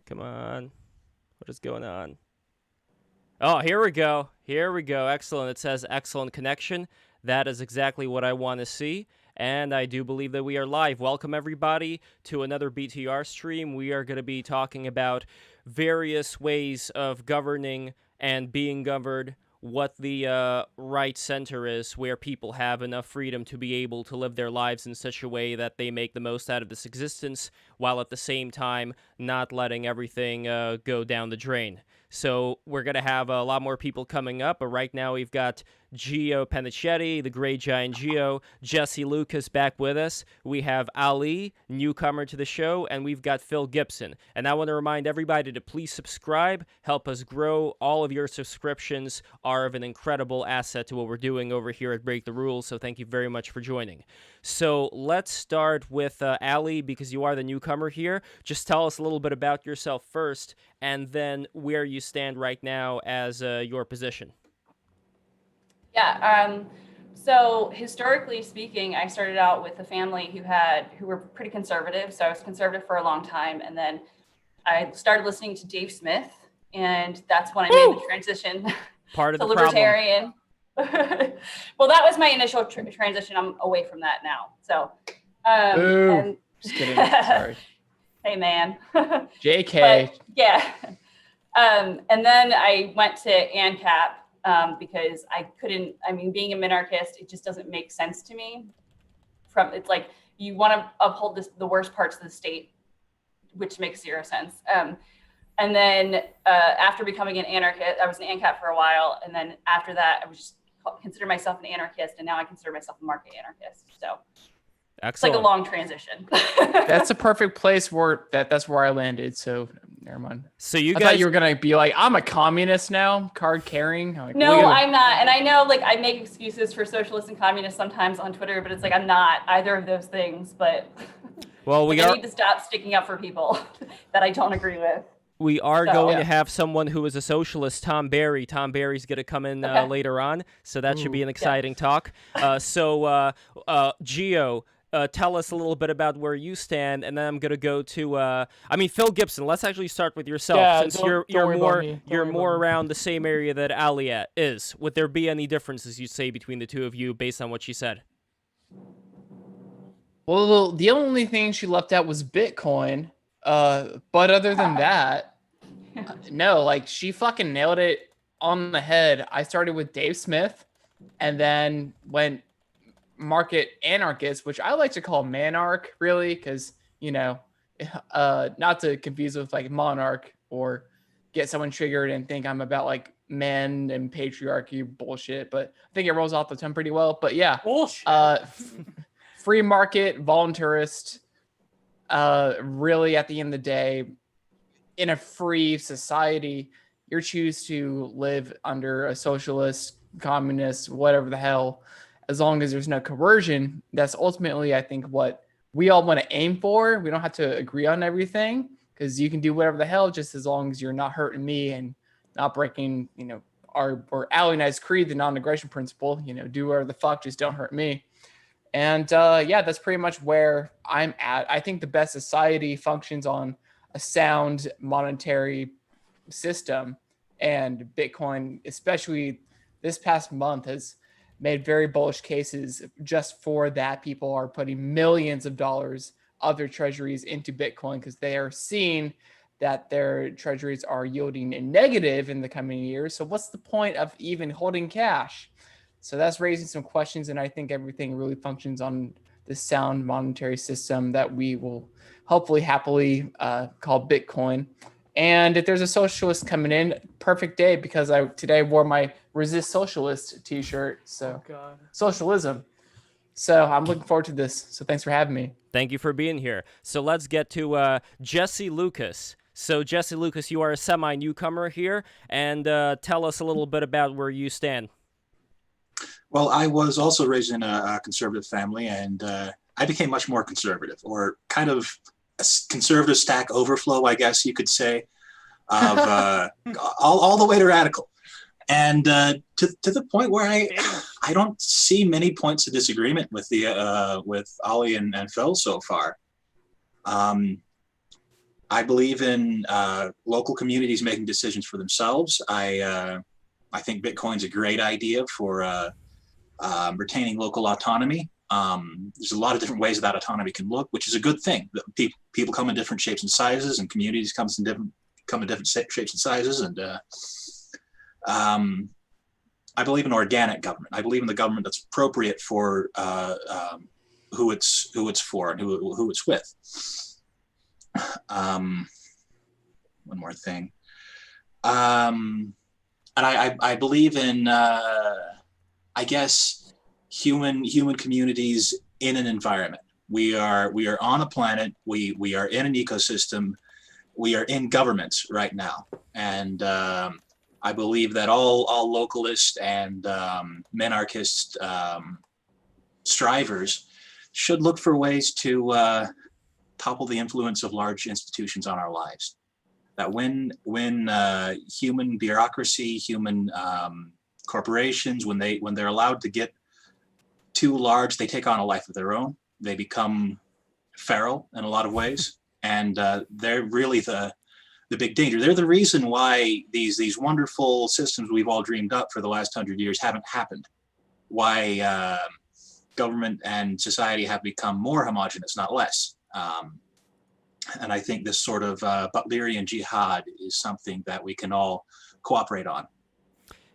Come on. What is going on? Oh, here we go. Here we go. Excellent. It says excellent connection. That is exactly what I want to see. And I do believe that we are live. Welcome, everybody, to another BTR stream. We are going to be talking about various ways of governing and being governed, what the right center is, where people have enough freedom to be able to live their lives in such a way that they make the most out of this existence, while at the same time not letting everything go down the drain. So we're going to have a lot more people coming up, but right now we've got Gio Panichetti, the Great Giant Gio, Jesse Lucas back with us. We have Ali, newcomer to the show, and we've got Phil Gibson. And I want to remind everybody to please subscribe, help us grow. All of your subscriptions are of an incredible asset to what we're doing over here at Break the Rules, so thank you very much for joining. So let's start with Ali, because you are the newcomer here. Just tell us a little bit about yourself first, and then where you stand right now as your position. Yeah, so historically speaking, I started out with a family who were pretty conservative. So I was conservative for a long time. And then I started listening to Dave Smith, and that's when I made the transition Part of to the libertarian. Well, that was my initial transition. I'm away from that now. So, and just kidding. Sorry. Hey, man. JK. But, yeah. And then I went to ANCAP. Because being a minarchist, it just doesn't make sense to me. It's like you want to uphold the worst parts of the state, which makes zero sense. And then after becoming an anarchist, I was an ANCAP for a while. And then after that, I was just consider myself an anarchist. And now I consider myself a market anarchist. So Excellent. It's like a long transition. That's a perfect place where that's where I landed. So never mind. So I thought you were gonna be like, I'm a communist now, card carrying. Like, no, I'm not. And I know, like, I make excuses for socialists and communists sometimes on Twitter, but it's like I'm not either of those things. But well, I need to stop sticking up for people that I don't agree with. We are going to have someone who is a socialist, Tom Barry. Tom Barry's going to come in later on, so that should be an exciting talk. So, Gio, tell us a little bit about where you stand, and then I'm going to go to, Phil Gibson. Let's actually start with yourself, since you're more around the same area that Ali is. Would there be any differences, you'd say, between the two of you based on what she said? Well, the only thing she left out was Bitcoin. But other than that, no, like, she fucking nailed it on the head. I started with Dave Smith and then went market anarchist, which I like to call manarch, really, because, not to confuse with like monarch or get someone triggered and think I'm about like men and patriarchy bullshit, but I think it rolls off the tongue pretty well. But yeah, bullshit. Free market, voluntarist. Really, at the end of the day, in a free society, you choose to live under a socialist, communist, whatever the hell, as long as there's no coercion. That's ultimately, I think, what we all want to aim for. We don't have to agree on everything, because you can do whatever the hell, just as long as you're not hurting me and not breaking, our Ali and I's creed, the non-aggression principle. Do whatever the fuck, just don't hurt me. And that's pretty much where I'm at. I think the best society functions on a sound monetary system, and Bitcoin, especially this past month, has made very bullish cases just for that. People are putting millions of dollars of their treasuries into Bitcoin because they are seeing that their treasuries are yielding a negative in the coming years. So what's the point of even holding cash? So that's raising some questions, and I think everything really functions on the sound monetary system that we will hopefully happily call Bitcoin. And if there's a socialist coming in, perfect day, because today wore my Resist Socialist t-shirt. So socialism. So I'm looking forward to this. So thanks for having me. Thank you for being here. So let's get to Jesse Lucas. So Jesse Lucas, you are a semi-newcomer here, and tell us a little bit about where you stand. Well, I was also raised in a conservative family, and I became much more conservative, or kind of a conservative stack overflow, I guess you could say, of all the way to radical. And to the point where I don't see many points of disagreement with Ali and Phil so far. I believe in local communities making decisions for themselves. I think Bitcoin's a great idea for retaining local autonomy. There's a lot of different ways that autonomy can look, which is a good thing. People come in different shapes and sizes, and communities come in different shapes and sizes. And I believe in organic government. I believe in the government that's appropriate for who it's for and who it's with. One more thing. And I believe in I guess human communities in an environment. We are on a planet. We are in an ecosystem. We are in governments right now, and I believe that all localist and minarchist strivers should look for ways to topple the influence of large institutions on our lives. That when human bureaucracy, human corporations, when they're allowed to get too large, they take on a life of their own. They become feral in a lot of ways, and they're really the big danger. They're the reason why these wonderful systems we've all dreamed up for the last 100 years haven't happened. Why government and society have become more homogenous, not less. And I think this sort of Butlerian jihad is something that we can all cooperate on.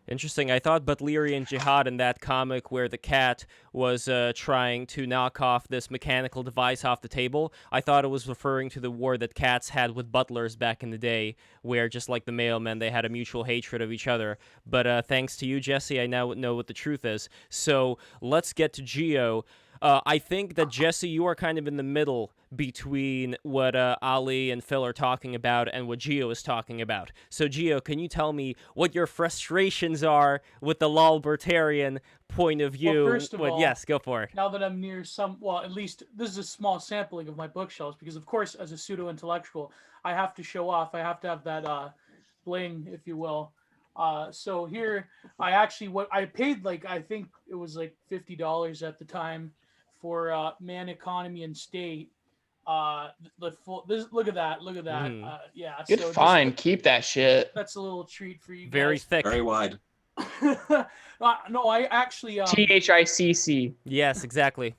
Interesting. I thought Butlerian Jihad in that comic where the cat was trying to knock off this mechanical device off the table, I thought it was referring to the war that cats had with butlers back in the day, where just like the mailmen, they had a mutual hatred of each other. But thanks to you, Jesse, I now know what the truth is. So let's get to Geo. I think that, Jesse, you are kind of in the middle between what Ali and Phil are talking about and what Geo is talking about. So, Geo, can you tell me what your frustrations are with the libertarian point of view? Well, first of all, yes, go for it. Now that I'm near at least this is a small sampling of my bookshelves, because, of course, as a pseudo-intellectual, I have to show off. I have to have that bling, if you will. So here, I paid, like, I think it was like $50 at the time for Man, Economy, and State. Look at that. Yeah. Good so find. Keep that shit. That's a little treat for you. Very guys. thick. Very wide. No, I actually. THICC. Yes, exactly.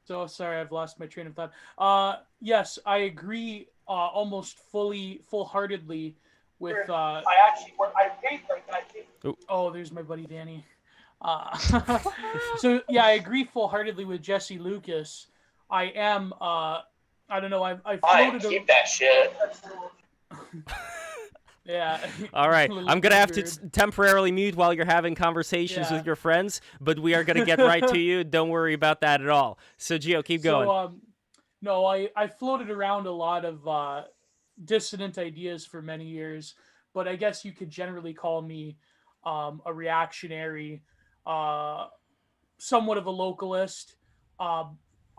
So sorry, I've lost my train of thought. Yes, I agree almost full-heartedly with. I paid like that. Oh, there's my buddy Danny. So yeah, I agree full-heartedly with Jesse Lucas. I am. I don't know. I floated. Keep that shit. Yeah. All right. I'm going to have to temporarily mute while you're having conversations Yeah. with your friends, but we are going to get right to you. Don't worry about that at all. So, Gio, keep going. So, no, I floated around a lot of dissident ideas for many years, but I guess you could generally call me a reactionary, somewhat of a localist.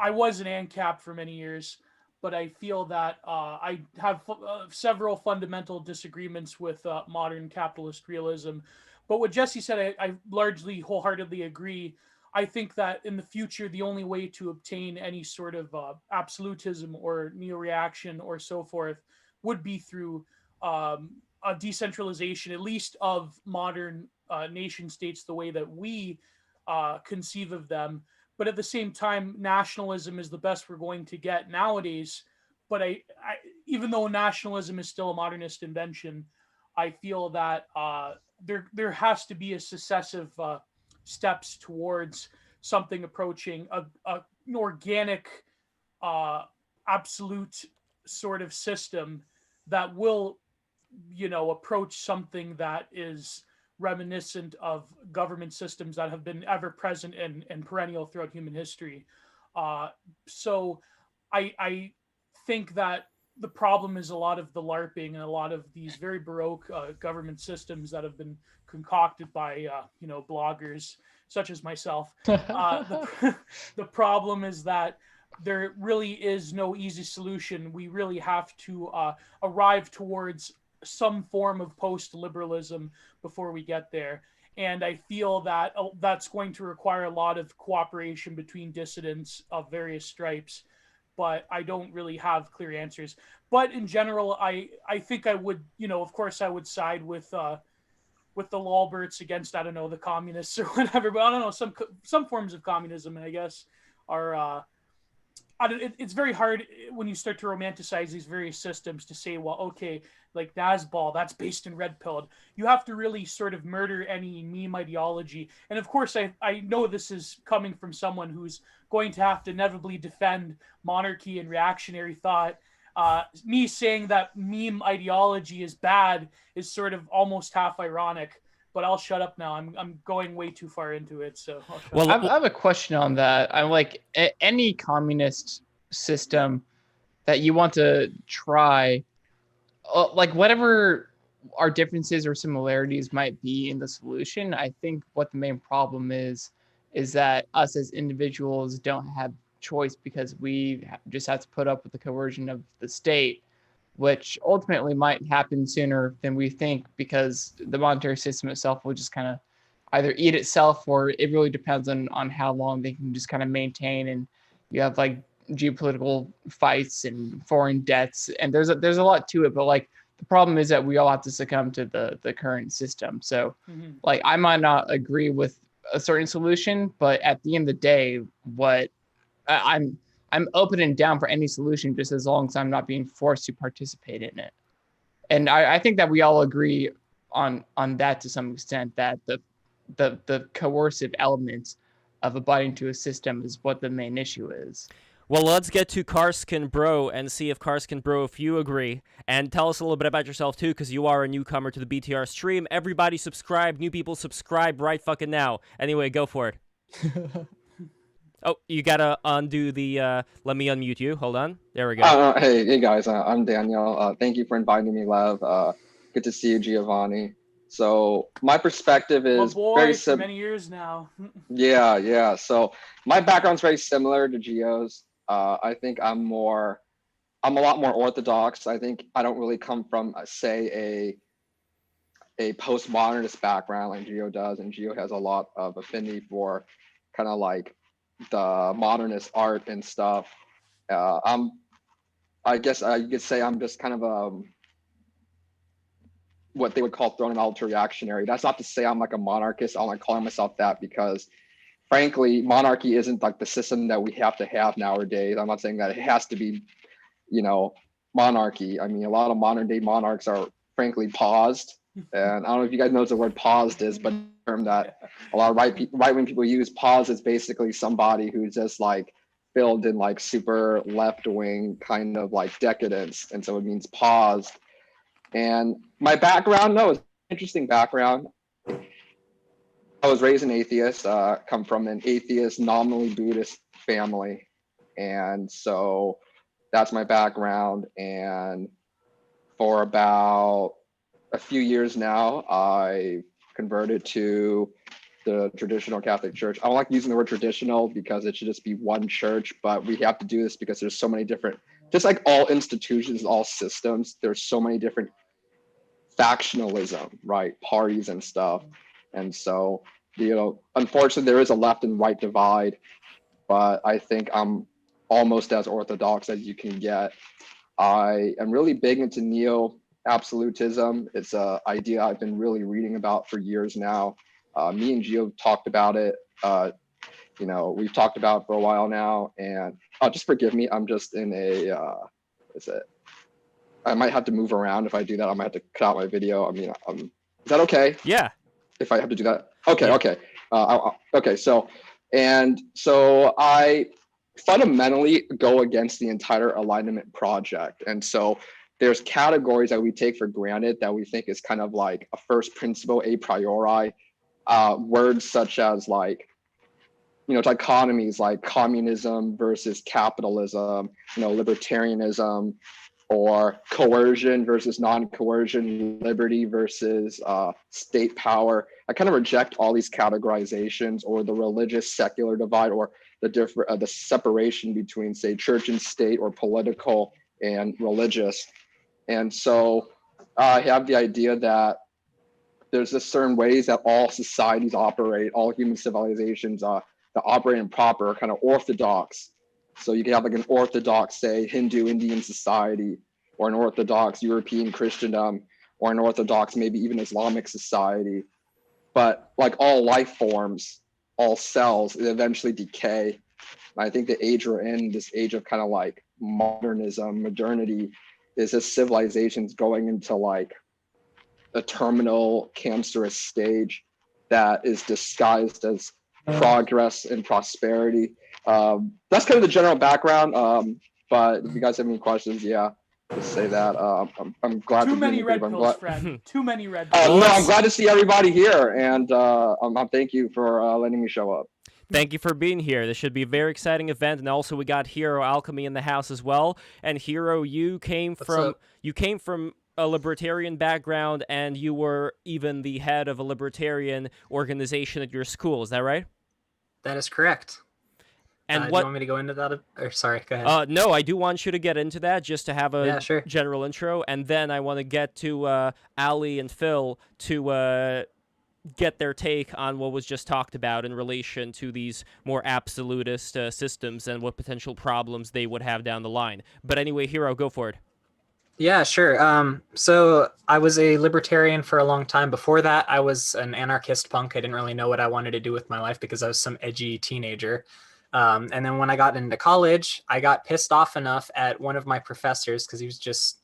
I was an ANCAP for many years, but I feel that I have several fundamental disagreements with modern capitalist realism. But what Jesse said, I largely wholeheartedly agree. I think that in the future, the only way to obtain any sort of absolutism or neo-reaction or so forth would be through a decentralization, at least of modern nation states, the way that we conceive of them. But at the same time, nationalism is the best we're going to get nowadays. But I even though nationalism is still a modernist invention, I feel that there has to be a successive steps towards something approaching an organic, absolute sort of system that will, approach something that is reminiscent of government systems that have been ever present and perennial throughout human history. So I think that the problem is a lot of the LARPing and a lot of these very baroque government systems that have been concocted by, bloggers such as myself. The problem is that there really is no easy solution. We really have to arrive towards some form of post-liberalism before we get there. And I feel that that's going to require a lot of cooperation between dissidents of various stripes, but I don't really have clear answers. but in general, I think I would, of course, I would side with the Lolberts against, I don't know, the communists or whatever. But I don't know, some forms of communism, I guess, are. It's very hard when you start to romanticize these various systems to say, well, okay, like Nazball, that's based in red pilled. You have to really sort of murder any meme ideology. And of course, I know this is coming from someone who's going to have to inevitably defend monarchy and reactionary thought. Me saying that meme ideology is bad is sort of almost half ironic. But I'll shut up now. I'm going way too far into it, so I'll shut up. I have a question on that. I'm like, any communist system that you want to try, like whatever our differences or similarities might be in the solution, I think what the main problem is that us as individuals don't have choice because we just have to put up with the coercion of the state, which ultimately might happen sooner than we think because the monetary system itself will just kind of either eat itself, or it really depends on how long they can just kind of maintain. And you have like geopolitical fights and foreign debts, and there's a lot to it. But like the problem is that we all have to succumb to the current system. So like I might not agree with a certain solution, but at the end of the day, I'm open and down for any solution, just as long as I'm not being forced to participate in it. And I think that we all agree on that to some extent, that the coercive elements of abiding to a system is what the main issue is. Well, let's get to Karskin Bro and see if Karskin Bro, if you agree. And tell us a little bit about yourself, too, because you are a newcomer to the BTR stream. Everybody subscribe. New people subscribe right fucking now. Anyway, go for it. Oh, you gotta undo the, let me unmute you. Hold on. There we go. Hey guys, I'm Daniel. Thank you for inviting me, Lev. Good to see you, Giovanni. So my perspective is very for many years now. Yeah. So my background's very similar to Gio's. I think I'm a lot more orthodox. I think I don't really come from, say, a postmodernist background like Gio does, and Gio has a lot of affinity for kind of like the modernist art and stuff. I guess you could say I'm just kind of what they would call thrown and alter reactionary. That's not to say I'm like a monarchist. I'm not calling myself that because frankly, monarchy isn't like the system that we have to have nowadays. I'm not saying that it has to be, monarchy. I mean, a lot of modern day monarchs are frankly paused. And I don't know if you guys know what the word paused is, but a term that a lot of right-wing people use. Pause is basically somebody who's just like filled in like super left-wing kind of like decadence. And so it means paused. And my background, no, it's an interesting background. I was raised an atheist, come from an atheist, nominally Buddhist family. And so that's my background. And for about a few years now, I converted to the traditional Catholic Church. I don't like using the word traditional because it should just be one church, but we have to do this because there's so many different, just like all institutions, all systems, there's so many different factionalism, right? Parties and stuff. And so, unfortunately, there is a left and right divide, but I think I'm almost as orthodox as you can get. I am really big into neo-absolutism. It's an idea I've been really reading about for years now. Me and Gio talked about it. We've talked about it for a while now, and just forgive me. I'm just in I might have to move around. If I do that, I might have to cut out my video. I mean, is that okay? Yeah. If I have to do that? Okay, Yeah. okay. Okay, so I fundamentally go against the entire alignment project. And so there's categories that we take for granted that we think is kind of like a first principle, a priori. Words such as like, dichotomies like communism versus capitalism, libertarianism, or coercion versus non-coercion, liberty versus state power. I kind of reject all these categorizations, or the religious secular divide, or the separation between, say, church and state, or political and religious. And so I have the idea that there's just certain ways that all societies operate, all human civilizations that operate in proper kind of orthodox. So you can have like an orthodox, say, Hindu Indian society, or an Orthodox European Christendom, or an Orthodox, maybe even Islamic society. But like all life forms, all cells, it eventually decay. And I think the age we're in, this age of kind of like modernism, modernity, is this civilization's going into like a terminal cancerous stage that is disguised as progress and prosperity. That's kind of the general background. But if you guys have any questions, yeah, just say that. I'm glad Too to be many in the red group. I'm pills, glad. friend. Too many red pills. No, I'm glad to see everybody here, and thank you for letting me show up. Thank you for being here. This should be a very exciting event, and also we got Hero Alchemy in the house as well. And Hero, you came from a libertarian background, and you were even the head of a libertarian organization at your school. Is that right? That is correct. And do you want me to go into that? Or sorry, go ahead. No, I do want you to get into that just to have a sure. general intro, and then I want to get to Ali and Phil to get their take on what was just talked about in relation to these more absolutist systems and what potential problems they would have down the line. But anyway, Hero, go for it. Yeah, sure. So I was a libertarian for a long time. Before that, I was an anarchist punk. I didn't really know what I wanted to do with my life because I was some edgy teenager. And then when I got into college, I got pissed off enough at one of my professors because he was just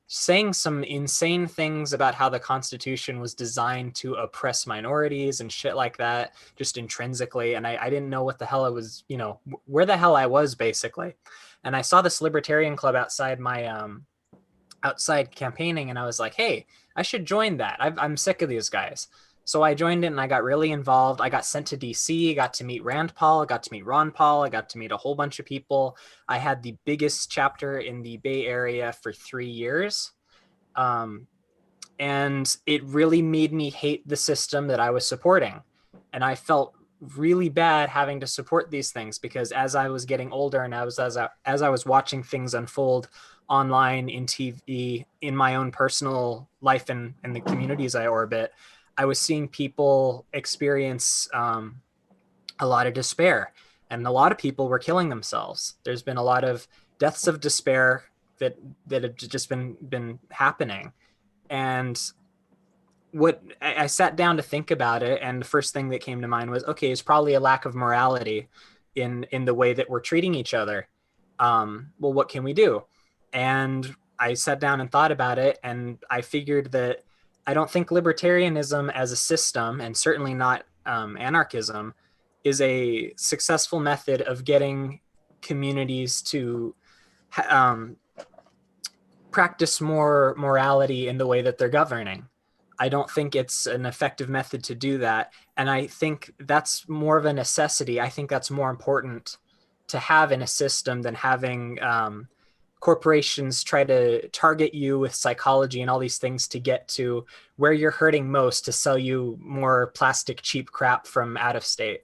saying some insane things about how the Constitution was designed to oppress minorities and shit like that, just intrinsically. And I didn't know what the hell I was, where the hell I was, basically. And I saw this libertarian club outside my outside campaigning, and I was like, hey, I should join that. I'm sick of these guys. So I joined it and I got really involved. I got sent to DC, got to meet Rand Paul, I got to meet Ron Paul, I got to meet a whole bunch of people. I had the biggest chapter in the Bay Area for 3 years. And it really made me hate the system that I was supporting. And I felt really bad having to support these things because as I was getting older and as I was watching things unfold online, in TV, in my own personal life and the communities I orbit, I was seeing people experience a lot of despair, and a lot of people were killing themselves. There's been a lot of deaths of despair that have just been happening. And what I sat down to think about it, and the first thing that came to mind was, okay, it's probably a lack of morality in the way that we're treating each other. Well, what can we do? And I sat down and thought about it, and I figured that I don't think libertarianism as a system, and certainly not anarchism, is a successful method of getting communities to practice more morality in the way that they're governing. I don't think it's an effective method to do that. And I think that's more of a necessity. I think that's more important to have in a system than having corporations try to target you with psychology and all these things to get to where you're hurting most, to sell you more plastic cheap crap from out of state.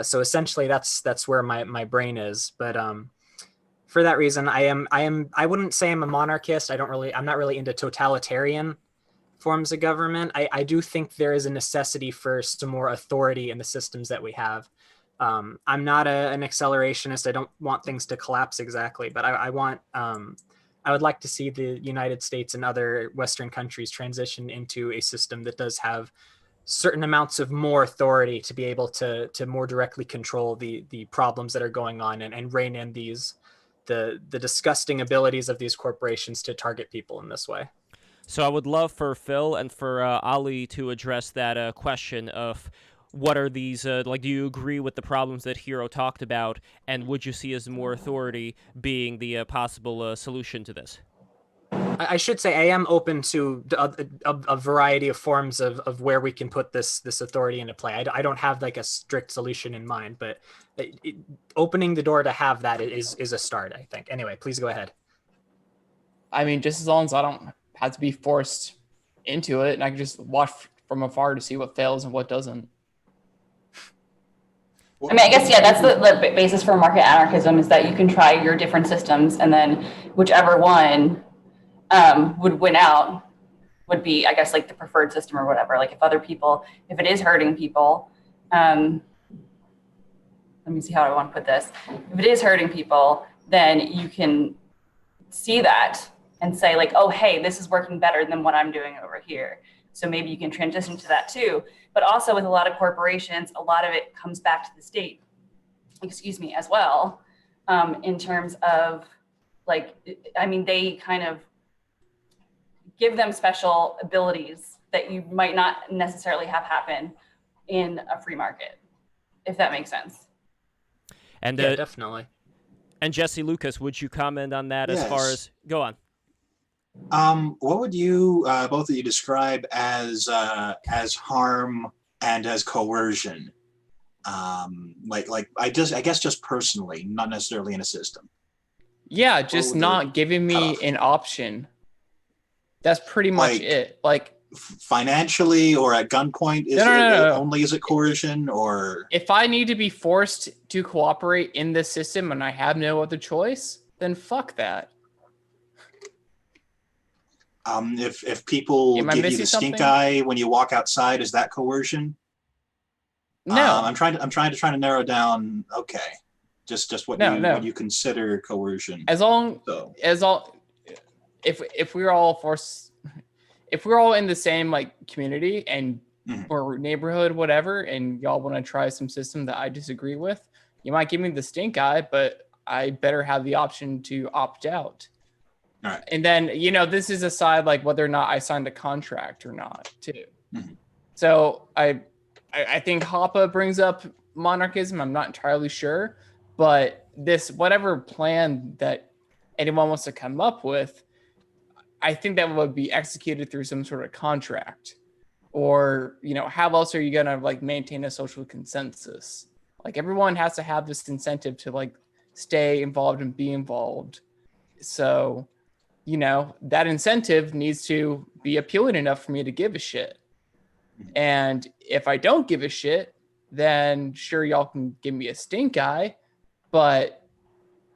So essentially that's where my brain is. But for that reason, I wouldn't say I'm a monarchist. I'm not really into totalitarian forms of government. I do think there is a necessity for some more authority in the systems that we have. I'm not an accelerationist. I don't want things to collapse exactly, but I would like to see the United States and other Western countries transition into a system that does have certain amounts of more authority to be able to more directly control the problems that are going on and rein in the disgusting abilities of these corporations to target people in this way. So I would love for Phil and for Ali to address that question of what are these, do you agree with the problems that Hero talked about, and would you see as more authority being the possible solution to this? I should say I am open to a variety of forms of where we can put this authority into play. I don't have like a strict solution in mind, but opening the door to have that is a start, I think. Anyway, please go ahead. I mean, just as long as I don't have to be forced into it, and I can just watch from afar to see what fails and what doesn't. I mean, I guess, yeah, that's the basis for market anarchism, is that you can try your different systems, and then whichever one would win out would be, I guess, like the preferred system or whatever. Like if it is hurting people, let me see how I want to put this. If it is hurting people, then you can see that and say like, oh, hey, this is working better than what I'm doing over here. So maybe you can transition to that too. But also with a lot of corporations, a lot of it comes back to the state, as well, in terms of like, I mean, they kind of give them special abilities that you might not necessarily have happen in a free market, if that makes sense. And Yeah, definitely. And Jesse Lucas, would you comment on that as far as go on? What would you both of you describe as harm and as coercion? Like I guess just personally, not necessarily in a system. Yeah, just not giving me cutoff? an option. That's pretty much it. Like Financially or at gunpoint, No. only is it coercion, or if I need to be forced to cooperate in this system and I have no other choice, then fuck that. if people Am I give you missing the stink something? eye when you walk outside, is that coercion? No. I'm trying to narrow down. Okay, just what what you consider coercion. As long So. as all, if we're all forced, if we're all in the same like community and or neighborhood, whatever, and y'all want to try some system that I disagree with, you might give me the stink eye, but I better have the option to opt out. All right. And then, this is aside like whether or not I signed a contract or not too. So I think Hoppe brings up monarchism. I'm not entirely sure, but this, whatever plan that anyone wants to come up with, I think that would be executed through some sort of contract, or, how else are you going to like maintain a social consensus? Like everyone has to have this incentive to like stay involved and be involved. So, that incentive needs to be appealing enough for me to give a shit. And if I don't give a shit, then sure, y'all can give me a stink eye, but,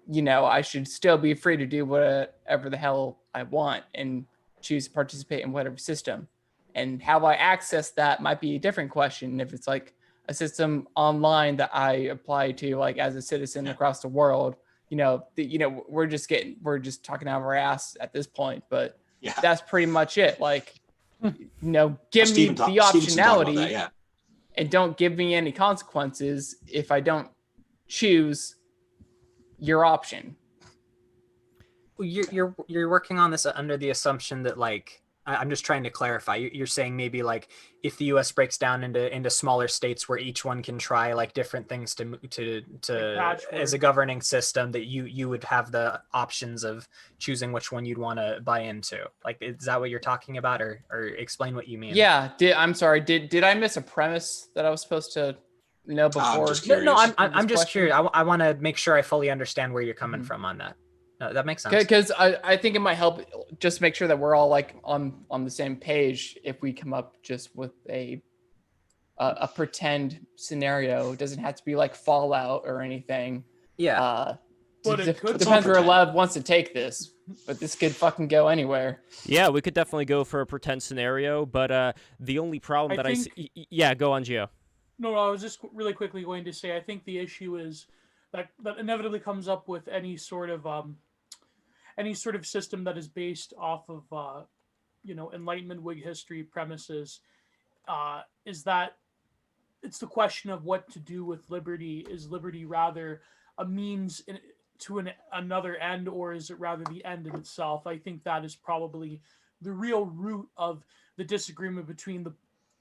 I should still be free to do whatever the hell I want and choose to participate in whatever system. And how I access that might be a different question. If it's like a system online that I apply to, like as a citizen across the world, we're just talking out of our ass at this point, but that's pretty much it. Like, give me the optionality and don't give me any consequences if I don't choose your option. You're working on this under the assumption that like, I'm just trying to clarify. You're saying maybe like if the U.S. breaks down into smaller states where each one can try like different things to as a governing system, that you would have the options of choosing which one you'd want to buy into. Like, is that what you're talking about, or explain what you mean? Yeah. I'm sorry. Did I miss a premise that I was supposed to know before? I'm just curious. I want to make sure I fully understand where you're coming from on that. No, that makes sense. Because I think it might help just make sure that we're all like on the same page if we come up just with a pretend scenario. It doesn't have to be like Fallout or anything. Yeah. But it could depends where Lev wants to take this, but this could fucking go anywhere. Yeah, we could definitely go for a pretend scenario, but the only problem I see... Yeah, go on, Gio. No, I was just really quickly going to say, I think the issue is that inevitably comes up with any sort of system that is based off of Enlightenment Whig history premises, is that it's the question of what to do with liberty. Is liberty rather a means to another end, or is it rather the end in itself? I think that is probably the real root of the disagreement between the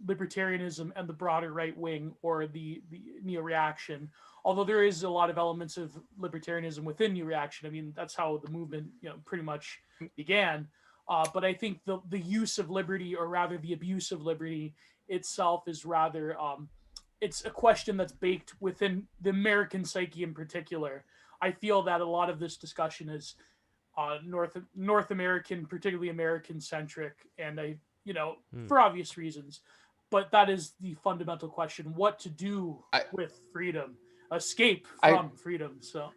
libertarianism and the broader right wing, or the neo-reaction. Although there is a lot of elements of libertarianism within neo-reaction. I mean, that's how the movement pretty much began. But I think the use of liberty, or rather the abuse of liberty itself, is rather it's a question that's baked within the American psyche in particular. I feel that a lot of this discussion is North American, particularly American centric, and for obvious reasons. But that is the fundamental question: what to do with freedom, escape from freedom. So,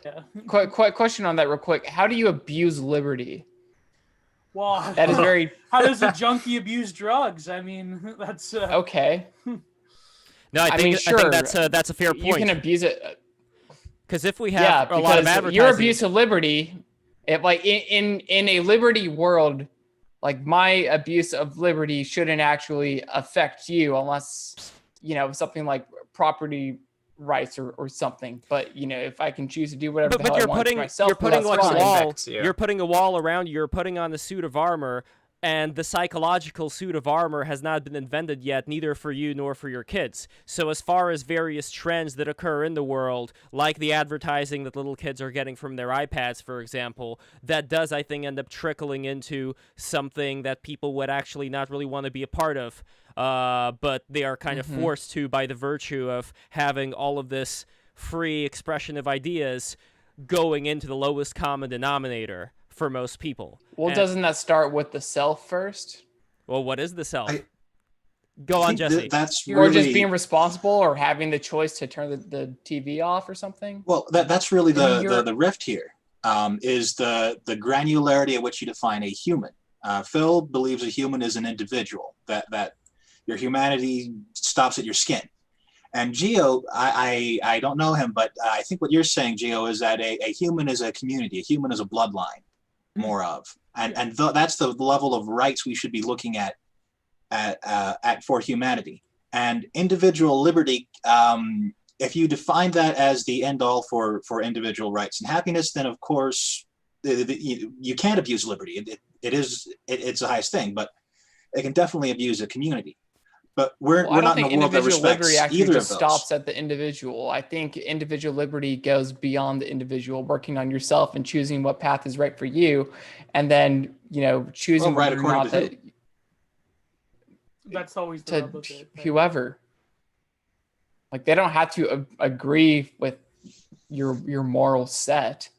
yeah. Question on that, real quick: how do you abuse liberty? Well, that is very. How does a junkie abuse drugs? I mean, that's okay. No, I think that's a fair point. You can abuse it because if we have a lot of advertising, your abuse of liberty If like in a liberty world, like my abuse of liberty shouldn't actually affect you unless, you know, something like property rights or something. But, you know, if I can choose to do whatever the hell I want to myself, you're putting that's like a fine. wall. affects you. You're putting a wall around you. You're putting on the suit of armor, and the psychological suit of armor has not been invented yet, neither for you nor for your kids. So as far as various trends that occur in the world, like the advertising that little kids are getting from their iPads, for example, that does, I think, end up trickling into something that people would actually not really want to be a part of. But they are kind of forced to by the virtue of having all of this free expression of ideas going into the lowest common denominator for most people. Well, doesn't that start with the self first? Well, what is the self? Go on, Jesse. That's Or really, just being responsible or having the choice to turn the TV off or something? well, that's really the rift here, is the granularity at which you define a human. Phil believes a human is an individual, that your humanity stops at your skin. And Gio, I don't know him, but I think what you're saying, Gio, is that a human is a community, a human is a bloodline, more of, and that's the level of rights we should be looking at for humanity. And individual liberty, if you define that as the end all for individual rights and happiness, then of course you can't abuse liberty. It's the highest thing, but it can definitely abuse a community. But we're not in a world that respects either of those. Stops at the individual. I think individual liberty goes beyond the individual, working on yourself and choosing what path is right for you, and then, you know, choosing right whether or not that That's always the to rub of it. whoever. Like, they don't have to agree with your moral set.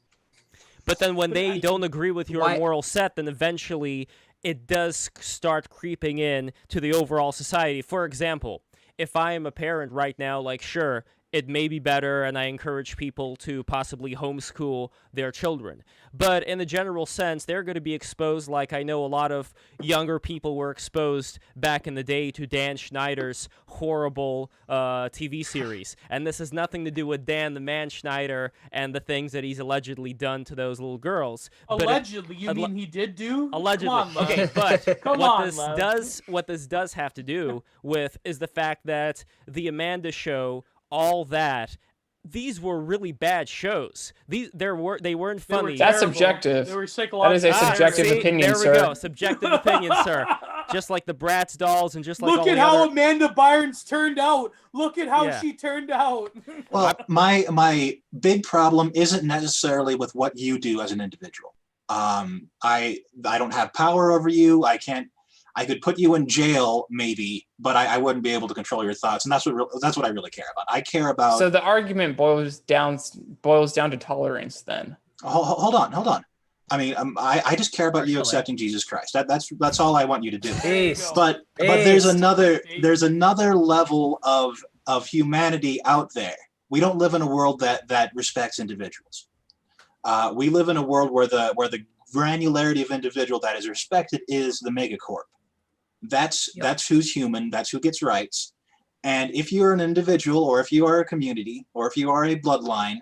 But then when they don't agree with your moral set, then eventually it does start creeping in to the overall society. For example, if I am a parent right now, like, sure, it may be better, and I encourage people to possibly homeschool their children. But in a general sense, they're going to be exposed, like I know a lot of younger people were exposed back in the day to Dan Schneider's horrible TV series. And this has nothing to do with Dan the Man Schneider and the things that he's allegedly done to those little girls. Allegedly? You mean he did do? Allegedly. Come on, okay, but Come what on, this love. what this does have to do with is the fact that the Amanda Show, all that, these were really bad shows. They weren't funny. That's subjective. They were psychological. That is a subjective opinion, sir. There we go. Subjective opinion, sir. Just like the Bratz dolls and just like Look all at the how other... Amanda Bynes turned out. Look at how she turned out. Well, my big problem isn't necessarily with what you do as an individual. I don't have power over you. I could put you in jail, maybe, but I wouldn't be able to control your thoughts, and that's what I really care about. I care about. So the argument boils down to tolerance. Then hold on. I mean, I just care about you accepting Jesus Christ. That's all I want you to do. Peace. But there's another level of humanity out there. We don't live in a world that respects individuals. We live in a world where the granularity of individual that is respected is the megacorp. That's who's human. That's who gets rights. And if you're an individual, or if you are a community, or if you are a bloodline,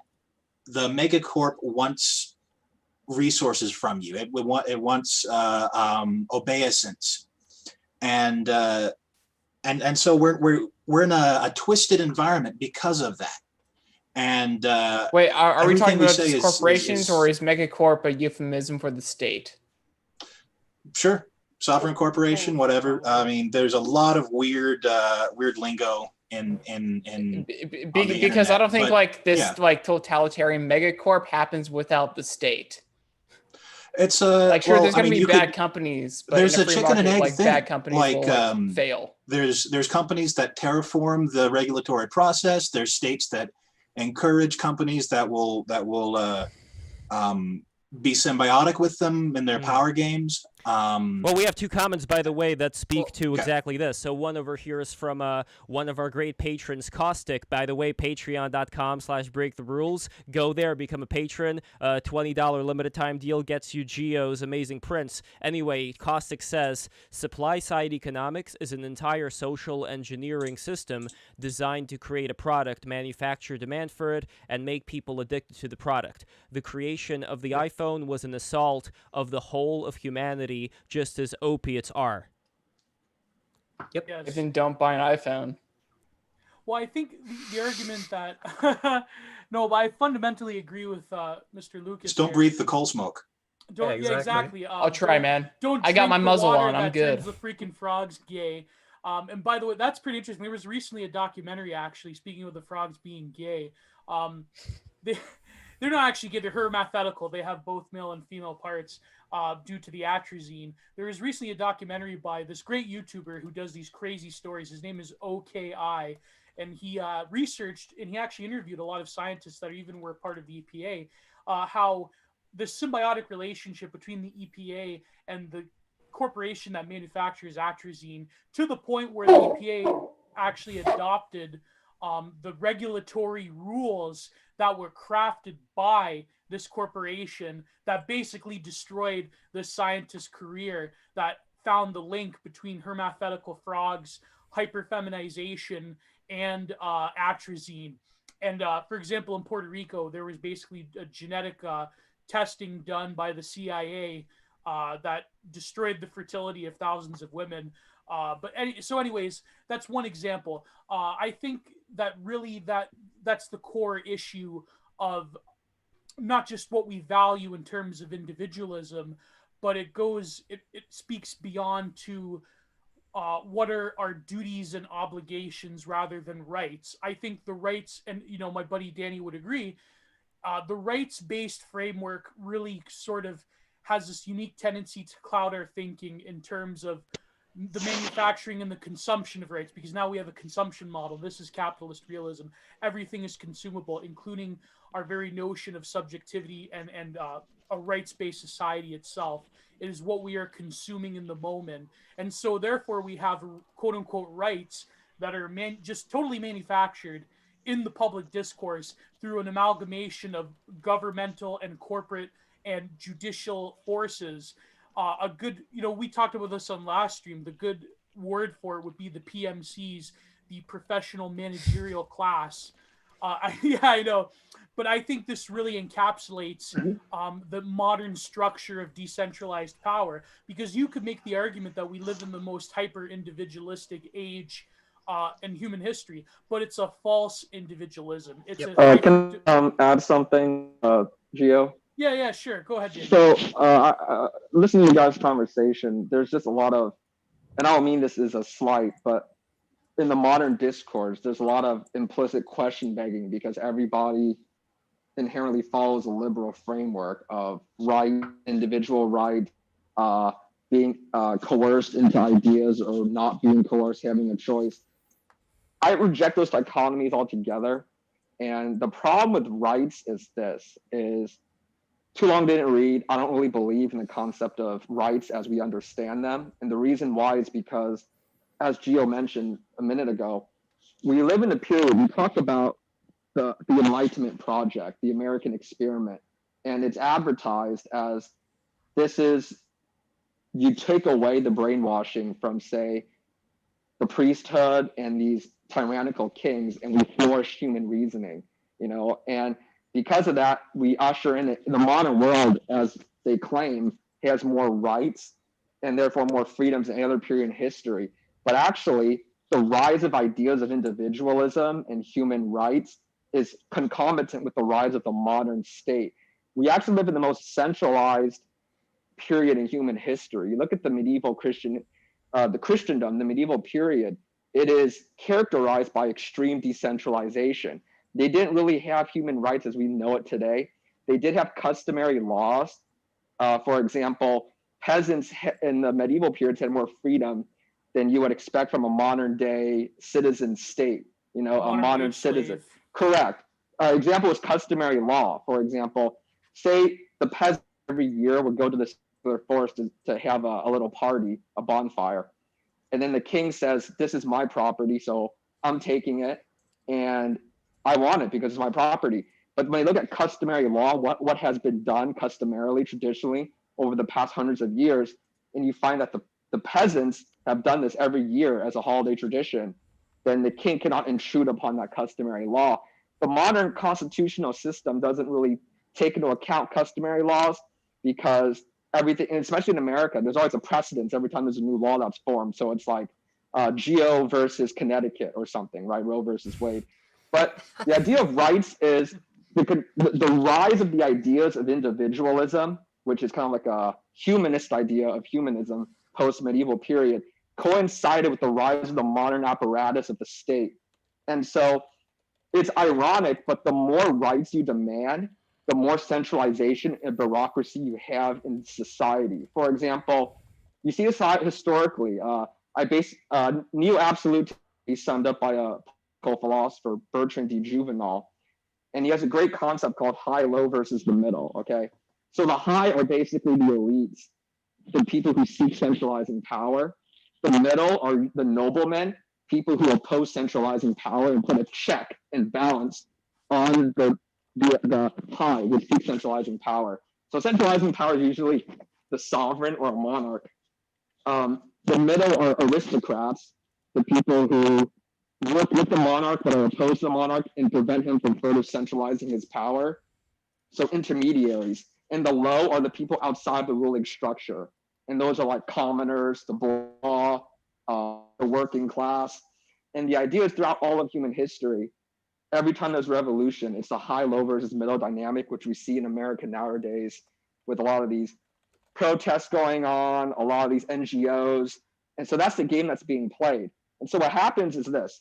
the megacorp wants resources from you. It wants obeisance, and so we're in a twisted environment because of that. And wait, are we talking about just corporations, or is megacorp a euphemism for the state? Sure. Sovereign corporation, whatever. I mean, there's a lot of weird lingo in because I don't think like totalitarian megacorp happens without the state. It's there's gonna be bad companies, but there's in a free chicken market, and egg thing. Bad companies will fail. There's companies that terraform the regulatory process. There's states that encourage companies that will be symbiotic with them in their power games. Well, we have two comments, by the way, that speak to okay. exactly this. So one over here is from one of our great patrons, Caustic. By the way, patreon.com/breaktherules. Go there, become a patron. $20 limited time deal gets you Geo's amazing prints. Anyway, Caustic says, supply-side economics is an entire social engineering system designed to create a product, manufacture demand for it, and make people addicted to the product. The creation of the iPhone was an assault of the whole of humanity, just as opiates are. Yep. Yes. Then don't buy an iPhone. Well, I think the argument that no, but I fundamentally agree with Mr. Lucas. Just don't here. breathe the coal smoke. Don't, Yeah, exactly. I'll try, man. Don't I got drink my the muzzle water on. I'm that good. turns the freaking frogs gay. And by the way, that's pretty interesting. There was recently a documentary, actually, speaking of the frogs being gay. They're not actually gay. They're hermaphetical. They have both male and female parts due to the atrazine. There was recently a documentary by this great YouTuber who does these crazy stories. His name is OKI. And he researched, and he actually interviewed a lot of scientists that even were part of the EPA, how the symbiotic relationship between the EPA and the corporation that manufactures atrazine, to the point where the EPA actually adopted the regulatory rules that were crafted by this corporation that basically destroyed the scientist's career, that found the link between hermaphetical frogs, hyperfeminization, and atrazine. And for example, in Puerto Rico, there was basically a genetic testing done by the CIA that destroyed the fertility of thousands of women. So anyways, that's one example. I think that really that's the core issue of not just what we value in terms of individualism, but it speaks beyond to what are our duties and obligations rather than rights. I think the rights, and my buddy Danny would agree, the rights-based framework really sort of has this unique tendency to cloud our thinking in terms of the manufacturing and the consumption of rights, because now we have a consumption model. This is capitalist realism. Everything is consumable, including our very notion of subjectivity and a rights-based society itself. It is what we are consuming in the moment. And so therefore we have quote-unquote rights that are just totally manufactured in the public discourse through an amalgamation of governmental and corporate and judicial forces. A good, we talked about this on last stream, the good word for it would be the PMCs, the professional managerial class. I know. But I think this really encapsulates the modern structure of decentralized power, because you could make the argument that we live in the most hyper-individualistic age in human history, but it's a false individualism. It's can I add something, Gio? Yeah, sure. Go ahead, Jim. So, listening to you guys' conversation, there's just a lot of, and I don't mean this as a slight, but in the modern discourse, there's a lot of implicit question begging because everybody inherently follows a liberal framework of right, individual right, being coerced into ideas or not being coerced, having a choice. I reject those dichotomies altogether. And the problem with rights is too long didn't read. I don't really believe in the concept of rights as we understand them. And the reason why is because, as Gio mentioned a minute ago, we live in a period, we talk about the Enlightenment Project, the American experiment, and it's advertised as you take away the brainwashing from, say, the priesthood and these tyrannical kings, and we flourish human reasoning, and because of that, we usher in the modern world, as they claim, has more rights and therefore more freedoms than any other period in history. But actually, the rise of ideas of individualism and human rights is concomitant with the rise of the modern state. We actually live in the most centralized period in human history. You look at the medieval Christendom, the medieval period, it is characterized by extreme decentralization. They didn't really have human rights as we know it today. They did have customary laws. For example, peasants in the medieval period had more freedom than you would expect from a modern day citizen state, a modern citizen. Correct. Example is customary law. For example, say the peasant every year would go to the they're forced to have a little party, a bonfire. And then the king says, this is my property, so I'm taking it, and I want it because it's my property. But when you look at customary law, what has been done customarily, traditionally, over the past hundreds of years, and you find that the peasants have done this every year as a holiday tradition, then the king cannot intrude upon that customary law. The modern constitutional system doesn't really take into account customary laws because everything, and especially in America, there's always a precedence every time there's a new law that's formed. So it's like Geo versus Connecticut or something, right? Roe versus Wade. But the idea of rights is the rise of the ideas of individualism, which is kind of like a humanist idea of humanism post-medieval period, coincided with the rise of the modern apparatus of the state. And so it's ironic, but the more rights you demand, the more centralization and bureaucracy you have in society. For example, you see this historically. Neo-absolute is summed up by a political philosopher, Bertrand de Juvenal, and he has a great concept called high-low versus the middle, okay? So the high are basically the elites, the people who seek centralizing power. The middle are the noblemen, people who oppose centralizing power and put a check and balance on the high, which seeks centralizing power. So centralizing power is usually the sovereign or a monarch. The middle are aristocrats, the people who work with the monarch but are opposed to the monarch and prevent him from further centralizing his power. So intermediaries. And the low are the people outside the ruling structure. And those are like commoners, the bourgeois, the working class. And the idea is throughout all of human history, every time there's revolution, it's the high-low versus middle dynamic, which we see in America nowadays with a lot of these protests going on, a lot of these NGOs. And so that's the game that's being played. And so what happens is this.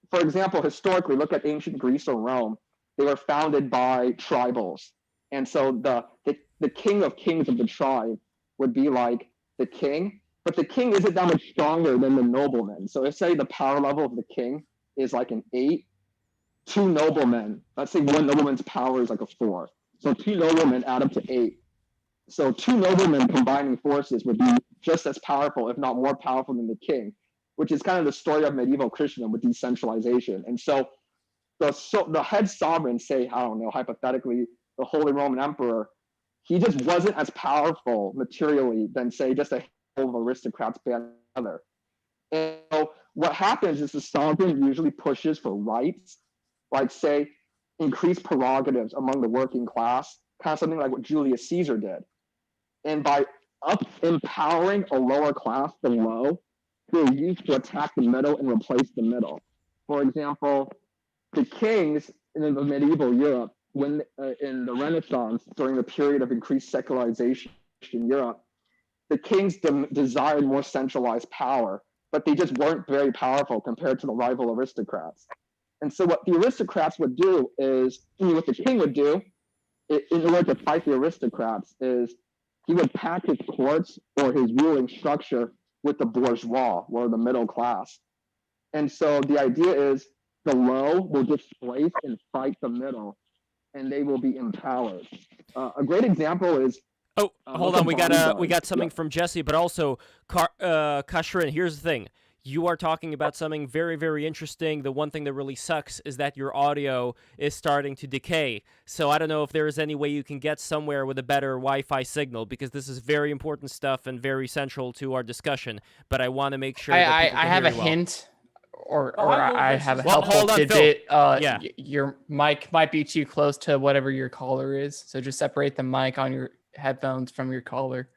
For example, historically, look at ancient Greece or Rome. They were founded by tribals. And so the king of kings of the tribe would be like the king, but the king isn't that much stronger than the nobleman. So if, say, the power level of the king is like an 8, 2 noblemen, let's say one nobleman's power is like a 4. So 2 noblemen add up to 8. So 2 noblemen combining forces would be just as powerful, if not more powerful than the king, which is kind of the story of medieval Christendom with decentralization. And so the head sovereign, say, I don't know, hypothetically, the Holy Roman Emperor, he just wasn't as powerful materially than, say, just a handful of aristocrats band together. And so what happens is the sovereign usually pushes for rights, like, say, increased prerogatives among the working class, kind of something like what Julius Caesar did. And by empowering a lower class, the low, they're used to attack the middle and replace the middle. For example, the kings in the medieval Europe, when in the Renaissance, during the period of increased secularization in Europe, the kings desired more centralized power, but they just weren't very powerful compared to the rival aristocrats. And so what the aristocrats would do is, what the king would do in order to fight the aristocrats is he would pack his courts or his ruling structure with the bourgeois or the middle class. And so the idea is the low will displace and fight the middle, and they will be empowered. A great example is hold on, we got something from Jesse, but also Kashrin, here's the thing. You are talking about something very, very interesting. The one thing that really sucks is that your audio is starting to decay. So I don't know if there is any way you can get somewhere with a better Wi-Fi signal, because this is very important stuff and very central to our discussion. But I want to make sure that people can I have hear a you well. hint, or I I have a Well, helpful hold on, tidbit. Yeah. Your mic might be too close to whatever your caller is, so just separate the mic on your headphones from your caller.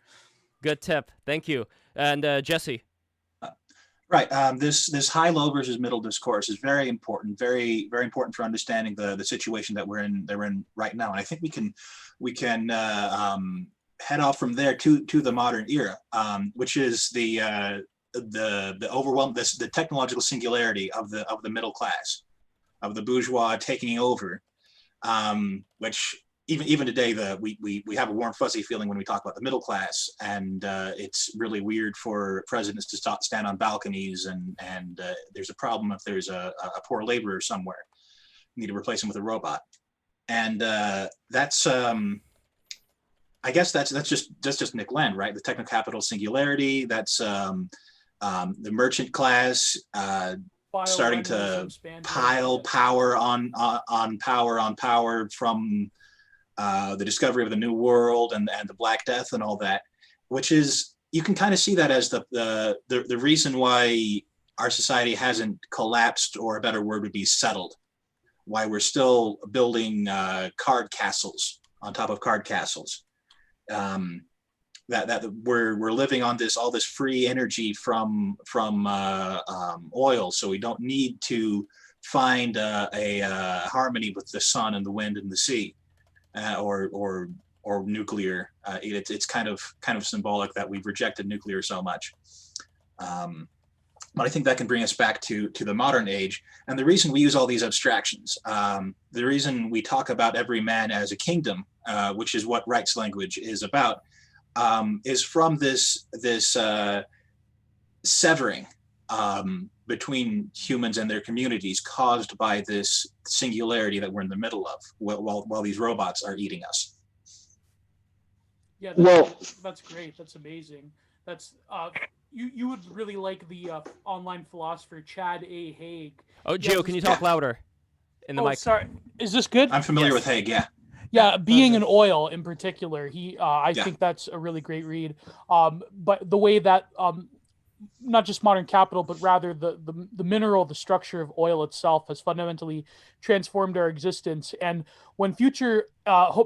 Good tip. Thank you. And Jesse. Right. This high-low versus middle discourse is very important, very important for understanding the situation that we're in right now. And I think we can head off from there to the modern era, which is the overwhelm, the technological singularity of the middle class, of the bourgeois taking over, which even today we have a warm fuzzy feeling when we talk about the middle class, and it's really weird for presidents to stand on balconies, and there's a problem if there's a poor laborer somewhere. You need to replace him with a robot, and that's I guess that's just Nick Land, right? The techno-capital singularity. That's the merchant class starting to Bioleninism, Spandrel, pile power on power from the discovery of the New World and the Black Death and all that, which is, you can kind of see that as the reason why our society hasn't collapsed, or a better word would be settled, why we're still building card castles on top of card castles. That we're living on all this free energy from oil, so we don't need to find a harmony with the sun and the wind and the sea, or nuclear. It's kind of symbolic that we've rejected nuclear so much. But I think that can bring us back to the modern age. And the reason we use all these abstractions, the reason we talk about every man as a kingdom, which is what rights language is about, is from this severing between humans and their communities caused by this singularity that we're in the middle of while these robots are eating us. Yeah, that's great. That's amazing. That's you would really like the online philosopher Chad A. Haig. Oh, Gio, can you talk louder in the mic? Sorry. Is this good? I'm familiar with Haig, yeah. Yeah, Being an Oil in particular, I think that's a really great read. But the way that not just modern capital, but rather the mineral, the structure of oil itself has fundamentally transformed our existence. And when future,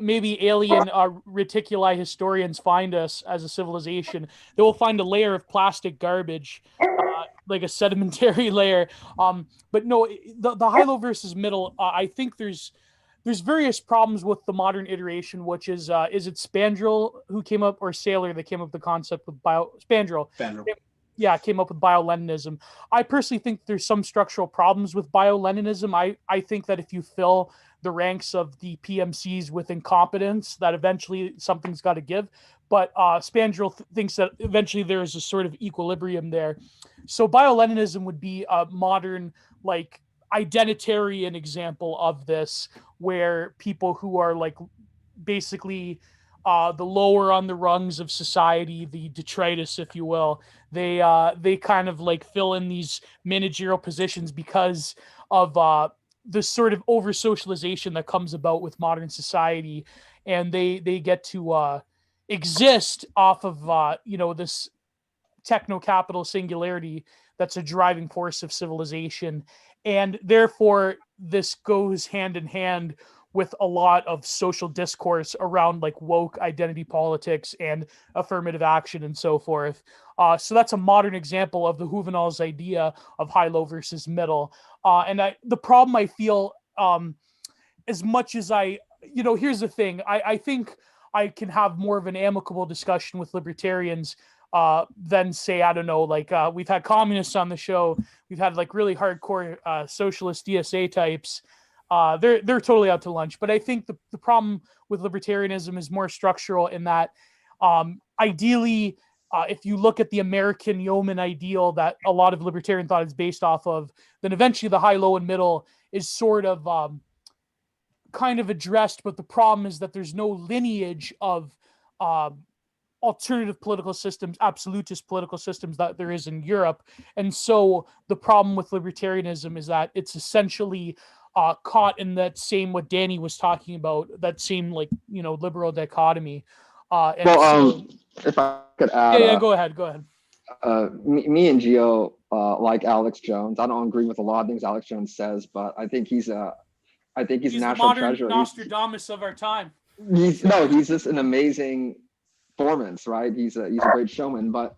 maybe alien reticuli historians find us as a civilization, they will find a layer of plastic garbage, like a sedimentary layer. But no, the high-low versus middle, I think there's various problems with the modern iteration, which is it Spandrel who came up, or Saylor that came up with the concept with Spandrel. Yeah, came up with bio-Leninism. I personally think there's some structural problems with bio-Leninism. I think that if you fill the ranks of the PMCs with incompetence, that eventually something's got to give. But Spandrel thinks that eventually there is a sort of equilibrium there. So bio-Leninism would be a modern, like, identitarian example of this, where people who are like basically the lower on the rungs of society, the detritus, if you will, they kind of like fill in these managerial positions because of the sort of over socialization that comes about with modern society, and they get to exist off of this techno-capital singularity that's a driving force of civilization. And therefore, this goes hand in hand with a lot of social discourse around like woke identity politics and affirmative action and so forth. So that's a modern example of the Juvenal's idea of high-low versus middle. And the problem I feel, as much as here's the thing, I think I can have more of an amicable discussion with libertarians than say, I don't know, like we've had communists on the show, we've had like really hardcore socialist DSA types. They're totally out to lunch. But I think the problem with libertarianism is more structural in that ideally, if you look at the American yeoman ideal that a lot of libertarian thought is based off of, then eventually the high, low, and middle is sort of kind of addressed. But the problem is that there's no lineage of alternative political systems, absolutist political systems that there is in Europe. And so the problem with libertarianism is that it's essentially caught in that same, what Danny was talking about, that same like, liberal dichotomy. If I could add, go ahead. Me and Gio like Alex Jones. I don't agree with a lot of things Alex Jones says, but I think he's a national treasure. Nostradamus of our time. He's just an amazing performance, right? He's a great showman. But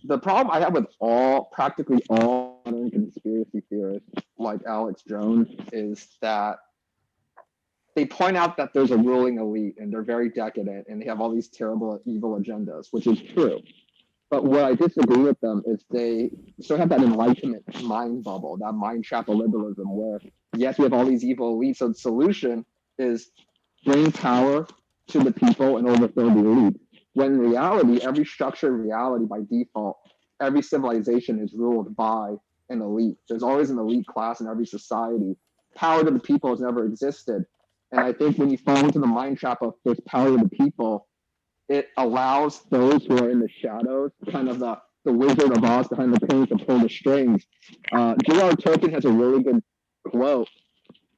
the problem I have with practically all modern conspiracy theorists like Alex Jones is that they point out that there's a ruling elite and they're very decadent and they have all these terrible, evil agendas, which is true. But what I disagree with them is they still have that enlightenment mind bubble, that mind trap of liberalism, where yes, we have all these evil elites. So the solution is bring power to the people and overthrow the elite. When in reality, every structure of reality by default, every civilization is ruled by an elite. There's always an elite class in every society. Power to the people has never existed. And I think when you fall into the mind trap of there's power to the people, it allows those who are in the shadows, kind of the Wizard of Oz behind the curtain, to pull the strings. J.R. Tolkien has a really good quote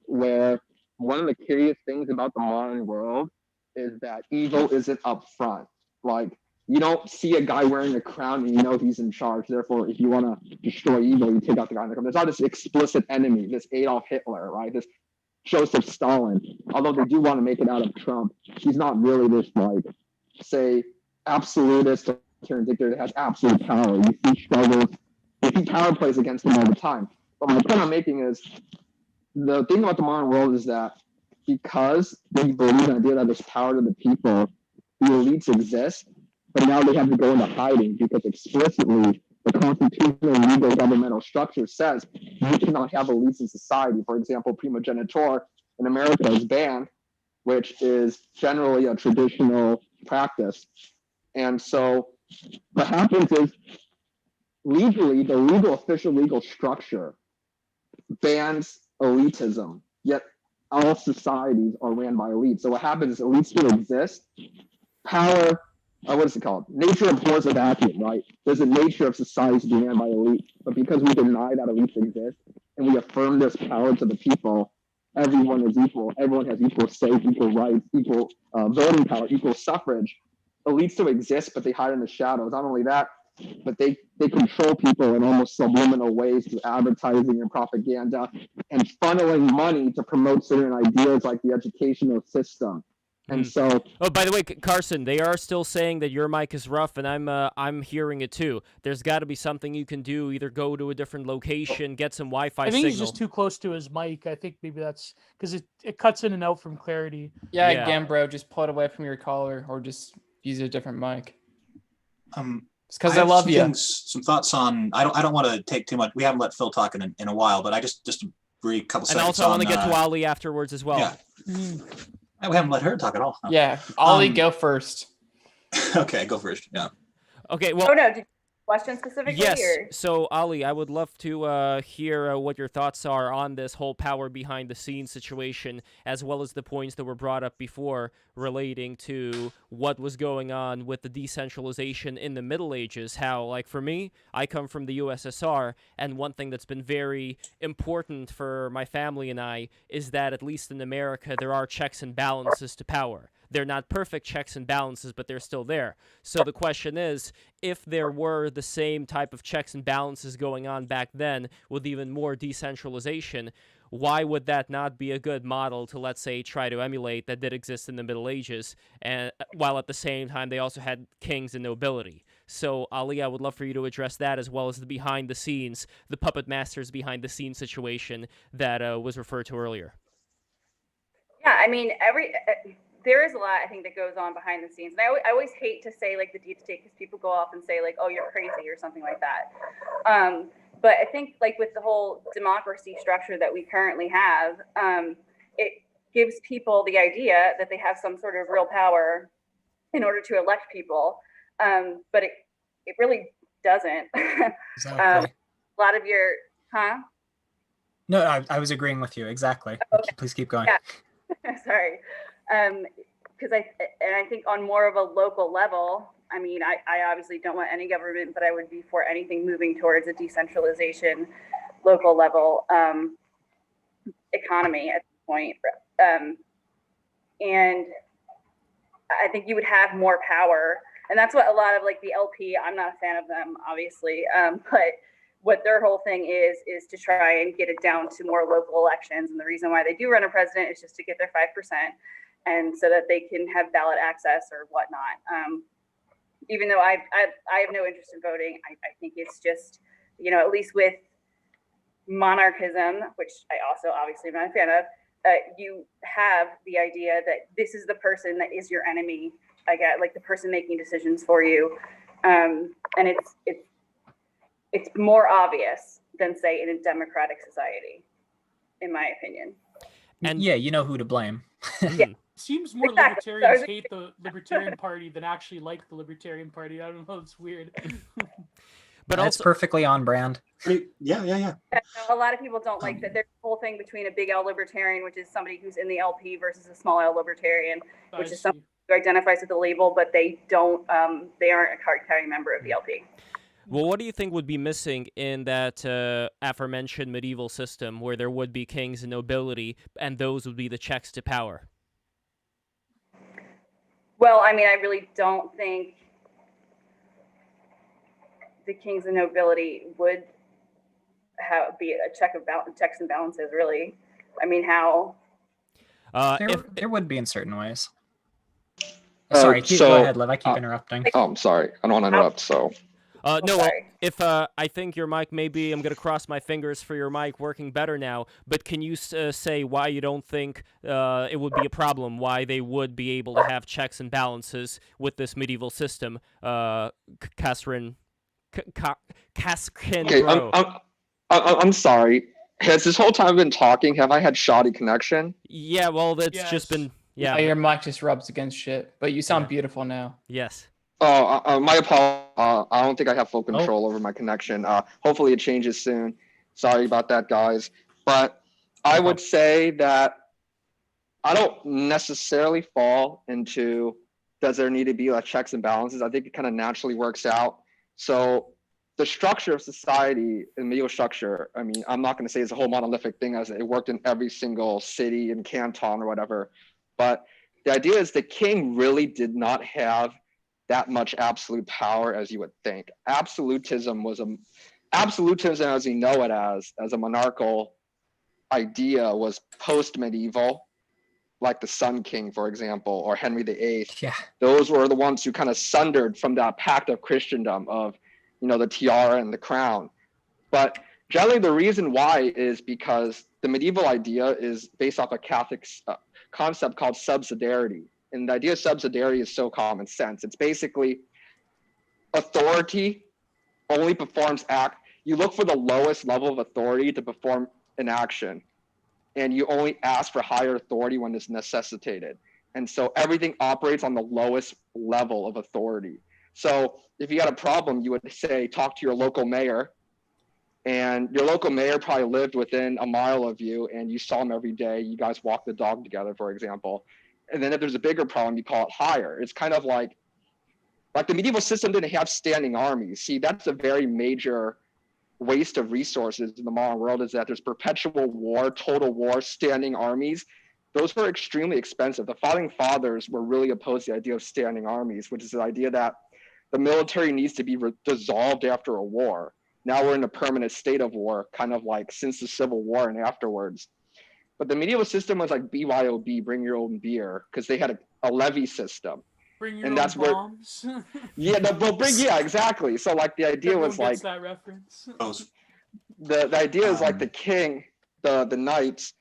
where one of the curious things about the modern world is that evil isn't up front. Like, you don't see a guy wearing a crown and you know he's in charge. Therefore, if you want to destroy evil, you take out the guy in the crown. There's not this explicit enemy, this Adolf Hitler, right? This Joseph Stalin. Although they do want to make it out of Trump, he's not really this, like, say, absolutist dictator that has absolute power. You see struggles, you see power plays against him all the time. But my point I'm making is, the thing about the modern world is that because they believe in the idea that there's power to the people, the elites exist, but now they have to go into hiding because explicitly the constitutional legal governmental structure says you cannot have elites in society. For example, primogeniture in America is banned, which is generally a traditional practice. And so what happens is, legally, the official legal structure bans elitism, yet all societies are ran by elites. So what happens is elites still exist. Power, what is it called? Nature abhors a vacuum, right? There's a nature of society to be ran by elites, but because we deny that elites exist and we affirm this power to the people, everyone is equal. Everyone has equal say, equal rights, equal voting power, equal suffrage. Elites still exist, but they hide in the shadows. Not only that, but they control people in almost subliminal ways through advertising and propaganda and funneling money to promote certain ideas like the educational system. And so, oh, by the way, Carson, they are still saying that your mic is rough, and I'm hearing it too. There's got to be something you can do. Either go to a different location, get some Wi-Fi I think signal. he's just too close to his mic. I think maybe that's because it cuts in and out from clarity. Yeah, Yeah. again, bro, just pull it away from your collar or just use a different mic. It's because I have love some you. things, some thoughts on. I don't want to take too much. We haven't let Phil talk in a while, but I just a brief couple And seconds. also, I want to get to Ali afterwards as well. Yeah, we haven't let her talk at all. Huh? Yeah, Ollie, go first. Okay, go first. Yeah. Okay. Well. Oh no! Did you question specifically? Yes. Or? So, Ali, I would love to hear what your thoughts are on this whole power behind the scenes situation, as well as the points that were brought up before relating to what was going on with the decentralization in the Middle Ages. How, like, for me, I come from the USSR, and one thing that's been very important for my family and I is that, at least in America, there are checks and balances to power. They're not perfect checks and balances, but they're still there. So the question is, if there were the same type of checks and balances going on back then with even more decentralization, why would that not be a good model to, let's say, try to emulate that did exist in the Middle Ages, and while at the same time they also had kings and nobility? So, Ali, I would love for you to address that, as well as the behind the scenes, the puppet masters behind the scenes situation that was referred to earlier. Yeah, I mean, there is a lot, I think, that goes on behind the scenes. And I always hate to say, like, the deep state, because people go off and say, like, oh, you're crazy or something like that. But I think, like, with the whole democracy structure that we currently have, it gives people the idea that they have some sort of real power in order to elect people. But it really doesn't. Exactly. A lot of your, No, I was agreeing with you. Exactly. Okay. Please keep going. Yeah. Sorry. Because I think on more of a local level, I mean, I obviously don't want any government, but I would be for anything moving towards a decentralization, local level economy at this point. And I think you would have more power. And that's what a lot of, like, the LP, I'm not a fan of them, obviously, but what their whole thing is to try and get it down to more local elections. And the reason why they do run a president is just to get their 5%, and so that they can have ballot access or whatnot. Even though I have no interest in voting, I think it's just, you know, at least with monarchism, which I also obviously am not a fan of, you have the idea that this is the person that is your enemy. I get, like, the person making decisions for you, and it's more obvious than, say, in a democratic society, in my opinion. And yeah, you know who to blame. Yeah. Seems more libertarians hate the Libertarian Party than actually like the Libertarian Party. I don't know, it's weird. But that's also perfectly on brand. Yeah. A lot of people don't like that. There's a whole thing between a big L libertarian, which is somebody who's in the LP, versus a small L libertarian, which is somebody who identifies with the label, but they don't. They aren't a card-carrying member of the LP. Well, what do you think would be missing in that aforementioned medieval system where there would be kings and nobility, and those would be the checks to power? Well, I mean, I really don't think the kings and nobility would be a checks and balances. Really, I mean, how? There would be in certain ways. Sorry, go ahead, Liv. I keep interrupting. Oh, I'm sorry. I don't want to interrupt. So. No, sorry. if I think your mic maybe, I'm going to cross my fingers for your mic working better now, but can you say why you don't think it would be a problem, why they would be able to have checks and balances with this medieval system, Casrin Okay, I'm sorry. Has this whole time been talking? Have I had shoddy connection? Yeah, well, it's just been, yeah. Your mic just rubs against shit, but you sound beautiful now. Yes. Oh, my apologies. I don't think I have full control over my connection. Hopefully it changes soon. Sorry about that, guys. But I would say that I don't necessarily fall into, does there need to be like checks and balances? I think it kind of naturally works out. So the structure of society and medieval structure, I mean, I'm not going to say it's a whole monolithic thing as it worked in every single city and canton or whatever. But the idea is the king really did not have that much absolute power as you would think. Absolutism as we know it as a monarchical idea was post-medieval, like the Sun King, for example, or Henry VIII. Yeah. Those were the ones who kind of sundered from that pact of Christendom of, the tiara and the crown. But generally the reason why is because the medieval idea is based off a Catholic concept called subsidiarity. And the idea of subsidiarity is so common sense. It's basically authority only performs you look for the lowest level of authority to perform an action. And you only ask for higher authority when it's necessitated. And so everything operates on the lowest level of authority. So if you had a problem, you would say, talk to your local mayor. And your local mayor probably lived within a mile of you and you saw him every day. You guys walk the dog together, for example. And then if there's a bigger problem, you call it higher. It's kind of like the medieval system didn't have standing armies. See, that's a very major waste of resources in the modern world, is that there's perpetual war, total war, standing armies. Those were extremely expensive. The founding fathers were really opposed to the idea of standing armies, which is the idea that the military needs to be dissolved after a war. Now we're in a permanent state of war, kind of like since the Civil War and afterwards. But the medieval system was like BYOB, bring your own beer, because they had a levy system. Bring your own bombs. Yeah, exactly. So like the idea was like that reference. The idea is like the king, the knights.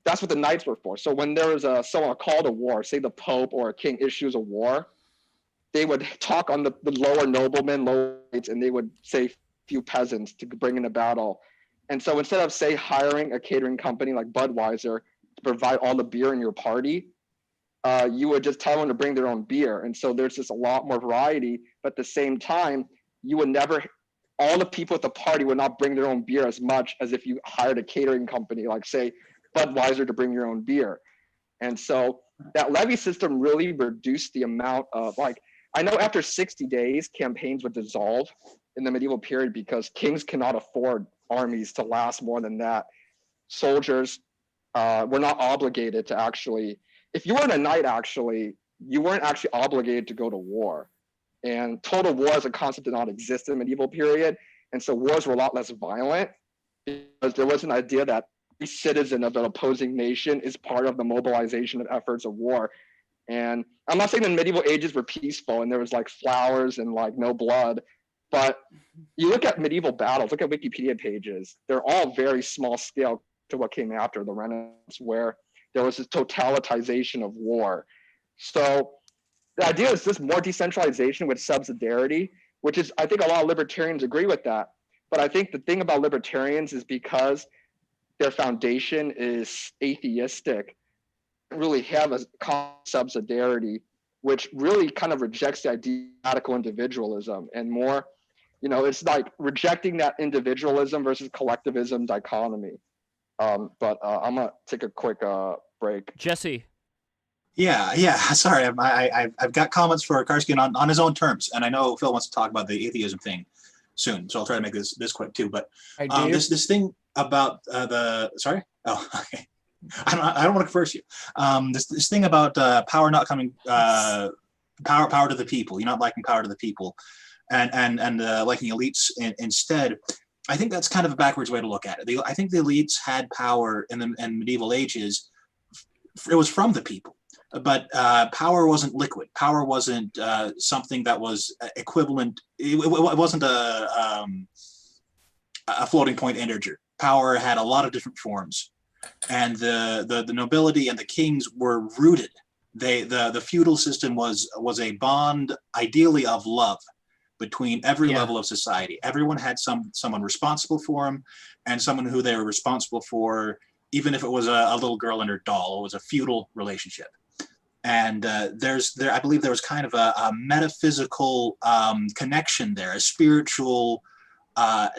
That's what the knights were for. So when there was someone called a war, say the Pope or a king issues a war, they would talk on the lower noblemen, lower knights, and they would say few peasants to bring in a battle. And so instead of say hiring a catering company like Budweiser to provide all the beer in your party, you would just tell them to bring their own beer. And so there's just a lot more variety, but at the same time, all the people at the party would not bring their own beer as much as if you hired a catering company, like say Budweiser, to bring your own beer. And so that levy system really reduced the amount of I know after 60 days, campaigns would dissolve in the medieval period because kings cannot afford armies to last more than that. Soldiers were not obligated to actually, if you weren't a knight, actually, you weren't actually obligated to go to war. And total war as a concept did not exist in the medieval period. And so wars were a lot less violent because there was an idea that every citizen of an opposing nation is part of the mobilization of efforts of war. And I'm not saying the medieval ages were peaceful and there was like flowers and like no blood, but you look at medieval battles, look at Wikipedia pages, they're all very small scale to what came after the Renaissance, where there was this totalitization of war. So the idea is just more decentralization with subsidiarity, which is, I think a lot of libertarians agree with that. But I think the thing about libertarians is because their foundation is atheistic, really have a subsidiarity, which really kind of rejects the idea of radical individualism and more, it's like rejecting that individualism versus collectivism dichotomy. But I'm gonna take a quick break. Jesse. Yeah. Sorry, I've got comments for Karski on his own terms, and I know Phil wants to talk about the atheism thing soon, so I'll try to make this quick too. But this thing about the sorry. Oh, okay. I don't want to curse you. This thing about power not coming, power to the people. You're not liking power to the people, and liking elites instead. I think that's kind of a backwards way to look at it. I think the elites had power in the medieval ages. It was from the people, but power wasn't liquid. Power wasn't something that was equivalent. It wasn't a floating point integer. Power had a lot of different forms. And the nobility and the kings were rooted. The feudal system was a bond, ideally of love, between every level of society. Everyone had someone responsible for them, and someone who they were responsible for, even if it was a little girl and her doll. It was a feudal relationship. And I believe there was kind of a metaphysical connection there, a spiritual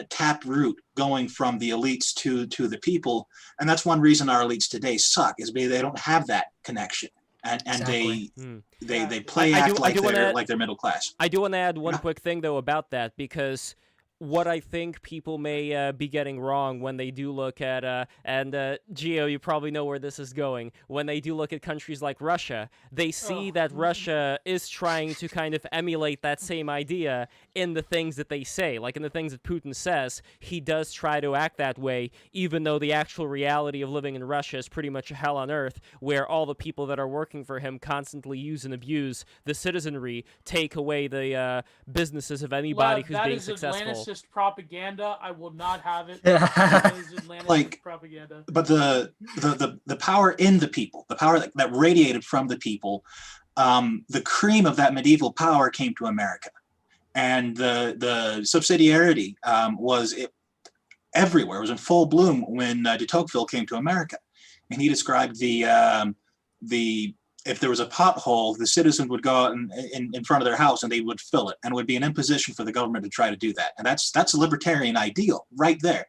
tap root going from the elites to the people. And that's one reason our elites today suck, is they don't have that connection. And Exactly. they play like they're middle class. I do want to add one quick thing though about that, because what I think people may be getting wrong when they do look at, and Gio, you probably know where this is going, when they do look at countries like Russia, they see that Russia is trying to kind of emulate that same idea in the things that they say. Like in the things that Putin says, he does try to act that way, even though the actual reality of living in Russia is pretty much a hell on earth, where all the people that are working for him constantly use and abuse the citizenry, take away the businesses of anybody who's being successful. Atlanticist propaganda. I will not have it. That is Atlanticist propaganda. But the power in the people, the power that radiated from the people, the cream of that medieval power came to America, and the subsidiarity was everywhere. It was in full bloom when de Tocqueville came to America, and he described the if there was a pothole, the citizens would go out in front of their house and they would fill it, and it would be an imposition for the government to try to do that. And that's a libertarian ideal right there.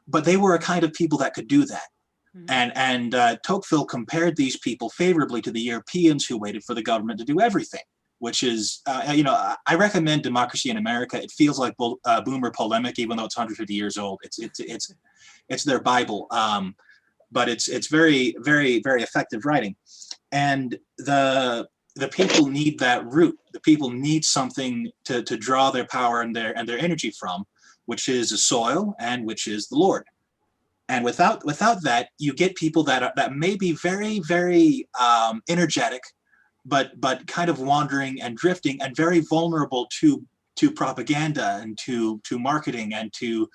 But they were a kind of people that could do that. Mm-hmm. And Tocqueville compared these people favorably to the Europeans who waited for the government to do everything, which is, I recommend Democracy in America. It feels like boomer polemic, even though it's 150 years old. It's their Bible, but it's very, very, very effective writing. And the people need that root. The people need something to draw their power and their energy from, which is the soil and which is the Lord. And without that, you get people that may be very, very energetic, but kind of wandering and drifting and very vulnerable to propaganda and to marketing and to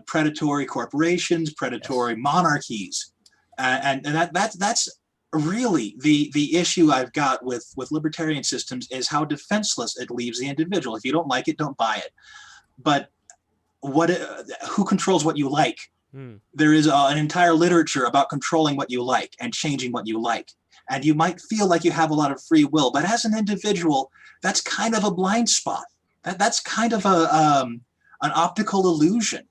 predatory corporations, predatory monarchies, and that's really the issue I've got with libertarian systems, is how defenseless it leaves the individual. If you don't like it, don't buy it. But who controls what you like? There is an entire literature about controlling what you like and changing what you like. And you might feel like you have a lot of free will, but as an individual, that's kind of a blind spot. That's kind of an optical illusion.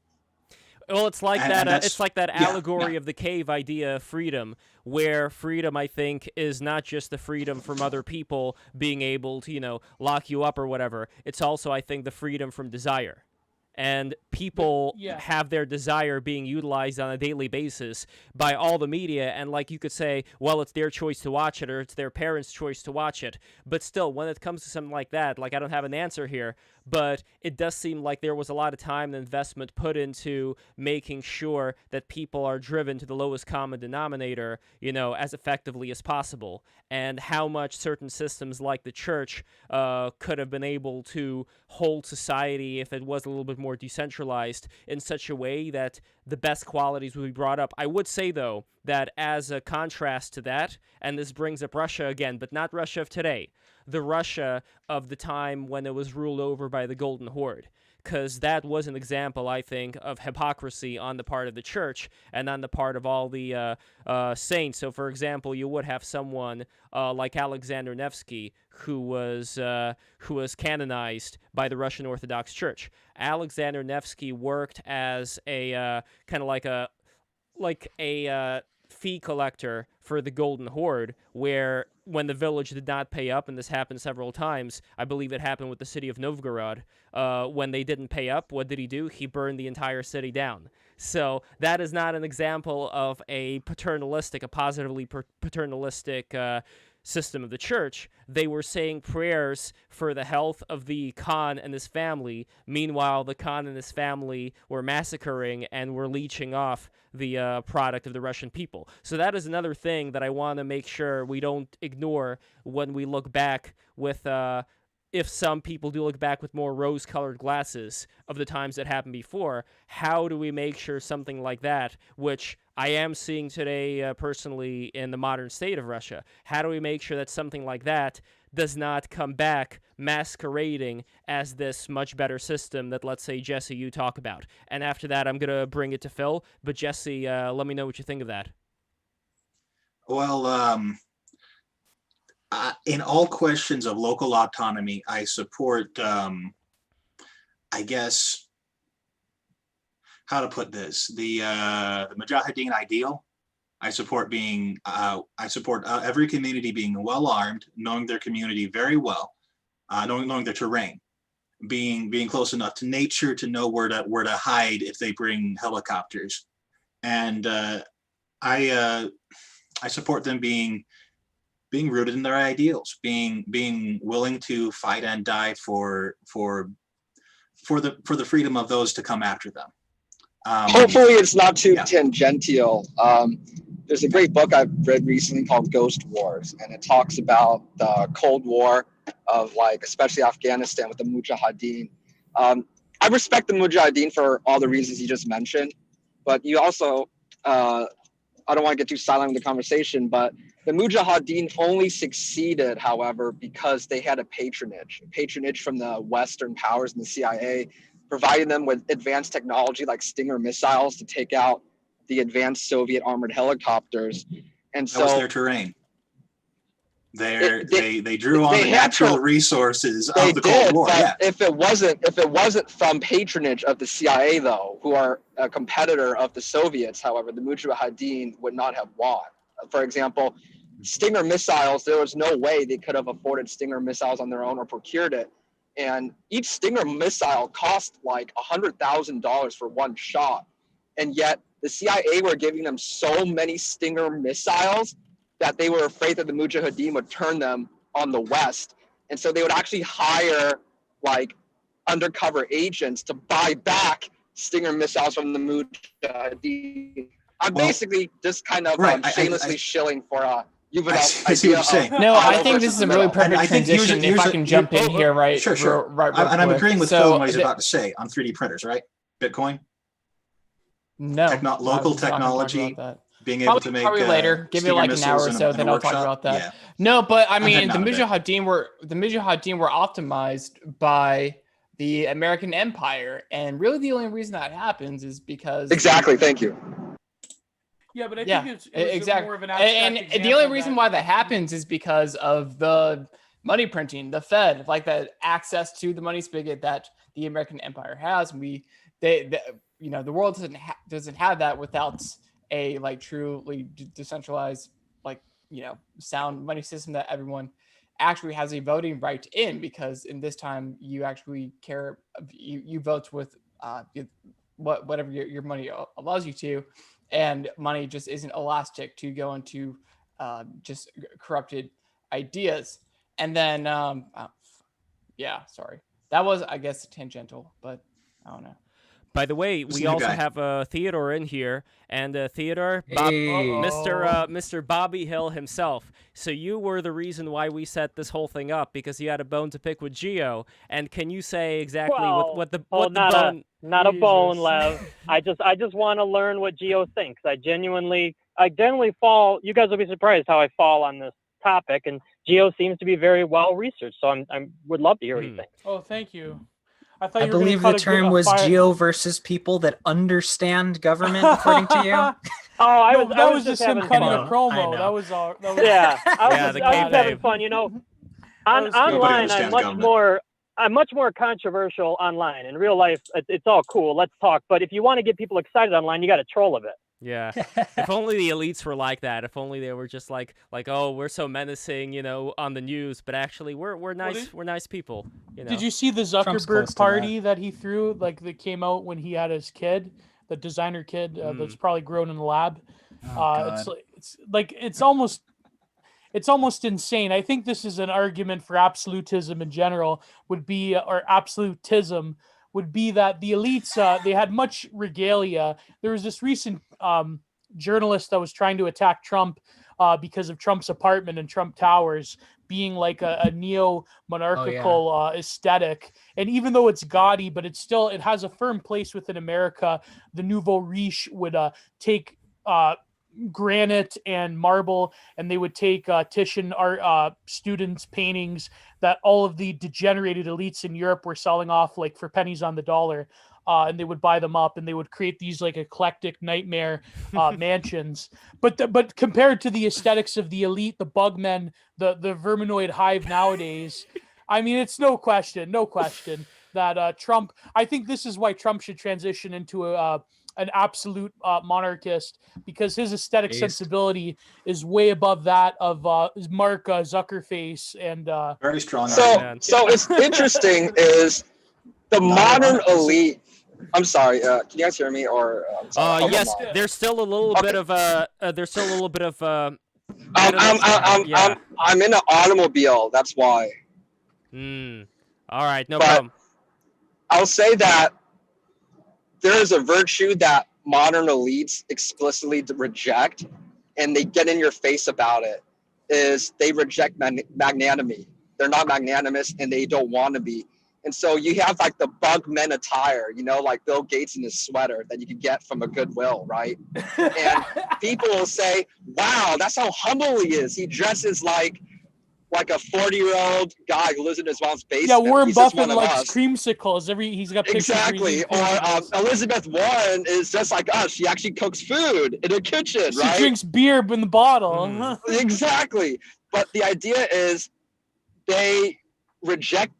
Well, it's like it's like that allegory of the cave idea of freedom, where freedom, I think, is not just the freedom from other people being able to, lock you up or whatever. It's also, I think, the freedom from desire. And people have their desire being utilized on a daily basis by all the media. And like you could say, well, it's their choice to watch it, or it's their parents' choice to watch it. But still, when it comes to something like that, like I don't have an answer here, but it does seem like there was a lot of time and investment put into making sure that people are driven to the lowest common denominator, as effectively as possible. And how much certain systems like the church could have been able to hold society if it was a little bit more decentralized in such a way that the best qualities would be brought up. I would say, though, that as a contrast to that, and this brings up Russia again, but not Russia of today, the Russia of the time when it was ruled over by the Golden Horde, because that was an example, I think, of hypocrisy on the part of the church and on the part of all the saints. So, for example, you would have someone like Alexander Nevsky, who was canonized by the Russian Orthodox Church. Alexander Nevsky worked as a kind of like a fee collector for the Golden Horde, where when the village did not pay up, and this happened several times. I believe it happened with the city of Novgorod. When they didn't pay up, what did he do? He burned the entire city down. So that is not an example of a positively paternalistic system of the church. They were saying prayers for the health of the Khan and his family. Meanwhile, the Khan and his family were massacring and were leeching off the product of the Russian people. So that is another thing that I want to make sure we don't ignore when we look back with if some people do look back with more rose-colored glasses of the times that happened before. How do we make sure something like that, which I am seeing today personally in the modern state of Russia, how do we make sure that something like that does not come back masquerading as this much better system that, let's say, Jesse, you talk about? And after that, I'm going to bring it to Phil. But Jesse, let me know what you think of that. Well, in all questions of local autonomy, I support, I guess, how to put this, the Mujahideen ideal. I support every community being well armed, knowing their community very well, knowing their terrain, being close enough to nature to know where to hide if they bring helicopters, and I support them being rooted in their ideals, being willing to fight and die for the freedom of those to come after them. Hopefully it's not too tangential. There's a great book I've read recently called Ghost Wars, and it talks about the Cold War of, like, especially Afghanistan with the Mujahideen. I respect the Mujahideen for all the reasons you just mentioned, but you also, I don't want to get too silent in the conversation, but the Mujahideen only succeeded, however, because they had a patronage from the Western powers and the CIA, providing them with advanced technology like Stinger missiles to take out the advanced Soviet armored helicopters. And so that was their terrain. They drew on the natural resources of the Cold War. Yeah. If it wasn't from patronage of the CIA, though, who are a competitor of the Soviets, however, the Mujahideen would not have won. For example, Stinger missiles, there was no way they could have afforded Stinger missiles on their own or procured it. And each Stinger missile cost like $100,000 for one shot. And yet the CIA were giving them so many Stinger missiles that they were afraid that the Mujahideen would turn them on the West. And so they would actually hire like undercover agents to buy back Stinger missiles from the Mujahideen. I'm basically just kind of shamelessly shilling for I see what you're saying. No, I think this is a really perfect transition. If I can jump in here, right? Sure. Right, and I'm agreeing with Phil what he's the- about to say on 3D printers, right? Bitcoin, No, local technology, being able probably, to make probably later. Give me like an hour or so, then I'll talk about that. Yeah. No, but I mean, heading the out a bit. Mujahideen were optimized by the American Empire, and really the only reason that happens is because Exactly. Thank you. Yeah, but I think it was exactly. more of an abstract And the example only of reason that. why that happens is because of the money printing, the Fed, like the access to the money spigot that the American Empire has. And the world doesn't have that without a like truly decentralized, sound money system that everyone actually has a voting right in, because in this time you actually care, you vote with whatever your money allows you to. And money just isn't elastic to go into just corrupted ideas. And then, sorry. That was, I guess, tangential, but I don't know. By the way, we also have Theodore in here, and Theodore, Mr. Bobby Hill himself. So you were the reason why we set this whole thing up, because you had a bone to pick with Geo. And can you say exactly what the bone? Not a bone, Lev. I just want to learn what Geo thinks. I genuinely fall. You guys will be surprised how I fall on this topic, and Geo seems to be very well researched. So I would love to hear what you think. Oh, thank you. I believe the term was Geo versus people that understand government, according to you. That was just him cutting a promo. That was all. Yeah, I was having fun. Online, I'm much more controversial online. In real life, it's all cool. Let's talk. But if you want to get people excited online, you got to troll a bit. Yeah. If only the elites were like that. If only they were just like, oh, we're so menacing, on the news, but actually we're nice. We're nice people. Did you see the Trump's close Zuckerberg to party that he threw? Like that came out when he had his kid, the designer kid that's probably grown in the lab. God. It's almost insane. I think this is an argument for absolutism in general. Absolutism would be that the elites they had much regalia. There was this recent journalist that was trying to attack Trump because of Trump's apartment and Trump Towers being like a neo-monarchical aesthetic. And even though it's gaudy, but it has a firm place within America. The nouveau riche would take granite and marble, and they would take Titian art students' paintings that all of the degenerated elites in Europe were selling off like for pennies on the dollar. And they would buy them up, and they would create these like eclectic nightmare mansions. But compared to the aesthetics of the elite, the bugmen, the verminoid hive nowadays, I mean, it's no question that Trump. I think this is why Trump should transition into an absolute monarchist, because his aesthetic sensibility is way above that of Mark Zuckerface and Very strong. So it's interesting is the modern elite. I'm sorry. Can you guys hear me? Or yes, there's still a little bit of I'm in an automobile. That's why. All right, no problem. I'll say that there is a virtue that modern elites explicitly reject, and they get in your face about it, is they reject magnanimity. They're not magnanimous, and they don't want to be. And so you have like the bug men attire, like Bill Gates in his sweater that you can get from a Goodwill, right? And people will say, wow, that's how humble he is. He dresses like a 40-year-old guy who lives in his mom's basement. Yeah, Warren Buffett likes creamsicles. He's got pictures. Exactly. Or Elizabeth Warren is just like us. She actually cooks food in her kitchen, right? She drinks beer in the bottle. Exactly. But the idea is they reject.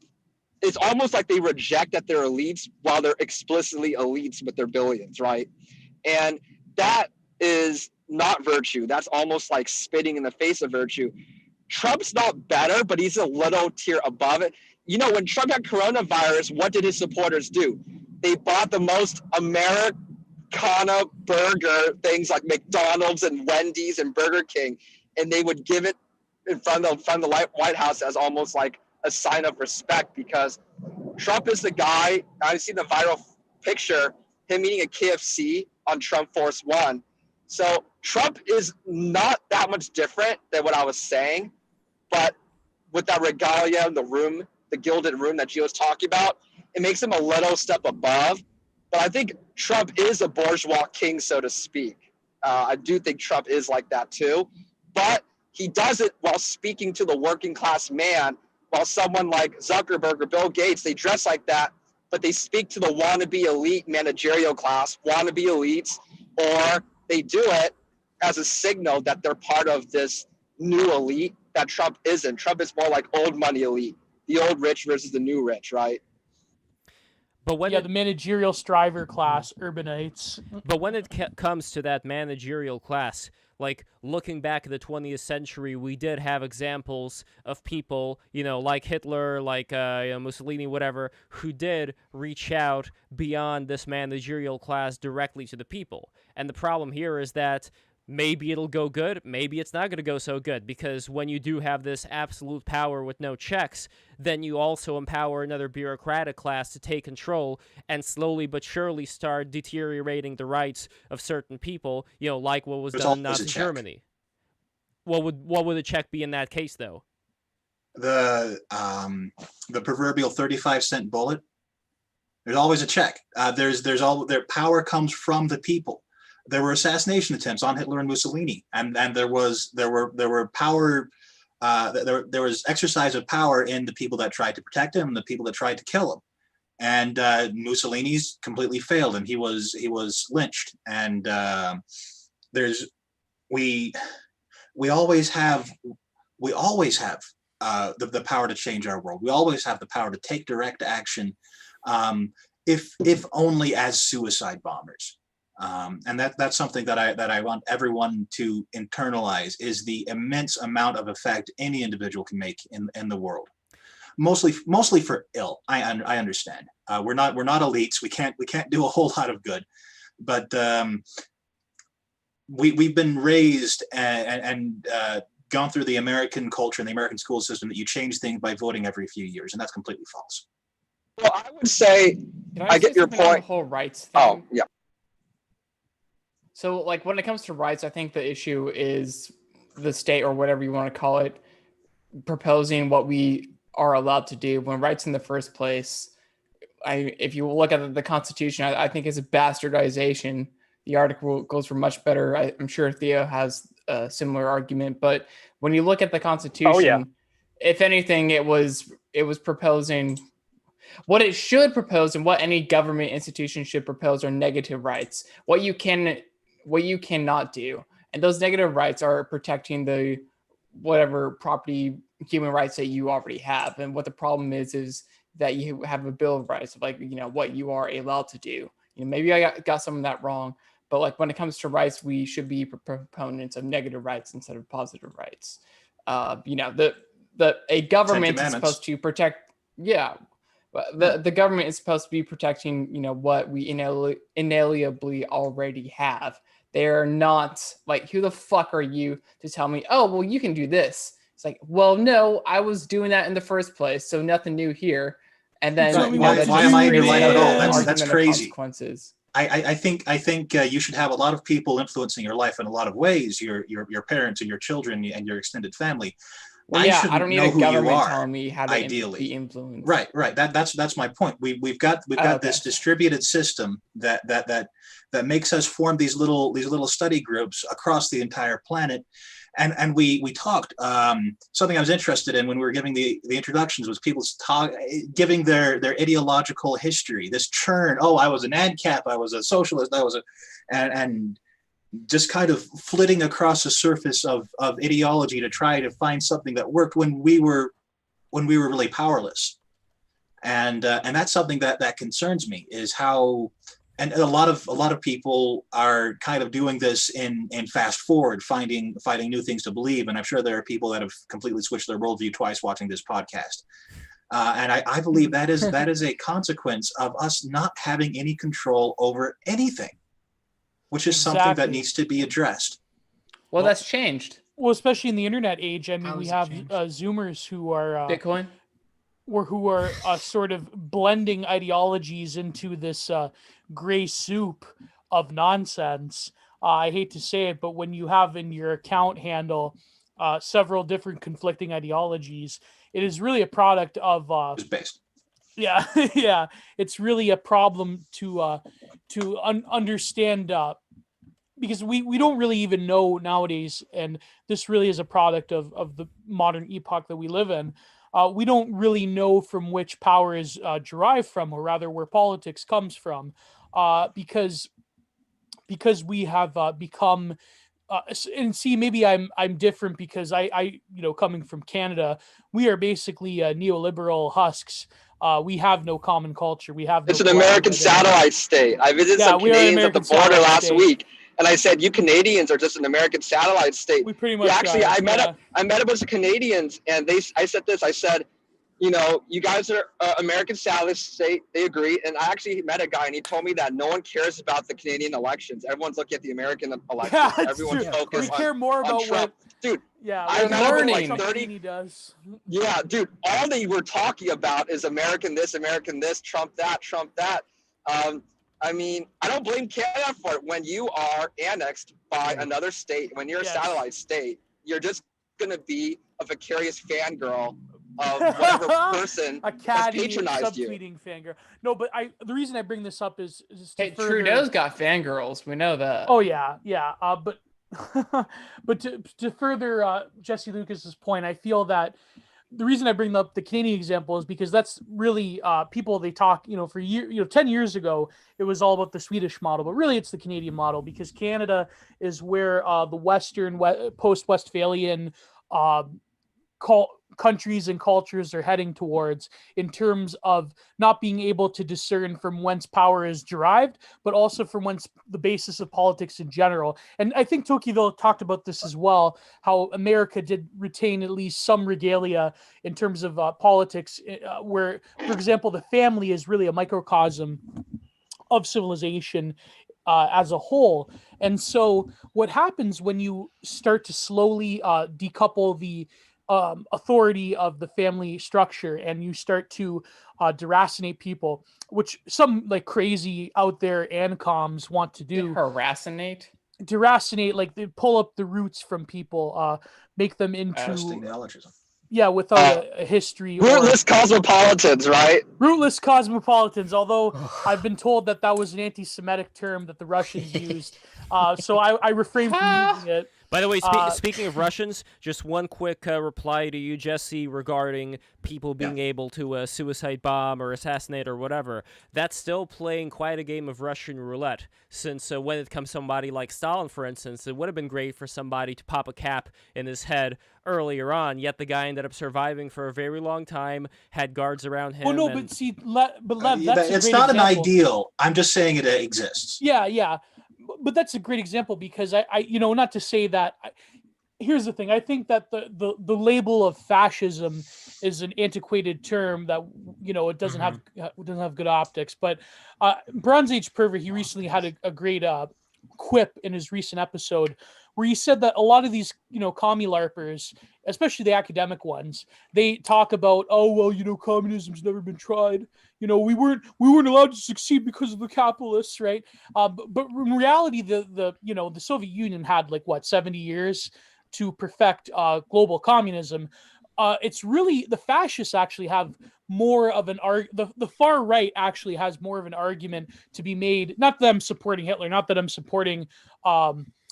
It's almost like they reject that they're elites while they're explicitly elites with their billions, right? And that is not virtue. That's almost like spitting in the face of virtue. Trump's not better, but he's a little tier above it. When Trump had coronavirus, what did his supporters do? They bought the most Americana burger things like McDonald's and Wendy's and Burger King, and they would give it in front of the White House as almost like a sign of respect, because Trump is the guy. I've seen the viral picture, him eating a KFC on Trump Force One. So Trump is not that much different than what I was saying, but with that regalia in the room, the gilded room that Gio's talking about, it makes him a little step above. But I think Trump is a bourgeois king, so to speak. I do think Trump is like that too, but he does it while speaking to the working class man. While someone like Zuckerberg or Bill Gates, they dress like that, but they speak to the wannabe elite managerial class, wannabe elites, or they do it as a signal that they're part of this new elite that Trump isn't. Trump is more like old money elite, the old rich versus the new rich, right? But when the managerial striver class, urbanites. But when it comes to that managerial class, like looking back at the 20th century, we did have examples of people, like Hitler, like Mussolini, whatever, who did reach out beyond this managerial class directly to the people. And the problem here is that maybe it'll go good, maybe it's not going to go so good, because when you do have this absolute power with no checks, then you also empower another bureaucratic class to take control and slowly but surely start deteriorating the rights of certain people, like what was done in Nazi Germany. What would a check be in that case, though? The proverbial 35-cent bullet. There's always a check. Their power comes from the people. There were assassination attempts on Hitler and Mussolini, and there was exercise of power in the people that tried to protect him and the people that tried to kill him. And Mussolini's completely failed, and he was lynched. And we always have the power to change our world. We always have the power to take direct action, if only as suicide bombers. And that's something that I want everyone to internalize, is the immense amount of effect any individual can make in the world. Mostly for ill. I understand. We're not elites. We can't do a whole lot of good, but we've been raised and gone through the American culture and the American school system that you change things by voting every few years, and that's completely false. Well, I would say I get your say something on point. the whole rights thing? Oh, yeah. So, like, when it comes to rights, I think the issue is the state, or whatever you want to call it, proposing what we are allowed to do, when rights in the first place, if you look at the Constitution, I think is a bastardization. The article goes for much better. I'm sure Theo has a similar argument, but when you look at the Constitution, if anything, it was proposing what it should propose, and what any government institution should propose, are negative rights. What you cannot do, and those negative rights are protecting the whatever property, human rights that you already have. And what the problem is that you have a Bill of Rights of, like, what you are allowed to do. Maybe I got some of that wrong, but like when it comes to rights, we should be proponents of negative rights instead of positive rights. A government is supposed to protect. Yeah. The government is supposed to be protecting, what we inalienably already have. They're not like, who the fuck are you to tell me, oh, well, you can do this? It's like, well, no, I was doing that in the first place, so nothing new here. And then why am I in your life at all? That's crazy. Consequences. I think you should have a lot of people influencing your life in a lot of ways. Your parents and your children and your extended family. Well, yeah, I don't need a government telling me how to be influenced. Right. That's my point. We've got this distributed system that makes us form these little study groups across the entire planet. And we talked, something I was interested in when we were giving the introductions was people giving their ideological history, this churn. Oh, I was an ANCAP, I was a socialist, and just kind of flitting across the surface of ideology to try to find something that worked when we were really powerless. And that's something that concerns me, is how, and a lot of people are kind of doing this in fast forward, finding new things to believe. And I'm sure there are people that have completely switched their worldview twice watching this podcast. And I believe that is a consequence of us not having any control over anything, which is something that needs to be addressed. Well, that's changed. Well, especially in the internet age. I mean, we have Zoomers who are Bitcoin, or who are sort of blending ideologies into this gray soup of nonsense. I hate to say it, but when you have in your account handle several different conflicting ideologies, it is really a product of it's based. Yeah, yeah. It's really a problem to understand, because we don't really even know nowadays, and this really is a product of the modern epoch that we live in. We don't really know from which power is derived from, or rather where politics comes from, because we have become. And see, maybe I'm different because I coming from Canada, we are basically neoliberal husks. We have no common culture. We have. It's an American satellite state. I visited some Canadians at the border last week, and I said, "You Canadians are just an American satellite state." We pretty much. Yeah, actually, I met a bunch of Canadians, and I said this. I said, you guys are American satellite state. They agree. And I actually met a guy, and he told me that no one cares about the Canadian elections. Everyone's looking at the American elections. Yeah, everyone's focused we care more about Trump. Dude, yeah, I remember like 30. Does. Yeah, dude, all they were talking about is American this, Trump that. I mean, I don't blame Canada for it. When you are annexed by another state, when you're a satellite state, you're just going to be a vicarious fangirl of whatever person has patronized you. Fangirl. No, but the reason I bring this up is Trudeau's got fangirls. We know that. Oh yeah, but but to further Jesse Lucas's point, I feel that the reason I bring up the Canadian example is because that's really people they talk, for 10 years ago, it was all about the Swedish model, but really it's the Canadian model, because Canada is where the Western post-Westphalian countries and cultures are heading towards in terms of not being able to discern from whence power is derived, but also from whence the basis of politics in general. And I think Tocqueville talked about this as well, how America did retain at least some regalia in terms of politics, where, for example, the family is really a microcosm of civilization as a whole. And so what happens when you start to slowly decouple the authority of the family structure and you start to deracinate people, which some like crazy out there ANCOMs want to do. Deracinate, like they pull up the roots from people, make them into neologism. Yeah, without a history. Rootless cosmopolitans, right? Rootless cosmopolitans, although I've been told that was an anti-Semitic term that the Russians used. So I refrain from using it. By the way, speaking of Russians, just one quick reply to you, Jesse, regarding people being able to suicide bomb or assassinate or whatever. That's still playing quite a game of Russian roulette, since when it comes to somebody like Stalin, for instance, it would have been great for somebody to pop a cap in his head earlier on, yet the guy ended up surviving for a very long time, had guards around him. Oh, no, but see, Lev, that's it's a great not example. an ideal. I'm just saying it exists. Yeah. But that's a great example because I not to say that. Here's the thing. I think that the label of fascism is an antiquated term that it doesn't have good optics. But Bronze Age Pervert, he recently had a great quip in his recent episode where he said that a lot of these commie larpers, especially the academic ones, they talk about, oh well, communism's never been tried. We weren't allowed to succeed because of the capitalists, right? But in reality, the Soviet Union had 70 years to perfect global communism. It's really the fascists actually have more of an the far right actually has more of an argument to be made. Not that I'm supporting Hitler, not that I'm supporting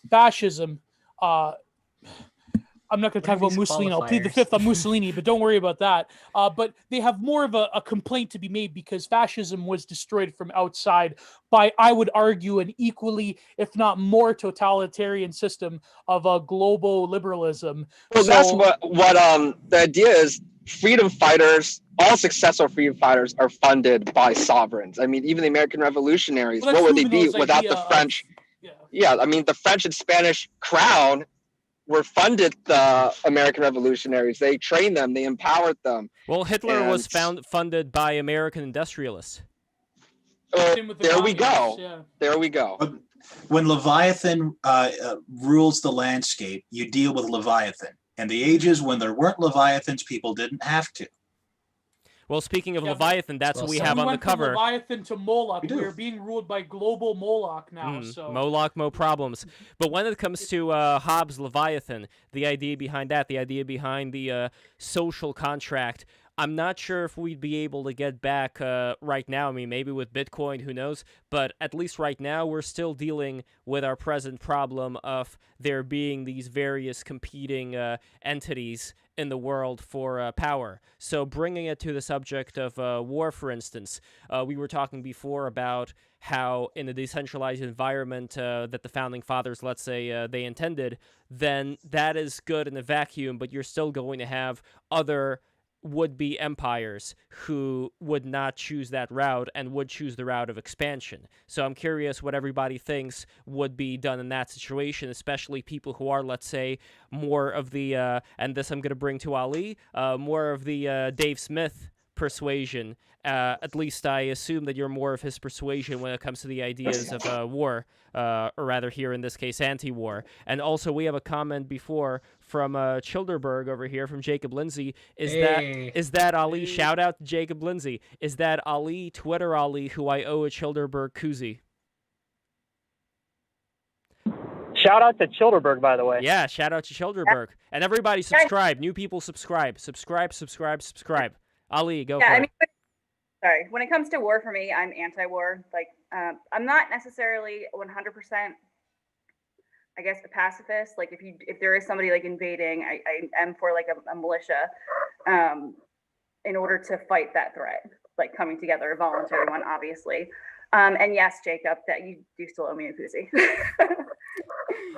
fascism. I'm not going to talk about Mussolini. I'll plead the fifth on Mussolini, but don't worry about that. But they have more of a complaint to be made because fascism was destroyed from outside by, I would argue, an equally, if not more, totalitarian system of global liberalism. Well, that's what the idea is. Freedom fighters, all successful freedom fighters, are funded by sovereigns. I mean, even the American revolutionaries, what would they be without the French? I mean, the French and Spanish crown were funded the American revolutionaries. They trained them, they empowered them. Well, Hitler was funded by American industrialists. There we go. Yeah. There we go. When Leviathan rules the landscape, you deal with Leviathan. And the ages when there weren't Leviathans, people didn't have to. Well, speaking of Leviathan, that's what we have on the cover. From Leviathan to Moloch. We are being ruled by global Moloch now. So Moloch, no problems. But when it comes to Hobbes' Leviathan, the idea behind that, the idea behind the social contract, I'm not sure if we'd be able to get back right now. I mean, maybe with Bitcoin, who knows? But at least right now, we're still dealing with our present problem of there being these various competing entities in the world for power. So bringing it to the subject of war, for instance, we were talking before about how in a decentralized environment that the founding fathers, let's say, they intended, then that is good in a vacuum, but you're still going to have other would-be empires who would not choose that route and would choose the route of expansion. So I'm curious what everybody thinks would be done in that situation, especially people who are, let's say, more of the, and this I'm going to bring to Ali, more of the Dave Smith persuasion. At least I assume that you're more of his persuasion when it comes to the ideas of war, or rather here in this case, anti-war. And also we have a comment before from Childerberg over here from Jacob Lindsay. Is that Ali? Shout out to Jacob Lindsay. Is that Ali, Twitter Ali, who I owe a Childerberg koozie? Shout out to Childerberg, by the way. Yeah, shout out to Childerberg. And everybody subscribe. New people subscribe. Subscribe. Ali, go for it. Sorry. When it comes to war for me, I'm anti-war. I'm not necessarily 100%, I guess, a pacifist. If there is somebody invading, I am for a militia in order to fight that threat, coming together, a voluntary one, obviously. And yes, Jacob, that you do still owe me a koozie.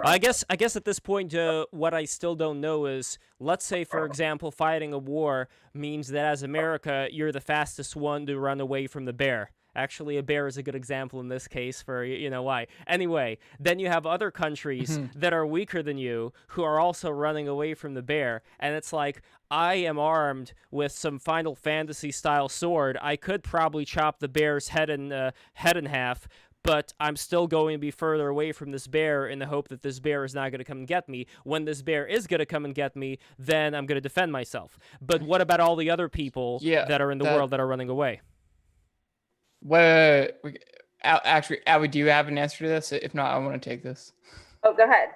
I guess at this point, what I still don't know is, let's say, for example, fighting a war means that as America, you're the fastest one to run away from the bear. Actually, a bear is a good example in this case for, why. Anyway, then you have other countries that are weaker than you who are also running away from the bear. And it's like, I am armed with some Final Fantasy style sword. I could probably chop the bear's head in half, but I'm still going to be further away from this bear in the hope that this bear is not going to come and get me. When this bear is going to come and get me, then I'm going to defend myself. But what about all the other people that are in the world that are running away? Well, actually, Abby, do you have an answer to this? If not, I want to take this. Oh, go ahead.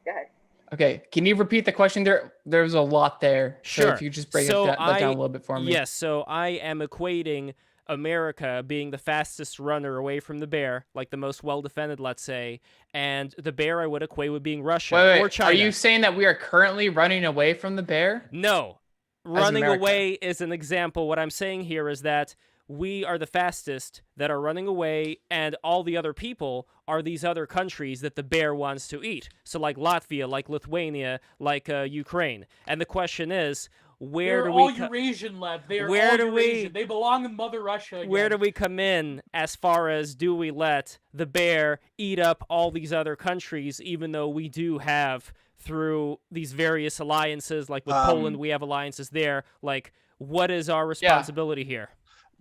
Go ahead. Okay, can you repeat the question? There's a lot there. Sure. So if you just break that down a little bit for me. Yes, so I am equating America being the fastest runner away from the bear, like the most well-defended, let's say, and the bear I would equate with being Russia or China. Are you saying that we are currently running away from the bear? No. Running away is an example. What I'm saying here is that we are the fastest that are running away, and all the other people are these other countries that the bear wants to eat. So like Latvia, like Lithuania, like Ukraine. And the question is, They're all Eurasian, Lev. They are all Eurasian. They belong in Mother Russia again. Where do we come in as far as, do we let the bear eat up all these other countries, even though we do have, through these various alliances, like with Poland, we have alliances there. Like, what is our responsibility here?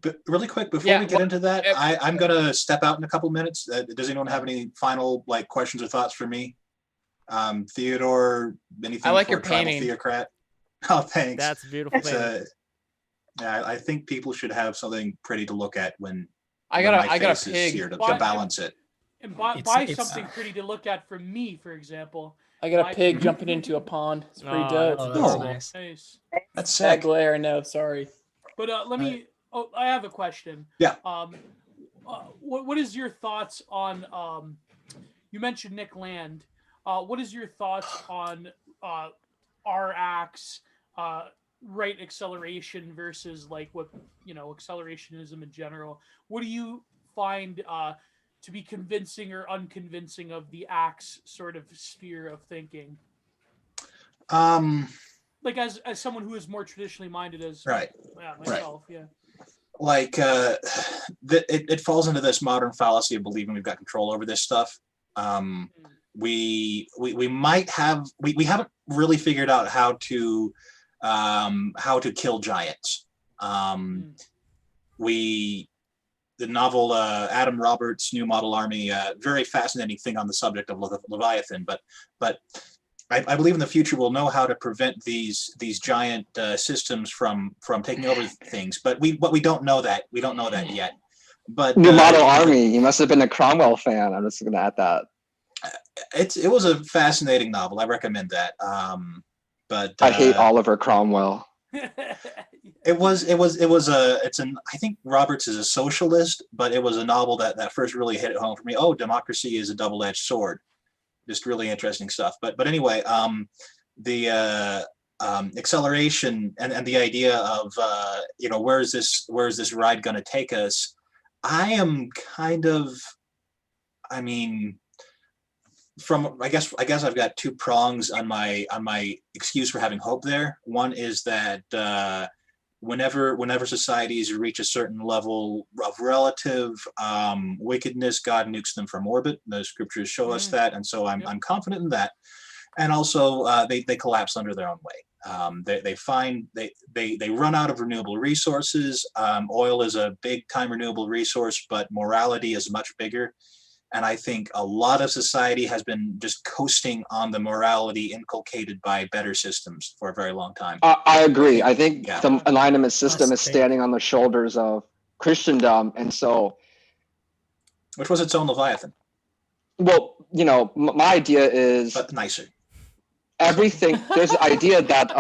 But really quick, before we get into that, I'm going to step out in a couple minutes. Does anyone have any final questions or thoughts for me? Theodore, anything? I like for your Tribal painting. Theocrat? Oh, thanks. That's a beautiful painting. I think people should have something pretty to look at when I got a pig here to balance it. And buy something pretty to look at from me, for example. I got a pig jumping into a pond. It's pretty dope. Oh, that's nice. That's Sad sick. glare. No, sorry. But let me. Oh, I have a question. Yeah. What is your thoughts on? You mentioned Nick Land. What is your thoughts on RAX, right acceleration versus like what accelerationism in general? What do you find to be convincing or unconvincing of the axe sort of sphere of thinking? Like as someone who is more traditionally minded as myself, Like it falls into this modern fallacy of believing we've got control over this stuff. We might have we haven't really figured out how to kill giants. The novel Adam Roberts' New Model Army, very fascinating thing on the subject of Leviathan, but I believe in the future we'll know how to prevent these giant systems from taking over things, but we don't know that. We don't know that yet. But New Model Army, you must have been a Cromwell fan. I'm just going to add that. It was a fascinating novel. I recommend that. But I hate Oliver Cromwell. I think Roberts is a socialist, but it was a novel that first really hit it home for me. Oh, democracy is a double-edged sword. Just really interesting stuff. But anyway, the acceleration and the idea of where is this ride going to take us? I am kind of, I guess I've got two prongs on my excuse for having hope there. One is that whenever societies reach a certain level of relative wickedness, God nukes them from orbit. The scriptures show us that, and so I'm confident in that. And also, they collapse under their own weight. They run out of renewable resources. Oil is a big time renewable resource, but morality is much bigger. And I think a lot of society has been just coasting on the morality inculcated by better systems for a very long time. I agree. I think the alignment system is standing on the shoulders of Christendom. And so, which was its own Leviathan. Well, my idea is, but nicer. Everything, there's the idea that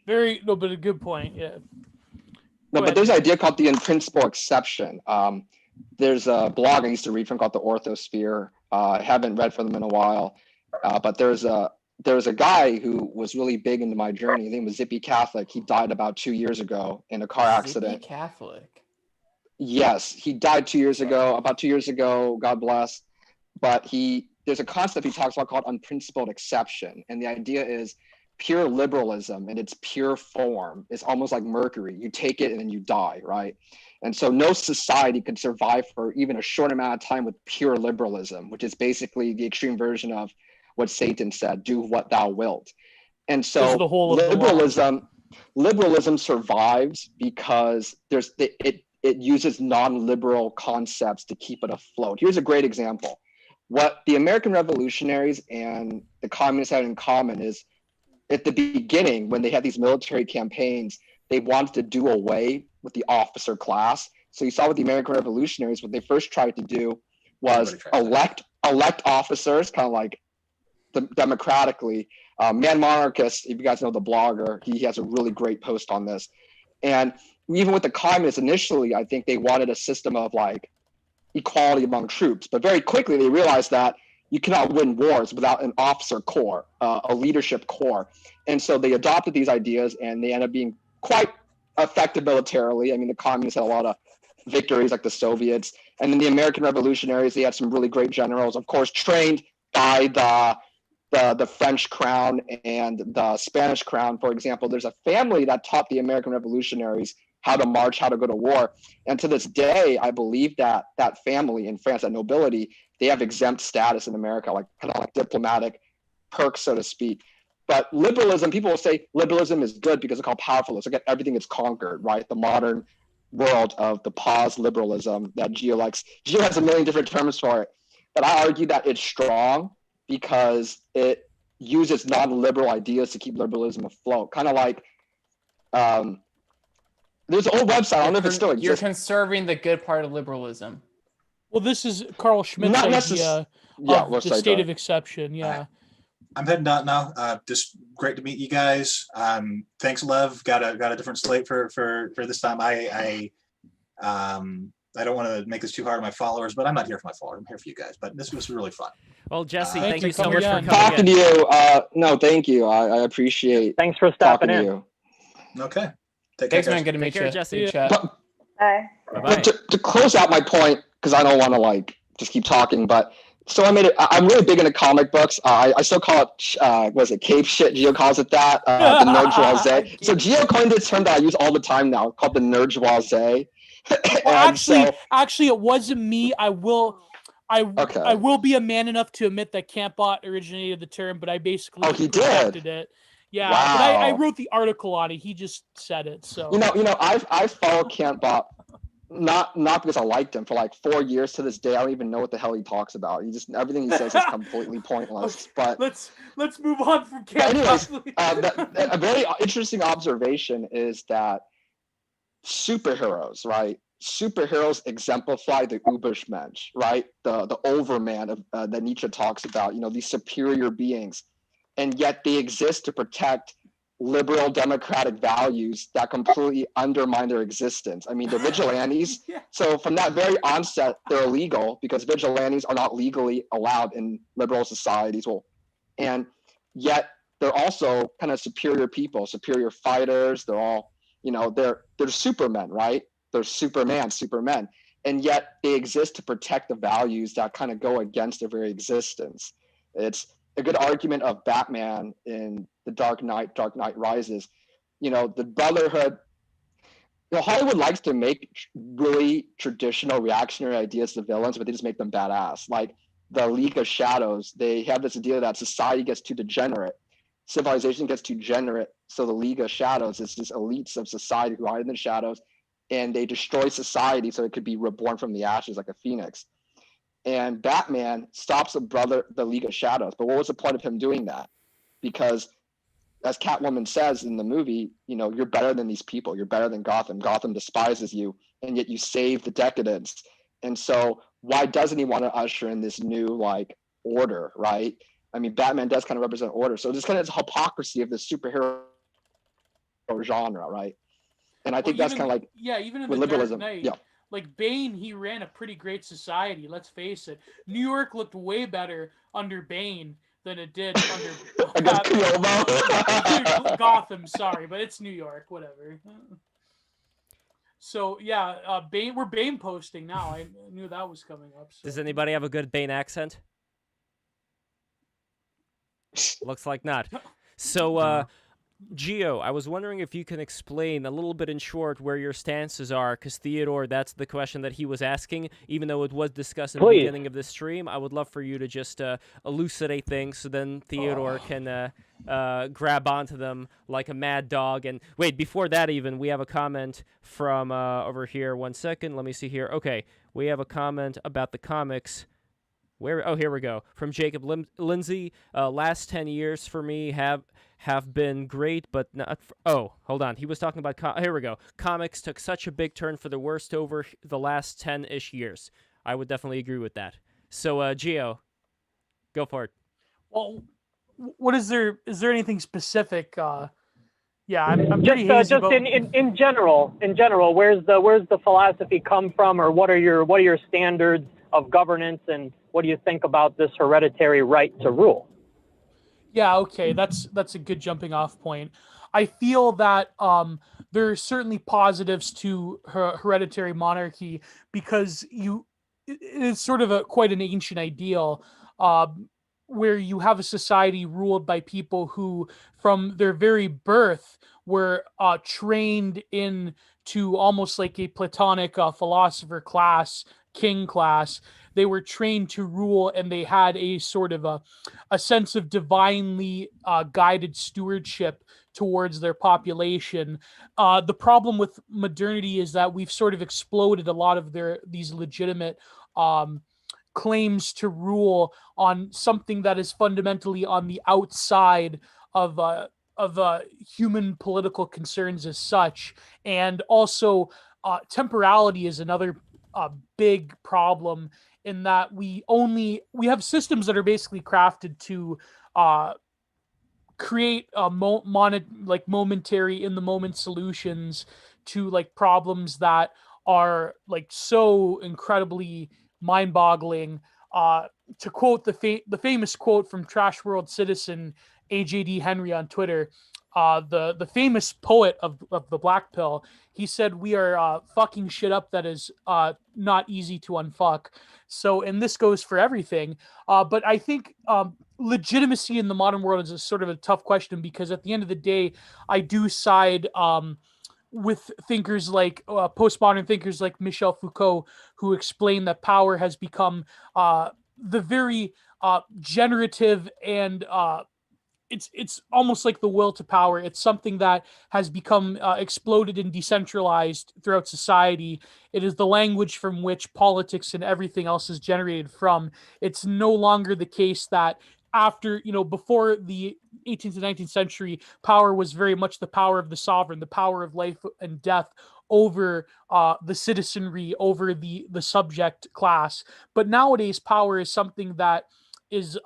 but a good point. Yeah. But there's an idea called the in-principle exception. There's a blog I used to read from called the Orthosphere. I haven't read from them in a while, but there's a guy who was really big into my journey. His name was Zippy Catholic. He died about 2 years ago in a car accident. Zippy Catholic. Yes, he died 2 years ago. About 2 years ago, God bless. But he there's a concept he talks about called unprincipled exception. And the idea is pure liberalism in its pure form is almost like mercury. You take it and then you die, right? And so no society could survive for even a short amount of time with pure liberalism, which is basically the extreme version of what Satan said, do what thou wilt. And so the whole of the liberalism survives because it uses non-liberal concepts to keep it afloat. Here's a great example. What the American revolutionaries and the communists had in common is at the beginning, when they had these military campaigns, they wanted to do away with the officer class. So you saw with the American revolutionaries, what they first tried to do was elect officers, kind of like democratically. Man Monarchist, if you guys know the blogger, he has a really great post on this. And even with the communists initially, I think they wanted a system of like equality among troops, but very quickly they realized that you cannot win wars without an officer corps, a leadership corps. And so they adopted these ideas and they ended up being quite effective militarily. I mean, the communists had a lot of victories like the Soviets. And then the American revolutionaries, they had some really great generals, of course, trained by the French crown and the Spanish crown. For example, there's a family that taught the American revolutionaries how to march, how to go to war. And to this day, I believe that that family in France, that nobility, they have exempt status in America, like kind of like diplomatic perks, so to speak. But liberalism, people will say liberalism is good because of how powerful it is. Look at everything it's conquered, right? The modern world of the pause liberalism that Geo likes. Geo has a million different terms for it, but I argue that it's strong because it uses non-liberal ideas to keep liberalism afloat. Kind of like, there's an old website, I don't know if it still exists. You're conserving the good part of liberalism. Well, this is Carl Schmitt's idea of the state of exception. Yeah. I'm heading out now. Just great to meet you guys. Thanks, Lev. Got a different slate for this time. I don't want to make this too hard on my followers, but I'm not here for my followers. I'm here for you guys. But this was really fun. Well, Jesse, thank you you so for much for coming coming Talking to you. No, thank you. I appreciate Thanks for talking stopping to in. you. Okay. Thanks, man. Good to Take meet care, you. Jesse. Chat. But, Bye. Bye-bye. but to close out my point, because I don't want to like just keep talking, but so I'm really big into comic books. I still call it, was it cave shit? Geo calls it that, the nerdjoise. So Geo coined this term that I use all the time now, called the nerdjoise. Well, actually, it wasn't me. I will be a man enough to admit that Campbot originated the term, but I basically projected it. Yeah, wow. But I wrote the article on it. He just said it. So I followed Campbot not because I liked him for like 4 years to this day. I don't even know what the hell he talks about. Everything he says is completely pointless. But let's move on from Campbot. Anyways, a very interesting observation is that superheroes, right? Superheroes exemplify the Übermensch, right? The overman that Nietzsche talks about. These superior beings, and yet they exist to protect liberal democratic values that completely undermine their existence. I mean, the vigilantes. So from that very onset, they're illegal because vigilantes are not legally allowed in liberal societies. And yet they're also kind of superior people, superior fighters. They're all, they're supermen, right? They're supermen, and yet they exist to protect the values that kind of go against their very existence. It's a good argument of Batman in The Dark Knight Rises. The Brotherhood. Hollywood likes to make really traditional reactionary ideas to villains, but they just make them badass. Like the League of Shadows, they have this idea that society gets too degenerate, civilization gets too degenerate, so the League of Shadows is just elites of society who hide in the shadows, and they destroy society so it could be reborn from the ashes like a phoenix. And Batman stops the League of Shadows. But what was the point of him doing that? Because as Catwoman says in the movie, you're better than these people. You're better than Gotham. Gotham despises you, and yet you save the decadence. And so why doesn't he want to usher in this new order, right? I mean, Batman does kind of represent order. So this kind of hypocrisy of the superhero genre, right? And I think that's kind of like even in with the liberalism. Dark Knight, like Bane, he ran a pretty great society. Let's face it. New York looked way better under Bane than it did under Gotham. Sorry, but it's New York. Whatever. So Bane. We're Bane posting now. I knew that was coming up. So. Does anybody have a good Bane accent? Looks like not. So, Gio, I was wondering if you can explain a little bit in short where your stances are, because Theodore, that's the question that he was asking, even though it was discussed in the Please. beginning of this stream. I would love for you to just elucidate things so then Theodore can grab onto them like a mad dog. And wait, before that even, we have a comment from over here. 1 second. Let me see here. Okay, we have a comment about the comics. Where? Oh, here we go. From Jacob Lindsay. Last 10 years for me have been great, but not. Oh, hold on. He was talking about. Here we go. Comics took such a big turn for the worst over the last 10-ish years. I would definitely agree with that. So, Gio, go for it. Well, what is there? Is there anything specific? Yeah, I'm pretty hazy just about... in general, where's the philosophy come from, or what are your standards of governance, and what do you think about this hereditary right to rule? Yeah, okay, that's a good jumping off point. I feel that there are certainly positives to hereditary monarchy because it's sort of quite an ancient ideal where you have a society ruled by people who, from their very birth, were trained into almost like a Platonic philosopher class, king class. They were trained to rule, and they had a sort of a sense of divinely guided stewardship towards their population. The problem with modernity is that we've sort of exploded a lot of these legitimate claims to rule on something that is fundamentally on the outside of human political concerns as such. And also, temporality is another big problem in that we have systems that are basically crafted to create momentary in the moment solutions to like problems that are like so incredibly mind-boggling. To quote the famous quote from Trash World Citizen AJD Henry on Twitter, the famous poet of the Black Pill, he said, "We are fucking shit up that is not easy to unfuck." So, and this goes for everything. But I think legitimacy in the modern world is a sort of a tough question because at the end of the day, I do side with thinkers like postmodern thinkers like Michel Foucault, who explain that power has become the very generative and it's almost like the will to power. It's something that has become exploded and decentralized throughout society. It is the language from which politics and everything else is generated from. It's no longer the case that after, before the 18th and 19th century, power was very much the power of the sovereign, the power of life and death over the citizenry, over the subject class. But nowadays, power is something that is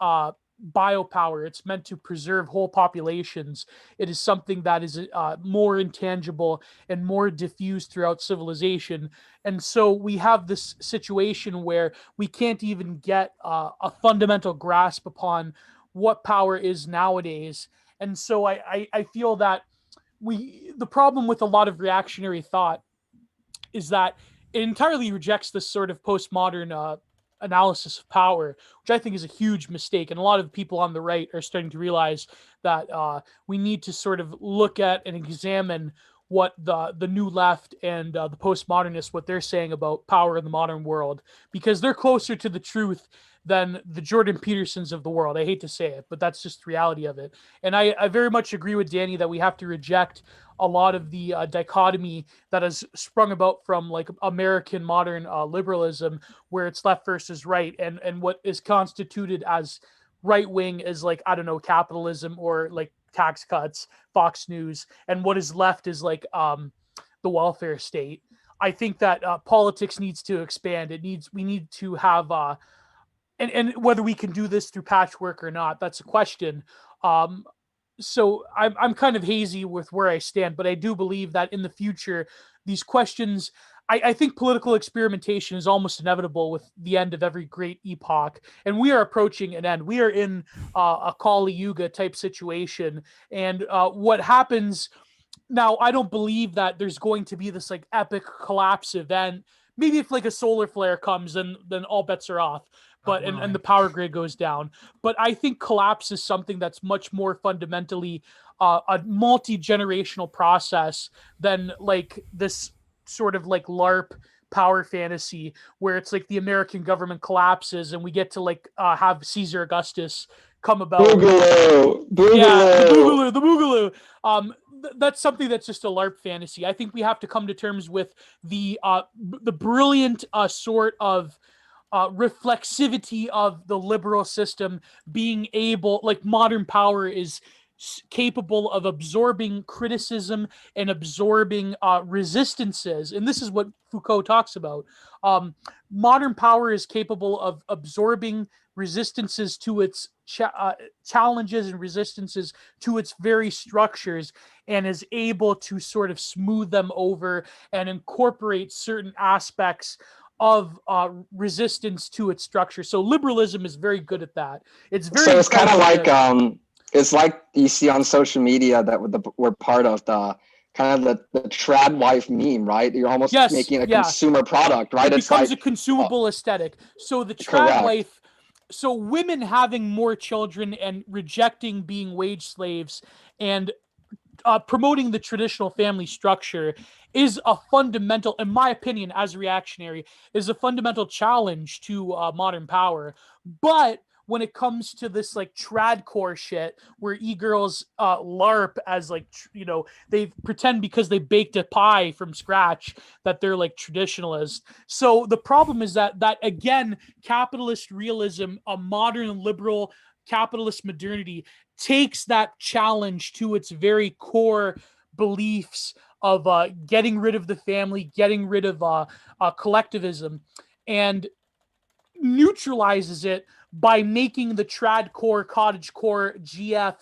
biopower. It's meant to preserve whole populations. It is something that is more intangible and more diffused throughout civilization. And so we have this situation where we can't even get a fundamental grasp upon what power is nowadays. And so I feel that the problem with a lot of reactionary thought is that it entirely rejects this sort of postmodern analysis of power, which I think is a huge mistake. And a lot of people on the right are starting to realize that we need to sort of look at and examine what the new left and the postmodernists, what they're saying about power in the modern world, because they're closer to the truth than the Jordan Petersons of the world. I hate to say it, but that's just the reality of it. And I very much agree with Danny that we have to reject a lot of the dichotomy that has sprung about from like American modern liberalism, where it's left versus right, and what is constituted as right wing is like, I don't know, capitalism or like tax cuts, Fox News, and what is left is like the welfare state. I think that politics needs to expand. We need to have and whether we can do this through patchwork or not, that's a question. So I'm kind of hazy with where I stand, but I do believe that in the future, these questions, I think political experimentation is almost inevitable with the end of every great epoch. And we are approaching an end. We are in a Kali Yuga type situation. And what happens now, I don't believe that there's going to be this like epic collapse event. Maybe if like a solar flare comes, then all bets are off. but and the power grid goes down. But I think collapse is something that's much more fundamentally a multi-generational process than like this sort of like LARP power fantasy where it's like the American government collapses and we get to like have Caesar Augustus come about. Boogaloo, Yeah, boogaloo. the boogaloo. That's something that's just a LARP fantasy. I think we have to come to terms with the brilliant sort of reflexivity of the liberal system being able, like modern power is capable of absorbing criticism and absorbing resistances. And this is what Foucault talks about. Modern power is capable of absorbing resistances to its challenges and resistances to its very structures, and is able to sort of smooth them over and incorporate certain aspects of resistance to its structure. So liberalism is very good at that. It's very So it's kind of like it's like you see on social media that we're part of the kind of the trad wife meme, right? You're almost making a consumer product, right? It becomes a consumable aesthetic. So the trad wife, so women having more children and rejecting being wage slaves and promoting the traditional family structure is a fundamental, in my opinion, as reactionary, is a fundamental challenge to modern power. But when it comes to this like tradcore shit where e-girls LARP as like, they pretend because they baked a pie from scratch that they're like traditionalist. So the problem is that again, capitalist realism, a modern liberal capitalist modernity takes that challenge to its very core beliefs of getting rid of the family, getting rid of collectivism, and neutralizes it by making the trad core, cottage core, GF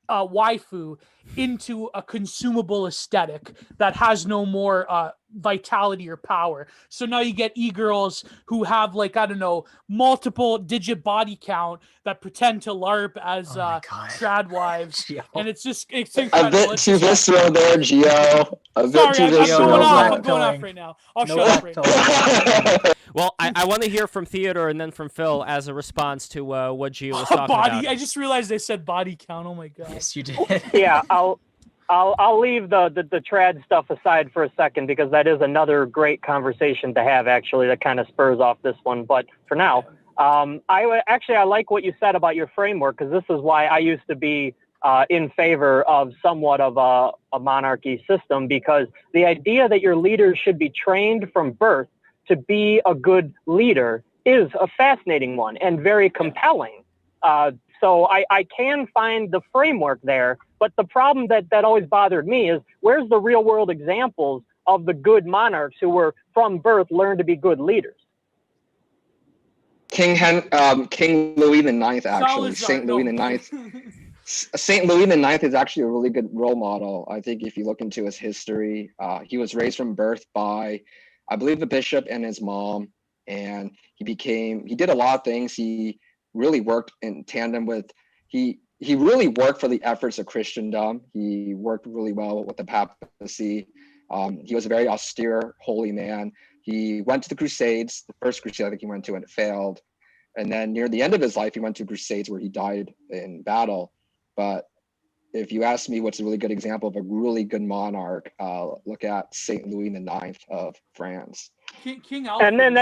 waifu into a consumable aesthetic that has no more vitality or power. So now you get e-girls who have like, I don't know, multiple digit body count that pretend to LARP as trad wives. And it's incredible. A bit too visceral there, Gio. I'm going off right now. I'll shut up right now. Well, I want to hear from Theodore and then from Phil as a response to what Gio was talking about. I just realized they said body count. Oh my god. Yes, you did. Yeah, I'll leave the trad stuff aside for a second because that is another great conversation to have actually that kind of spurs off this one. But for now, I like what you said about your framework because this is why I used to be in favor of somewhat of a monarchy system, because the idea that your leaders should be trained from birth to be a good leader is a fascinating one and very compelling. So I can find the framework there, but the problem that always bothered me is where's the real world examples of the good monarchs who were from birth learned to be good leaders? King Louis IX, actually. Saint Louis IX. Saint Louis IX is actually a really good role model. I think if you look into his history, he was raised from birth by, I believe, a bishop and his mom, and he did a lot of things. He really worked in tandem with, he really worked for the efforts of Christendom. He worked really well with the papacy. He was a very austere, holy man. He went to the Crusades, the first crusade I think he went to, and it failed. And then near the end of his life, he went to Crusades where he died in battle. But if you ask me what's a really good example of a really good monarch, look at Saint Louis IX of France. King Alfred. And then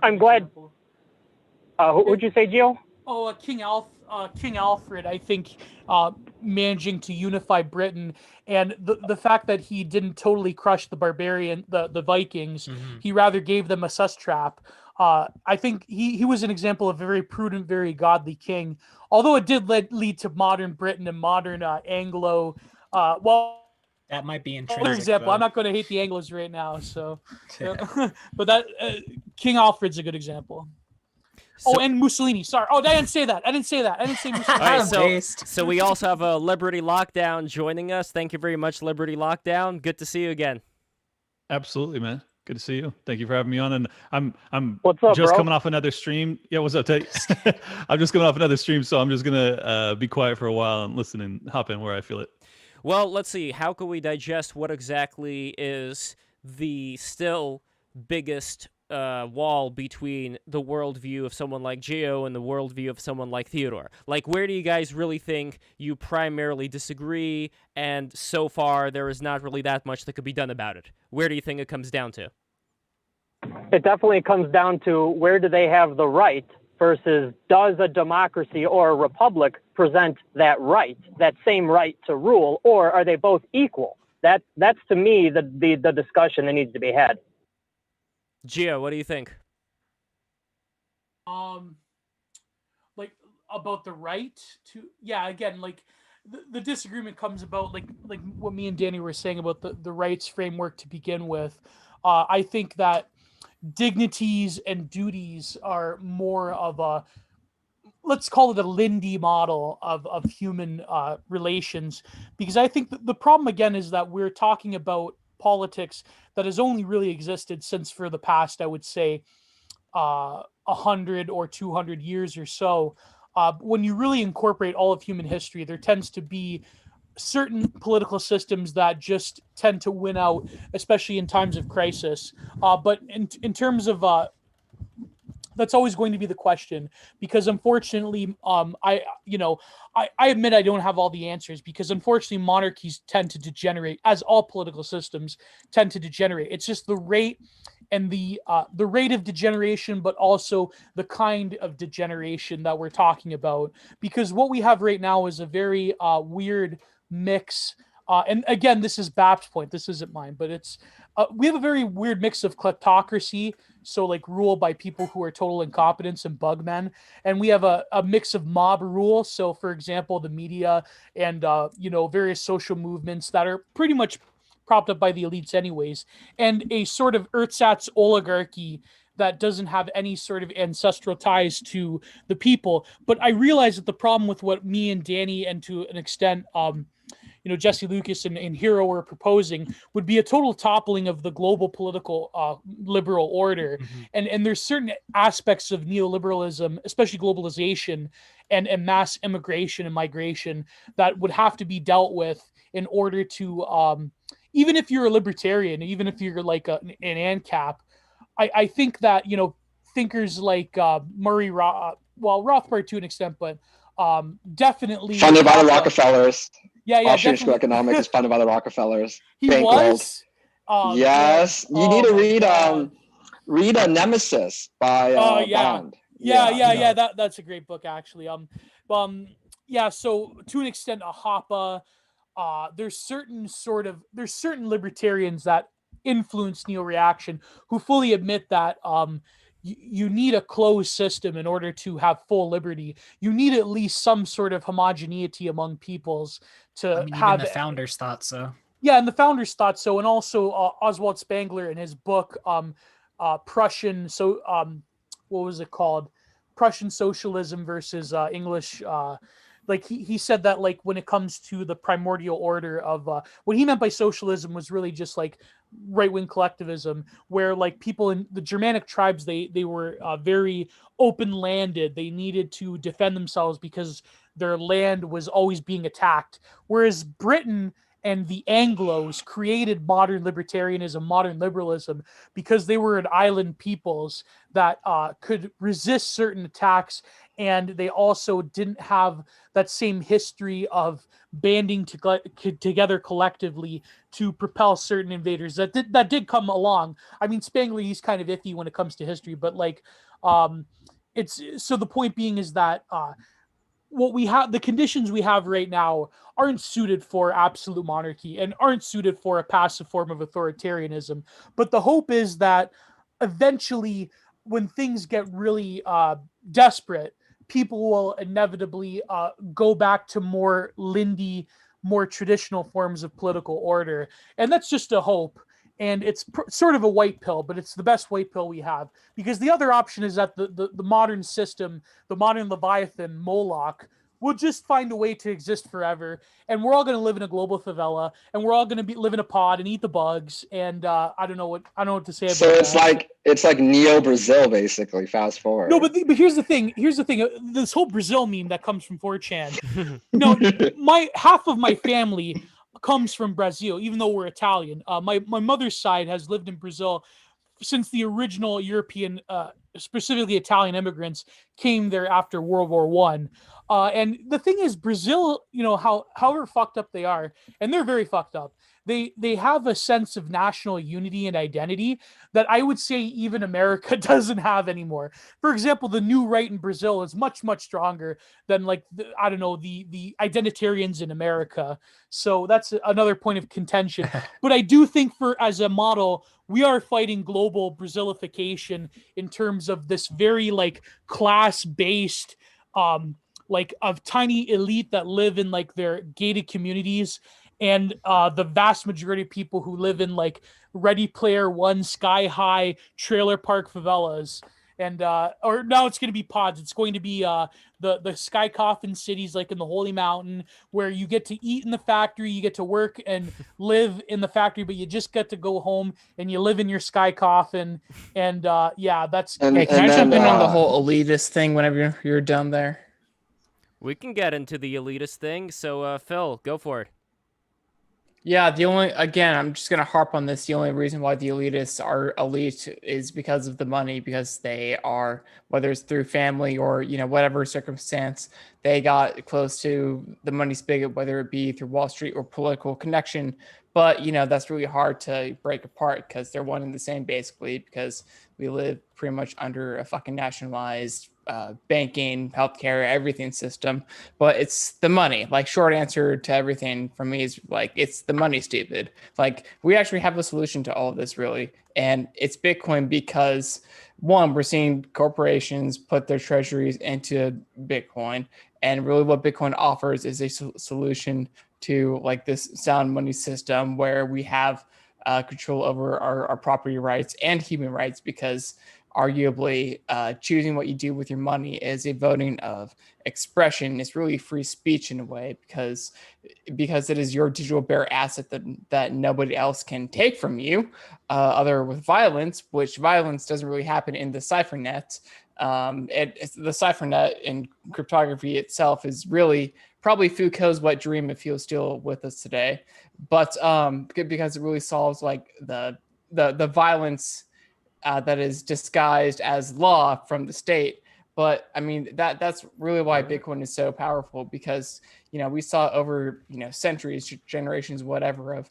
I'm glad. Who'd you say, Gio? Oh, King Alfred, I think, managing to unify Britain, and the fact that he didn't totally crush the Vikings, he rather gave them a sus trap. I think he was an example of a very prudent, very godly king. Although it did lead to modern Britain and modern Anglo. That might be intrinsic. Another example. I'm not going to hate the Anglos right now, so. But that King Alfred's a good example. And Mussolini. Sorry. I didn't say that. I didn't say Mussolini. All right, so we also have a Liberty Lockdown joining us. Thank you very much, Liberty Lockdown. Good to see you again. Absolutely, man. Good to see you. Thank you for having me on. And I'm what's up, just bro? coming off another stream. Yeah, what's up, Teddy? I'm just coming off another stream, so I'm just gonna be quiet for a while and listen and hop in where I feel it. Well, let's see. How can we digest what exactly is the still biggest wall between the worldview of someone like Geo and the worldview of someone like Theodore? Like, where do you guys really think you primarily disagree? And so far, there is not really that much that could be done about it. Where do you think it comes down to? It definitely comes down to where do they have the right versus does a democracy or a republic present that right, that same right to rule, or are they both equal? That's to me the discussion that needs to be had. Gio, what do you think? Like about the right to, yeah, again, like the disagreement comes about like what me and Danny were saying about the rights framework to begin with. I think that dignities and duties are more of a, let's call it a Lindy model of human relations, because I think the problem again is that we're talking about politics that has only really existed since for the past, I would say, 100 or 200 years or so. When you really incorporate all of human history, there tends to be certain political systems that just tend to win out, especially in times of crisis. But in terms of that's always going to be the question, because unfortunately, I admit I don't have all the answers, because unfortunately monarchies tend to degenerate, as all political systems tend to degenerate. It's just the rate and the rate of degeneration, but also the kind of degeneration that we're talking about. Because what we have right now is a very weird mix. And again, this is BAP's point. This isn't mine, but it's we have a very weird mix of kleptocracy, so like rule by people who are total incompetents and bugmen, and we have a mix of mob rule. So, for example, the media and various social movements that are pretty much propped up by the elites, anyways, and a sort of ersatz oligarchy that doesn't have any sort of ancestral ties to the people. But I realize that the problem with what me and Danny, and to an extent, Jesse Lucas and Hero were proposing, would be a total toppling of the global political liberal order. Mm-hmm. And there's certain aspects of neoliberalism, especially globalization and mass immigration and migration, that would have to be dealt with in order to, even if you're a libertarian, even if you're like an ANCAP, I think that, thinkers like Murray, Rothbard to an extent, but definitely funded by the Rockefellers. Yeah, Austrian School of Economics is funded by the Rockefellers. He was? Yes. You need to read a Nemesis by Bond. Yeah. That's a great book, actually. So to an extent, a Hoppe, there's certain libertarians that influence neo-reaction who fully admit that you need a closed system in order to have full liberty. You need at least some sort of homogeneity among peoples to have. Even the founders thought so. Yeah, and the founders thought so, and also Oswald Spengler in his book Prussian. So what was it called? Prussian Socialism versus English. He said that like when it comes to the primordial order of what he meant by socialism was really just like right-wing collectivism, where like people in the Germanic tribes, they were very open-landed. They needed to defend themselves because their land was always being attacked. Whereas Britain and the Anglos created modern libertarianism, modern liberalism, because they were an island peoples that could resist certain attacks, and they also didn't have that same history of banding together collectively to propel certain invaders that did come along. I mean, Spengler, he's kind of iffy when it comes to history, but like, it's so the point being is that what we have, the conditions we have right now aren't suited for absolute monarchy and aren't suited for a passive form of authoritarianism. But the hope is that eventually, when things get really desperate, people will inevitably go back to more Lindy, more traditional forms of political order. And that's just a hope. And it's sort of a white pill, but it's the best white pill we have. Because the other option is that the modern system, the modern Leviathan, Moloch, will just find a way to exist forever. And we're all going to live in a global favela, and we're all going to live in a pod and eat the bugs. And I don't know what to say about that. So it's like Neo Brazil, basically. Fast forward. No, but here's the thing. This whole Brazil meme that comes from 4chan. Half of my family comes from Brazil, even though we're Italian. My mother's side has lived in Brazil since the original European, specifically Italian immigrants, came there after World War One. And the thing is, Brazil, however fucked up they are, and they're very fucked up, they have a sense of national unity and identity that I would say even America doesn't have anymore. For example, the new right in Brazil is much, much stronger than like the identitarians in America. So that's another point of contention. But I do think as a model, we are fighting global Brazilification in terms of this very like class-based like of tiny elite that live in like their gated communities, and the vast majority of people who live in like Ready Player One sky high trailer park favelas. And or now it's going to be pods. It's going to be the sky coffin cities like in the Holy Mountain, where you get to eat in the factory, you get to work and live in the factory, but you just get to go home and you live in your sky coffin. And yeah, that's. And, Hey, can and I jump then, in on the whole elitist thing whenever you're done there? We can get into the elitist thing. So, Phil, go for it. Yeah, I'm just going to harp on this. The only reason why the elitists are elite is because of the money, because they are, whether it's through family or, whatever circumstance, they got close to the money spigot, whether it be through Wall Street or political connection. But, that's really hard to break apart because they're one and the same, basically, because we live pretty much under a fucking nationalized banking, healthcare, everything system. But it's the money. Like, short answer to everything from me is like, it's the money, stupid. Like, we actually have a solution to all of this, really. And it's Bitcoin because, one, we're seeing corporations put their treasuries into Bitcoin. And really what Bitcoin offers is a solution to like this sound money system where we have control over our property rights and human rights, because arguably choosing what you do with your money is a voting of expression. It's really free speech in a way, because it is your digital bearer asset that nobody else can take from you, other with violence, which violence doesn't really happen in the cipher net. The cipher net and cryptography itself is really probably Foucault's wet dream if he was still with us today, but because it really solves like the violence that is disguised as law from the state. But I mean, that's really why Bitcoin is so powerful, because, we saw over, centuries, generations, whatever, of,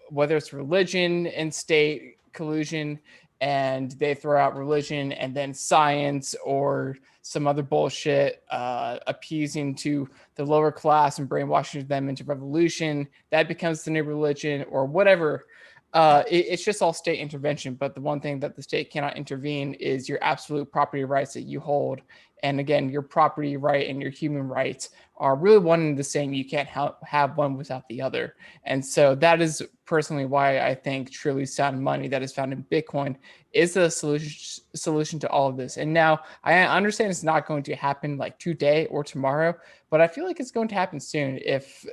whether it's religion and state collusion, and they throw out religion and then science or some other bullshit, appeasing to the lower class and brainwashing them into revolution. That becomes the new religion or whatever. It's just all state intervention. But the one thing that the state cannot intervene is your absolute property rights that you hold. And again, your property right and your human rights are really one and the same. You can't have one without the other. And so that is personally why I think truly sound money that is found in Bitcoin is the solution to all of this. And now I understand it's not going to happen like today or tomorrow, but I feel like it's going to happen soon if,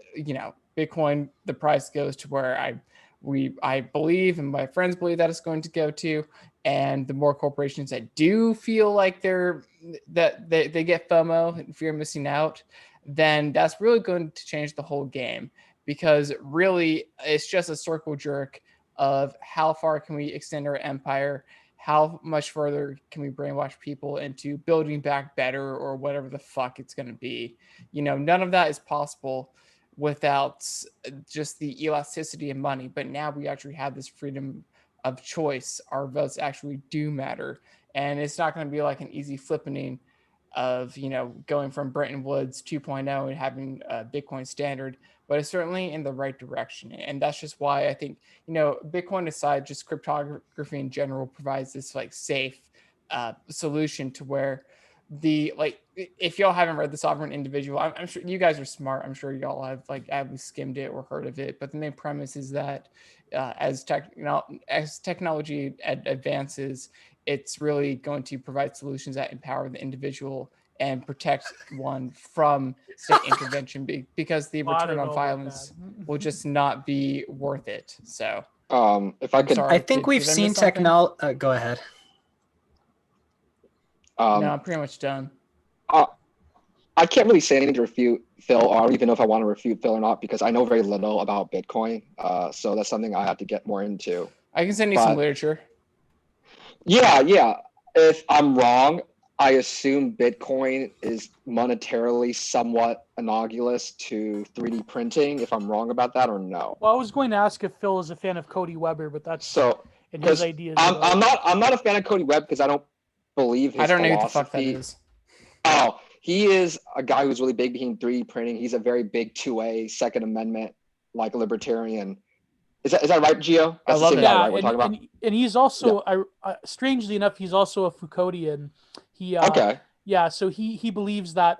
Bitcoin, the price goes to where I believe and my friends believe that it's going to go to. And the more corporations that do feel like they get FOMO and fear of missing out, then that's really going to change the whole game, because really it's just a circle jerk of how far can we extend our empire, how much further can we brainwash people into building back better or whatever the fuck it's going to be. None of that is possible without just the elasticity of money. But now we actually have this freedom of choice. Our votes actually do matter. And it's not going to be like an easy flippening of, going from Bretton Woods 2.0 and having a Bitcoin standard, but it's certainly in the right direction. And that's just why I think, Bitcoin aside, just cryptography in general provides this like safe solution to where if y'all haven't read The Sovereign Individual, I'm sure you guys are smart. I'm sure y'all have like at least skimmed it or heard of it. But the main premise is that as technology advances, it's really going to provide solutions that empower the individual and protect one from state intervention, because the return on violence will just not be worth it. So, if I could, sorry, I think we've seen technology. Go ahead. No, I'm pretty much done. I can't really say anything to refute Phil, or I don't even know if I want to refute Phil or not, because I know very little about Bitcoin. So that's something I have to get more into. I can send you some literature. Yeah. If I'm wrong, I assume Bitcoin is monetarily somewhat analogous to 3D printing. If I'm wrong about that or no. Well, I was going to ask if Phil is a fan of Cody Weber, but that's So, in his because ideas. I'm not a fan of Cody Webb because I don't believe his I don't know philosophy. what the fuck that is. Oh, he is a guy who's really big behind 3D printing. He's a very big 2A Second Amendment like libertarian. Is that right, Gio? That's I love the same it. guy, Yeah, right? We're talking about. and he's also strangely enough, he's also a Foucauldian. He Okay. Yeah, so he believes that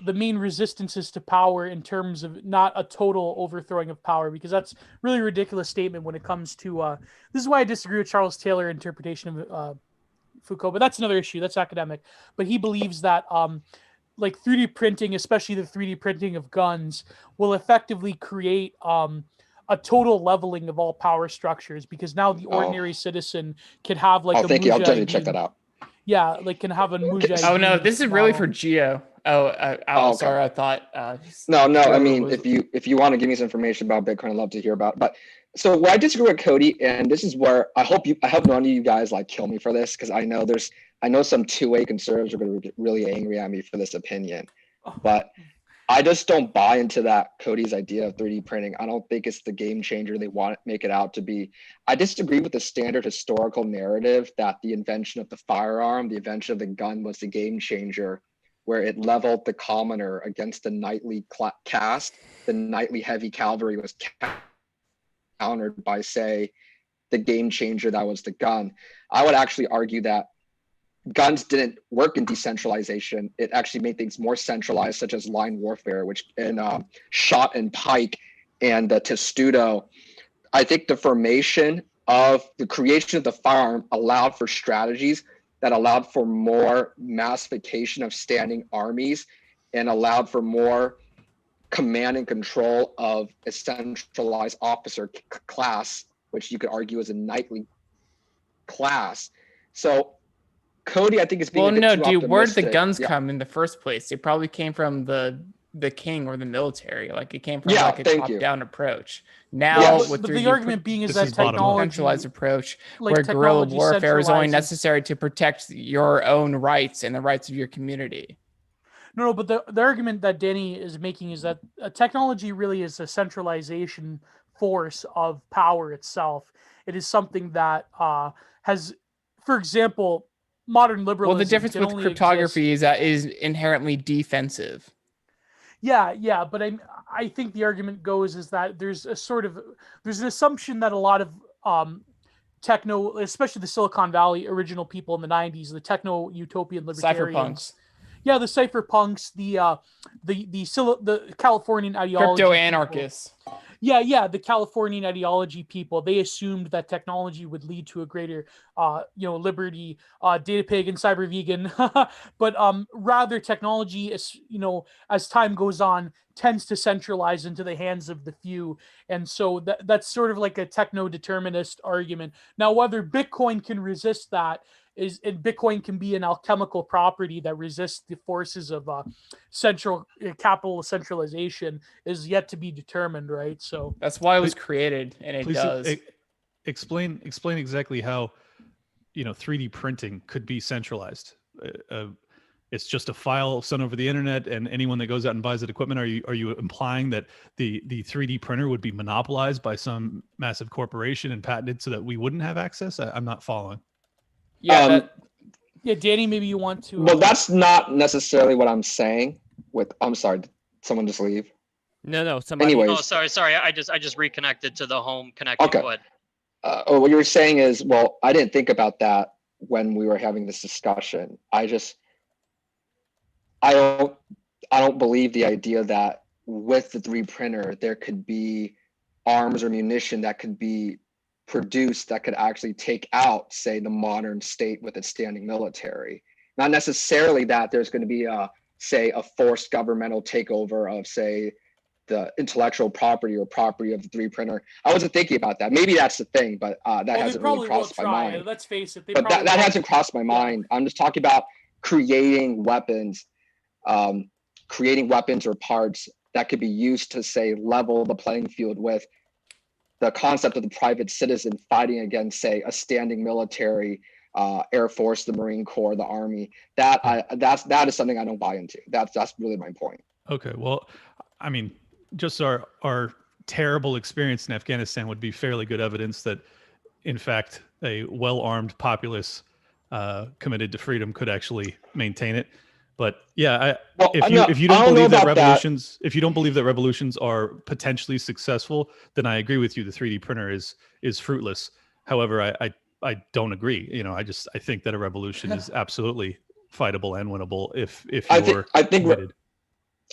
the main resistances to power in terms of not a total overthrowing of power, because that's really a ridiculous statement when it comes to this is why I disagree with Charles Taylor's interpretation of Foucault, but that's another issue, that's academic. But he believes that like 3D printing, especially the 3D printing of guns, will effectively create a total leveling of all power structures, because now the ordinary citizen can have like a thank you. I'll definitely check mujahideen. that out. Yeah, like can have a mujahideen. Oh no, this is really model. for Geo. Okay. Sorry, I thought. No. Gio I mean, was- if you want to give me some information about Bitcoin, I'd love to hear about it. But so where I disagree with Cody, and this is where I hope none of you guys like kill me for this, because I know some 2A conservatives are going to get really angry at me for this opinion, but I just don't buy into that Cody's idea of 3D printing. I don't think it's the game changer they want to make it out to be. I disagree with the standard historical narrative that the invention of the firearm, the invention of the gun was the game changer, where it leveled the commoner against the knightly caste. The knightly heavy cavalry was countered by, say, the game changer that was the gun. I would actually argue that guns didn't work in decentralization. It actually made things more centralized, such as line warfare, which in shot and pike and the testudo. I think the formation of the creation of the firearm allowed for strategies that allowed for more massification of standing armies and allowed for more command and control of a centralized officer class, which you could argue is a knightly class. So Cody, I think, is being a bit too optimistic. Where did the guns come in the first place? They probably came from the king or the military. Like it came from like a top-down approach. Now, with the argument being is that technology, centralized approach, like where guerrilla warfare is only centralizes- necessary to protect your own rights and the rights of your community. No, but the argument that Danny is making is that technology really is a centralization force of power itself. It is something that has, for example, modern liberalism. Well, the difference with cryptography is that it is inherently defensive. Yeah, but I think the argument goes is that there's an assumption that a lot of techno, especially the Silicon Valley original people in the 90s, the techno utopian libertarians. Cypherpunks. Yeah, the cypherpunks, the Californian ideology, Crypto anarchists. Yeah, the Californian ideology people. They assumed that technology would lead to a greater, liberty. Data pig and cyber vegan, but rather technology, as time goes on, tends to centralize into the hands of the few, and so that's sort of like a techno-determinist argument. Now, whether Bitcoin can resist that. Bitcoin can be an alchemical property that resists the forces of central capital centralization is yet to be determined, right? So that's why it was created, and it does. Explain exactly how 3D printing could be centralized. It's just a file sent over the internet, and anyone that goes out and buys that equipment. Are you implying that the 3D printer would be monopolized by some massive corporation and patented so that we wouldn't have access? I'm not following. Yeah, Danny, maybe you want to. Well, that's not necessarily what I'm saying. I'm sorry, did someone just leave? No, somebody. Anyways. Oh, sorry. I just reconnected to the home connection. Okay. Go ahead. What you were saying is, well, I didn't think about that when we were having this discussion. I don't believe the idea that with the 3D printer there could be arms or munition that could be produced that could actually take out, say, the modern state with its standing military. Not necessarily that there's going to be a forced governmental takeover of, say, the intellectual property or property of the 3D printer. I wasn't thinking about that. Maybe that's the thing, but that hasn't really crossed my mind. Let's face it. But that hasn't crossed my mind. I'm just talking about creating weapons or parts that could be used to, say, level the playing field with the concept of the private citizen fighting against, say, a standing military Air Force, the Marine Corps, the Army. That is something I don't buy into. That's really my point. Okay, well, I mean, just our terrible experience in Afghanistan would be fairly good evidence that, in fact, a well-armed populace committed to freedom could actually maintain it. But yeah, if you don't believe that revolutions, if you don't believe that revolutions are potentially successful, then I agree with you. The 3D printer is fruitless. However, I don't agree. You know, I think that a revolution is absolutely fightable and winnable if you're committed.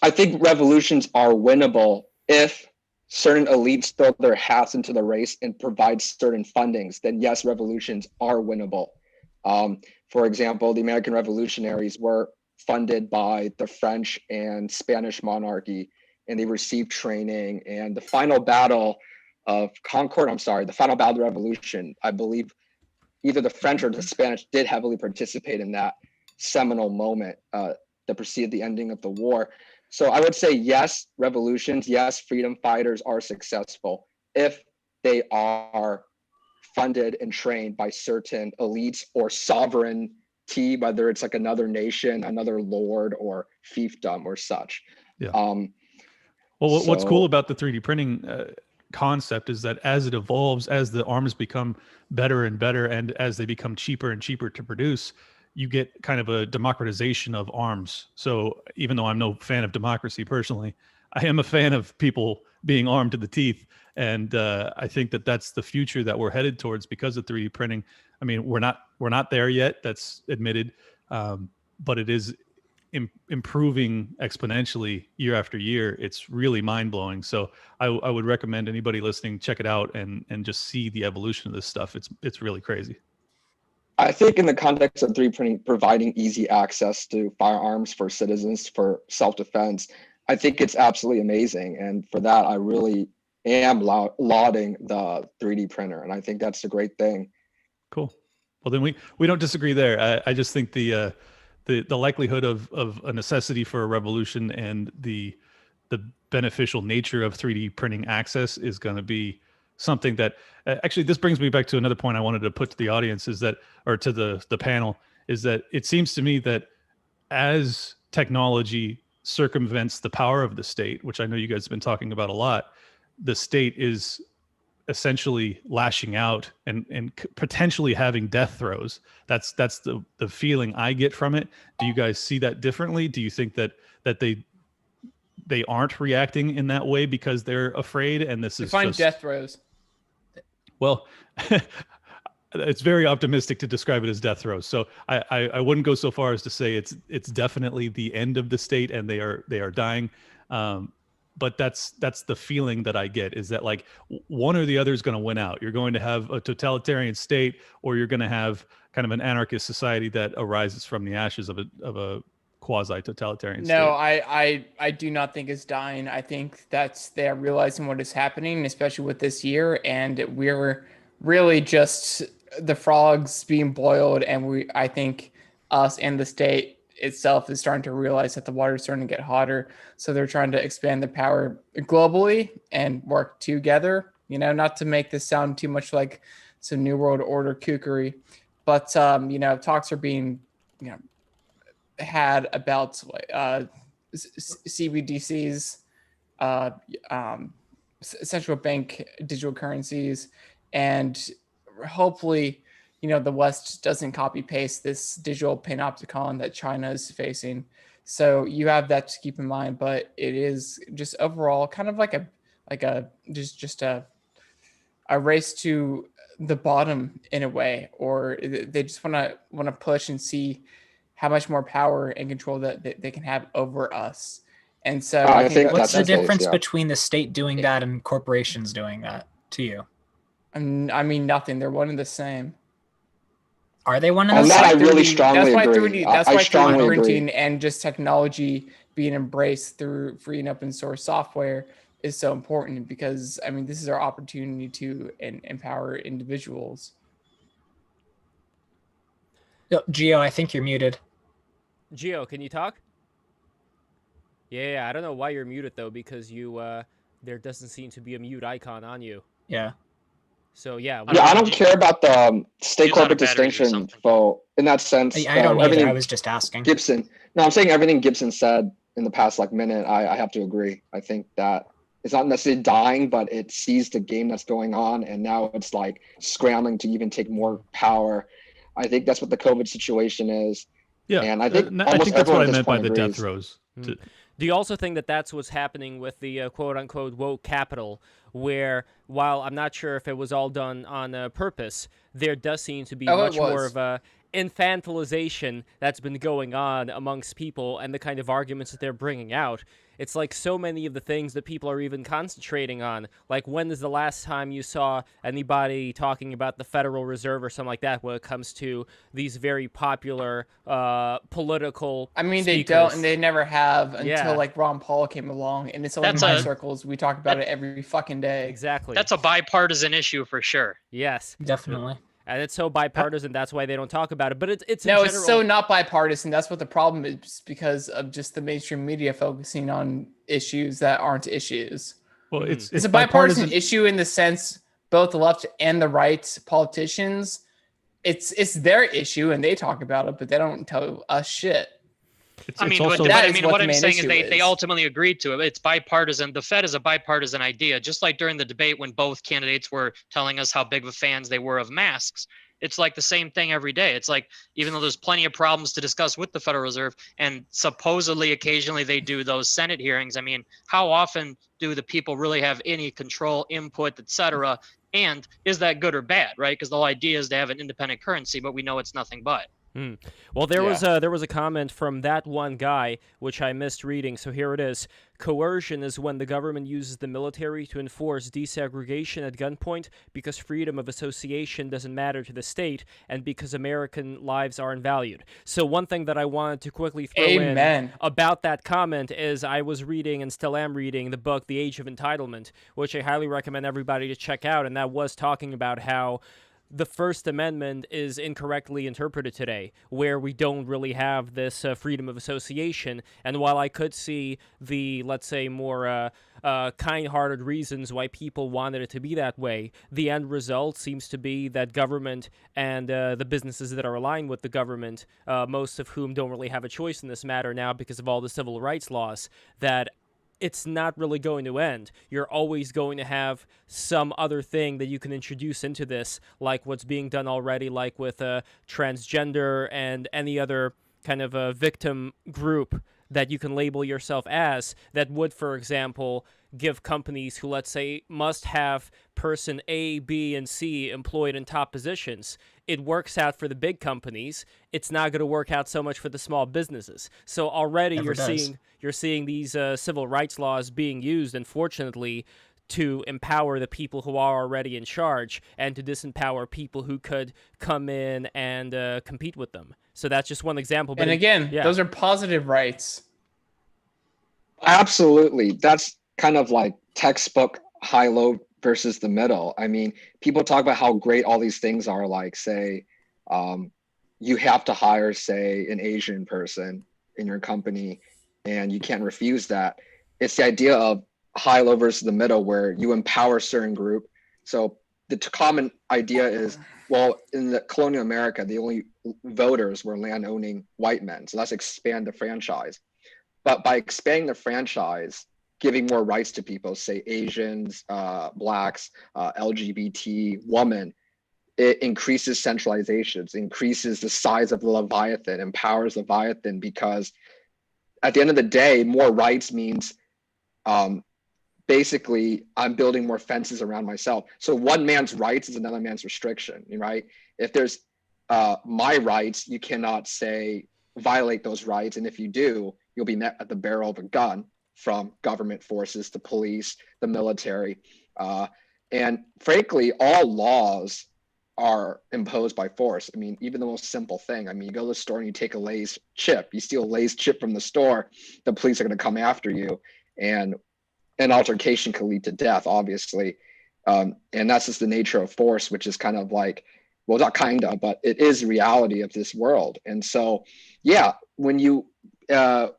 I think revolutions are winnable if certain elites throw their hats into the race and provide certain fundings. Then yes, revolutions are winnable. For example, the American revolutionaries were funded by the French and Spanish monarchy, and they received training. And the final battle of Concord, the final battle of the revolution, I believe either the French or the Spanish did heavily participate in that seminal moment that preceded the ending of the war. So I would say yes, revolutions, yes, freedom fighters are successful if they are funded and trained by certain elites or sovereignty, whether it's like another nation, another lord, or fiefdom or such. Yeah. Well, what's cool about the 3D printing concept is that as it evolves, as the arms become better and better, and as they become cheaper and cheaper to produce, you get kind of a democratization of arms. So even though I'm no fan of democracy personally, I am a fan of people being armed to the teeth. And I think that that's the future that we're headed towards because of 3D printing. I mean, we're not there yet. That's admitted, but it is improving exponentially year after year. It's really mind blowing. So I would recommend anybody listening check it out and just see the evolution of this stuff. It's really crazy. I think in the context of 3D printing providing easy access to firearms for citizens for self-defense, I think it's absolutely amazing. And for that, I really am lauding the 3D printer. And I think that's a great thing. Cool. Well, then we don't disagree there. I just think the likelihood of a necessity for a revolution and the beneficial nature of 3D printing access is going to be something that actually, this brings me back to another point I wanted to put to the audience or to the panel, is that it seems to me that as technology circumvents the power of the state, which I know you guys have been talking about a lot, the state is essentially lashing out and potentially having death throes. That's the feeling I get from it. Do you guys see that differently? Do you think that they aren't reacting in that way because they're afraid and this is just death throes? Well, it's very optimistic to describe it as death throes. So I wouldn't go so far as to say it's definitely the end of the state and they are dying. But that's the feeling that I get, is that like one or the other is going to win out. You're going to have a totalitarian state, or you're going to have kind of an anarchist society that arises from the ashes of a quasi-totalitarian state. No, I do not think it's dying. I think they're realizing what is happening, especially with this year, and we're really just the frogs being boiled, and I think us and the state itself is starting to realize that the water is starting to get hotter. So they're trying to expand the power globally and work together, not to make this sound too much like some New World Order kookery, but, talks are being, had about CBDCs, central bank digital currencies, and hopefully, the West doesn't copy paste this digital panopticon that China is facing. So you have that to keep in mind, but it is just overall kind of like a race to the bottom in a way, or they just want to push and see how much more power and control that they can have over us. And so I think what's the that's difference between the state doing that and corporations doing that to you? I mean, nothing. They're one and the same. Are they one and On the that, same? I really strongly agree. That's I why 3D strongly printing agree. and just technology being embraced through free and open source software is so important, because I mean, this is our opportunity to empower individuals. Gio, I think you're muted. Gio, can you talk? Yeah, I don't know why you're muted though, because you there doesn't seem to be a mute icon on you. Yeah. So yeah, Yeah, I don't Use care about the state out a corporate battery or distinction. something. So in that sense, I don't either. everything I was just asking. Gibson. No, I'm saying everything Gibson said in the past minute. I have to agree. I think that it's not necessarily dying, but it sees the game that's going on, and now it's like scrambling to even take more power. I think that's what the COVID situation is. Yeah, And I think I think that's what I at this meant by point the death agrees. throes. Mm. Do you also think that that's what's happening with the quote-unquote woke capital, where while I'm not sure if it was all done on purpose, there does seem to be much more of a infantilization that's been going on amongst people and the kind of arguments that they're bringing out. It's like so many of the things that people are even concentrating on. Like, when is the last time you saw anybody talking about the Federal Reserve or something like that when it comes to these very popular political I mean, speakers? they don't, and they never have until Yeah. like Ron Paul came along, and it's only in That's my a- circles. We talk about it every fucking day. Exactly. That's a bipartisan issue for sure. Yes. Definitely. And it's so bipartisan, that's why they don't talk about it. But it's in No, general, it's so not bipartisan. That's what the problem is, because of just the mainstream media focusing on issues that aren't issues. Well, Mm. it's It's a bipartisan issue in the sense both the left and the right politicians, it's their issue and they talk about it, but they don't tell us shit. I mean, also, that is what what the I'm main saying is issue they is. ultimately agreed to it. It's bipartisan. The Fed is a bipartisan idea. Just like during the debate when both candidates were telling us how big of fans they were of masks, it's like the same thing every day. It's like, even though there's plenty of problems to discuss with the Federal Reserve, and supposedly occasionally they do those Senate hearings, I mean, how often do the people really have any control, input, etc.? And is that good or bad, right? Because the whole idea is to have an independent currency, but we know it's nothing but. Well, there was a comment from that one guy which I missed reading. So here it is: coercion is when the government uses the military to enforce desegregation at gunpoint because freedom of association doesn't matter to the state and because American lives aren't valued. So one thing that I wanted to quickly throw in about that comment is I was reading and still am reading the book The Age of Entitlement, which I highly recommend everybody to check out, and that was talking about how the First Amendment is incorrectly interpreted today, where we don't really have this freedom of association. And while I could see the, let's say, more kind-hearted reasons why people wanted it to be that way, the end result seems to be that government and the businesses that are aligned with the government, most of whom don't really have a choice in this matter now because of all the civil rights laws, that it's not really going to end. You're always going to have some other thing that you can introduce into this, like what's being done already, like with transgender and any other kind of a victim group that you can label yourself as, that would, for example, give companies who, let's say, must have person A, B, and C employed in top positions. It works out for the big companies. It's not going to work out so much for the small businesses. So already you're seeing these civil rights laws being used, unfortunately, to empower the people who are already in charge and to disempower people who could come in and compete with them. So that's just one example. But and again, those are positive rights. Absolutely. That's kind of like textbook high-low versus the middle. I mean, people talk about how great all these things are, like, say, you have to hire, say, an Asian person in your company, and you can't refuse that. It's the idea of high-low versus the middle, where you empower a certain group. So the common idea is, well, in the colonial America, the only voters were land-owning white men. So let's expand the franchise. But by expanding the franchise, giving more rights to people, say Asians, Blacks, LGBT, women, it increases centralizations, increases the size of the Leviathan, empowers Leviathan, because at the end of the day, more rights means basically I'm building more fences around myself. So one man's rights is another man's restriction, right? If there's my rights, you cannot say violate those rights. And if you do, you'll be met at the barrel of a gun from government forces, the police, the military. And frankly, all laws are imposed by force. I mean, even the most simple thing. I mean, you go to the store and you take a Lay's chip, you steal a Lay's chip from the store, the police are going to come after you. And an altercation can lead to death, obviously. And that's just the nature of force, which is kind of like, well, not kind of, but it is reality of this world. And so, yeah, when the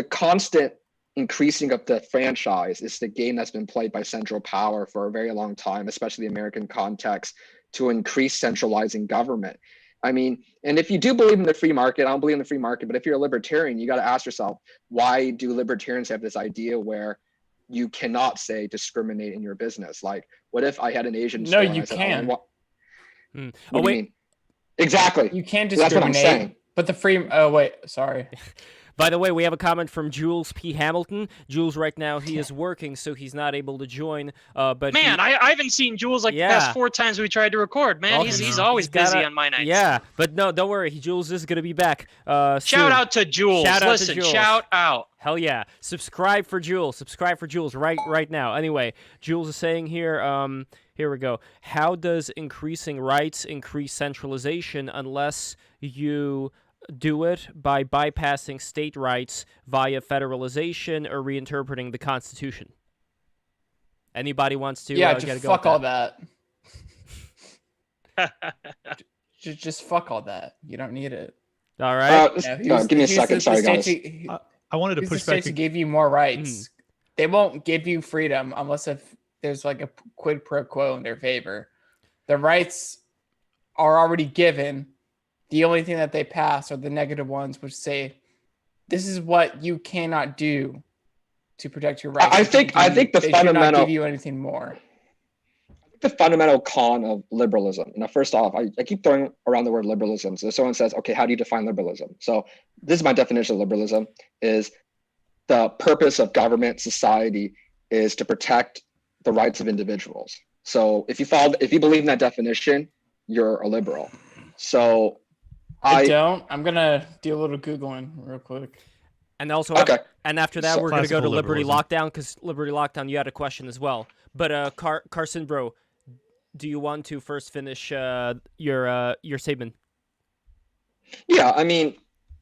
constant increasing of the franchise is the game that's been played by central power for a very long time, especially the American context, to increase centralizing government. I mean, and if you do believe in the free market, I don't believe in the free market, but if you're a libertarian, you got to ask yourself, why do libertarians have this idea where you cannot say discriminate in your business? Like, what if I had an Asian No, store and you I said, can. what Oh, do you wait. mean? Exactly. You can't That's what I'm discriminate. saying. But the free. Oh wait, sorry. By the way, we have a comment from Jules P. Hamilton. Jules, right now, he is working, so he's not able to join. But Man, I haven't seen Jules like the past 4 times we tried to record. Man, Well, he's always busy on my nights. Yeah, but no, don't worry. Jules is going to be back Shout soon. out to Jules. Shout out Listen, to Jules. shout out. Hell yeah. Subscribe for Jules. Subscribe for Jules right now. Anyway, Jules is saying here, here we go. How does increasing rights increase centralization unless you do it by bypassing state rights via federalization or reinterpreting the Constitution? Anybody wants to Yeah, get a just go fuck at all that. just fuck all that. You don't need it. All right. Give me a second. Sorry, guys. I wanted to Who's the push back states to give you more rights? They won't give you freedom unless if there's like a quid pro quo in their favor. The rights are already given. The only thing that they pass are the negative ones, which say, "This is what you cannot do to protect your rights." I think the they fundamental should not give you anything more. The fundamental con of liberalism. Now, first off, I keep throwing around the word liberalism. So someone says, okay, how do you define liberalism? So this is my definition of liberalism: is the purpose of government, society, is to protect the rights of individuals. So if you believe in that definition, you're a liberal. So I don't. I'm gonna do a little Googling real quick. And also, okay. And after that, So- we're going to go to Classical Liberty liberalism. Lockdown, because Liberty Lockdown, you had a question as well. But Carson, bro, do you want to first finish your statement? Yeah, I mean,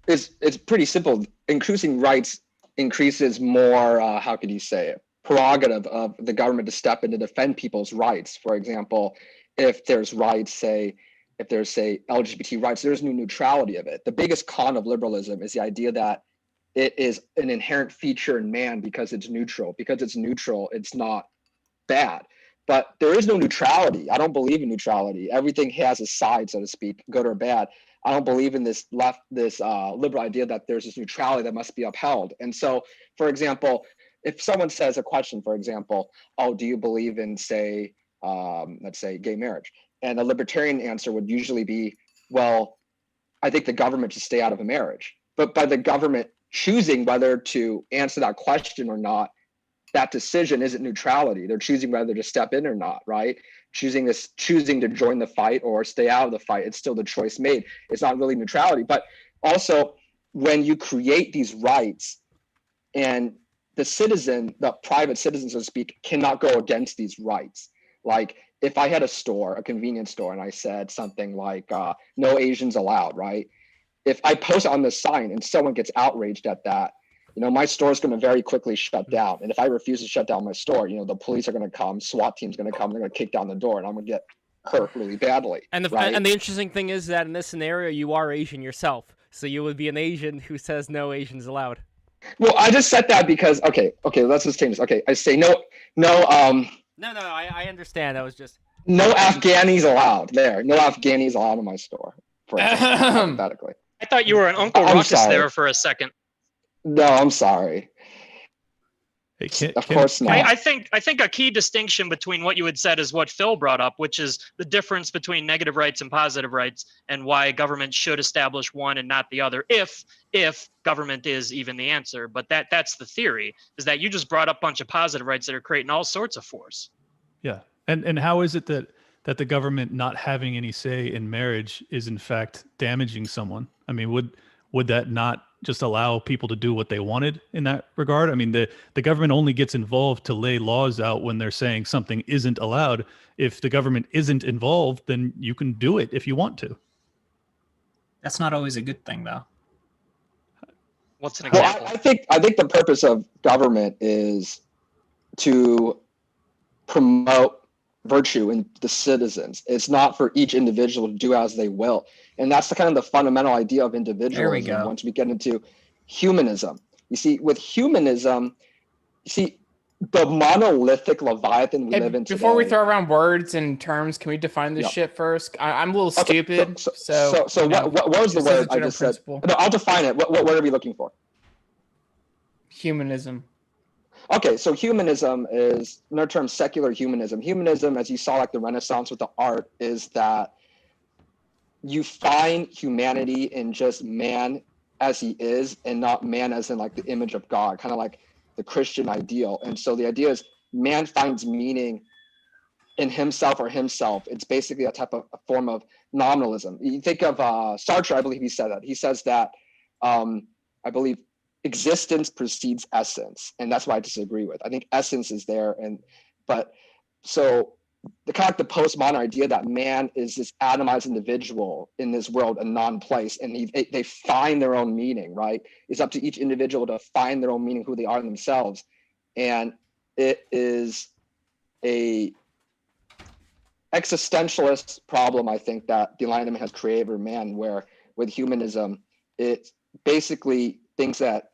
it's pretty simple. Increasing rights increases more, how could you say it, prerogative of the government to step in to defend people's rights. For example, if there's rights, if there's LGBT rights, there's no neutrality of it. The biggest con of liberalism is the idea that it is an inherent feature in man because it's neutral. Because it's neutral, it's not bad. But there is no neutrality. I don't believe in neutrality. Everything has a side, so to speak, good or bad. I don't believe in this liberal idea that there's this neutrality that must be upheld. And so, for example, if someone says a question, for example, oh, do you believe in, let's say, gay marriage? And the libertarian answer would usually be, well, I think the government should stay out of a marriage. But by the government choosing whether to answer that question or not, that decision isn't neutrality. They're choosing whether to step in or not, right? Choosing to join the fight or stay out of the fight. It's still the choice made. It's not really neutrality. But also, when you create these rights, and the private citizen, so to speak, cannot go against these rights. Like if I had a convenience store, and I said something like, no Asians allowed, right? If I post on this sign and someone gets outraged at that, my store is going to very quickly shut down. And if I refuse to shut down my store, the police are going to come, SWAT team's going to come, they're going to kick down the door, and I'm going to get hurt really badly. And right? the interesting thing is that in this scenario, you are Asian yourself. So you would be an Asian who says no Asians allowed. Well, I just said that because, okay, let's just change this. Okay, I say no, I understand. That was just... No Afghanis allowed. No Afghanis allowed in my store, for example, hypothetically. I thought you were an Uncle I'm Ruckus sorry. there for a second. No, I'm sorry. Hey, Of course not. I think a key distinction between what you had said is what Phil brought up, which is the difference between negative rights and positive rights, and why government should establish one and not the other, if government is even the answer. But that's the theory, is that you just brought up a bunch of positive rights that are creating all sorts of force. Yeah. And how is it that the government not having any say in marriage is in fact damaging someone? I mean, would that not just allow people to do what they wanted in that regard? I mean, the government only gets involved to lay laws out when they're saying something isn't allowed. If the government isn't involved, then you can do it if you want to. That's not always a good thing, though. What's an Well, example? I think the purpose of government is to promote virtue in the citizens. It's not for each individual to do as they will. And that's the fundamental idea of individualism. go. Once we get into humanism, You see, with humanism, you see, the monolithic Leviathan we Hey, live in today. before we throw around words and terms, can we define this Yep. shit first? I'm a little Okay, stupid, so you know, what was the just as a word I general just said? principle. No, I'll define it. What word are we looking for? Humanism. Okay, so humanism is another term, secular humanism. Humanism, as you saw like the Renaissance with the art, is that you find humanity in just man as he is and not man as in like the image of God, kind of like the Christian ideal. And so the idea is man finds meaning in himself or himself. It's basically a form of nominalism. You think of Sartre, I believe he said that. He says that, I believe, existence precedes essence, and that's what I disagree with. I think essence is there, but so the kind of like the postmodern idea that man is this atomized individual in this world, a non-place, and they find their own meaning, right? It's up to each individual to find their own meaning, who they are in themselves, and it is a existentialist problem, I think, that the Enlightenment has created for man, where with humanism, it basically thinks that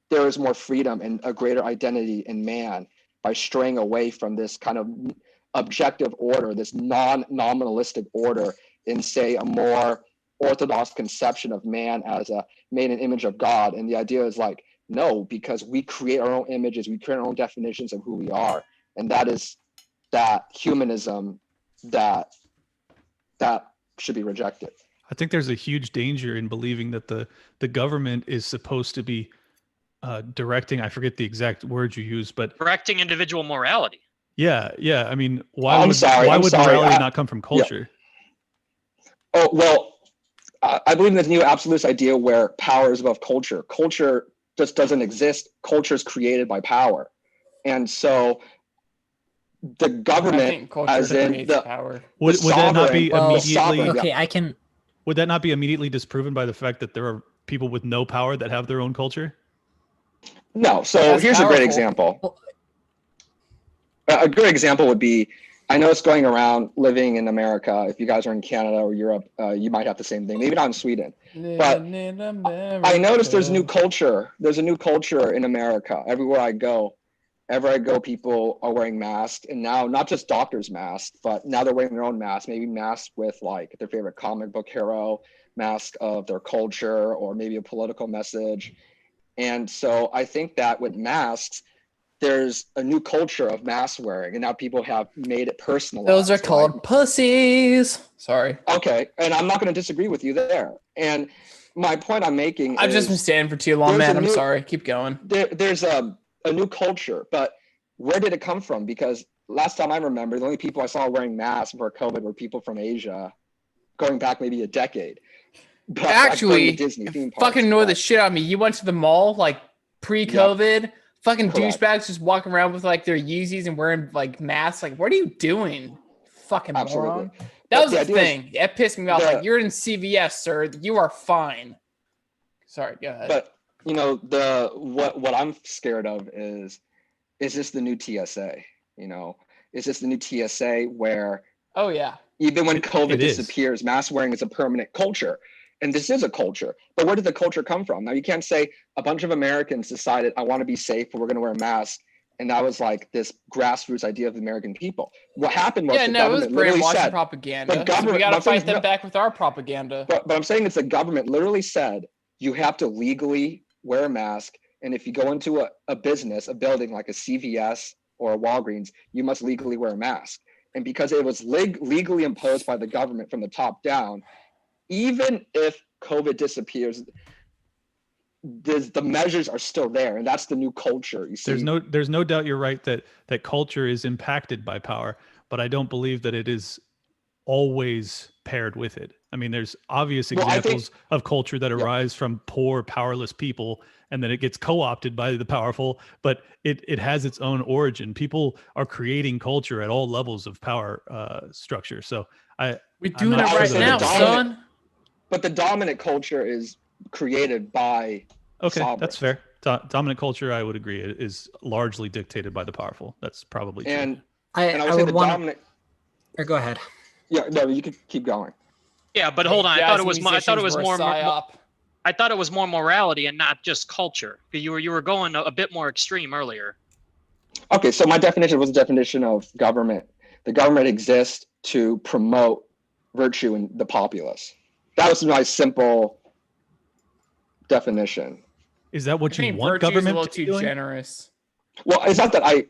there is more freedom and a greater identity in man by straying away from this kind of objective order, this non-nominalistic order, in, say, a more orthodox conception of man as a made an image of God. And the idea is like, no, because we create our own images, we create our own definitions of who we are. And that is that humanism that should be rejected. I think there's a huge danger in believing that the government is supposed to be directing, I forget the exact words you use, but Correcting individual morality. yeah. I mean, why I'm would sorry, morality not come from culture? Oh, well, I believe in this new absolutist idea where power is above culture. Culture just doesn't exist. Culture is created by power. And so the I government, think culture as in creates the power. Would that not be Well, immediately? Okay, I can. Would that not be immediately disproven by the fact that there are people with no power that have their own culture? No, so That's here's a great powerful. example. A good example would be, I know it's going around living in America. If you guys are in Canada or Europe, you might have the same thing. Maybe not in Sweden. But I noticed there's new culture. There's a new culture in America. Everywhere I go, people are wearing masks. And now, not just doctors' masks, but now they're wearing their own masks, maybe masks with like their favorite comic book hero, mask of their culture, or maybe a political message. And so I think that with masks, there's a new culture of mask wearing, and now people have made it personalized. Those are called pussies. Sorry. Okay, and I'm not going to disagree with you there. And my point I'm making I've is just been standing for too long, there's man. a I'm new- sorry. Keep going. there's a new culture, but where did it come from? Because last time I remember, the only people I saw wearing masks before COVID were people from Asia, going back maybe a decade. But Actually, like Disney theme parks, fucking annoy the but- shit out of me. You went to the mall like pre-COVID. Fucking Correct. douchebags just walking around with like their Yeezys and wearing like masks. Like, what are you doing? Fucking Absolutely. moron. But That was the the idea is thing. That pissed me off. the- Like, you're in CVS, sir. You are fine. Sorry, go ahead. But you know, what I'm scared of is this the new TSA? You know, is this the new TSA where oh yeah. even when COVID it is. disappears, mask wearing is a permanent culture? And this is a culture. But where did the culture come from? Now, you can't say a bunch of Americans decided, I want to be safe, but we're going to wear masks. And that was like this grassroots idea of the American people. What happened was Yeah, the no, it was government literally brainwashing said, propaganda. the So government- we got to I'm saying fight them no- back with our propaganda. but I'm saying it's the government literally said, you have to legally wear a mask. And if you go into a business, a building like a CVS or a Walgreens, you must legally wear a mask. And because it was legally imposed by the government from the top down, even if COVID disappears, the measures are still there, and that's the new culture. You see, There's no doubt you're right that culture is impacted by power, but I don't believe that it is always paired with it. I mean, there's obvious Well, I examples think- of culture that arise from poor, powerless people, and then it gets co-opted by the powerful, but it has its own origin. People are creating culture at all levels of power structure. So We're I'm doing not it sure right that now, it's- son. but the dominant culture is created by Okay, sovereigns. that's fair. Dominant culture, I would agree, is largely dictated by the powerful. That's probably true. And I I would say would the want. dominant. Or go ahead. Yeah, no, you could keep going. Yeah, but hold on. I thought it was Jazz more. I thought it was musicians more. were a psyop. I thought it was more morality and not just culture. You were going a bit more extreme earlier. Okay, so my definition was the definition of government. The government exists to promote virtue in the populace. That was my simple definition. Is that what I you think want virtue is a government little to be too doing? generous. Well, it's not that I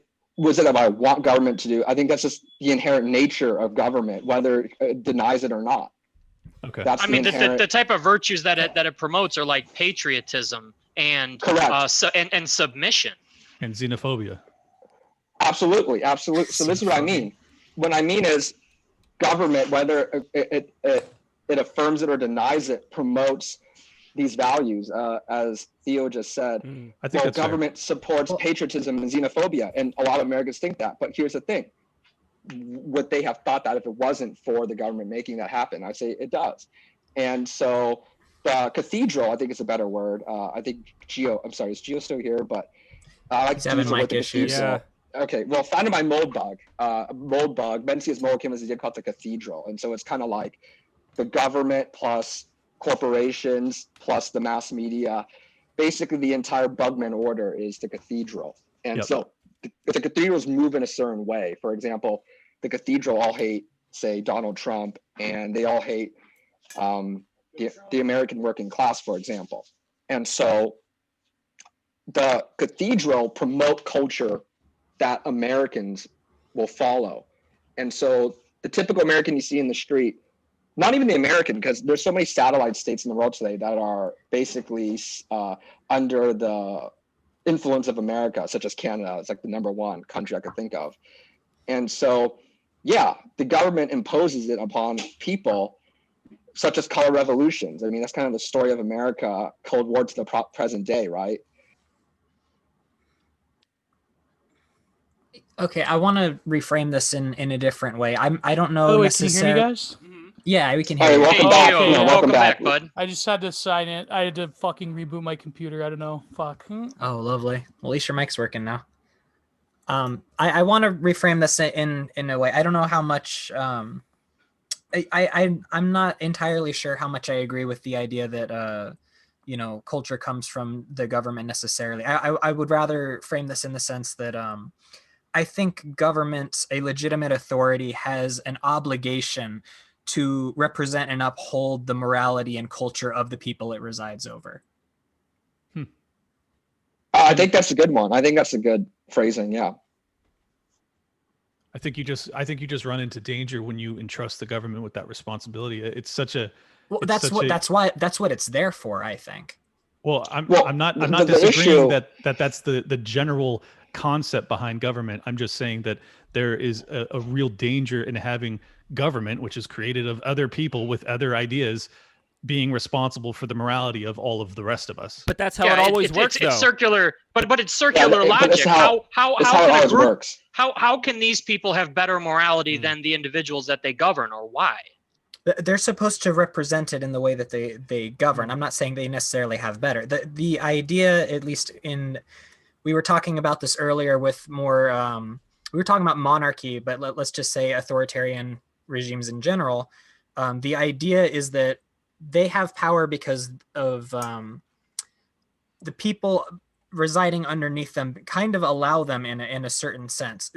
want government to do. I think that's just the inherent nature of government, whether it denies it or not. Okay. That's I mean, inherent... the type of virtues that it promotes are like patriotism and Correct. And submission And xenophobia. Absolutely. So this is what I mean. What I mean is government, whether it affirms it or denies it, promotes these values, as Theo just said. I think that's government supports patriotism and xenophobia, and a lot of Americans think that. But here's the thing: would they have thought that if it wasn't for the government making that happen? I say it does. And so the cathedral, I think is a better word. I think I'm sorry, is Geo still here? But I like He's to having use the word mic the issues. cathedral. Okay, well, founded by Moldbug. Mencius Moldbug, he did call it the cathedral. And so it's kind of like the government plus corporations plus the mass media. Basically, the entire Bugman order is the cathedral. And so the cathedrals move in a certain way. For example, the cathedral all hate, say, Donald Trump, and they all hate the American working class, for example. And so the cathedral promote culture that Americans will follow. And so the typical American you see in the street, not even the American, because there's so many satellite states in the world today that are basically under the influence of America, such as Canada. It's like the #1 country I could think of. And so, yeah, the government imposes it upon people, such as color revolutions. I mean, that's kind of the story of America, Cold War to the present day, right? Okay, I want to reframe this in a different way. I don't know. By the way, can you hear me, guys? Yeah, we can hear Hey, you. welcome back. Gio, No, welcome back, bud. I just had to sign it. I had to fucking reboot my computer. I don't know. Fuck. Oh, lovely. Well, at least your mic's working now. I want to reframe this in a way. I don't know how much. I'm not entirely sure how much I agree with the idea that culture comes from the government necessarily. I would rather frame this in the sense that I think government, a legitimate authority, has an obligation to represent and uphold the morality and culture of the people it resides over. I think that's a good one. I think that's a good phrasing. Yeah. I think you just run into danger when you entrust the government with that responsibility. It's such a that's what it's there for, I think. Well, I'm not disagreeing that's the general concept behind government. I'm just saying that there is a real danger in having government, which is created of other people with other ideas, being responsible for the morality of all of the rest of us. But that's how it always works, though. It's circular, but it's circular logic. How can these people have better morality than the individuals that they govern, or why? They're supposed to represent it in the way that they govern. I'm not saying they necessarily have better. The idea, at least we were talking about this earlier with more, we were talking about monarchy, but let's just say authoritarian regimes in general. The idea is that they have power because of the people residing underneath them kind of allow them in a certain sense.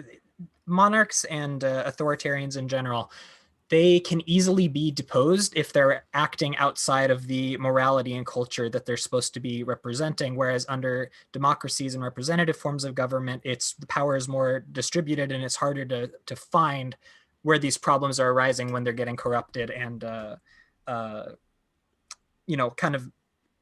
Monarchs and authoritarians in general, they can easily be deposed if they're acting outside of the morality and culture that they're supposed to be representing. Whereas under democracies and representative forms of government, the power is more distributed and it's harder to find where these problems are arising when they're getting corrupted and kind of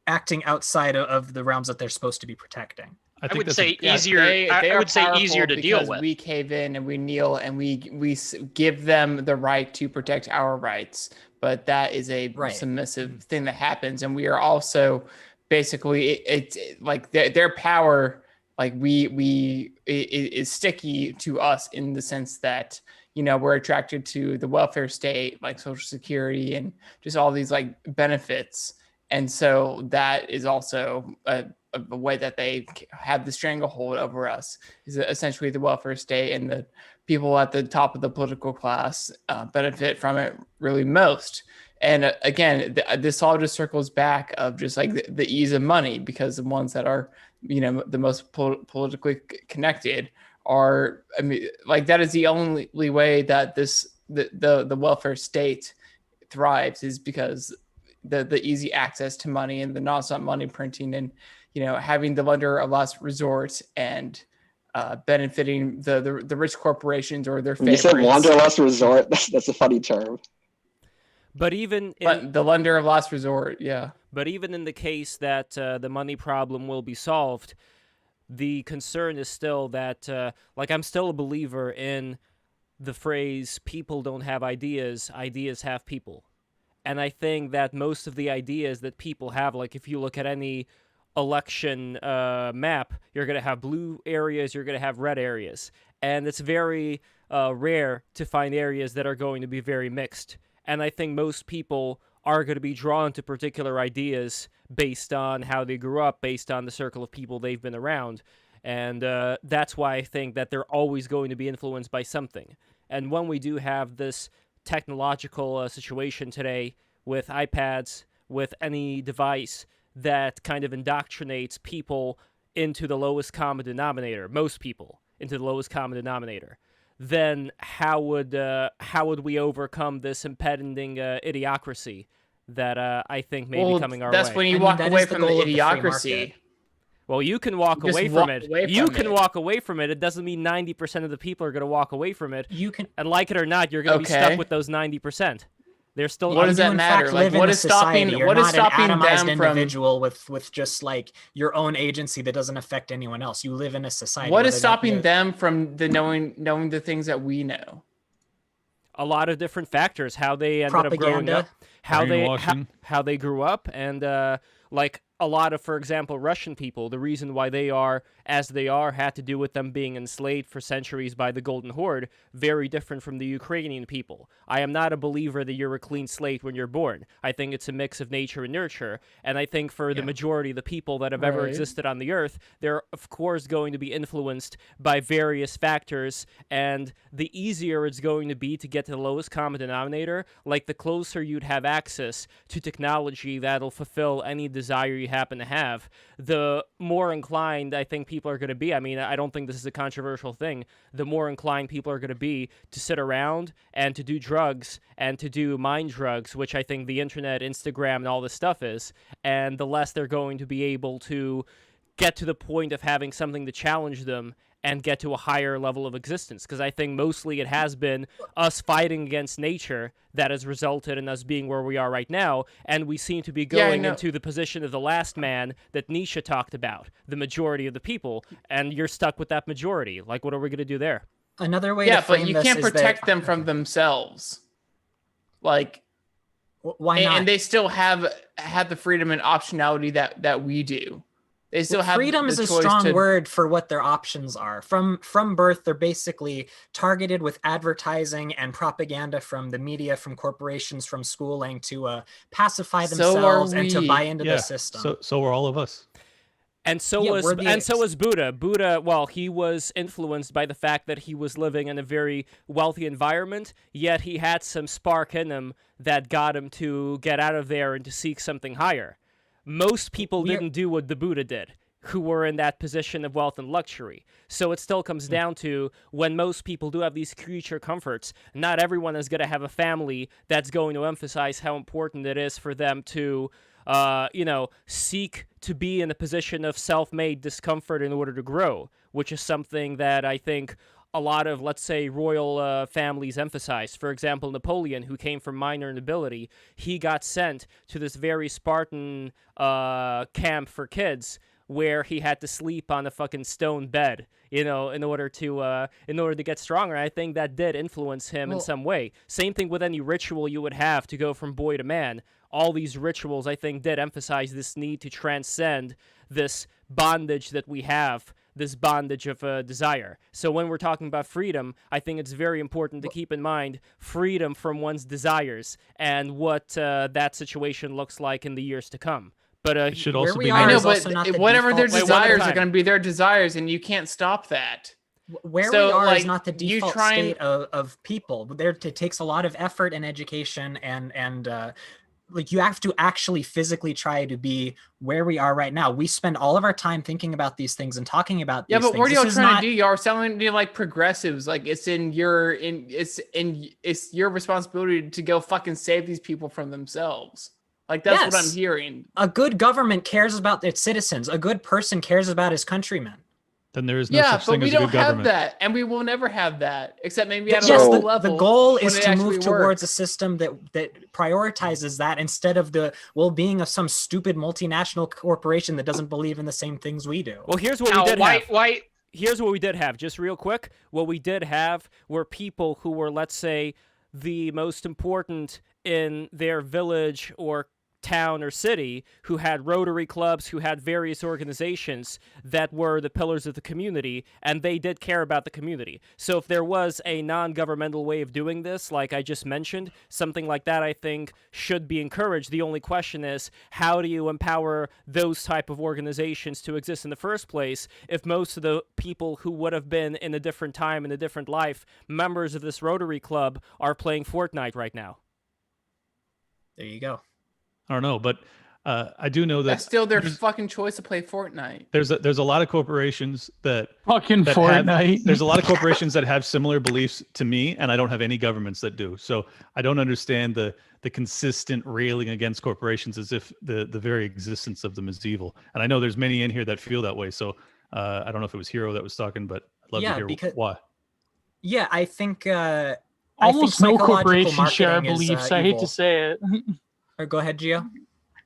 acting outside of the realms that they're supposed to be protecting. I would say easier. I would say easier to deal with. We cave in and we kneel and we give them the right to protect our rights, but that is a submissive thing that happens, and we are also basically it's like their power. Like it is sticky to us in the sense that we're attracted to the welfare state, like Social Security and just all these like benefits, and so that is also a way that they have the stranglehold over us, is essentially the welfare state, and the people at the top of the political class benefit from it really most. And again, this all just circles back of just like the ease of money, because the ones that are, the most politically connected are, I mean, like that is the only way that the welfare state thrives, is because the easy access to money and the nonstop money printing, and having the lender of last resort, and benefiting the rich corporations or their favorites. You said lender of last resort. That's a funny term. But even the lender of last resort, yeah. But even in the case that the money problem will be solved, the concern is still that, I'm still a believer in the phrase, people don't have ideas, ideas have people. And I think that most of the ideas that people have, like if you look at any election map, you're going to have blue areas, you're going to have red areas. And it's very rare to find areas that are going to be very mixed. And I think most people are going to be drawn to particular ideas based on how they grew up, based on the circle of people they've been around. And that's why I think that they're always going to be influenced by something. And when we do have this technological situation today with iPads, with any device that kind of indoctrinates people into the lowest common denominator, most people into the lowest common denominator, then how would we overcome this impending idiocracy that I think may be coming our way? That's when you walk away from the idiocracy. Well, you can walk away from it. You can walk away from it. It doesn't mean 90% of the people are going to walk away from it. You can, and like it or not, you're going to be stuck with those 90%. They're still. What does that matter? Like, what is stopping? What is stopping them from individual with just like your own agency that doesn't affect anyone else? You live in a society. What is stopping them from knowing the things that we know? A lot of different factors. How they ended up growing up, how they grew up, and like a lot of, for example, Russian people, the reason why they are as they are had to do with them being enslaved for centuries by the Golden Horde, very different from the Ukrainian people. I am not a believer that you're a clean slate when you're born. I think it's a mix of nature and nurture, and I think for the majority of the people that have ever existed on the earth, they're of course going to be influenced by various factors, and the easier it's going to be to get to the lowest common denominator, like the closer you'd have access to technology that'll fulfill any desire you happen to have, the more inclined I think people are going to be. I mean, I don't think this is a controversial thing. The more inclined people are going to be to sit around and to do drugs and to do mind drugs, which I think the internet, Instagram, and all this stuff is, and the less they're going to be able to get to the point of having something to challenge them and get to a higher level of existence. Because I think mostly it has been us fighting against nature that has resulted in us being where we are right now, and we seem to be going into the position of the last man that Nietzsche talked about, the majority of the people, and you're stuck with that majority. Like, what are we going to do there? Another way to frame but you can't protect them from themselves. Like, why not? And they still have the freedom and optionality that we do. They still have freedom is a strong word for what their options are. From birth, they're basically targeted with advertising and propaganda from the media, from corporations, from schooling to pacify themselves and to buy into the system. So are all of us. And so was Buddha. Buddha, well, he was influenced by the fact that he was living in a very wealthy environment, yet he had some spark in him that got him to get out of there and to seek something higher. Most people didn't do what the Buddha did, who were in that position of wealth and luxury. So it still comes down to, when most people do have these creature comforts, not everyone is going to have a family that's going to emphasize how important it is for them to, seek to be in a position of self-made discomfort in order to grow, which is something that I think a lot of, let's say, royal families emphasize. For example, Napoleon, who came from minor nobility, he got sent to this very Spartan camp for kids where he had to sleep on a fucking stone bed, in order to get stronger. I think that did influence him in some way. Same thing with any ritual you would have to go from boy to man. All these rituals, I think, did emphasize this need to transcend this bondage that we have, this bondage of desire. So when we're talking about freedom, I think it's very important to keep in mind freedom from one's desires and what that situation looks like in the years to come. But it should also be. I know, but whatever their desires are going to be their desires, and you can't stop that. Where So, we are like, is not the you default try and- state of people. It takes a lot of effort and education, and like you have to actually physically try to be where we are right now. We spend all of our time thinking about these things and talking about these Yeah, but things. what are y'all This is trying not- to do? Y'all are selling to like progressives. Like it's your responsibility to go fucking save these people from themselves. Like that's what I'm Yes. hearing. A good government cares about its citizens. A good person cares about his countrymen. Then there is no Yeah, such but thing we as a don't good have government. that, and we will never have that, except maybe at a Yes, local So- level. the goal when is it to actually move towards works. a system that prioritizes that instead of the well-being of some stupid multinational corporation that doesn't believe in the same things we do. Well, here's what Now, we did have. why? Here's what we did have, just real quick. What we did have were people who were, let's say, the most important in their village or town or city, who had Rotary clubs, who had various organizations that were the pillars of the community, and they did care about the community. So if there was a non-governmental way of doing this, like I just mentioned, something like that I think should be encouraged. The only question is, how do you empower those type of organizations to exist in the first place if most of the people who would have been in a different time, in a different life, members of this Rotary club are playing Fortnite right now? There you go. I don't know, but I do know that That's still their there's- fucking choice to play Fortnite. there's a lot of corporations that Fucking that have- Fortnite. there's a lot of corporations that have similar beliefs to me, and I don't have any governments that do. So I don't understand the consistent railing against corporations as if the very existence of them is evil. And I know there's many in here that feel that way. So I don't know if it was Hero that was talking, but I'd love to Yeah, hear because- why. Yeah, I think Almost no psychological corporations share our marketing is, beliefs. I hate evil. to say it. Or go ahead, Gio.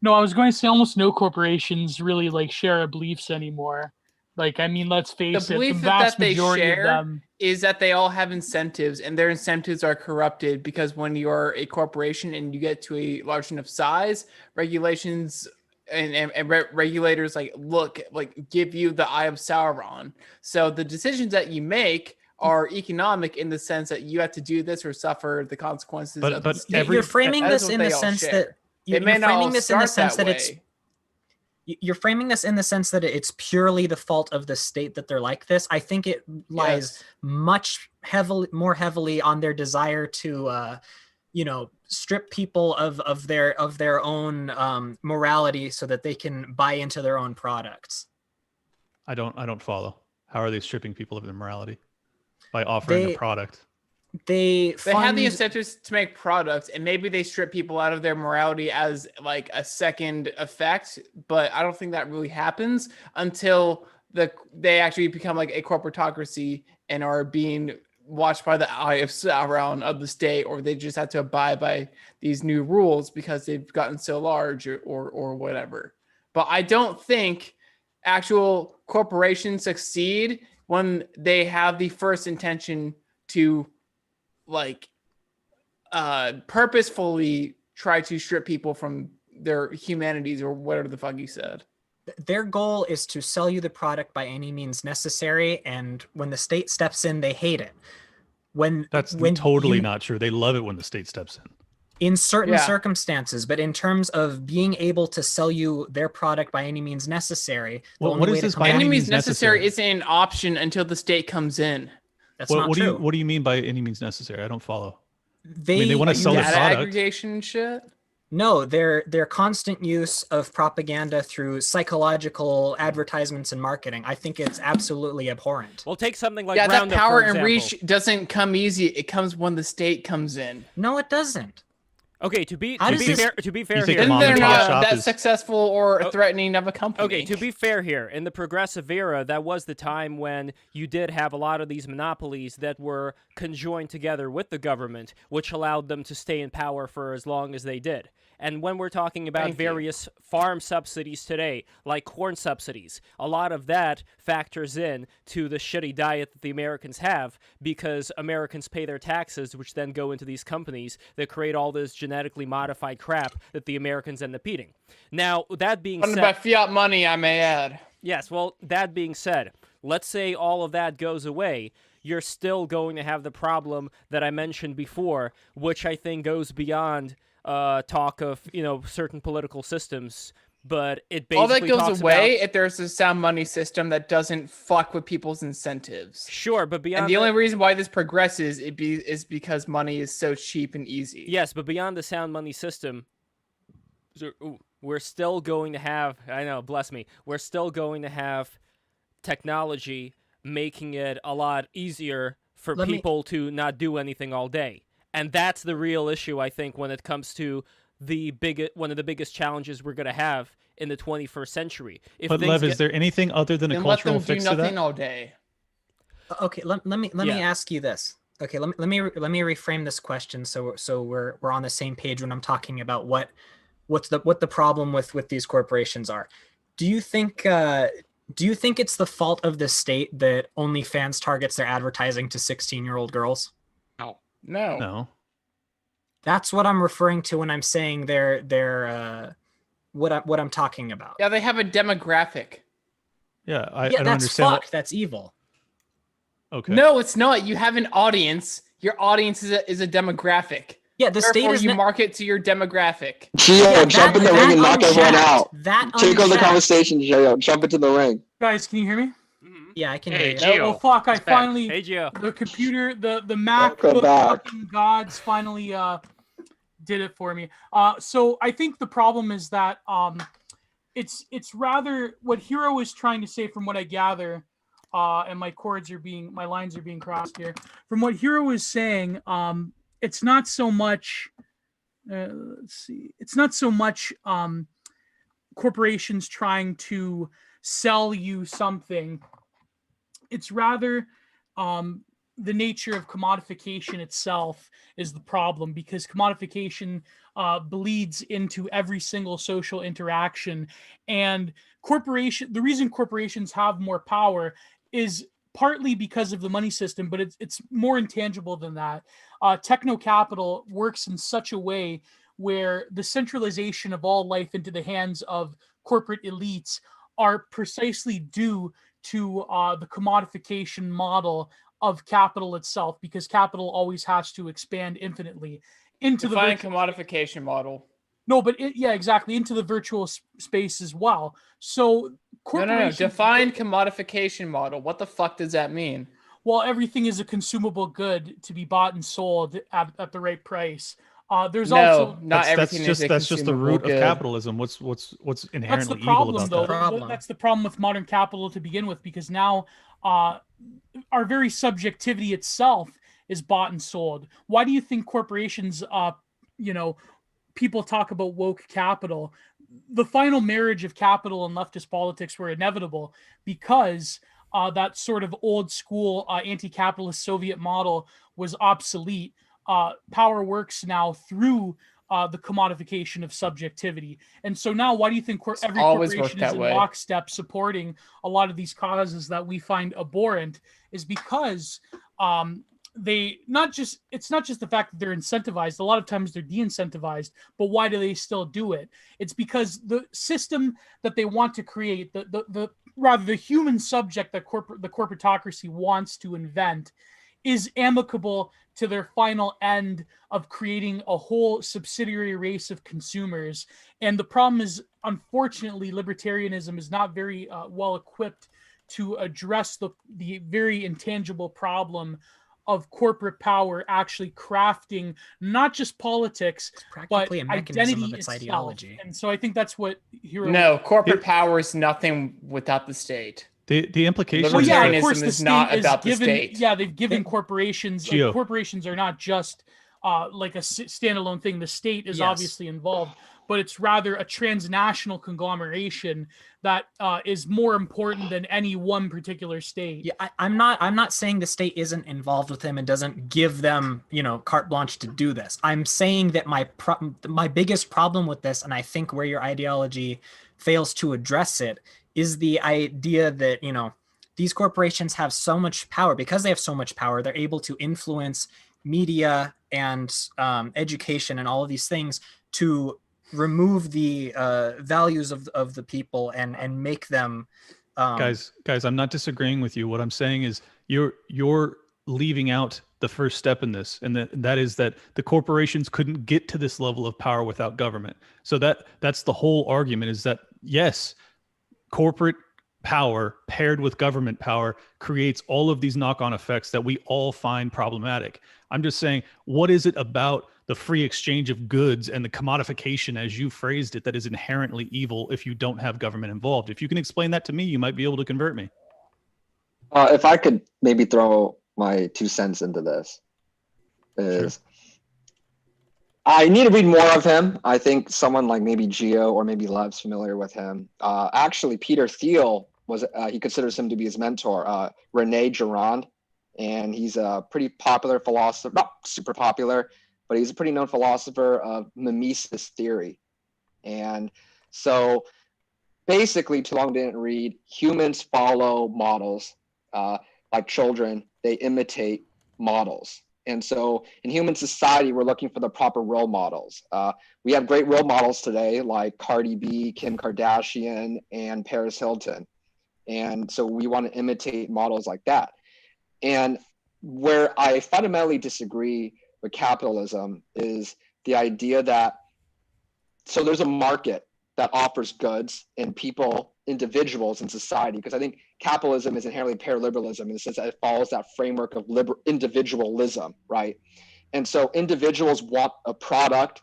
No, I was going to say almost no corporations really like share our beliefs anymore. Like, I mean, let's face it, the belief vast that they majority share of them. is that they all have incentives, and their incentives are corrupted because when you're a corporation and you get to a large enough size, regulations and regulators like give you the eye of Sauron. So the decisions that you make are economic in the sense that you have to do this or suffer the consequences. But- of but the state. every- You're framing That is this what in they the all sense share. that They may you're not all framing this in the start sense that it's way. you're framing this in the sense that it's purely the fault of the state that they're like this. I think it lies Yes. much more heavily on their desire to strip people of their own morality so that they can buy into their own products. I don't follow. How are they stripping people of their morality? By offering a product. They Have the incentives to make products, and maybe they strip people out of their morality as like a second effect. But I don't think that really happens until they actually become like a corporatocracy and are being watched by the eye of Sauron of the state, or they just have to abide by these new rules because they've gotten so large or whatever. But I don't think actual corporations succeed when they have the first intention to purposefully try to strip people from their humanities or whatever the fuck you said. Their goal is to sell you the product by any means necessary, and when the state steps in, they hate it. That's totally not true. They love it when the state steps in. In certain Yeah. circumstances, but in terms of being able to sell you their product by any means necessary, the Well, only what is way to this come by back- any Any means means necessary necessary? isn't an option until the state comes in. That's not What do true. you do you mean by any means necessary? I don't follow. They, they wanna sell their Data product. aggregation and shit. No, their constant use of propaganda through psychological advertisements and marketing. I think it's absolutely abhorrent. Well, take something like Yeah, that Roundup, power for and example. reach doesn't come easy. It comes when the state comes in. No, it doesn't. Okay, to be How does this- fair, think Then mom they're and pop not shop that is- successful or threatening of a company. Okay, to be fair here, in the progressive era, that was the time when you did have a lot of these monopolies that were conjoined together with the government, which allowed them to stay in power for as long as they did. And when we're talking about Thank you. various farm subsidies today, like corn subsidies, a lot of that factors in to the shitty diet that the Americans have because Americans pay their taxes, which then go into these companies that create all this genetically modified crap that the Americans end up eating. Now, that being Funded said... by fiat money, I may add. Yes, well, that being said, let's say all of that goes away, you're still going to have the problem that I mentioned before, which I think goes beyond talk of, certain political systems but it All that basically goes talks away about, if there's a sound money system that doesn't fuck with people's incentives. sure, but beyond And the that- only reason why this progresses is because money is so cheap and easy. yes, but beyond the sound money system, we're still going to have, I know, bless me, we're still going to have technology making it a lot easier for people to not do anything all day. And that's the real issue, I think, when it comes to one of the biggest challenges we're going to have in the 21st century. But Lev, is there anything other than a Then let them cultural do fix to nothing that? all day. Okay, let me ask you this. Okay, let me reframe this question so we're on the same page when I'm talking about what the problem with these corporations are. Do you think it's the fault of the state that OnlyFans targets their advertising to 16-year-old girls? No. That's what I'm referring to when I'm saying they're what I'm talking about. Yeah, they have a demographic. Yeah, I Yeah, don't that's understand. fucked. That's evil. Okay. No, it's not. You have an audience. Your audience is a demographic. Yeah, the state Therefore, is you market to your demographic. Gio, jump in the ring and knock everyone out. Take over the unchecked. conversation, Gio. Jump into the ring. Guys, can you hear me? Yeah, I can Hey, hear you. Gio. Oh fuck! I It's back. finally Hey, Gio. the computer, the Welcome MacBook back. fucking gods finally did it for me. So I think the problem is that it's rather what Hero is trying to say, from what I gather, and my lines are being crossed here. From what Hero is saying, it's not so much. Let's see. It's not so much corporations trying to sell you something. It's rather the nature of commodification itself is the problem, because commodification bleeds into every single social interaction. And the reason corporations have more power is partly because of the money system, but it's more intangible than that. Techno capital works in such a way where the centralization of all life into the hands of corporate elites are precisely due to the commodification model of capital itself, because capital always has to expand infinitely into Define the commodification model. No, but yeah, exactly, into the virtual space as well. So No. corporations Define commodification model. What the fuck does that mean? Well, everything is a consumable good to be bought and sold at the right price. There's also not everything is a that's just the root consumable of good. capitalism. What's that's the inherently problem, evil though. about that? That's the problem with modern capital to begin with, because now our very subjectivity itself is bought and sold. Why do you think corporations, people talk about woke capital? The final marriage of capital and leftist politics were inevitable because that sort of old school anti-capitalist Soviet model was obsolete. Power works now through the commodification of subjectivity. And so now, why do you think every always corporation worked is that in way. lockstep supporting a lot of these causes that we find abhorrent? Is because it's not just the fact that they're incentivized. A lot of times they're de-incentivized, but why do they still do it? It's because the system that they want to create, the human subject that the corporatocracy wants to invent, is amicable to their final end of creating a whole subsidiary race of consumers. And the problem is, unfortunately, libertarianism is not very well equipped to address the very intangible problem of corporate power actually crafting not just politics, but practically a mechanism identity of its itself. ideology. And so I think that's what Hero. No, corporate power is nothing without the state. The implication Well, is yeah, that of course, the is not state about the given. state. Yeah, they've given corporations. Gio. Like, corporations are not just like a standalone thing. The state is obviously involved, but it's rather a transnational conglomeration that is more important than any one particular state. Yeah, I'm not saying the state isn't involved with them and doesn't give them, carte blanche to do this. I'm saying that my biggest problem with this, and I think where your ideology fails to address it, is the idea that, these corporations have so much power. Because they have so much power, they're able to influence media and education and all of these things to remove the values of the people and make them guys, I'm not disagreeing with you. What I'm saying is you're leaving out the first step in this, and that is that the corporations couldn't get to this level of power without government. So that's the whole argument, is that yes, corporate power paired with government power creates all of these knock-on effects that we all find problematic. I'm just saying, what is it about the free exchange of goods and the commodification, as you phrased it, that is inherently evil if you don't have government involved? If you can explain that to me, you might be able to convert me. If I could maybe throw my 2 cents into this, is Sure. I need to read more of him. I think someone like maybe Geo or maybe Lev's familiar with him. Actually, Peter Thiel was, he considers him to be his mentor, Rene Girard. And he's a pretty popular philosopher, not super popular, but he's a pretty known philosopher of mimesis theory. And so basically, too long didn't read, humans follow models. Like children, they imitate models. And so in human society, we're looking for the proper role models. We have great role models today, like Cardi B, Kim Kardashian, and Paris Hilton. And so we want to imitate models like that. And where I fundamentally disagree with capitalism is the idea that, so there's a market that offers goods and people, individuals in society, because I think capitalism is inherently paraliberalism in the sense that it follows that framework of individualism, right? And so individuals want a product.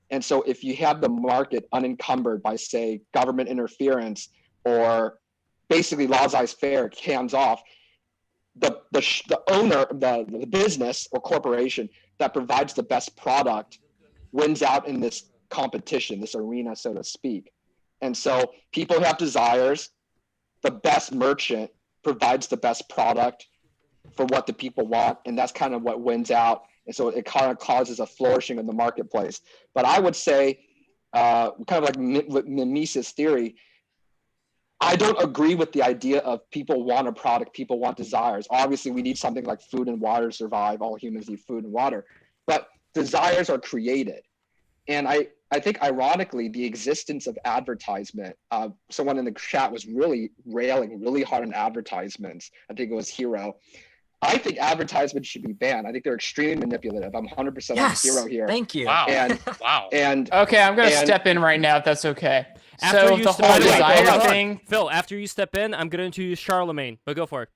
And so if you have the market unencumbered by, say, government interference or basically laissez-faire, hands off, the owner, the business or corporation that provides the best product wins out in this competition, this arena, so to speak. And so people have desires. The best merchant provides the best product for what the people want, and that's kind of what wins out. And so it kind of causes a flourishing of the marketplace. But I would say, kind of like mimesis theory, I don't agree with the idea of people want a product, people want desires. Obviously, we need something like food and water to survive. All humans need food and water. But desires are created. And I think, ironically, the existence of advertisement, someone in the chat was really railing really hard on advertisements. I think it was Hero. I think advertisements should be banned. I think they're extremely manipulative. I'm 100% Yes, on Hero here. thank you. Wow. And Wow. and Okay, I'm gonna And- step in right now if that's okay. After So you the step whole in, desire hold on. thing. Phil, after you step in, I'm going to introduce Charlemagne, but go for it.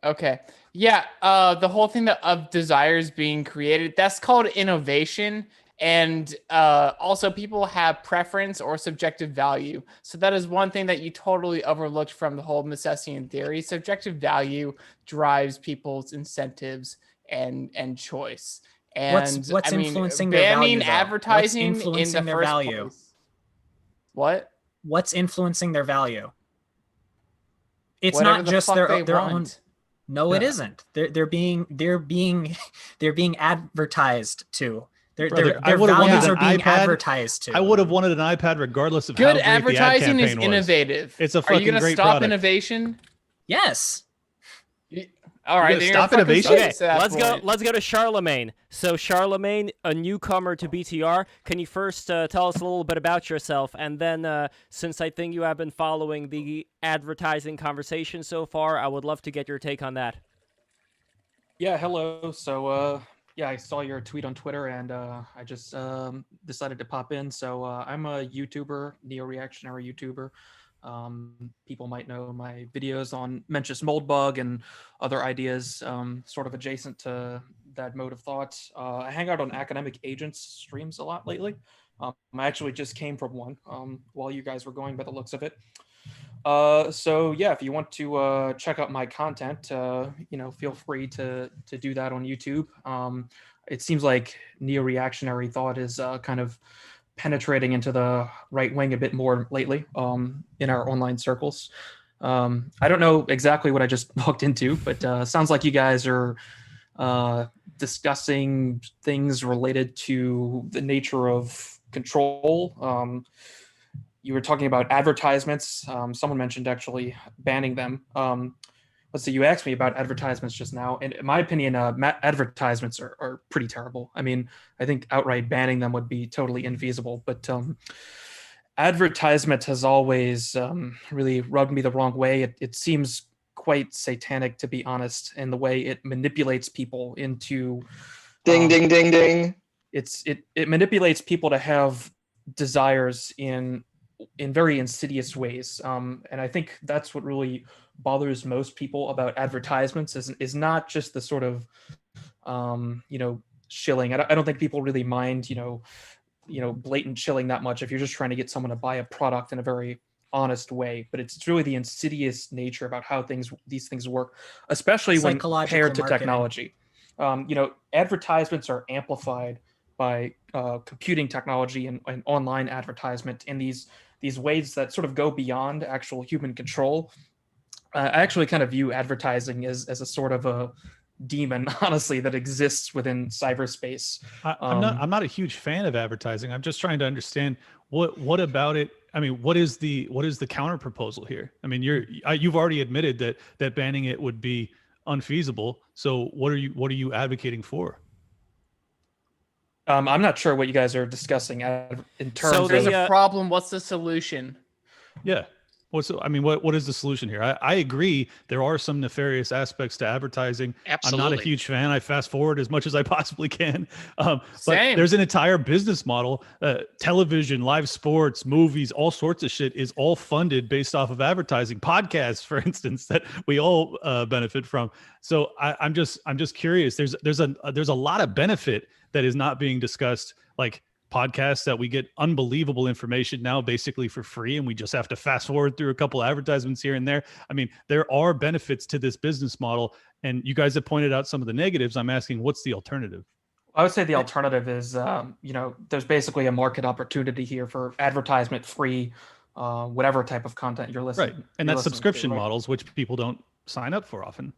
Okay. Yeah, the whole thing of desires being created, that's called innovation. And also people have preference or subjective value. So that is one thing that you totally overlooked from the whole Misesian theory. Subjective value drives people's incentives and choice. And What's I mean, influencing their banning value, though? advertising What's influencing in the their first value? place. What? What's influencing their value? It's Whatever not the just fuck their they their want. own. No, it isn't. They're being advertised to. Brother, I Their would've wanted values an are being iPad. advertised to. I would have wanted an iPad regardless of Good how great the ad advertising is campaign was. innovative. It's a Are fucking you gonna great stop product. innovation? Yes. All right, gonna then stop you're a fucking innovation? Okay, socialist at that let's go. point. Let's go to Charlemagne. So, Charlemagne, a newcomer to BTR, can you first tell us a little bit about yourself, and then, since I think you have been following the advertising conversation so far, I would love to get your take on that. Yeah, hello. So, yeah, I saw your tweet on Twitter, and I just decided to pop in. So, I'm a YouTuber, neo-reactionary YouTuber. People might know my videos on Mencius Moldbug and other ideas sort of adjacent to that mode of thought. I hang out on Academic Agents streams a lot lately. I actually just came from one while you guys were going by the looks of it. So yeah, if you want to check out my content, feel free to do that on YouTube. It seems like neo-reactionary thought is kind of penetrating into the right wing a bit more lately in our online circles. I don't know exactly what I just walked into, but sounds like you guys are discussing things related to the nature of control. You were talking about advertisements. Someone mentioned actually banning them. Let's see, you asked me about advertisements just now. And in my opinion, advertisements are pretty terrible. I mean, I think outright banning them would be totally infeasible. But advertisement has always really rubbed me the wrong way. It seems quite satanic, to be honest, in the way it manipulates people into... Ding, ding, ding, ding. It manipulates people to have desires in in very insidious ways. And I think that's what really bothers most people about advertisements is not just the sort of shilling. I don't think people really mind blatant shilling that much if you're just trying to get someone to buy a product in a very honest way. But it's really the insidious nature about how these things work, especially when paired to technology. Advertisements are amplified by computing technology and online advertisement in these ways that sort of go beyond actual human control. I actually kind of view advertising as a sort of a demon, honestly, that exists within cyberspace. I'm not a huge fan of advertising. I'm just trying to understand what about it. I mean, what is the counter proposal here? I mean, you've already admitted that banning it would be unfeasible. So what are you advocating for? I'm not sure what you guys are discussing in terms of. There's a problem. What's the solution? Yeah. What is the solution here? I agree. There are some nefarious aspects to advertising. Absolutely. I'm not a huge fan. I fast forward as much as I possibly can. But Same. there's an entire business model. Television, live sports, movies, all sorts of shit is all funded based off of advertising. Podcasts, for instance, that we all benefit from. So I'm just curious. There's a lot of benefit that is not being discussed, like podcasts that we get unbelievable information now basically for free, and we just have to fast forward through a couple advertisements here and there. I mean, there are benefits to this business model, and you guys have pointed out some of the negatives. I'm asking, what's the alternative? I would say the alternative is, there's basically a market opportunity here for advertisement free, whatever type of content you're listening. Right, and that's subscription models, which people don't sign up for often.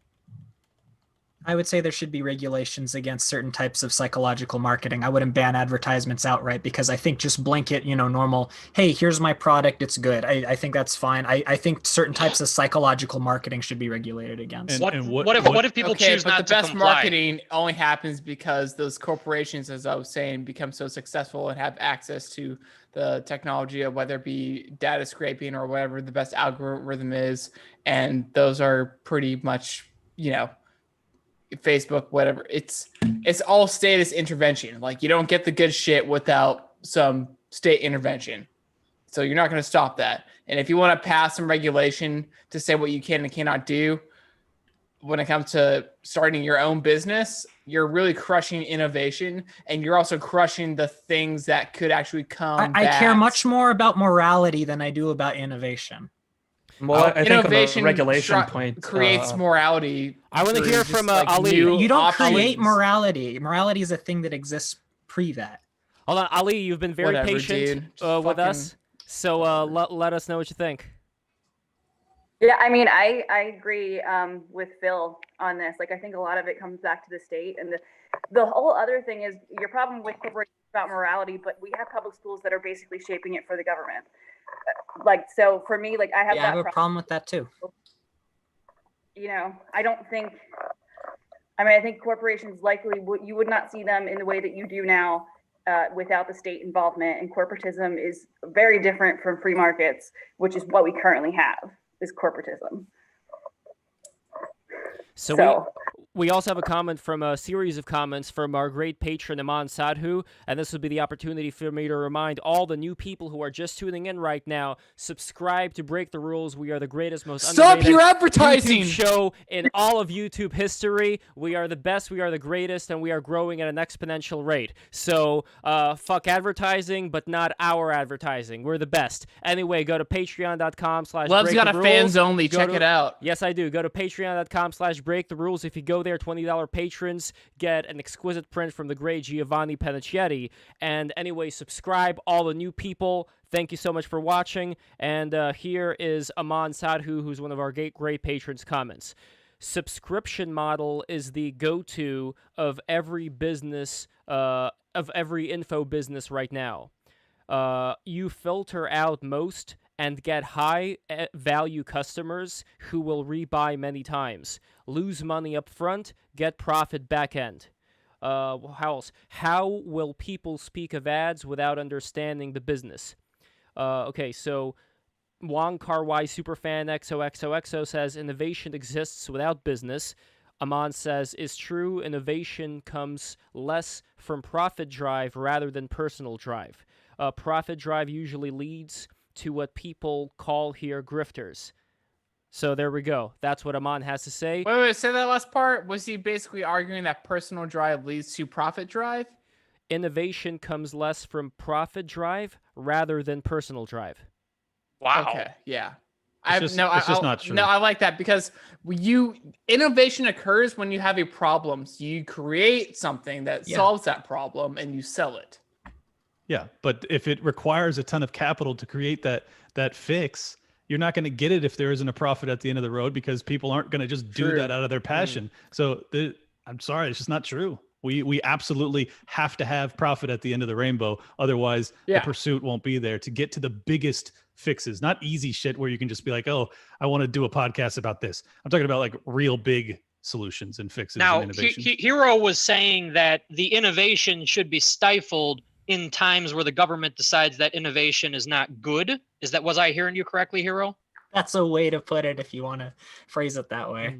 I would say there should be regulations against certain types of psychological marketing. I wouldn't ban advertisements outright, because I think just blanket, normal, hey, here's my product, it's good. I think that's fine. I think certain types of psychological marketing should be regulated against. What if people choose not to comply? The best marketing only happens because those corporations, as I was saying, become so successful and have access to the technology of whether it be data scraping or whatever the best algorithm is. And those are pretty much, Facebook, whatever. It's all status intervention. Like, you don't get the good shit without some state intervention. So you're not going to stop that. And if you want to pass some regulation to say what you can and cannot do when it comes to starting your own business, you're really crushing innovation, and you're also crushing the things that could actually come. I care much more about morality than I do about innovation. Well, I think on the regulation point creates morality. I want to hear from Ali. You don't create morality. Morality is a thing that exists pre that. Hold on, Ali. You've been very patient with us, so let us know what you think. Yeah, I mean, I agree with Phil on this. Like, I think a lot of it comes back to the state, and the whole other thing is your problem with corporations about morality, but we have public schools that are basically shaping it for the government. Like, so for me, like, I have a problem with that too. I don't think. I think corporations likely you would not see them in the way that you do now without the state involvement. And corporatism is very different from free markets, which is what we currently have. Is corporatism. So we also have a comment from a series of comments from our great patron Aman Sadhu, and this would be the opportunity for me to remind all the new people who are just tuning in right now, subscribe to Break the Rules. We are the greatest, most Stop your advertising YouTube show in all of YouTube history. We are the best, we are the greatest, and we are growing at an exponential rate. So fuck advertising, but not our advertising. We're the best. Anyway, go to patreon.com/breaktherules. Love's got a fans only. Check it out. Yes, I do. Go to patreon.com/breaktherules. If you go there, $20 patrons get an exquisite print from the great Giovanni Panicetti. And anyway, subscribe, all the new people. Thank you so much for watching. And here is Aman Sadhu, who's one of our great patrons' comments. Subscription model is the go-to of every business, of every info business right now. You filter out most and get high-value customers who will rebuy many times. Lose money up front, get profit back end. How else? How will people speak of ads without understanding the business? Okay, so Wong Kar-wai Superfan XOXOXO says, innovation exists without business. Aman says, is true, innovation comes less from profit drive rather than personal drive. Profit drive usually leads to what people call here grifters. So there we go. That's what Amon has to say. Wait, say that last part. Was he basically arguing that personal drive leads to profit drive? Innovation comes less from profit drive rather than personal drive. Wow. Okay, yeah. It's just not true. No, I like that because innovation occurs when you have a problem. So you create something that solves that problem and you sell it. Yeah, but if it requires a ton of capital to create that fix, you're not going to get it if there isn't a profit at the end of the road, because people aren't going to just do that out of their passion. So I'm sorry, it's just not true. We absolutely have to have profit at the end of the rainbow. Otherwise, the pursuit won't be there to get to the biggest fixes, not easy shit where you can just be like, oh, I want to do a podcast about this. I'm talking about like real big solutions and fixes Now, and innovation. Hero was saying that the innovation should be stifled in times where the government decides that innovation is not good. Was I hearing you correctly, Hero? That's a way to put it if you want to phrase it that way.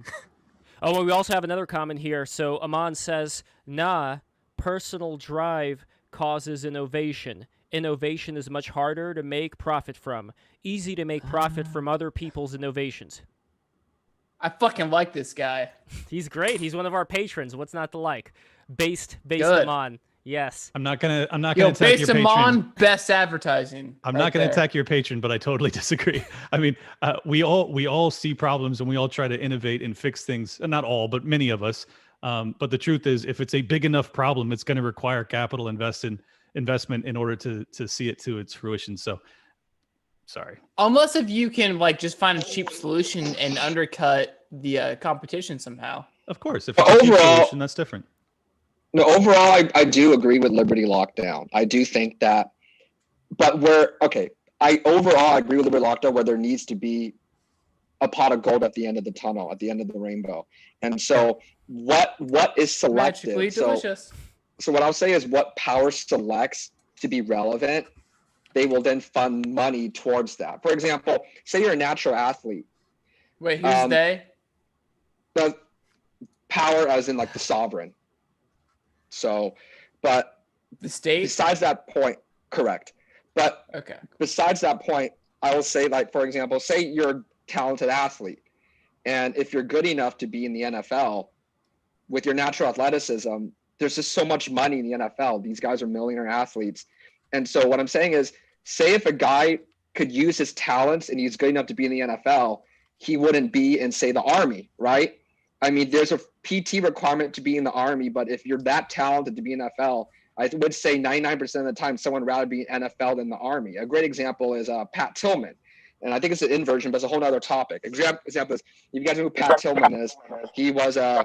Oh, well, we also have another comment here. So Amon says, nah, personal drive causes innovation. Innovation is much harder to make profit from. Easy to make profit from other people's innovations. I fucking like this guy. He's great. He's one of our patrons. What's not to like? Based Good. Amon. Yes. I'm not gonna attack based your patron. on best advertising. I'm not gonna attack your patron, but I totally disagree. I mean, we all see problems and we all try to innovate and fix things. Not all, but many of us. But the truth is, if it's a big enough problem, it's going to require capital investment in order to see it to its fruition. So, sorry. Unless if you can like just find a cheap solution and undercut the competition somehow. Of course, if it's a cheap solution, that's different. No, overall, I do agree with Liberty Lockdown. I do think that, but I overall agree with Liberty Lockdown where there needs to be a pot of gold at the end of the tunnel, at the end of the rainbow. And so what is selected? Magically delicious. So what I'll say is what power selects to be relevant, they will then fund money towards that. For example, say you're a natural athlete. Wait, who's they? The power as in like the sovereign. So, but the state, besides that point, correct. But besides that point, I will say, like, for example, say you're a talented athlete, and if you're good enough to be in the NFL with your natural athleticism, there's just so much money in the NFL. These guys are millionaire athletes. And so what I'm saying is, say if a guy could use his talents and he's good enough to be in the NFL, he wouldn't be in, say, the Army, right? I mean, there's a PT requirement to be in the Army, but if you're that talented to be in NFL, I would say 99% of the time someone would rather be in NFL than the Army. A great example is Pat Tillman. And I think it's an inversion, but it's a whole other topic. Example is, if you guys know who Pat Tillman is, he was a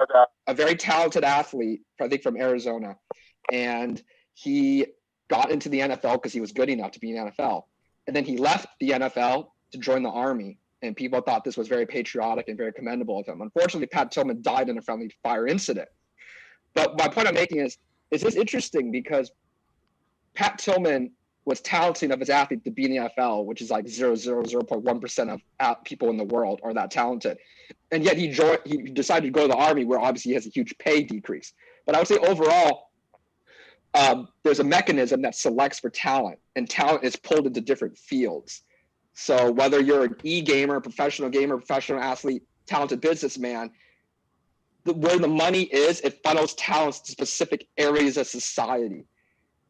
very talented athlete, I think from Arizona. And he got into the NFL because he was good enough to be in the NFL. And then he left the NFL to join the Army. And people thought this was very patriotic and very commendable of him. Unfortunately, Pat Tillman died in a friendly fire incident. But my point I'm making is this interesting because Pat Tillman was talented enough as an athlete to be in the NFL, which is like 0.1% of people in the world are that talented. And yet he decided to go to the Army, where obviously he has a huge pay decrease. But I would say overall, there's a mechanism that selects for talent, and talent is pulled into different fields. So whether you're an e-gamer, professional athlete, talented businessman, where the money is, it funnels talents to specific areas of society.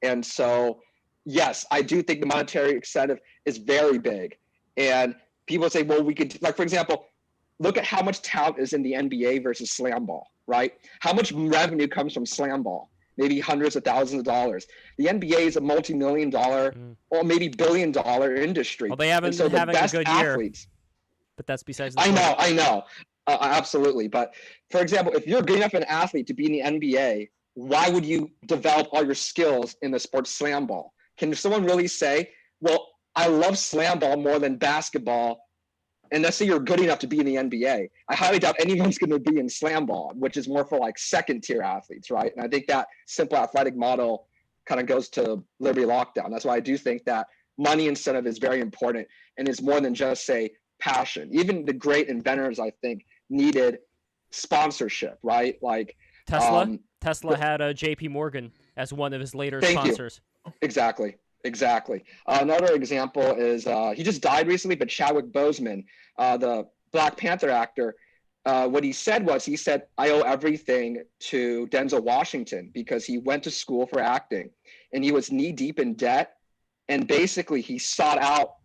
And so, yes, I do think the monetary incentive is very big. And people say, well, we could, like, for example, look at how much talent is in the NBA versus slam ball, right? How much revenue comes from slam ball? Maybe hundreds of thousands of dollars. The NBA is a multi-million-dollar or maybe billion-dollar industry. Well, they haven't so been having a good athletes, year. But that's besides the I know. Absolutely. But for example, if you're good enough an athlete to be in the NBA, why would you develop all your skills in the sport slam ball? Can someone really say, well, I love slam ball more than basketball, and let's say you're good enough to be in the NBA? I highly doubt anyone's going to be in slam ball, which is more for like second tier athletes, right? And I think that simple athletic model kind of goes to Liberty Lockdown. That's why I do think that money incentive is very important, and it's more than just say passion. Even the great inventors, I think, needed sponsorship, right? Like Tesla. Tesla had JP Morgan as one of his later sponsors. Exactly. Exactly. Another example is he just died recently, but Chadwick Boseman, the Black Panther actor, what he said was, he said, I owe everything to Denzel Washington because he went to school for acting and he was knee deep in debt. And basically he sought out,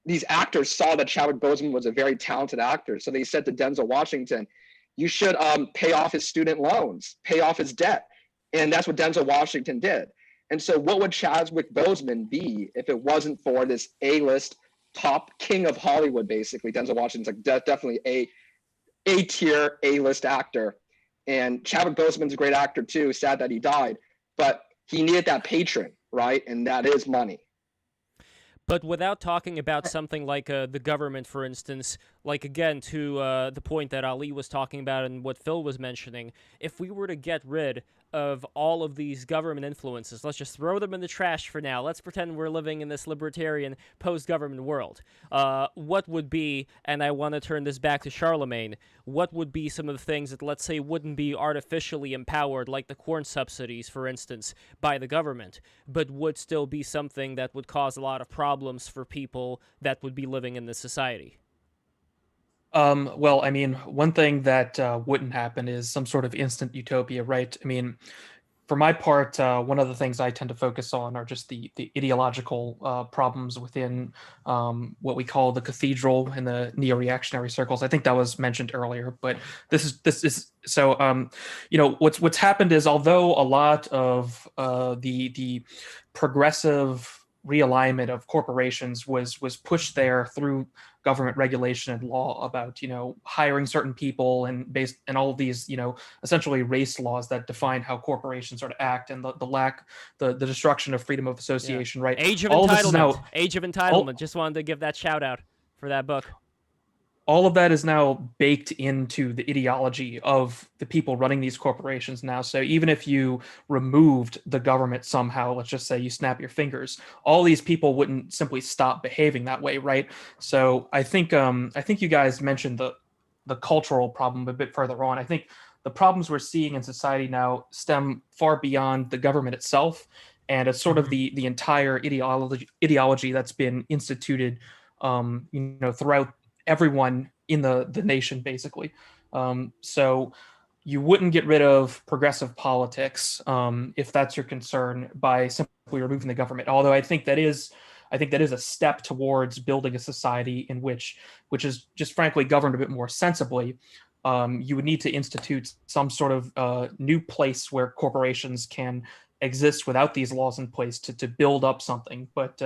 these actors saw that Chadwick Boseman was a very talented actor. So they said to Denzel Washington, you should pay off his student loans, pay off his debt. And that's what Denzel Washington did. And so what would Chadwick Boseman be if it wasn't for this A-list top king of Hollywood, basically? Denzel Washington's like definitely a tier A-list actor. And Chadwick Boseman's a great actor too. Sad that he died, but he needed that patron, right? And that is money. But without talking about something like the government, for instance, like again, to the point that Ali was talking about and what Phil was mentioning, if we were to get rid of all of these government influences, let's just throw them in the trash for now. Let's pretend we're living in this libertarian post-government world. What would be, and I want to turn this back to Charlemagne, what would be some of the things that, let's say, wouldn't be artificially empowered, like the corn subsidies, for instance, by the government, but would still be something that would cause a lot of problems for people that would be living in this society? Well, I mean, one thing that wouldn't happen is some sort of instant utopia, right? I mean, for my part, one of the things I tend to focus on are just the ideological problems within what we call the cathedral and the neo-reactionary circles. I think that was mentioned earlier, but this is so. You know, what's happened is, although a lot of the progressive realignment of corporations was pushed there through government regulation and law about, you know, hiring certain people and based and all of these, you know, essentially race laws that define how corporations sort of act, and the destruction of freedom of association, right? Age of all Entitlement. Age of Entitlement. Just wanted to give that shout out for that book. All of that is now baked into the ideology of the people running these corporations now. So even if you removed the government somehow, let's just say you snap your fingers, all these people wouldn't simply stop behaving that way, right? So I think you guys mentioned the cultural problem a bit further on. I think the problems we're seeing in society now stem far beyond the government itself, and it's sort of the entire ideology that's been instituted, you know, throughout everyone in the nation, basically. So you wouldn't get rid of progressive politics, if that's your concern, by simply removing the government. Although I think that is a step towards building a society in which is just frankly governed a bit more sensibly. You would need to institute some sort of new place where corporations can exist without these laws in place to build up something. But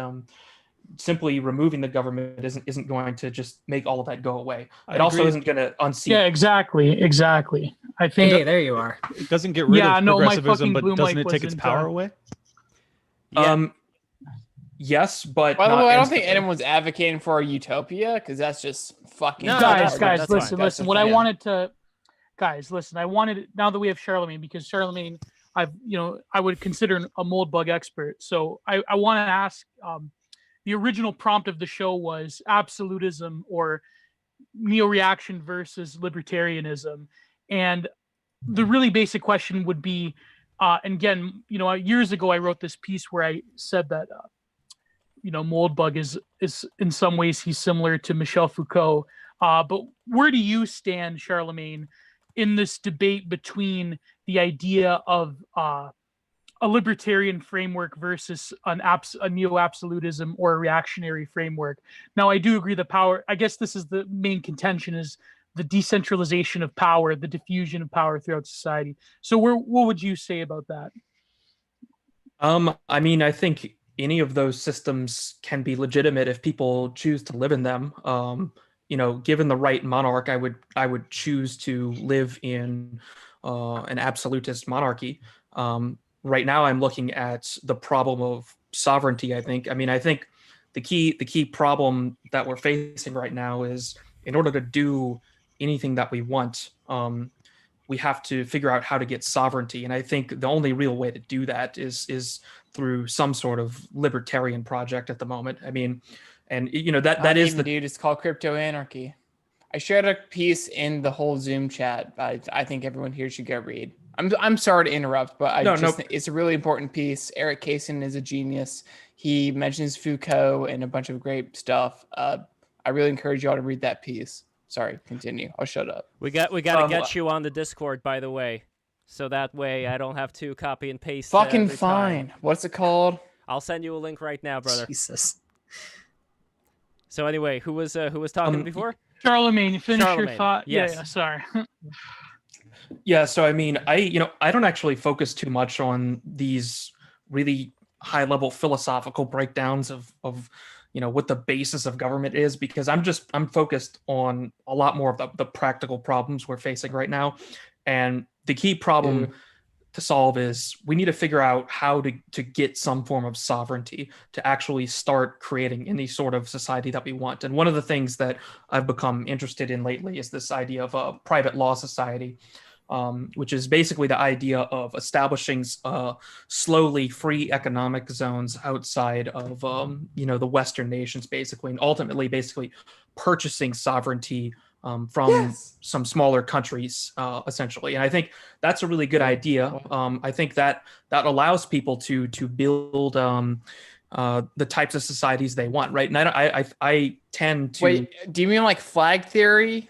simply removing the government isn't going to just make all of that go away. It also isn't going to unseat. Yeah, exactly. I think. Hey, there you are. It doesn't get rid of progressivism, but blue doesn't mic it take its wasn't, power away? Yeah. Yes, but By the not way, I don't instantly. think anyone's advocating for a utopia, because that's just fucking. No, guys, that's fine. listen. What I wanted to, guys, listen. I wanted, now that we have Charlemagne, because Charlemagne, I would consider a mold bug expert. So I want to ask. The original prompt of the show was absolutism or neo-reaction versus libertarianism, and the really basic question would be, and again, years ago I wrote this piece where I said that Moldbug is in some ways he's similar to Michel Foucault, but where do you stand, Charlemagne, in this debate between the idea of a libertarian framework versus a neo-absolutism or a reactionary framework? Now, I do agree the power, I guess this is the main contention, is the decentralization of power, the diffusion of power throughout society. So what would you say about that? I mean, I think any of those systems can be legitimate if people choose to live in them. Given the right monarch, I would choose to live in an absolutist monarchy. Right now, I'm looking at the problem of sovereignty. I think the key problem that we're facing right now is, in order to do anything that we want, we have to figure out how to get sovereignty. And I think the only real way to do that is through some sort of libertarian project at the moment. I mean, and that is dude. It's called crypto anarchy. I shared a piece in the whole Zoom chat, but I think everyone here should go read. I'm sorry to interrupt, but No, it's a really important piece. Eric Kaysen is a genius. He mentions Foucault and a bunch of great stuff. I really encourage y'all to read that piece. Sorry, continue. I'll shut up. We got to get you on the Discord, by the way, so that way I don't have to copy and paste. Fucking every fine. time. What's it called? I'll send you a link right now, brother. Jesus. So anyway, who was talking before? Charlemagne, finish your Charlemagne, thought. yes. Yeah, sorry. Yeah, so I mean, I don't actually focus too much on these really high level philosophical breakdowns of what the basis of government is, because I'm focused on a lot more of the practical problems we're facing right now. And the key problem to solve is we need to figure out how to get some form of sovereignty to actually start creating any sort of society that we want. And one of the things that I've become interested in lately is this idea of a private law society, which is basically the idea of establishing slowly free economic zones outside of the Western nations, basically, and ultimately basically purchasing sovereignty from some smaller countries, essentially. And I think that's a really good idea. I think that allows people to build the types of societies they want, right? And I tend to Wait. Do you mean like flag theory,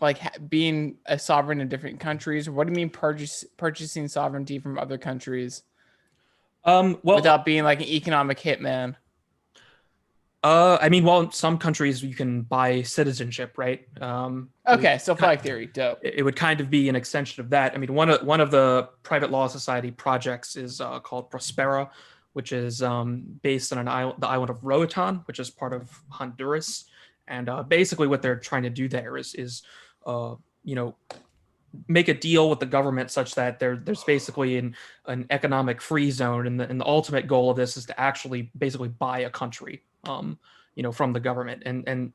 like being a sovereign in different countries? Or what do you mean purchasing sovereignty from other countries? Without being like an economic hitman. I mean, well, in some countries you can buy citizenship, right? Okay, so flag theory, dope. It would kind of be an extension of that. I mean, one of the private law society projects is called Prospera, which is based on the island of Roatan, which is part of Honduras. And basically, what they're trying to do there is make a deal with the government such that there's basically an economic free zone, and the ultimate goal of this is to actually basically buy a country, from the government, and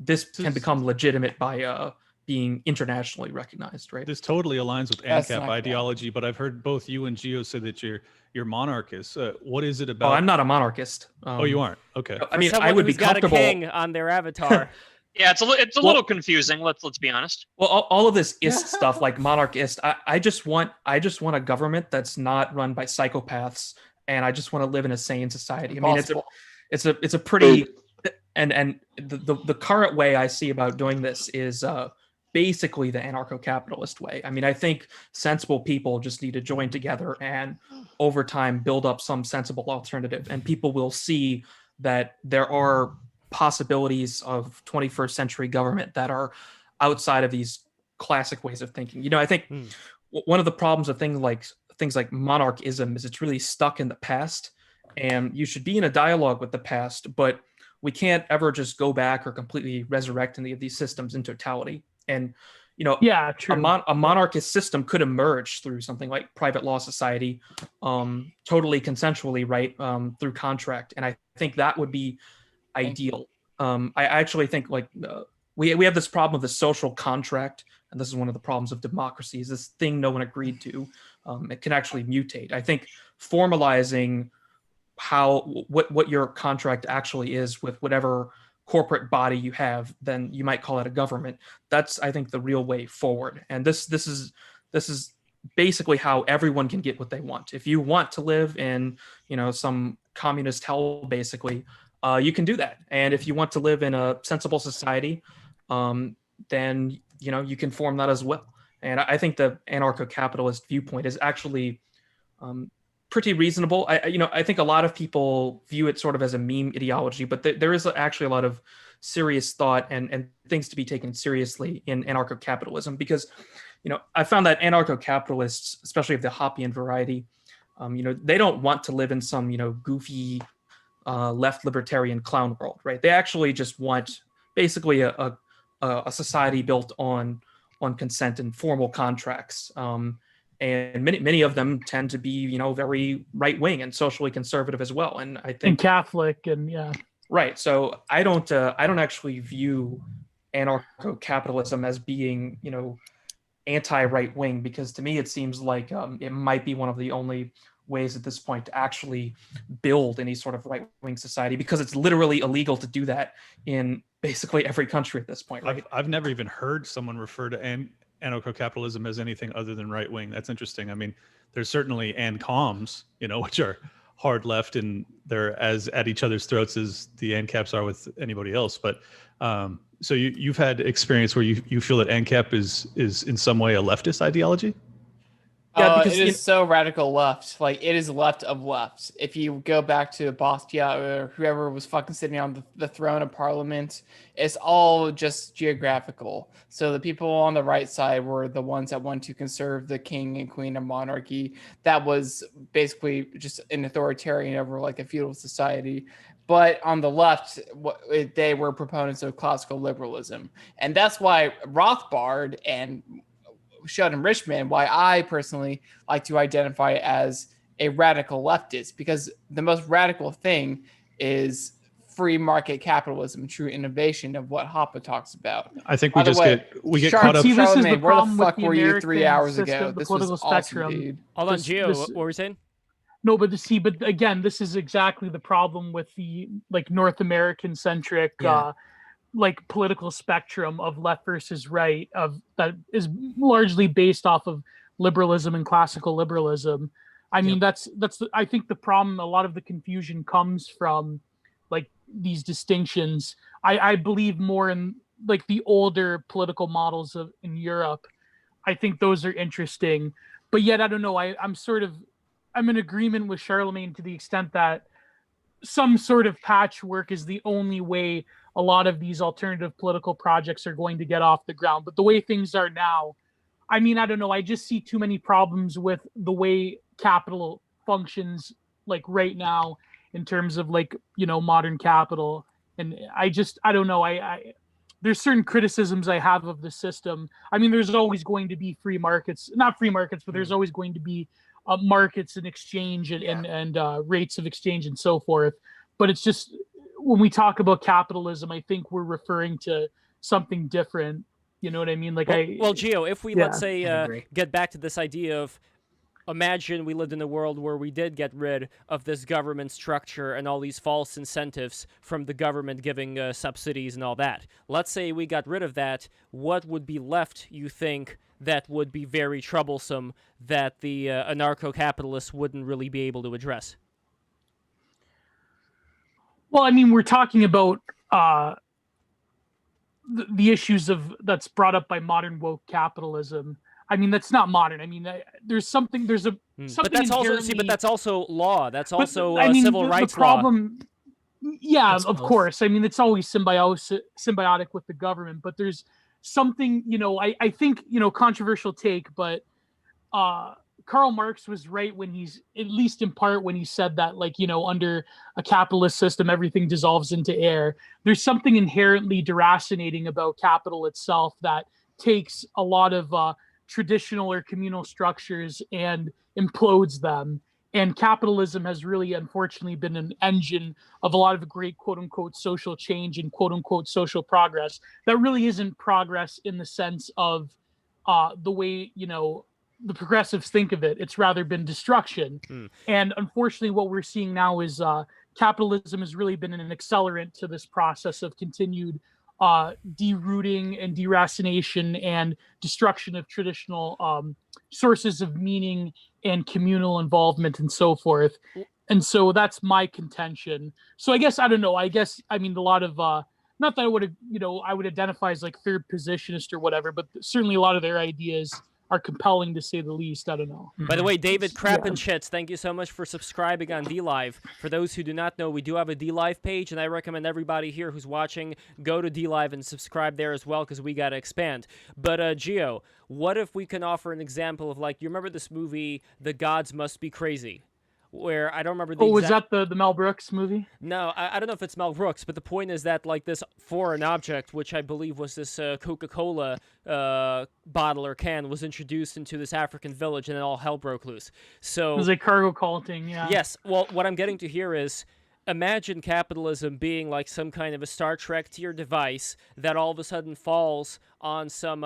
this can become legitimate by being internationally recognized, right? This totally aligns with That's ANCAP not ideology, but I've heard both you and Gio say that you're monarchists. What is it about? Oh, I'm not a monarchist. Oh, you aren't? Okay. I mean, I would be comfortable. Got a king on their avatar. Yeah, it's a little confusing. Let's be honest. Well, all of this ist stuff, like monarchist, I just want a government that's not run by psychopaths, and I just want to live in a sane society. I mean, it's a pretty and the current way I see about doing this is basically the anarcho-capitalist way. I mean, I think sensible people just need to join together and over time build up some sensible alternative, and people will see that there are possibilities of 21st century government that are outside of these classic ways of thinking. I think one of the problems of things like monarchism is it's really stuck in the past, and you should be in a dialogue with the past, but we can't ever just go back or completely resurrect any of these systems in totality. And yeah, true. A monarchist system could emerge through something like private law society, totally consensually, right, through contract. And I think that would be ideal. I actually think we have this problem of the social contract, and this is one of the problems of democracy, is this thing no one agreed to. It can actually mutate. I think formalizing what your contract actually is with whatever corporate body you have, then you might call it a government. That's, I think, the real way forward. And this is basically how everyone can get what they want. If you want to live in some communist hell, basically, you can do that. And if you want to live in a sensible society, then you can form that as well. And I think the anarcho-capitalist viewpoint is actually pretty reasonable. I think a lot of people view it sort of as a meme ideology, but there is actually a lot of serious thought and things to be taken seriously in anarcho-capitalism, because I found that anarcho-capitalists, especially of the Hoppian variety, they don't want to live in some goofy left libertarian clown world, right? They actually just want basically a society built on consent and formal contracts. And many of them tend to be, very right wing and socially conservative as well. And I think and Catholic, and yeah, right. So I don't actually view anarcho-capitalism as being, anti-right wing, because to me it seems like it might be one of the only ways at this point to actually build any sort of right-wing society, because it's literally illegal to do that in basically every country at this point, right? I've never even heard someone refer to anarcho-capitalism as anything other than right-wing. That's interesting. I mean, there's certainly ANCOMs, which are hard left, and they're as at each other's throats as the ANCAPs are with anybody else. But so you've had experience where you feel that ANCAP is in some way a leftist ideology? Yeah, because it is so radical left. Like, it is left of left. If you go back to Basquiat or whoever was fucking sitting on the throne of parliament, it's all just geographical. So the people on the right side were the ones that want to conserve the king and queen of monarchy. That was basically just an authoritarian over like a feudal society. But on the left, they were proponents of classical liberalism. And that's why Rothbard and Sheldon Richman, why I personally like to identify as a radical leftist, because the most radical thing is free market capitalism, true innovation of what Hoppe talks about. I think we get caught up. See, this is the Charlemagne, where problem the fuck with the were you American 3 hours system, ago? the This political was awesome, spectrum. dude. Hold on, This- Gio, this- what were we saying? No, but again, this is exactly the problem with the like North American centric Yeah. like political spectrum of left versus right that is largely based off of liberalism and classical liberalism. I mean, I think the problem, a lot of the confusion comes from like these distinctions. I believe more in like the older political models in Europe. I think those are interesting, but yet I don't know. I'm in agreement with Charlemagne to the extent that some sort of patchwork is the only way a lot of these alternative political projects are going to get off the ground. But the way things are now, I mean, I don't know. I just see too many problems with the way capital functions like right now in terms of like, modern capital. And I don't know. There's certain criticisms I have of the system. I mean, there's always going to be not free markets, but there's always going to be markets and exchange and rates of exchange and so forth. But it's just, when we talk about capitalism, I think we're referring to something different. You know what I mean? Like well, Gio, if we let's say agree. get back to this idea of, imagine we lived in a world where we did get rid of this government structure and all these false incentives from the government giving subsidies and all that. Let's say we got rid of that. What would be left, you think, that would be very troublesome that the anarcho-capitalists wouldn't really be able to address? Well, I mean, we're talking about the issues that's brought up by modern woke capitalism. I mean, that's not modern. I mean, there's something. There's a something. But that's also inherently- but that's also law. That's but, also I mean, civil rights the problem, law. Yeah, It's of both. course. I mean, it's always symbiotic with the government. But there's something. I think controversial take, but Karl Marx was right when he's, at least in part, when he said that, like, under a capitalist system, everything dissolves into air. There's something inherently deracinating about capital itself that takes a lot of traditional or communal structures and implodes them. And capitalism has really, unfortunately, been an engine of a lot of great quote unquote social change and quote unquote social progress that really isn't progress in the sense of the way, the progressives think of it. It's rather been destruction. And unfortunately, what we're seeing now is capitalism has really been an accelerant to this process of continued derooting and deracination and destruction of traditional sources of meaning and communal involvement and so forth. And so that's my contention. So I guess, I don't know, I mean, a lot of, not that I would, I would identify as like third positionist or whatever, but certainly a lot of their ideas are compelling to say the least. I don't know. By the way, David Krappenschitz, thank you so much for subscribing on DLive. For those who do not know, we do have a DLive page, and I recommend everybody here who's watching go to DLive and subscribe there as well, because we got to expand. But Gio, what if we can offer an example of, like, you remember this movie, The Gods Must Be Crazy? Where I don't remember the was that the Mel Brooks movie? No, I don't know if it's Mel Brooks, but the point is that, like, this foreign object, which I believe was this Coca-Cola bottle or can, was introduced into this African village, and then all hell broke loose. So It was like cargo culting, yeah. yes, well, what I'm getting to here is, imagine capitalism being like some kind of a Star Trek tier device that all of a sudden falls on some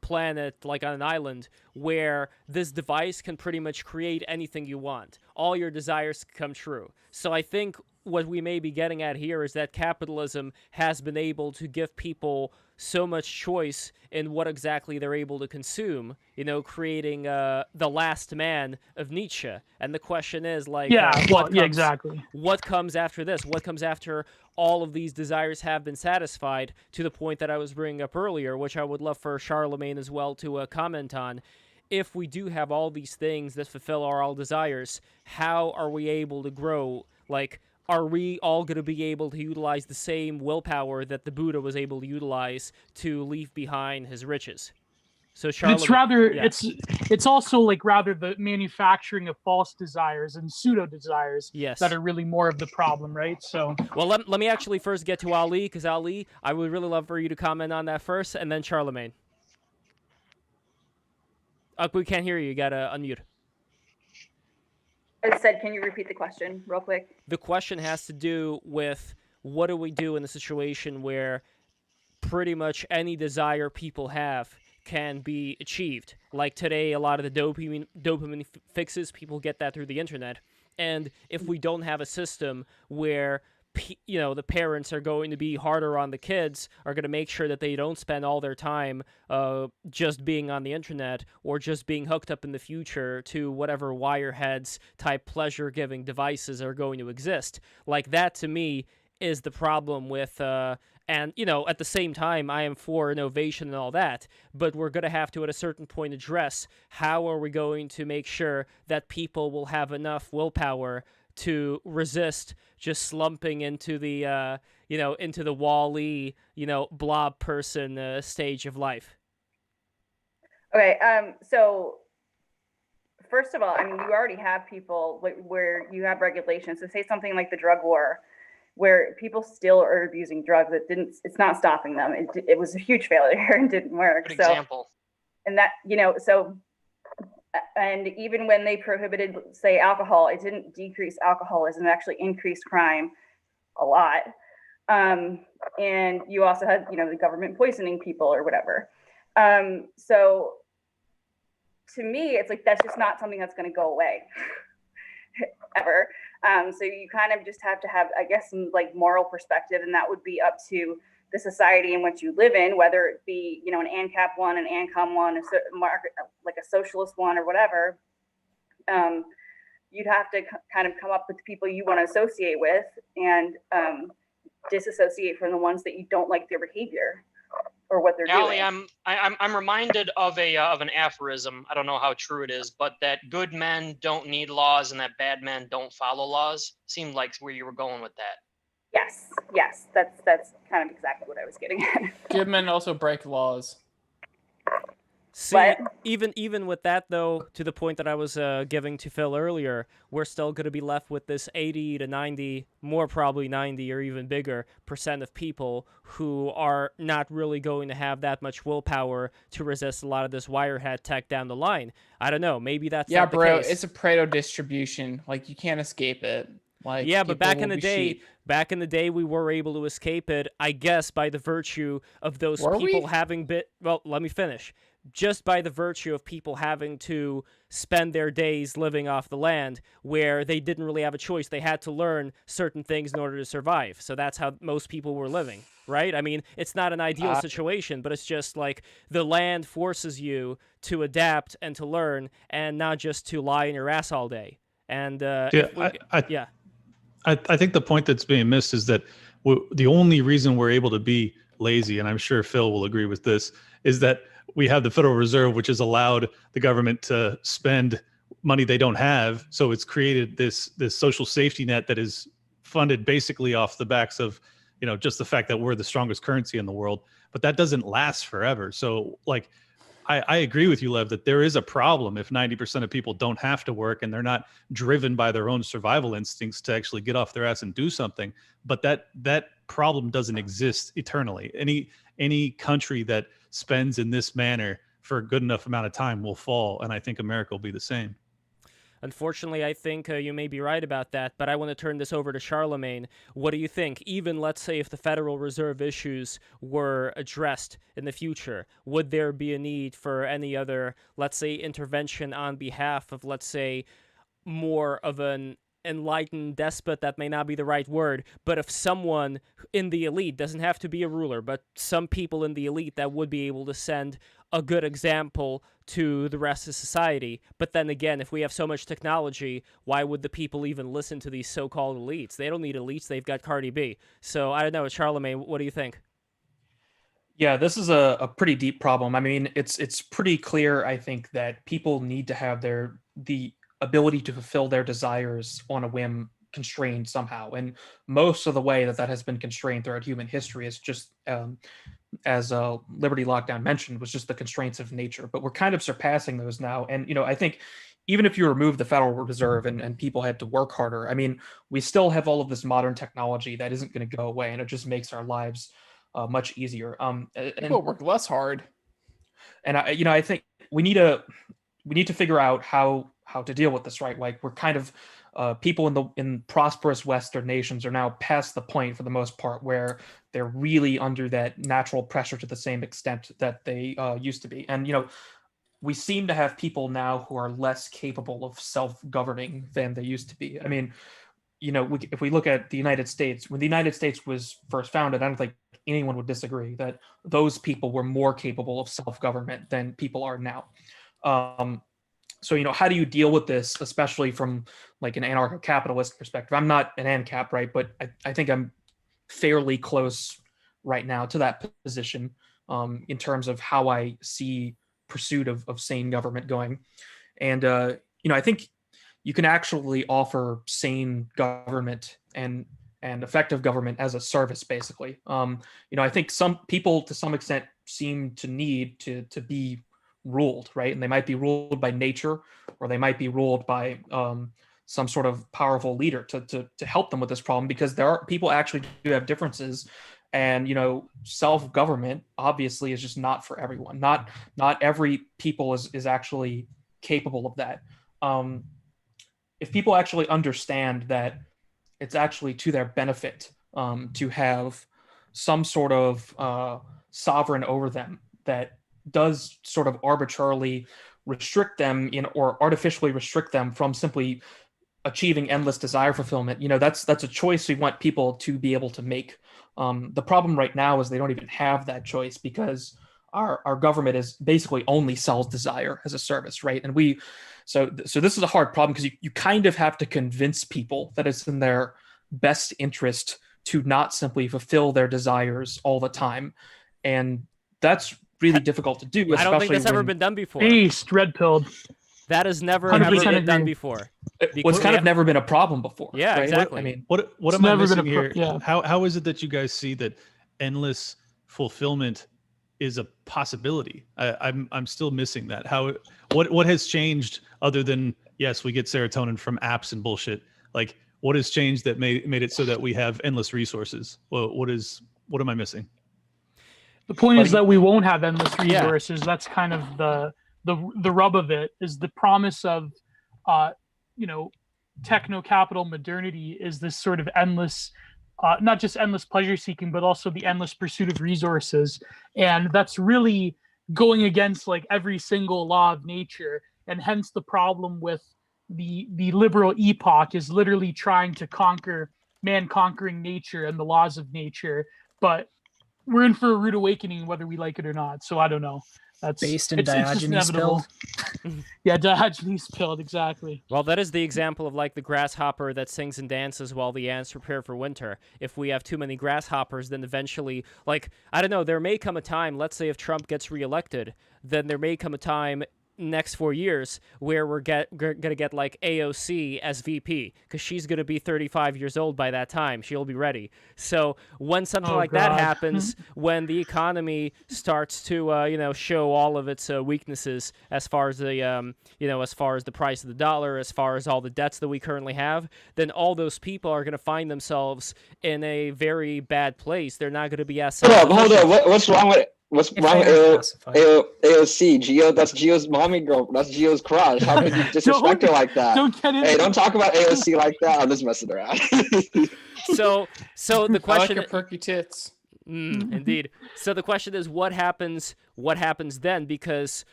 planet, like on an island, where this device can pretty much create anything you want. All your desires come true. So I think what we may be getting at here is that capitalism has been able to give people so much choice in what exactly they're able to consume, creating the last man of Nietzsche. And the question is, like, Exactly. what comes after this? What comes after all of these desires have been satisfied, to the point that I was bringing up earlier, which I would love for Charlemagne as well to comment on. If we do have all these things that fulfill our all desires, how are we able to grow? Like, are we all going to be able to utilize the same willpower that the Buddha was able to utilize to leave behind his riches? So Charlemagne, it's also like rather the manufacturing of false desires and pseudo desires yes, that are really more of the problem, right? So, well, let me actually first get to Ali, because Ali, I would really love for you to comment on that first, and then Charlemagne. We can't hear you. You gotta unmute. I said, can you repeat the question real quick? The question has to do with, what do we do in a situation where pretty much any desire people have can be achieved? Like today, a lot of the dopamine fixes, people get that through the internet. And if we don't have a system where the parents are going to be harder on the kids, are going to make sure that they don't spend all their time just being on the internet, or just being hooked up in the future to whatever wireheads type pleasure-giving devices are going to exist. Like, that to me is the problem with and at the same time, I am for innovation and all that, but we're going to have to at a certain point address, how are we going to make sure that people will have enough willpower to resist just slumping into the into the Wall-E blob person stage of life. Okay, so first of all, I mean, you already have people where you have regulations. So say something like the drug war, where people still are abusing drugs. It's not stopping them. It was a huge failure and didn't work. Good example. And that, and even when they prohibited, say, alcohol, it didn't decrease alcoholism, it actually increased crime a lot. And you also had, the government poisoning people or whatever. So to me, it's like, that's just not something that's going to go away ever. So you kind of just have to have, I guess, some like moral perspective, and that would be up to the society in which you live in, whether it be, an ANCAP one, an ANCOM one, like a socialist one or whatever. You'd have to kind of come up with the people you want to associate with, and disassociate from the ones that you don't like their behavior or what they're doing. I'm reminded of an aphorism. I don't know how true it is, but that good men don't need laws and that bad men don't follow laws. Seemed like where you were going with that. Yes, that's kind of exactly what I was getting at. Good men also break laws. See, even with that, though, to the point that I was giving to Phil earlier, we're still going to be left with this 80 to 90, more probably 90 or even bigger % of people who are not really going to have that much willpower to resist a lot of this wirehead tech down the line. I don't know. Maybe that's not the case. It's a Pareto distribution. Like, you can't escape it. Like, yeah, but back in the day, we were able to escape it, I guess, by the virtue of those people having well, let me finish. Just by the virtue of people having to spend their days living off the land, where they didn't really have a choice. They had to learn certain things in order to survive. So that's how most people were living, right? I mean, it's not an ideal situation, but it's just like the land forces you to adapt and to learn, and not just to lie in your ass all day. And I think the point that's being missed is that the only reason we're able to be lazy, and I'm sure Phil will agree with this, is that we have the Federal Reserve, which has allowed the government to spend money they don't have. So it's created this social safety net that is funded basically off the backs of, just the fact that we're the strongest currency in the world. But that doesn't last forever. So, like, I agree with you, Lev, that there is a problem if 90% of people don't have to work and they're not driven by their own survival instincts to actually get off their ass and do something. But that problem doesn't exist eternally. Any country that spends in this manner for a good enough amount of time will fall, and I think America will be the same. Unfortunately, I think you may be right about that, but I want to turn this over to Charlemagne. What do you think? Even, let's say, if the Federal Reserve issues were addressed in the future, would there be a need for any other, let's say, intervention on behalf of, let's say, more of an enlightened despot, that may not be the right word, but if someone in the elite, doesn't have to be a ruler, but some people in the elite that would be able to send a good example to the rest of society. But then again, if we have so much technology, why would the people even listen to these so-called elites? They don't need elites, they've got Cardi B. So I don't know, Charlemagne, what do you think? Yeah, this is a pretty deep problem. I mean, it's pretty clear, I think, that people need to have the ability to fulfill their desires on a whim constrained somehow. And most of the way that that has been constrained throughout human history is just, as Liberty Lockdown mentioned, was just the constraints of nature. But we're kind of surpassing those now. And, I think even if you remove the Federal Reserve and people had to work harder, I mean, we still have all of this modern technology that isn't going to go away. And it just makes our lives much easier. People work less hard. And I think we need to figure out how to deal with this, right? Like, we're kind of people in prosperous Western nations are now past the point, for the most part, where they're really under that natural pressure to the same extent that they used to be. And we seem to have people now who are less capable of self-governing than they used to be. I mean, if we look at the United States, when the United States was first founded, I don't think anyone would disagree that those people were more capable of self-government than people are now. So, how do you deal with this, especially from like an anarcho-capitalist perspective? I'm not an ANCAP, right? But I think I'm fairly close right now to that position in terms of how I see pursuit of sane government going. And, I think you can actually offer sane government and effective government as a service, basically. I think some people, to some extent, seem to need to be ruled, right? And they might be ruled by nature, or they might be ruled by some sort of powerful leader to help them with this problem, because people actually do have differences. And self-government obviously is just not for everyone. Not every people is actually capable of that. If people actually understand that it's actually to their benefit to have some sort of sovereign over them that does sort of arbitrarily restrict them or artificially restrict them from simply achieving endless desire fulfillment, that's a choice we want people to be able to make. The problem right now is they don't even have that choice, because our government is basically only sells desire as a service, right? And so this is a hard problem, because you kind of have to convince people that it's in their best interest to not simply fulfill their desires all the time. And that's really difficult to do. I don't think that's ever been done before. Beast, red pilled. That has never ever been done before. It's kind of never been a problem before. Yeah, right? exactly. I mean, what am I missing here? Yeah. How is it that you guys see that endless fulfillment is a possibility? I'm still missing that. What has changed other than, yes, we get serotonin from apps and bullshit? Like, what has changed that made it so that we have endless resources? Well, what am I missing? The point is that we won't have endless resources. Yeah. That's kind of the rub of it, is the promise of techno-capital modernity is this sort of endless, not just endless pleasure seeking, but also the endless pursuit of resources. And that's really going against like every single law of nature. And hence the problem with the liberal epoch is literally trying to conquer man conquering nature and the laws of nature. But we're in for a rude awakening, whether we like it or not. So I don't know. That's based in Diogenes pilled. Yeah, Diogenes pilled, exactly. Well, that is the example of like the grasshopper that sings and dances while the ants prepare for winter. If we have too many grasshoppers, then eventually, like, I don't know, there may come a time, let's say if Trump gets reelected, then there may come a time next 4 years where we're gonna get like AOC as VP, because she's gonna be 35 years old by that time. She'll be ready. So when something that happens, when the economy starts to show all of its weaknesses as far as the as far as the price of the dollar, as far as all the debts that we currently have, then all those people are gonna find themselves in a very bad place. They're not gonna be as hold up. What's wrong with it? What's wrong with AOC? Geo, that's Geo's mommy girl. That's Geo's crush. How could you disrespect her like that? Don't talk about AOC like that. I'm just messing around. So the question. I like your perky tits. Indeed. So the question is, what happens then? Because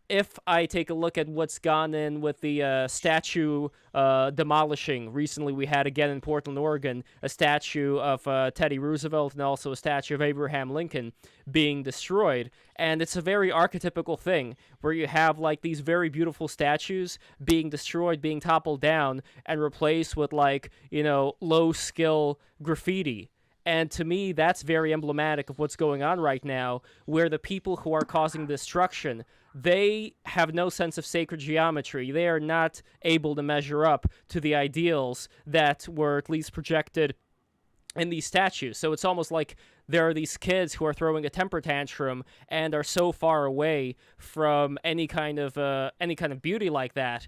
if I take a look at what's gone in with the statue demolishing, recently we had again in Portland, Oregon, a statue of Teddy Roosevelt and also a statue of Abraham Lincoln being destroyed. And it's a very archetypical thing where you have like these very beautiful statues being destroyed, being toppled down, and replaced with like, low skill graffiti. And to me, that's very emblematic of what's going on right now, where the people who are causing destruction, they have no sense of sacred geometry. They are not able to measure up to the ideals that were at least projected in these statues. So it's almost like there are these kids who are throwing a temper tantrum and are so far away from any kind of beauty like that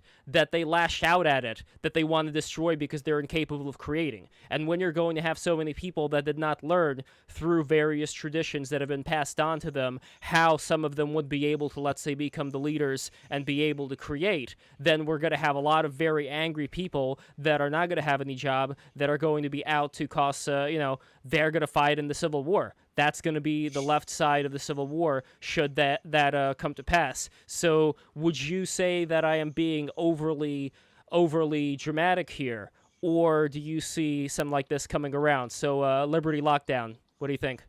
they lash out at it, that they want to destroy because they're incapable of creating. And when you're going to have so many people that did not learn through various traditions that have been passed on to them how some of them would be able to, let's say, become the leaders and be able to create, then we're going to have a lot of very angry people that are not going to have any job, that are going to be out to cause, they're going to fight in the Civil War. That's going to be the left side of the Civil War should that come to pass. So would you say that I am being overly dramatic here, or do you see something like this coming around? So Liberty Lockdown, what do you think?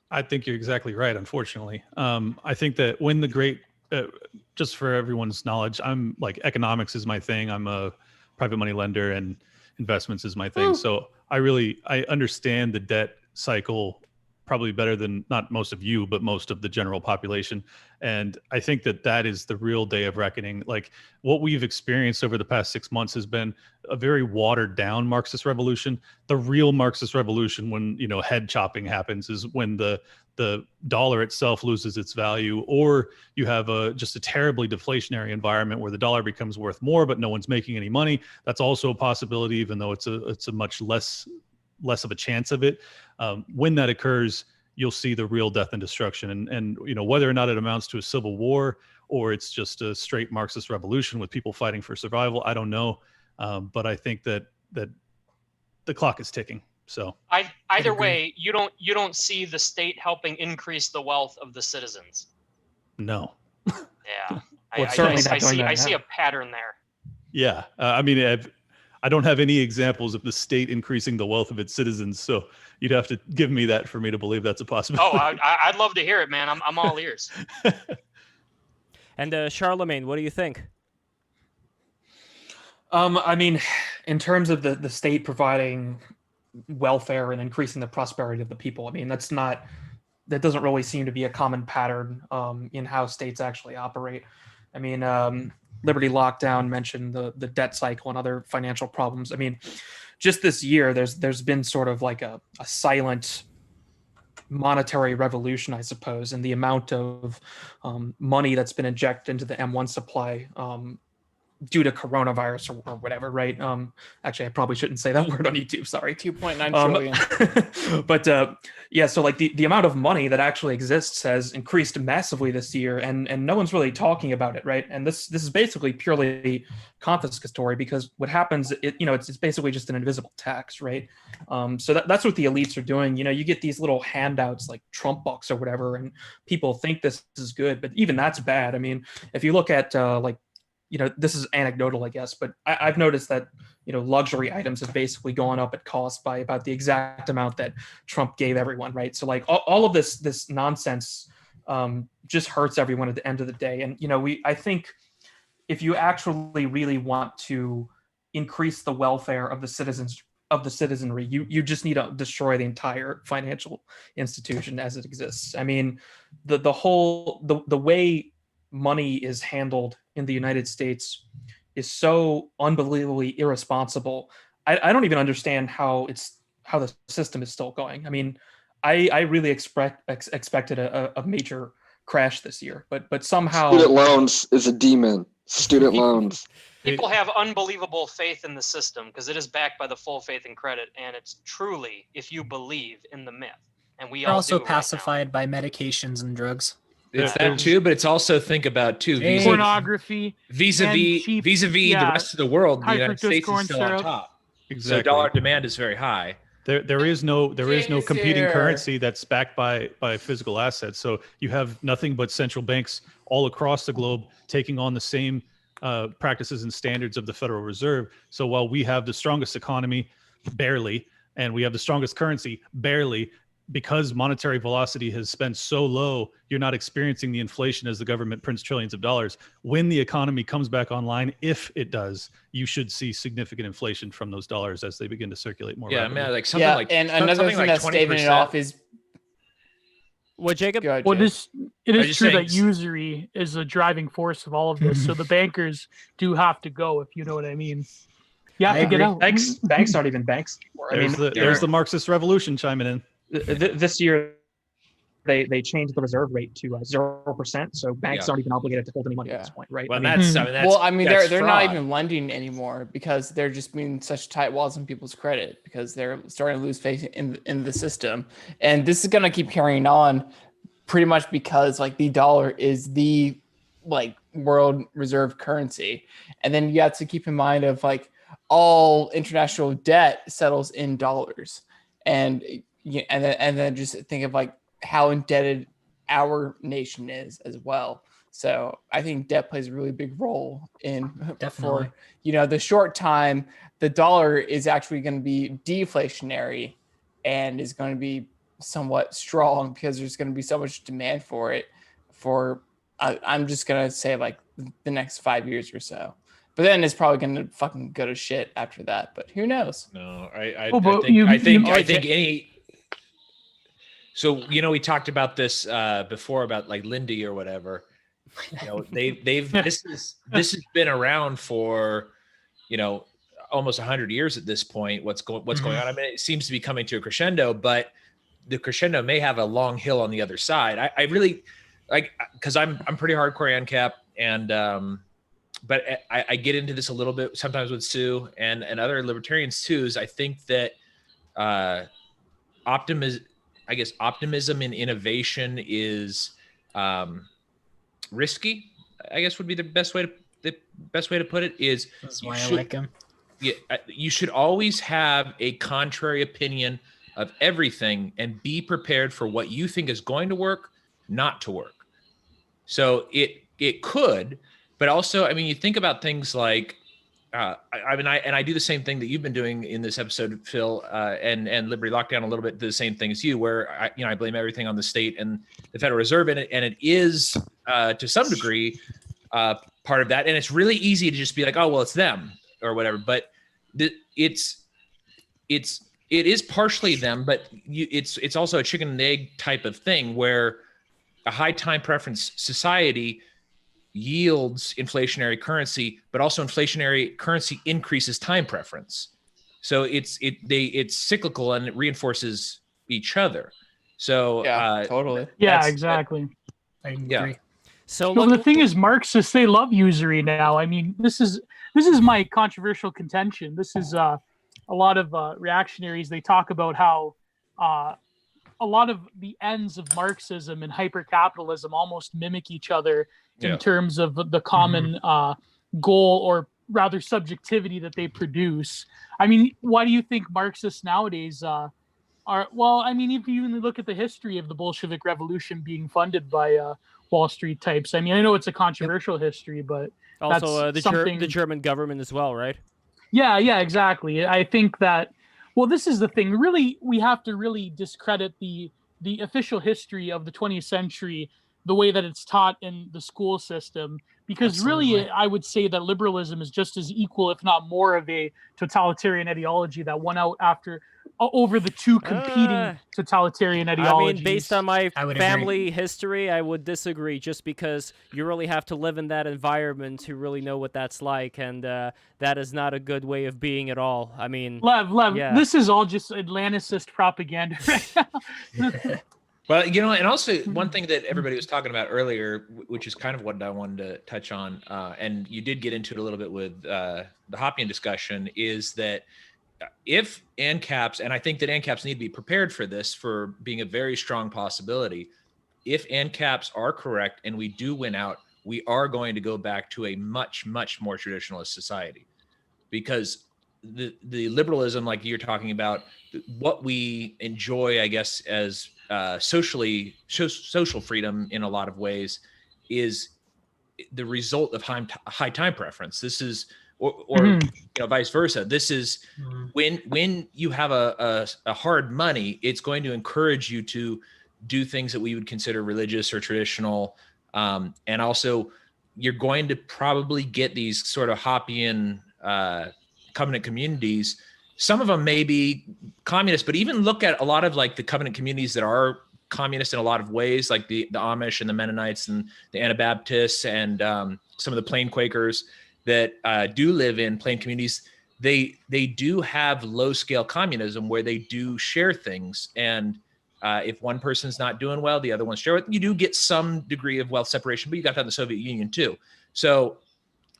I think you're exactly right, unfortunately. I think that when the great, just for everyone's knowledge, I'm like, economics is my thing. I'm a private money lender and investments is my thing. Ooh. So I understand the debt cycle probably better than not most of you, but most of the general population. And I think that is the real day of reckoning. Like what we've experienced over the past 6 months has been a very watered down Marxist revolution. The real Marxist revolution, when, head chopping happens, is when the dollar itself loses its value, or you have just a terribly deflationary environment where the dollar becomes worth more, but no one's making any money. That's also a possibility, even though it's a much less of a chance of it. When that occurs, you'll see the real death and destruction. And whether or not it amounts to a civil war or it's just a straight Marxist revolution with people fighting for survival, I don't know. But I think that the clock is ticking. So either way, you don't see the state helping increase the wealth of the citizens. No. Yeah. Well, certainly not doing that I see now. a pattern there. Yeah. I don't have any examples of the state increasing the wealth of its citizens, so you'd have to give me that for me to believe that's a possibility. Oh, I'd love to hear it, man. I'm all ears. And Charlemagne, what do you think? In terms of the state providing welfare and increasing the prosperity of the people, that doesn't really seem to be a common pattern in how states actually operate. Liberty Lockdown mentioned the debt cycle and other financial problems. Just this year, there's been sort of like a silent monetary revolution, I suppose, in the amount of money that's been injected into the M1 supply due to coronavirus or whatever, right? Actually, I probably shouldn't say that word on YouTube. Sorry. 2.9 trillion. But yeah, so like the amount of money that actually exists has increased massively this year, and no one's really talking about it, right? And this is basically purely confiscatory, because what happens, it's basically just an invisible tax, right? So that's what the elites are doing. You get these little handouts like Trump bucks or whatever, and people think this is good, but even that's bad. If you look at this is anecdotal, I guess, but I've noticed that, luxury items have basically gone up at cost by about the exact amount that Trump gave everyone, right? So like all of this nonsense just hurts everyone at the end of the day. And, I think if you actually really want to increase the welfare of the citizenry, you just need to destroy the entire financial institution as it exists. The way money is handled in the United States is so unbelievably irresponsible. I don't even understand how the system is still going. I really expected a major crash this year, but somehow student loans is a demon. Student loans. People have unbelievable faith in the system because it is backed by the full faith and credit, and it's truly if you believe in the myth. And we They're all also do pacified by medications and drugs. It's that too, but it's also pornography, vis-a-vis the rest of the world. The high United fructose States corn is still on syrup. top. Exactly. So dollar demand is very high. There is no James competing here. currency that's backed by physical assets. So you have nothing but central banks all across the globe taking on the same practices and standards of the Federal Reserve. So while we have the strongest economy, barely, and we have the strongest currency, barely, because monetary velocity has been so low, you're not experiencing the inflation as the government prints trillions of dollars. When the economy comes back online, if it does, you should see significant inflation from those dollars as they begin to circulate more Yeah, rapidly. man, like something like and another something thing like that's staving it 20%. off is What, Jacob? Go ahead, Well, Jake. it I is just true saying- that usury is a driving force of all of this. So the bankers do have to go, if you know what I mean. You have I to get agree. out. Banks aren't even banks anymore. I mean, There's the Marxist revolution chiming in. this year they changed the reserve rate to 0%. So banks Yeah. aren't even obligated to hold any money Yeah. at this point, right? Well, I mean, that's, I mean, that's, well, I mean, that's they're not fraud. even lending anymore because they're just being such tight walls on people's credit because they're starting to lose faith in the system, and this is gonna keep carrying on, pretty much because like the dollar is the like world reserve currency, and then you have to keep in mind of like all international debt settles in dollars, and then just think of like how indebted our nation is as well. So I think debt plays a really big role in Definitely. for the short time. The dollar is actually going to be deflationary and is going to be somewhat strong because there's going to be so much demand for it for I'm just going to say like the next 5 years or so. But then it's probably going to fucking go to shit after that. But who knows? No, I but think any. So we talked about this before about like Lindy or whatever. They've this has been around for almost 100 years at this point. What's going on? I mean, it seems to be coming to a crescendo, but the crescendo may have a long hill on the other side. I really like, because I'm pretty hardcore ANCAP, and but I get into this a little bit sometimes with Sue and other libertarians too. Is I think that optimism and innovation is risky, I guess would be the best way to put it. Is That's why I like him. Yeah, you should always have a contrary opinion of everything and be prepared for what you think is going to work, not to work. So it could, but also, I mean, you think about things like, I do the same thing that you've been doing in this episode, Phil, and Liberty Lockdown a little bit, do the same thing as you, where I blame everything on the state and the Federal Reserve, and it is to some degree part of that, and it's really easy to just be like, oh well, it's them or whatever, but it is partially them, but it's also a chicken and egg type of thing where a high time preference society yields inflationary currency, but also inflationary currency increases time preference. So it's cyclical and it reinforces each other. So totally. Yeah, exactly. I agree. Yeah. So the thing is, Marxists, they love usury now. I mean, this is my controversial contention. This is a lot of reactionaries. They talk about how a lot of the ends of Marxism and hyper-capitalism almost mimic each other in terms of the common goal, or rather subjectivity, that they produce. I mean, why do you think Marxists nowadays are? Well, I mean, if you even look at the history of the Bolshevik Revolution being funded by Wall Street types. I mean, I know it's a controversial history, but also that's something... the German government as well, right? Yeah, exactly. I think that, well, this is the thing. Really, we have to really discredit the official history of the 20th century, the way that it's taught in the school system, because really, I would say that liberalism is just as equal, if not more, of a totalitarian ideology that won out over the two competing totalitarian ideologies. I mean, based on my family agree. history, I would disagree, just because you really have to live in that environment to really know what that's like, and that is not a good way of being at all. I mean, Lev, yeah. This is all just Atlanticist propaganda right now. Well, and also one thing that everybody was talking about earlier, which is kind of what I wanted to touch on, and you did get into it a little bit with the Hoppian discussion, is that if ANCAPs, and I think that ANCAPs need to be prepared for this, for being a very strong possibility, if ANCAPs are correct and we do win out, we are going to go back to a much, much more traditionalist society. Because the liberalism, like you're talking about, what we enjoy, I guess, as social freedom in a lot of ways, is the result of high time preference. This is, or vice versa. This is when you have a hard money, it's going to encourage you to do things that we would consider religious or traditional, and also you're going to probably get these sort of Hoppian covenant communities. Some of them may be communist, but even look at a lot of like the covenant communities that are communist in a lot of ways, like the Amish and the Mennonites and the Anabaptists and some of the plain Quakers that do live in plain communities. They do have low scale communism where they do share things, and if one person's not doing well, the other ones share it. You do get some degree of wealth separation, but you got that in the Soviet Union too. So,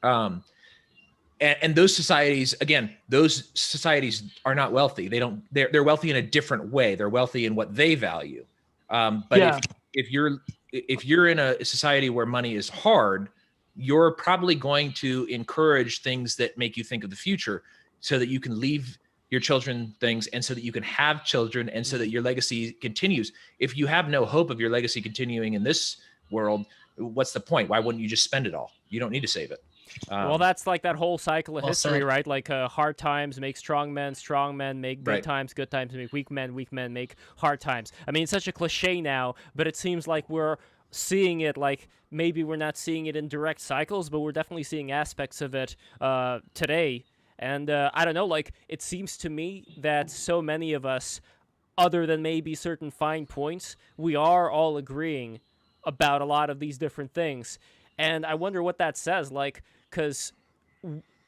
and those societies, again, those societies are not wealthy. They're wealthy in a different way. They're wealthy in what they value. But if you're in a society where money is hard, you're probably going to encourage things that make you think of the future, so that you can leave your children things, and so that you can have children, and so that your legacy continues. If you have no hope of your legacy continuing in this world, what's the point? Why wouldn't you just spend it all? You don't need to save it. Well, that's like that whole cycle of Well history, said. right? Like hard times make strong men make Right. good times make weak men make hard times. I mean, it's such a cliche now, but it seems like we're seeing it, like maybe we're not seeing it in direct cycles, but we're definitely seeing aspects of it today. And I don't know, like it seems to me that so many of us, other than maybe certain fine points, we are all agreeing about a lot of these different things. And I wonder what that says, like, because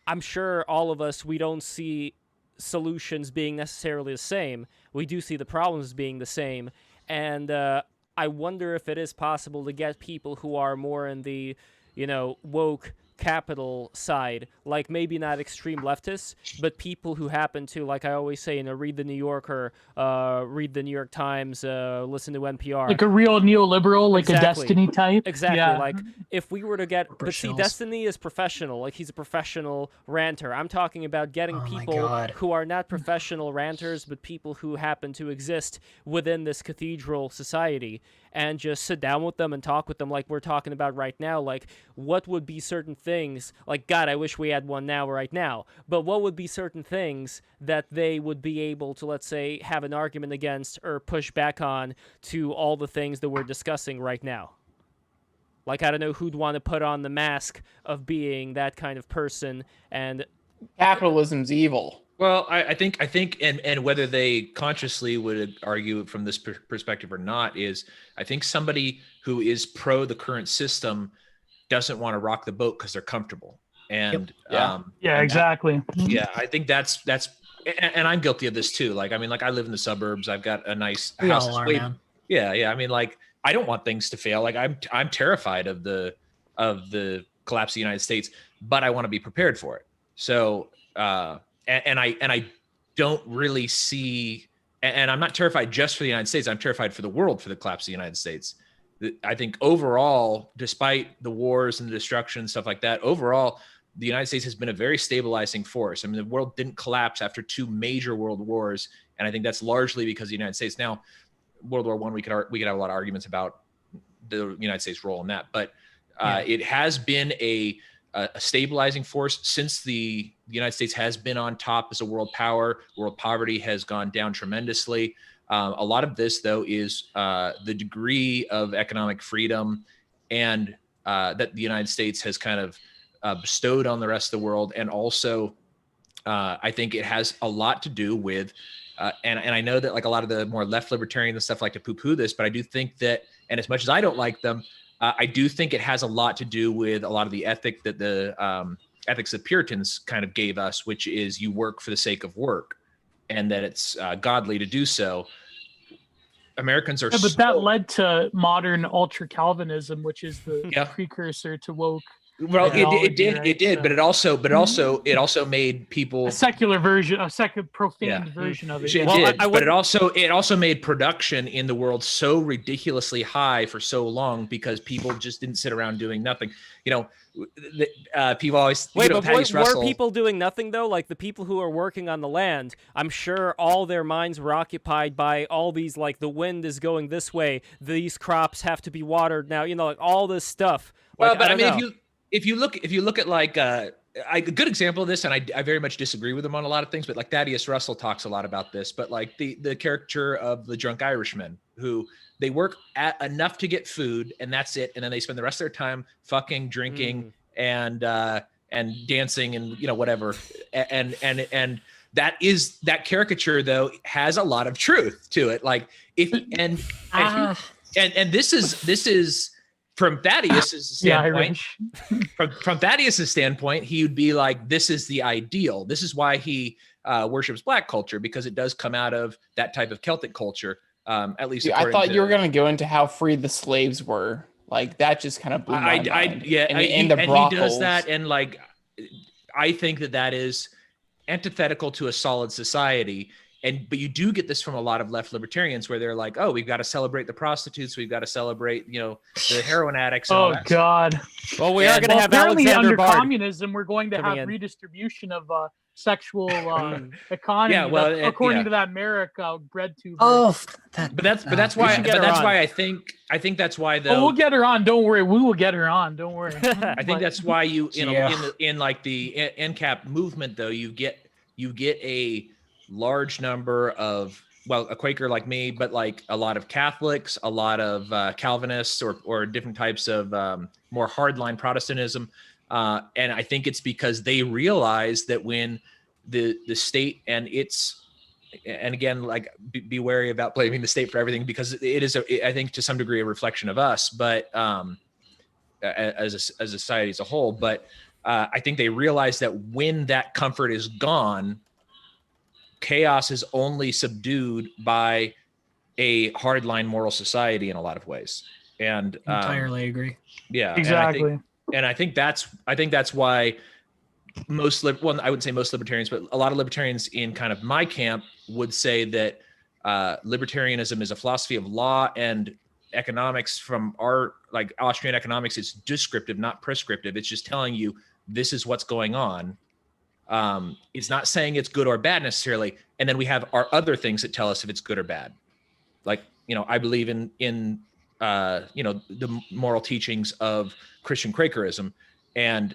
I'm sure all of us, we don't see solutions being necessarily the same. We do see the problems being the same. And I wonder if it is possible to get people who are more in the, woke capital side, like maybe not extreme leftists, but people who happen to, like I always say, read the New Yorker, read the New York Times, listen to NPR. Like a real neoliberal, like Exactly. a Destiny type. Exactly. Yeah. Like if we were to get, but see, Professionals. Destiny is professional. Like he's a professional ranter. I'm talking about getting Oh my people God. who are not professional ranters, but people who happen to exist within this cathedral society, and just sit down with them and talk with them like we're talking about right now. Like what would be certain things, like God, I wish we had one now right now, but what would be certain things that they would be able to, let's say, have an argument against or push back on to all the things that we're discussing right now? Like, I don't know who'd want to put on the mask of being that kind of person. And Capitalism's evil. Well, I think, and whether they consciously would argue from this perspective or not, is I think somebody who is pro the current system doesn't want to rock the boat because they're comfortable. And Yeah. Yeah, exactly. yeah, I think that's, and I'm guilty of this too. Like, I mean, like I live in the suburbs. I've got a nice We house. all are, man. Yeah. I mean, like I don't want things to fail. Like I'm terrified of the collapse of the United States, but I want to be prepared for it. So, and I don't really see, and I'm not terrified just for the United States. I'm terrified for the world, for the collapse of the United States. I think overall, despite the wars and the destruction and stuff like that, overall, the United States has been a very stabilizing force. I mean, the world didn't collapse after two major world wars, and I think that's largely because of the United States. Now, World War I, we could have a lot of arguments about the United States' role in that, but it has been a stabilizing force since the United States has been on top as a world power. World poverty has gone down tremendously. A lot of this, though, is the degree of economic freedom and that the United States has kind of bestowed on the rest of the world. And also, I think it has a lot to do with, and I know that like a lot of the more left libertarians and stuff like to poo-poo this, but I do think that, and as much as I don't like them, I do think it has a lot to do with a lot of the ethic that the ethics that Puritans kind of gave us, which is you work for the sake of work, and that it's godly to do so. Americans are, Yeah, but that led to modern ultra Calvinism, which is the precursor to woke. Well, ideology, it right? did, So- but it also made people a secular version, a secular profaned Yeah. version of it. It yeah. Well, did, I but it also made production in the world so ridiculously high for so long because people just didn't sit around doing nothing. You know, people always Wait, but Thaddeus were Russell. people doing nothing though? Like the people who are working on the land, I'm sure all their minds were occupied by all these, like the wind is going this way, these crops have to be watered now, like all this stuff. Well, Like, but I I mean, don't know. if you look at like a good example of this, and I very much disagree with him on a lot of things, but like Thaddeus Russell talks a lot about this, but like the caricature of the drunk Irishman who they work at enough to get food and that's it, and then they spend the rest of their time fucking, drinking, and dancing and whatever, and that caricature though has a lot of truth to it. Like and this is from Thaddeus's standpoint. From Thaddeus's standpoint, he would be like, this is the ideal. This is why he worships Black culture, because it does come out of that type of Celtic culture. At least, Dude, I thought you were going to go into how free the slaves were. Like that just kind of blew my mind. He does that, and like, I think that is antithetical to a solid society. But you do get this from a lot of left libertarians where they're like, oh, we've got to celebrate the prostitutes. We've got to celebrate, the heroin addicts. And all that God. Well, we are going to have apparently Alexander under Bard communism, we're going to have redistribution of sexual economy. Yeah, well, according to that Merrick bread tuber. But that's why I think that's why though. Oh, we'll get her on. Don't worry. We will get her on. Don't worry. I think that's why in like the NCAP movement though, you get a large number of, well, a Quaker like me, but like a lot of Catholics, a lot of Calvinists or different types of more hardline Protestantism. And I think it's because they realize that when the state and again, like be wary about blaming the state for everything, because it is, I think to some degree, a reflection of us, but as a society as a whole. But I think they realize that when that comfort is gone, chaos is only subdued by a hardline moral society in a lot of ways. And entirely agree. Yeah, exactly. And I think that's why I wouldn't say most libertarians, but a lot of libertarians in kind of my camp would say that libertarianism is a philosophy of law, and economics from our, like Austrian economics, is descriptive, not prescriptive. It's just telling you this is what's going on. It's not saying it's good or bad necessarily. And then we have our other things that tell us if it's good or bad. Like, I believe in the moral teachings of Christian Quakerism, and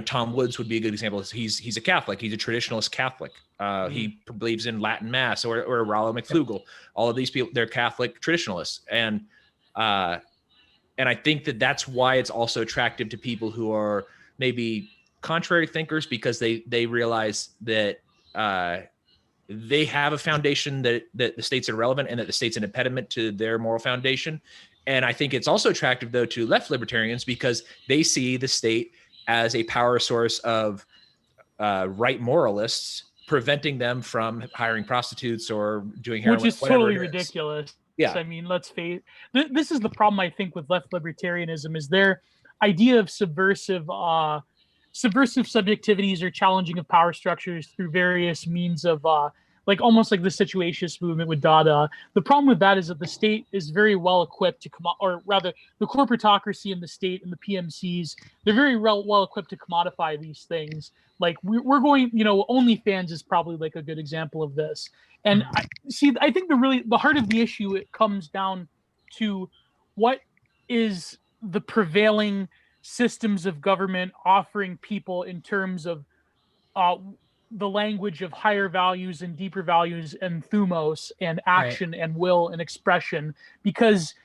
Tom Woods would be a good example. He's a Catholic. He's a traditionalist Catholic. He believes in Latin Mass, or Rollo McFlugel. All of these people, they're Catholic traditionalists, and I think that's why it's also attractive to people who are maybe contrary thinkers, because they realize that they have a foundation that the state's irrelevant and that the state's an impediment to their moral foundation. And I think it's also attractive though to left libertarians, because they see the state as a power source of right moralists, preventing them from hiring prostitutes or doing heroin, which is totally ridiculous. Yeah, I mean, let's face it. This is the problem I think with left libertarianism, is their idea of subversive subjectivities or challenging of power structures through various means of like almost like the situationist movement with Dada. The problem with that is that the state is very well equipped to or rather the corporatocracy in the state and the PMCs, they're very well equipped to commodify these things. Like we're going, OnlyFans is probably like a good example of this. And I think the heart of the issue, it comes down to what is the prevailing systems of government offering people in terms of the language of higher values and deeper values and thumos and action and will and expression. Because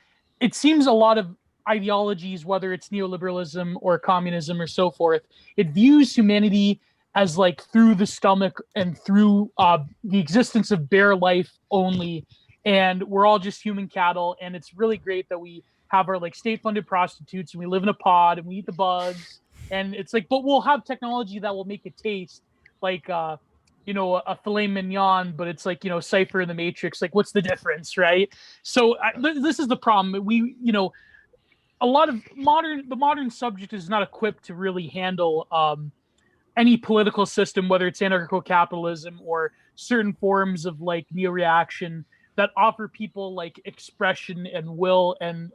it seems a lot of ideologies, whether it's neoliberalism or communism or so forth, it views humanity as like through the stomach and through the existence of bare life only, and we're all just human cattle. And it's really great that we have our like state-funded prostitutes and we live in a pod and we eat the bugs, and it's like, but we'll have technology that will make it taste like a filet mignon, but it's like Cypher in the Matrix. Like, what's the difference, right? So this is the problem. a lot of the modern subject is not equipped to really handle any political system, whether it's anarcho-capitalism or certain forms of like neo-reaction that offer people like expression and will and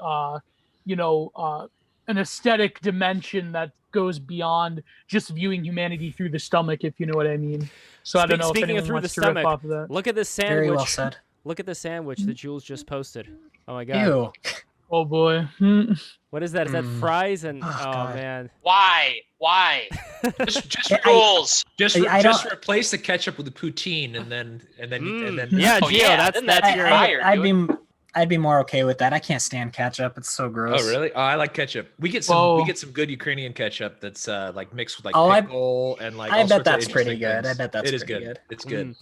an aesthetic dimension that goes beyond just viewing humanity through the stomach, if you know what I mean. So I don't know if Speaking of anyone through the wants to riff stomach, off of that. look at this sandwich. Very well said. Look at the sandwich that Jules just posted. Oh my god. Ew. Oh boy. What is that? Is that fries and oh God. man. Why? Just I- just I just don't- replace the ketchup with the poutine, and then Yeah, Oh, Gio, yeah, that's then that's your. fire. I'd be more okay with that. I can't stand ketchup. It's so gross. Oh really? Oh, I like ketchup. We get some good Ukrainian ketchup that's like mixed with like pickle and like. I all bet sorts of that's pretty interesting good. I things. bet that's It is pretty good. good. It's good.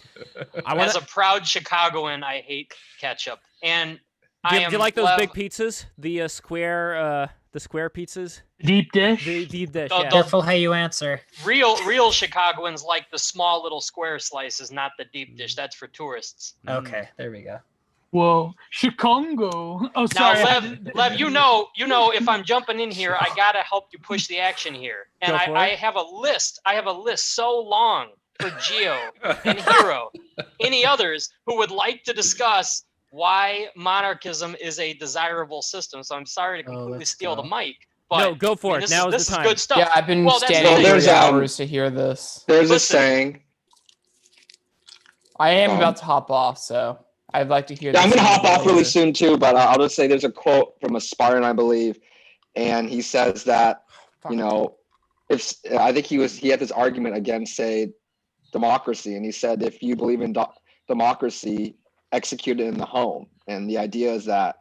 As a proud Chicagoan, I hate ketchup. And Do I you am like those Lev- big pizzas? The square pizzas? Deep dish. The deep dish. The- Yeah. Careful how you answer. real Chicagoans like the small little square slices, not the deep dish. That's for tourists. Okay, there we go. Whoa, Chicago. Oh, Now, sorry. Lev, you know, if I'm jumping in here, I gotta help you push the action here. And Go for I it. have a list. I have a list so long for Gio and Hero, any others who would like to discuss why monarchism is a desirable system. So I'm sorry to completely let's steal go. the mic. But No, go for it. this Now is this the is time. good stuff. Yeah, I've been Well, that's standing the for thing. There's, hours to hear this. There's a Listen. saying. I am about to hop off, so I'd like to hear. Yeah, I'm this gonna hop off really later. soon too, but I'll just say there's a quote from a Spartan, I believe, and he says that if I think he had this argument against, say, democracy, and he said if you believe in democracy, execute it in the home, and the idea is that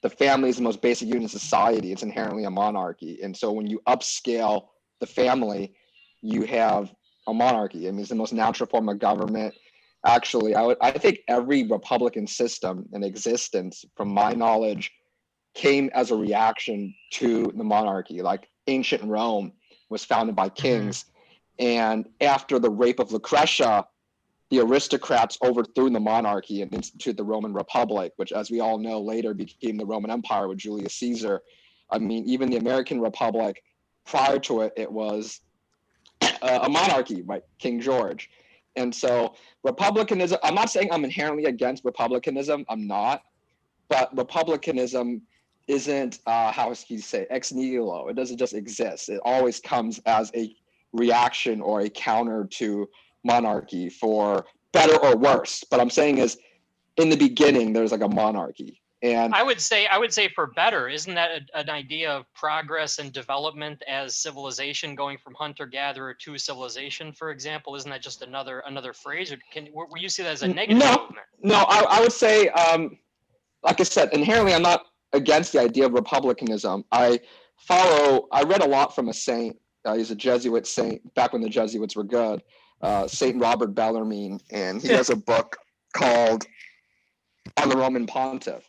the family is the most basic unit in society. It's inherently a monarchy, and so when you upscale the family, you have a monarchy. I mean, it's the most natural form of government. Actually, I think every republican system in existence, from my knowledge, came as a reaction to the monarchy. Like ancient Rome was founded by kings, and after the rape of Lucretia, the aristocrats overthrew the monarchy and instituted the Roman Republic, which, as we all know, later became the Roman Empire with Julius Caesar. I mean, even the American Republic, prior to it, it was a monarchy, right? King George. And so republicanism, I'm not saying I'm inherently against republicanism. I'm not. But republicanism isn't, how do you say, ex nihilo. It doesn't just exist. It always comes as a reaction or a counter to monarchy, for better or worse. But I'm saying is, in the beginning, there's like a monarchy. And I would say for better. Isn't that an idea of progress and development as civilization, going from hunter-gatherer to civilization, for example? Isn't that just another phrase? Or were you see that as a negative movement? No, I would say, like I said, inherently, I'm not against the idea of republicanism. I read a lot from a saint. He's a Jesuit saint back when the Jesuits were good, Saint Robert Bellarmine, and he has a book called On the Roman Pontiff.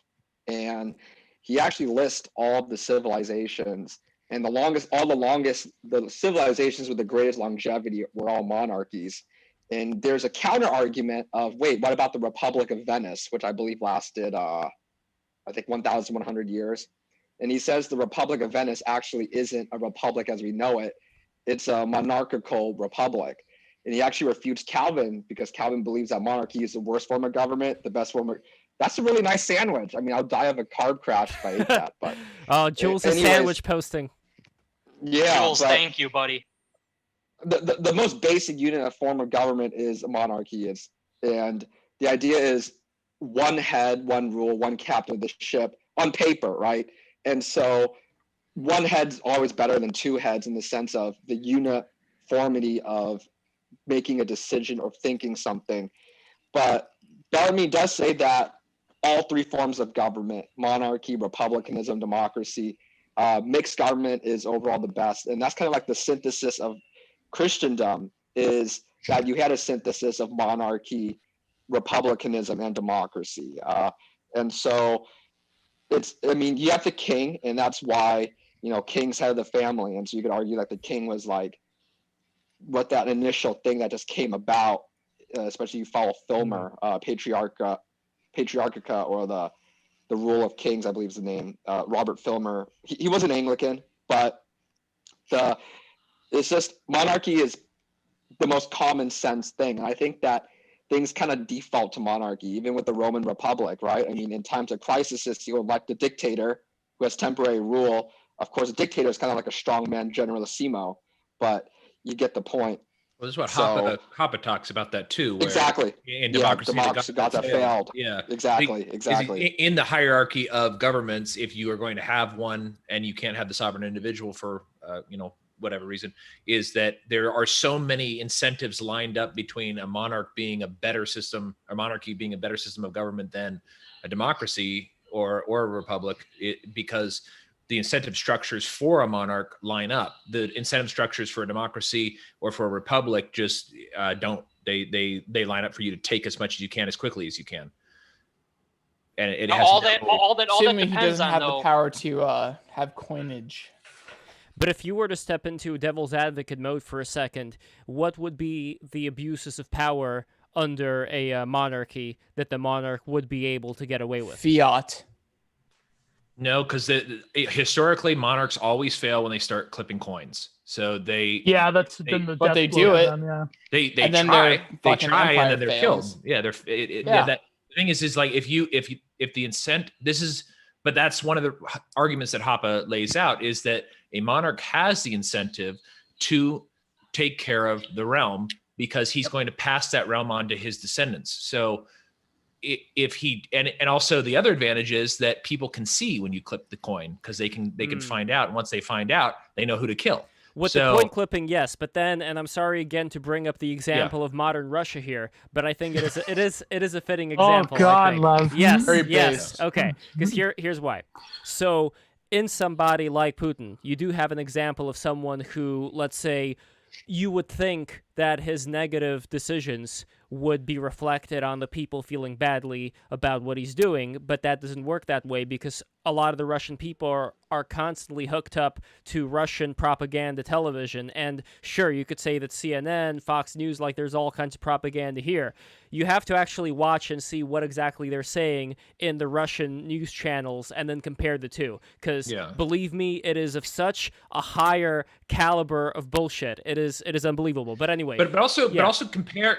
And he actually lists all the civilizations, and the civilizations with the greatest longevity were all monarchies. And there's a counter argument of, wait, what about the Republic of Venice, which I believe lasted, I think 1,100 years. And he says the Republic of Venice actually isn't a republic as we know it. It's a monarchical republic. And he actually refutes Calvin, because Calvin believes that monarchy is the worst form of government, the best form of... That's a really nice sandwich. I mean, I'll die of a carb crash if I ate that. But Oh, Jules is anyways, sandwich posting. Yeah, Jules, but thank you, buddy. the most basic unit of form of government is a monarchy. And the idea is one head, one rule, one captain of the ship on paper, right? And so one head's always better than two heads in the sense of the uniformity of making a decision or thinking something. But Bellarmine does say that all three forms of government, monarchy, republicanism, democracy, mixed government is overall the best. And that's kind of like the synthesis of Christendom, is that you had a synthesis of monarchy, republicanism, and democracy. And so you have the king, and that's why, king's head of the family. And so you could argue that the king was like what that initial thing that just came about, especially you follow Filmer, Patriarcha, or the The Rule of Kings, I believe is the name. Robert Filmer. He was an Anglican, but it's just monarchy is the most common sense thing. And I think that things kind of default to monarchy, even with the Roman Republic, right? I mean, in times of crisis, you elect a dictator who has temporary rule. Of course, a dictator is kind of like a strongman generalissimo, but you get the point. Well, this is what So- Hoppe talks about that too. Where Exactly. In Yeah, democracy, democracy gods that failed. Yeah, Exactly. Is Exactly. in the hierarchy of governments, if you are going to have one and you can't have the sovereign individual for, whatever reason, is that there are so many incentives lined up between a monarch being a better system, or monarchy being a better system of government than a democracy or a republic, because the incentive structures for a monarch line up. The incentive structures for a democracy or for a republic just don't. They line up for you to take as much as you can as quickly as you can. And it has all that Assuming he depends doesn't on have though. the power to have coinage. But if you were to step into devil's advocate mode for a second, what would be the abuses of power under a monarchy that the monarch would be able to get away with? Fiat. No, because historically monarchs always fail when they start clipping coins. So Yeah, that's been the but death they blow do to it. them, yeah. They And then try, their fucking empire and then they're fails. killed. Yeah, Yeah. that the thing is like if the incent but that's one of the arguments that Hoppe lays out, is that a monarch has the incentive to take care of the realm because he's going to pass that realm on to his descendants. So if he and also the other advantage is that people can see when you clip the coin, because they can find out, and once they find out, they know who to kill. With the coin clipping, yes, but then, and I'm sorry again to bring up the example of modern Russia here, but I think it is a fitting example. Oh God, I think. love. Yes, Very yes, base. okay. Because here's why. So in somebody like Putin, you do have an example of someone who, let's say, you would think that his negative decisions would be reflected on the people feeling badly about what he's doing, but that doesn't work that way because a lot of the Russian people are constantly hooked up to Russian propaganda television. And sure, you could say that CNN, Fox News, like there's all kinds of propaganda here. You have to actually watch and see what exactly they're saying in the Russian news channels and then compare the two. Because believe me, it is of such a higher caliber of bullshit. It is unbelievable. But anyway. But also compare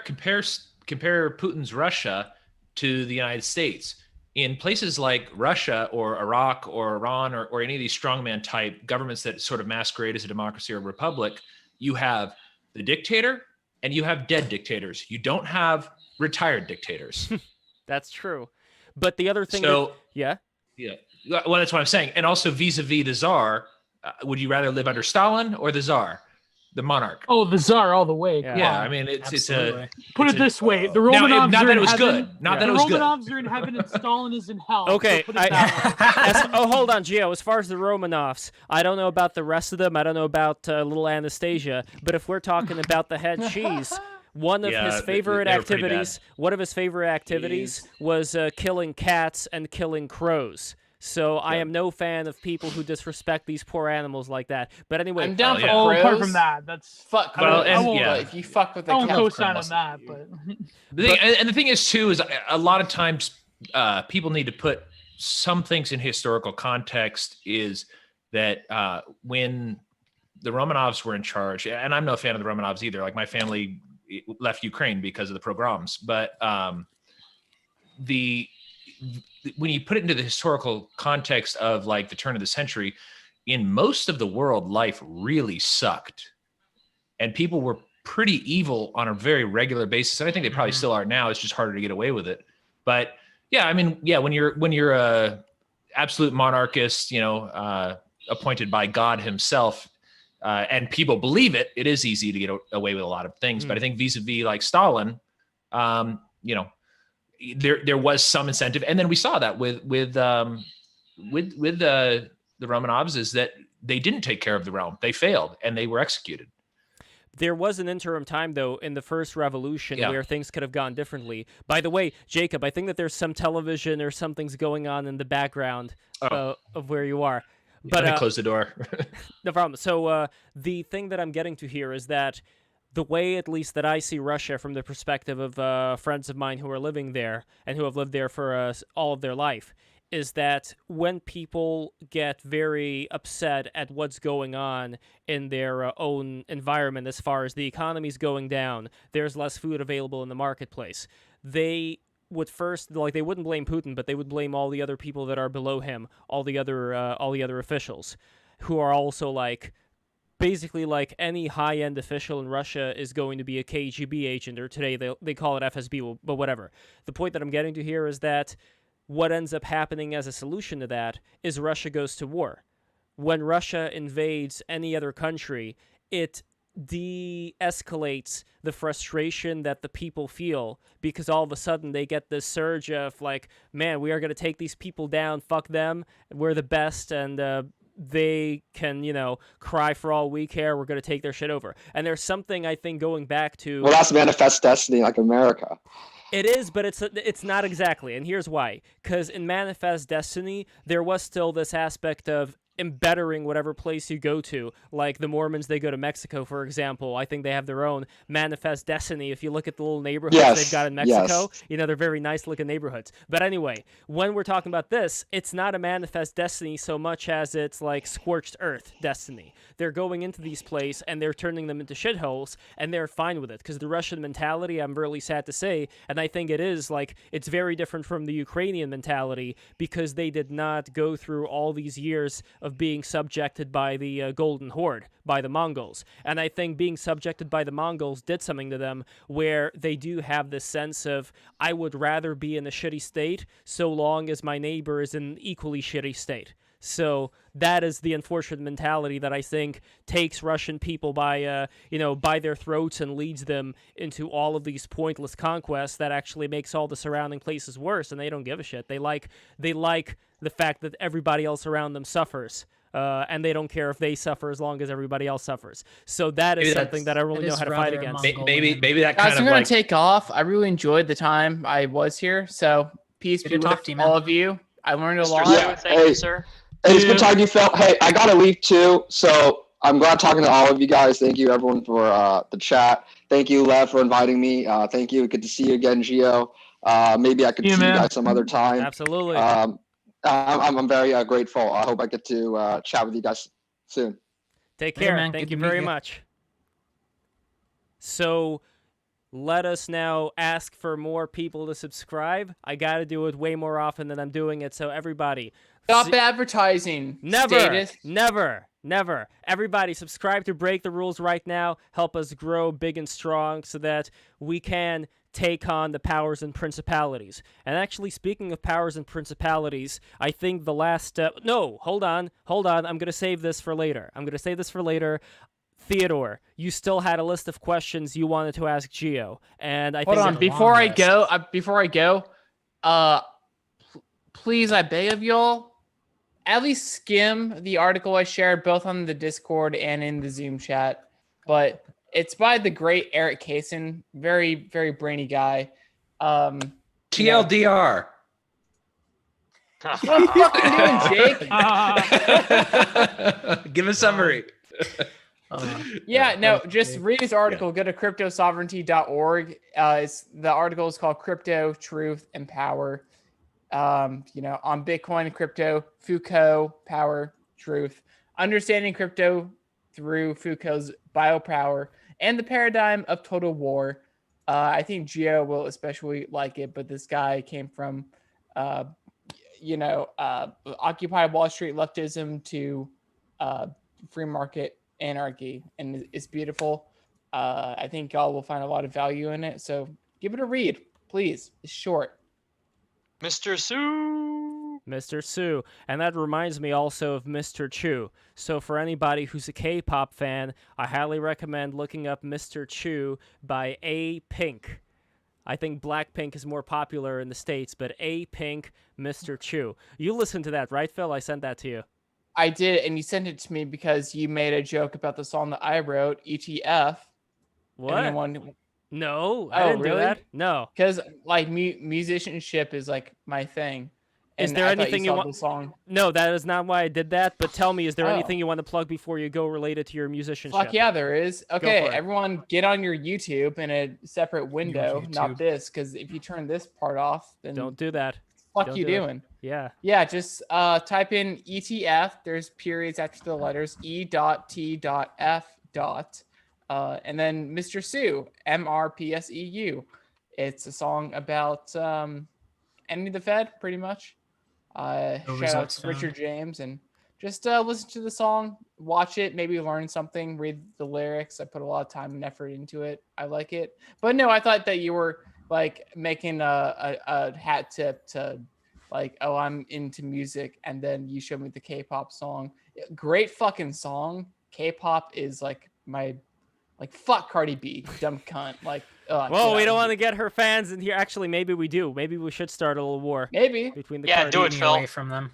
Putin's Russia to the United States. In places like Russia or Iraq or Iran or any of these strongman type governments that sort of masquerade as a democracy or a republic, you have the dictator and you have dead dictators. You don't have retired dictators. That's true. But the other thing So, yeah. Well, that's what I'm saying. And also vis-a-vis the Tsar, would you rather live under Stalin or the Tsar? The monarch. Oh, the Tsar all the way. Yeah, I mean, it's Put it this way: the Romanovs not are that in it was heaven. good. Not that it was good. The Romanovs are in heaven and Stalin is in hell. Okay. So put it that way. Hold on, Gio. As far as the Romanovs, I don't know about the rest of them. I don't know about little Anastasia. But if we're talking about the head cheese, one of his favorite activities, was killing cats and killing crows. So I am no fan of people who disrespect these poor animals like that. But anyway, I'm down for Oh, crows. apart from that, that's Fuck Well, crows. and- But if you fuck with the I won't cat, co-sign on that, but The thing is too is a lot of times people need to put some things in historical context. Is that when the Romanovs were in charge, and I'm no fan of the Romanovs either. Like my family left Ukraine because of the pogroms, but when you put it into the historical context of like the turn of the century, in most of the world, life really sucked, and people were pretty evil on a very regular basis. And I think they probably still are now. It's just harder to get away with it. But yeah, I mean, yeah, when you're a absolute monarchist, appointed by God himself, and people believe it, it is easy to get away with a lot of things. But I think vis-a-vis like Stalin, there was some incentive, and then we saw that with the Romanovs, is that they didn't take care of the realm. They failed, and they were executed. There was an interim time, though, in the first revolution where things could have gone differently. By the way, Jacob, I think that there's some television or something's going on in the background of where you are. But Let me close the door. No problem. So the thing that I'm getting to here is that the way, at least, that I see Russia from the perspective of friends of mine who are living there and who have lived there for all of their life, is that when people get very upset at what's going on in their own environment, as far as the economy's going down, there's less food available in the marketplace, they would first, like, they wouldn't blame Putin, but they would blame all the other people that are below him, all the other officials, who are also like, basically like any high-end official in Russia is going to be a KGB agent, or today they call it FSB, but whatever. The point that I'm getting to here is that what ends up happening as a solution to that is Russia goes to war. When Russia invades any other country, it de-escalates the frustration that the people feel, because all of a sudden they get this surge of like, man, we are going to take these people down, fuck them, we're the best, and they can, cry for all we care, we're going to take their shit over. And there's something, I think, going back to... Well, that's Manifest Destiny, like America. It is, but it's not exactly, and here's why. Because in Manifest Destiny, there was still this aspect of embettering whatever place you go to. Like the Mormons, they go to Mexico, for example. I think they have their own Manifest Destiny. If you look at the little neighborhoods they've got in Mexico, they're very nice looking neighborhoods. But anyway, when we're talking about this, it's not a Manifest Destiny so much as it's like Scorched Earth Destiny. They're going into these places and they're turning them into shitholes, and they're fine with it. Because the Russian mentality, I'm really sad to say, and I think it is, like, it's very different from the Ukrainian mentality, because they did not go through all these years of being subjected by the Golden Horde, by the Mongols. And I think being subjected by the Mongols did something to them, where they do have this sense of, I would rather be in a shitty state so long as my neighbor is in an equally shitty state. So that is the unfortunate mentality that I think takes Russian people by their throats and leads them into all of these pointless conquests that actually makes all the surrounding places worse, and they don't give a shit. They like the fact that everybody else around them suffers, and they don't care if they suffer as long as everybody else suffers. So that is something that I really know how to fight against. Maybe that kind Guys, of I'm gonna like... take off. I really enjoyed the time I was here. So peace be with all of you. I learned a lot. Thank you, sir. Hey, it's good talking to you, Phil. Hey, I gotta leave too, so I'm glad talking to all of you guys. Thank you, everyone, for the chat. Thank you, Lev, for inviting me. Thank you. Good to see you again, Gio. Maybe I could see you guys some other time. Absolutely. I'm very grateful. I hope I get to chat with you guys soon. Take care. Thank you very much. So let us now ask for more people to subscribe. I got to do it way more often than I'm doing it. So everybody, stop advertising. Never. Everybody, subscribe to Break the Rules right now. Help us grow big and strong so that we can take on the powers and principalities. And actually, speaking of powers and principalities, I think the last... no, hold on. I'm going to save this for later. Theodore, you still had a list of questions you wanted to ask Gio, and I hold on before I go. Please, I beg of y'all, at least skim the article I shared both on the Discord and in the Zoom chat. But it's by the great Eric Kaysen, very, very brainy guy. TLDR. What are you fucking doing, Jake? Give a summary. Just read his article. Go to cryptosovereignty.org. The article is called Crypto, Truth, and Power. On Bitcoin and crypto, Foucault, power, truth, understanding crypto through Foucault's biopower, and the paradigm of total war. I think Gio will especially like it, but this guy came from, Occupy Wall Street leftism to free market anarchy, and it's beautiful. I think y'all will find a lot of value in it, so give it a read, please. It's short. Mr. Sue. And that reminds me also of Mr. Chu. So for anybody who's a K-pop fan, I highly recommend looking up Mr. Chu by A Pink. I think Blackpink is more popular in the States, but A Pink, Mr. Chu. You listened to that, right, Phil? I sent that to you. I did, and you sent it to me because you made a joke about the song that I wrote, ETF. What? No, I didn't do that. No. Because, musicianship is, my thing. Is there anything you want? Song. No, that is not why I did that, but tell me, is there anything you want to plug before you go related to your musicianship? Fuck yeah, there is. Okay, everyone get on your YouTube in a separate window, not this, because if you turn this part off, then... Don't do that. fuck Don't you do it. doing? Yeah. Yeah, just type in ETF. There's periods after the letters E.T.F. And then Mr. Sue, MRPSEU. It's a song about ending the Fed, pretty much. No Shout out results to found. Richard James, and just listen to the song, watch it, maybe learn something, read the lyrics. I put a lot of time and effort into it. I like it. But no, I thought that you were like making a hat tip to like, oh, I'm into music, and then you showed me the K-pop song. Great fucking song. K-pop is like my fuck Cardi B, dumb cunt. Like, Well, we don't want to get her fans in here. Actually, maybe we do. Maybe we should start a little war maybe between the Yeah, Cardi do it, Me Phil. away from them.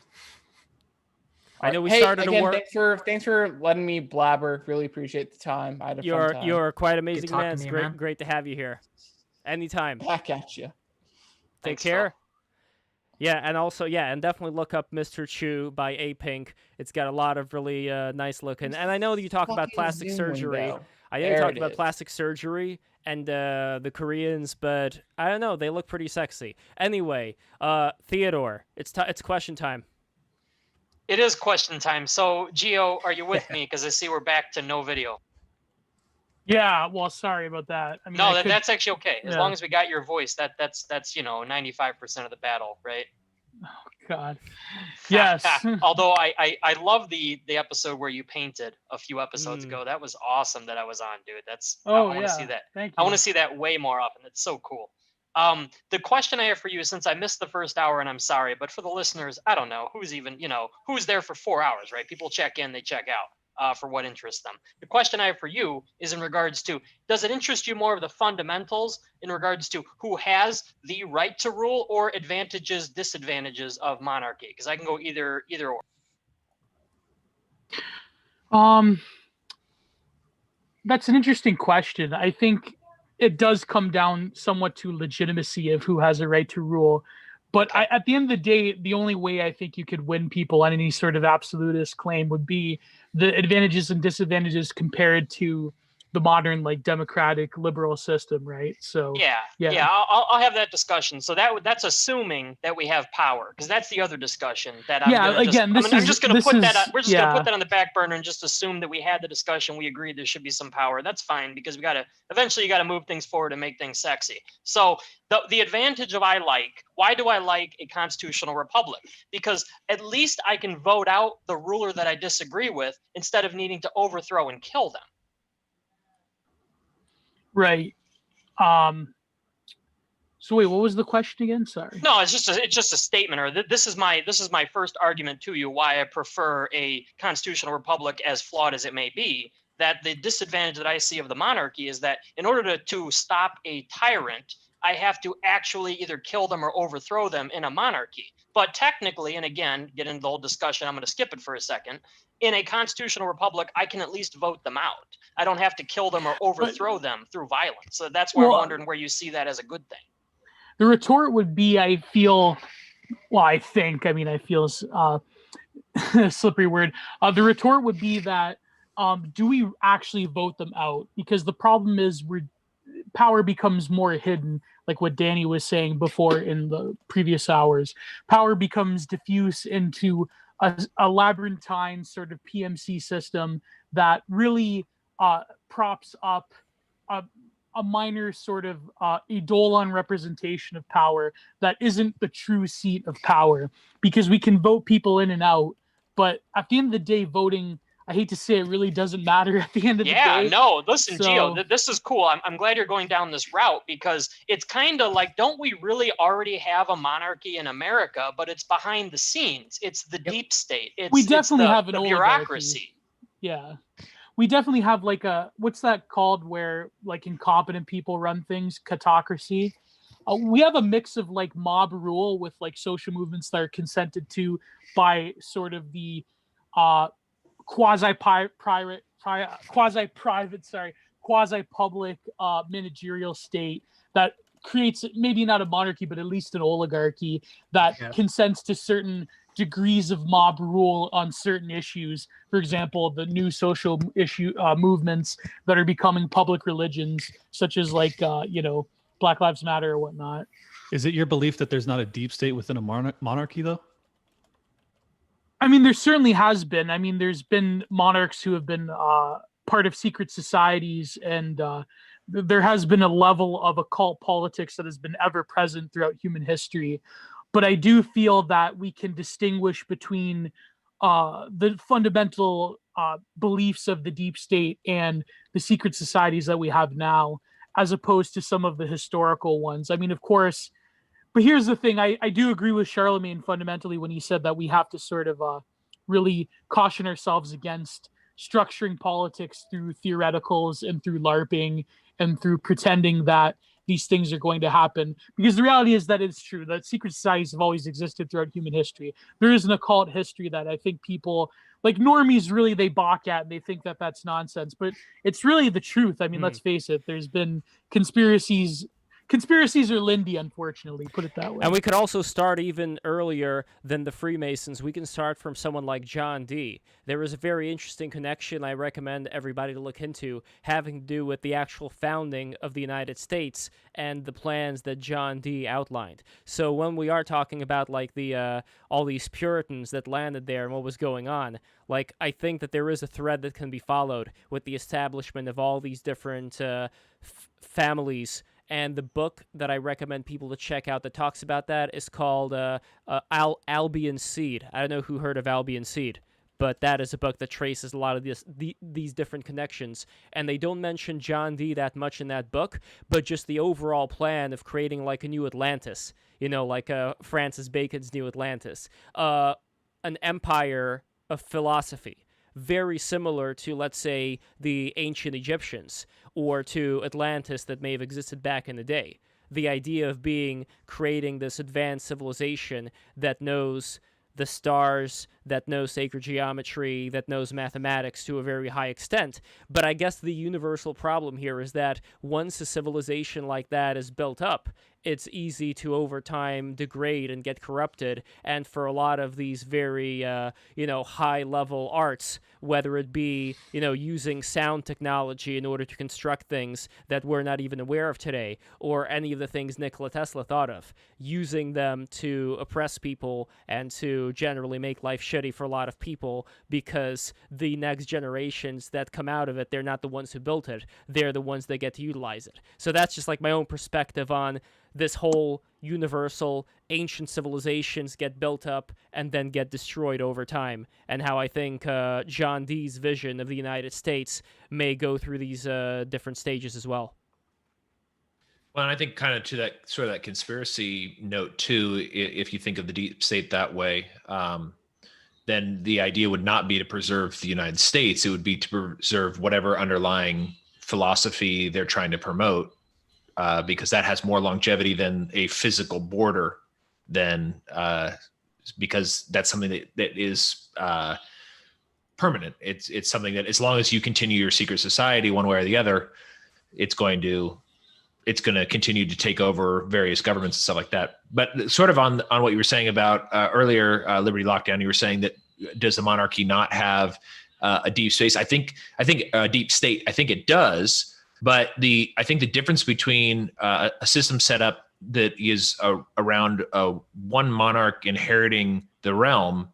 I know we Hey, started again, a war. thanks for letting me blabber. Really appreciate the time. I had a fun time. You're quite amazing, talking man. to It's you, great man. great to have you here. Anytime. Back at you. Take Thanks, care. Phil. Yeah, and also, and definitely look up Mr. Chew by A Pink. It's got a lot of really nice looking. And I know that you talk about Fucking plastic Zoom surgery. window. I know you There talked it about is. plastic surgery and the Koreans, but I don't know. They look pretty sexy. Anyway, Theodore, it's question time. It is question time. So, Gio, are you with me? Because I see we're back to no video. Yeah, well, sorry about that. I mean, No, I could- that's actually okay. As yeah. long as we got your voice, that's 95% of the battle, right? God. Yes. Although I love the episode where you painted a few episodes Mm. ago. That was awesome that I was on, dude. I Oh, want to see yeah. that. Thank you. I want to see that way more often. It's so cool. The question I have for you, since I missed the first hour, and I'm sorry, but for the listeners, I don't know who's even, who's there for 4 hours, right? People check in, they check out for what interests them. The question I have for you is in regards to, does it interest you more of the fundamentals in regards to who has the right to rule or advantages, disadvantages of monarchy? Because I can go either or. That's an interesting question. I think it does come down somewhat to legitimacy of who has a right to rule. But at the end of the day, the only way I think you could win people on any sort of absolutist claim would be the advantages and disadvantages compared to the modern, like, democratic liberal system, right? So Yeah. I'll have that discussion. So that's assuming that we have power, because that's the other discussion that I'm Yeah, gonna again, just, this I'm is- just gonna this put that. is- We're just gonna yeah. put that on the back burner and just assume that we had the discussion. We agreed there should be some power. That's fine, because eventually you gotta move things forward and make things sexy. So the advantage of why do I like a constitutional republic? Because at least I can vote out the ruler that I disagree with instead of needing to overthrow and kill them. Right. So wait, what was the question again? Sorry. No, it's just a statement, or this is my first argument to you why I prefer a constitutional republic, as flawed as it may be. That the disadvantage that I see of the monarchy is that in order to stop a tyrant, I have to actually either kill them or overthrow them in a monarchy. But technically, and again, get into the whole discussion, I'm going to skip it for a second. In a constitutional republic, I can at least vote them out. I don't have to kill them or overthrow them through violence. So that's why I'm wondering where you see that as a good thing. The retort would be, I feel a slippery word. The retort would be that, do we actually vote them out? Because the problem is power becomes more hidden, like what Danny was saying before in the previous hours. Power becomes diffuse into a labyrinthine sort of PMC system that really props up a minor sort of eidolon representation of power that isn't the true seat of power, because we can vote people in and out, but at the end of the day, voting, I hate to say it, really doesn't matter at the end of the day. Yeah, no, listen, So- Gio, this is cool. I'm glad you're going down this route, because it's kind of like, don't we really already have a monarchy in America, but it's behind the scenes. It's the deep state. We definitely have an the oligarchy. bureaucracy. Yeah. We definitely have like what's that called, where like incompetent people run things? Catocracy. We have a mix of like mob rule with like social movements that are consented to by sort of the quasi-public managerial state that creates maybe not a monarchy, but at least an oligarchy that consents to certain degrees of mob rule on certain issues. For example, the new social movements that are becoming public religions, such as like Black Lives Matter or whatnot. Is it your belief that there's not a deep state within a monarchy, though? I mean, there certainly has been. I mean, there's been monarchs who have been part of secret societies, and there has been a level of occult politics that has been ever present throughout human history. But I do feel that we can distinguish between the fundamental beliefs of the deep state and the secret societies that we have now, as opposed to some of the historical ones. I mean, of course, but here's the thing. I do agree with Charlemagne fundamentally when he said that we have to sort of really caution ourselves against structuring politics through theoreticals and through LARPing and through pretending that these things are going to happen. Because the reality is that it's true that secret societies have always existed throughout human history. There is an occult history that I think people like normies really they balk at and they think that that's nonsense, but it's really the truth. I mean, let's face it. There's been conspiracies are Lindy, unfortunately, put it that way. And we could also start even earlier than the Freemasons. We can start from someone like John Dee. There is a very interesting connection I recommend everybody to look into, having to do with the actual founding of the United States and the plans that John Dee outlined. So when we are talking about like the all these Puritans that landed there and what was going on, like I think that there is a thread that can be followed with the establishment of all these different families. And the book that I recommend people to check out that talks about that is called Albion Seed. I don't know who heard of Albion Seed, but that is a book that traces a lot of these different connections. And they don't mention John Dee that much in that book, but just the overall plan of creating like a new Atlantis, you know, like Francis Bacon's New Atlantis, an empire of philosophy. Very similar to, let's say, the ancient Egyptians or to Atlantis that may have existed back in the day. The idea of creating this advanced civilization that knows the stars, that knows sacred geometry, that knows mathematics to a very high extent. But I guess the universal problem here is that once a civilization like that is built up, it's easy to over time degrade and get corrupted. And for a lot of these very, high level arts, whether it be, using sound technology in order to construct things that we're not even aware of today, or any of the things Nikola Tesla thought of, using them to oppress people and to generally make life shitty for a lot of people because the next generations that come out of it, they're not the ones who built it. They're the ones that get to utilize it. So that's just like my own perspective on this whole universal ancient civilizations get built up and then get destroyed over time, and how I think John Dee's vision of the United States may go through these different stages as well. Well, and I think kind of to that sort of that conspiracy note too, if you think of the deep state that way, then the idea would not be to preserve the United States. It would be to preserve whatever underlying philosophy they're trying to promote. Because that has more longevity than a physical border, because that's something that is permanent. It's something that as long as you continue your secret society one way or the other, it's going to continue to take over various governments and stuff like that. But sort of on what you were saying about earlier, Liberty Lockdown, you were saying that does the monarchy not have a deep space? I think a deep state. I think it does. But I think the difference between a system set up that is around one monarch inheriting the realm,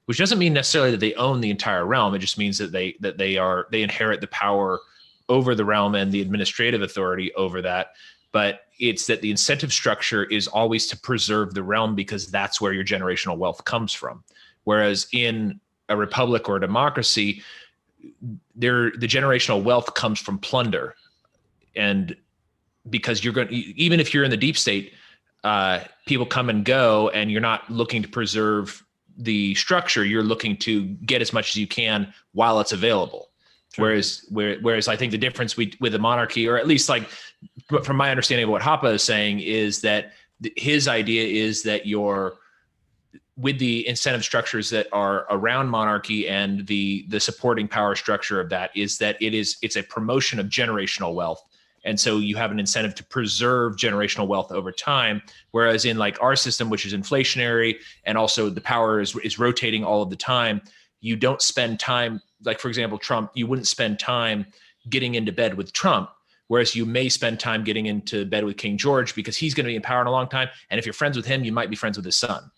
which doesn't mean necessarily that they own the entire realm. It just means that they inherit the power over the realm and the administrative authority over that. But it's that the incentive structure is always to preserve the realm because that's where your generational wealth comes from. Whereas in a republic or a democracy, the generational wealth comes from plunder. And because even if you're in the deep state, people come and go, and you're not looking to preserve the structure. You're looking to get as much as you can while it's available. Sure. Whereas I think the difference with a monarchy, or at least like from my understanding of what Hoppe is saying, is that his idea is that with the incentive structures that are around monarchy and the supporting power structure of that, is that it's a promotion of generational wealth. And so you have an incentive to preserve generational wealth over time. Whereas in like our system, which is inflationary, and also the power is rotating all of the time, you don't spend time, like for example, Trump, you wouldn't spend time getting into bed with Trump. Whereas you may spend time getting into bed with King George because he's going to be in power in a long time. And if you're friends with him, you might be friends with his son.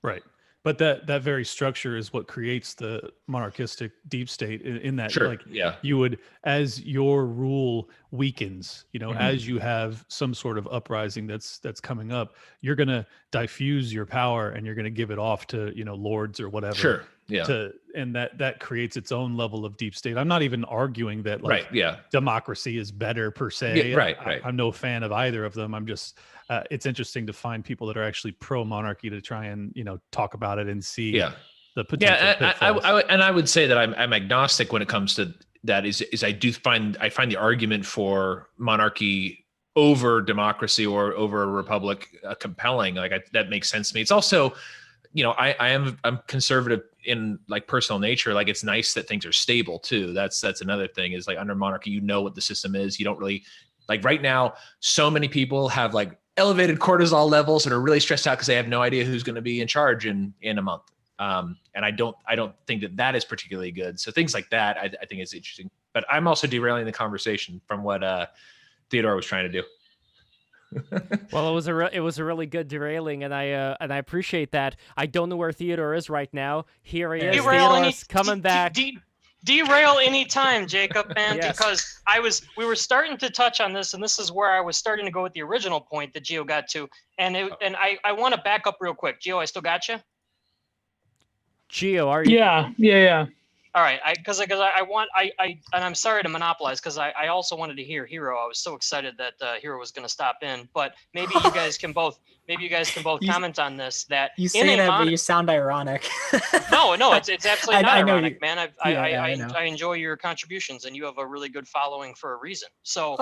Right. But that very structure is what creates the monarchistic deep state in that, Sure. like, Yeah. you would, as your rule weakens, as you have some sort of uprising that's coming up, you're going to diffuse your power and you're going to give it off to, lords or whatever. Sure. Yeah. And that creates its own level of deep state. I'm not even arguing that democracy is better per se. Yeah, right. I'm no fan of either of them. I'm just, it's interesting to find people that are actually pro monarchy to try and, talk about it and see the potential pitfalls. I would say that I'm agnostic when it comes to that. Is I find the argument for monarchy over democracy or over a republic compelling. That makes sense to me. It's also, I'm conservative in like personal nature. Like, it's nice that things are stable too. That's another thing, is like under monarchy, what the system is. You don't really, like, right now, so many people have like elevated cortisol levels and are really stressed out because they have no idea who's going to be in charge in a month. And I don't think that is particularly good. So things like that, I think is interesting, but I'm also derailing the conversation from what Theodore was trying to do. Well, it was a really good derailing, and I appreciate that. I don't know where Theodore is right now. Here he is. Theodore's coming back. Derail any time, Jacob, man, because we were starting to touch on this, and this is where I was starting to go with the original point that Gio got to, and I want to back up real quick. Gio, I still got you. Gio, are you? Yeah. All right, and I'm sorry to monopolize, because I also wanted to hear Hero. I was so excited that Hero was going to stop in, but maybe you guys can both comment on this. That you say that, but you sound ironic. No, it's absolutely not ironic, man. I I enjoy your contributions, and you have a really good following for a reason. So,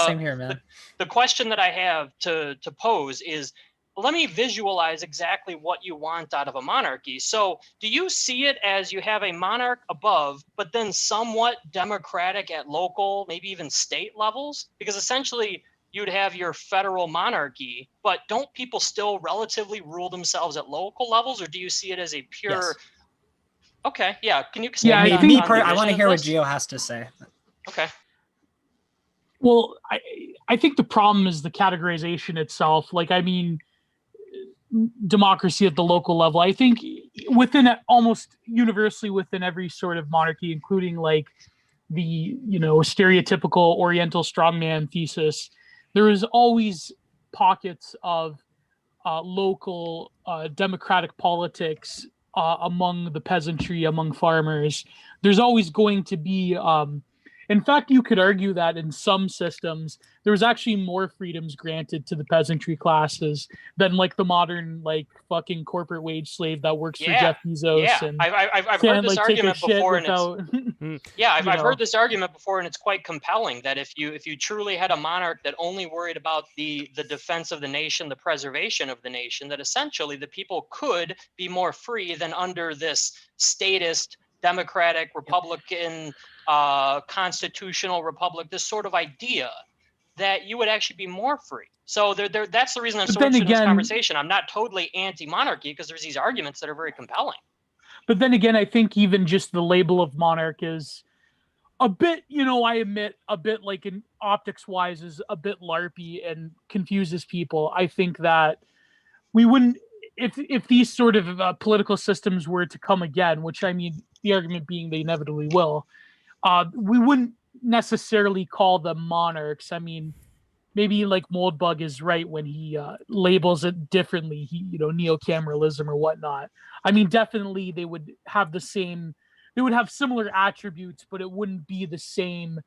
same here, man. The question that I have to pose is, let me visualize exactly what you want out of a monarchy. So do you see it as you have a monarch above, but then somewhat democratic at local, maybe even state levels? Because essentially you'd have your federal monarchy, but don't people still relatively rule themselves at local levels? Or do you see it as a pure... Yes. Okay, yeah. Can you I want to hear what Gio has to say. Okay. Well, I think the problem is the categorization itself. Like, I mean, democracy at the local level, I think almost universally within every sort of monarchy, including like the stereotypical Oriental strongman thesis, there is always pockets of local democratic politics among the peasantry, among farmers. There's always going to be in fact, you could argue that in some systems, there was actually more freedoms granted to the peasantry classes than like the modern like fucking corporate wage slave that works for Jeff Bezos. Yeah, and I've heard this argument before, without, I've heard this argument before, and it's quite compelling that if you truly had a monarch that only worried about the defense of the nation, the preservation of the nation, that essentially the people could be more free than under this statist, democratic, republican, constitutional republic, this sort of idea that you would actually be more free. So that's the reason I'm so interested in this conversation. I'm not totally anti-monarchy, because there's these arguments that are very compelling. But then again, I think even just the label of monarch is a bit, I admit, a bit like in optics wise is a bit LARPy and confuses people. I think that we wouldn't, if these sort of political systems were to come again, which I mean, the argument being they inevitably will, we wouldn't necessarily call them monarchs. I mean, maybe like Moldbug is right when he labels it differently, neocameralism or whatnot. I mean, definitely they would have similar attributes, but it wouldn't be the same.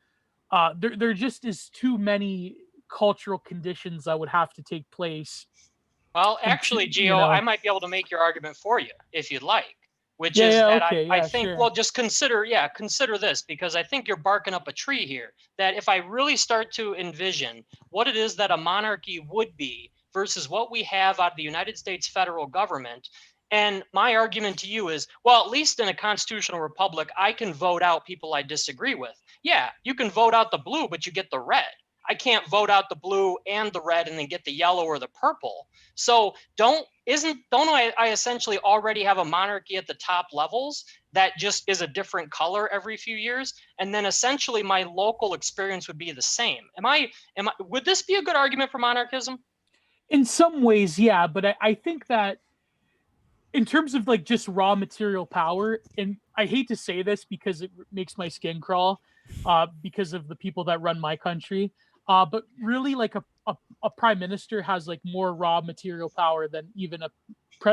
There just is too many cultural conditions that would have to take place. Well, actually, Gio, I might be able to make your argument for you if you'd like. Which is that I think, sure. Well, just consider this, because I think you're barking up a tree here, that if I really start to envision what it is that a monarchy would be versus what we have out of the United States federal government, and my argument to you is, well, at least in a constitutional republic, I can vote out people I disagree with. Yeah, you can vote out the blue, but you get the red. I can't vote out the blue and the red and then get the yellow or the purple. So don't I essentially already have a monarchy at the top levels that just is a different color every few years? And then essentially my local experience would be the same. Would this be a good argument for monarchism? In some ways, yeah, but I think that in terms of like just raw material power, and I hate to say this because it makes my skin crawl, because of the people that run my country, but really like a prime minister has like more raw material power than even a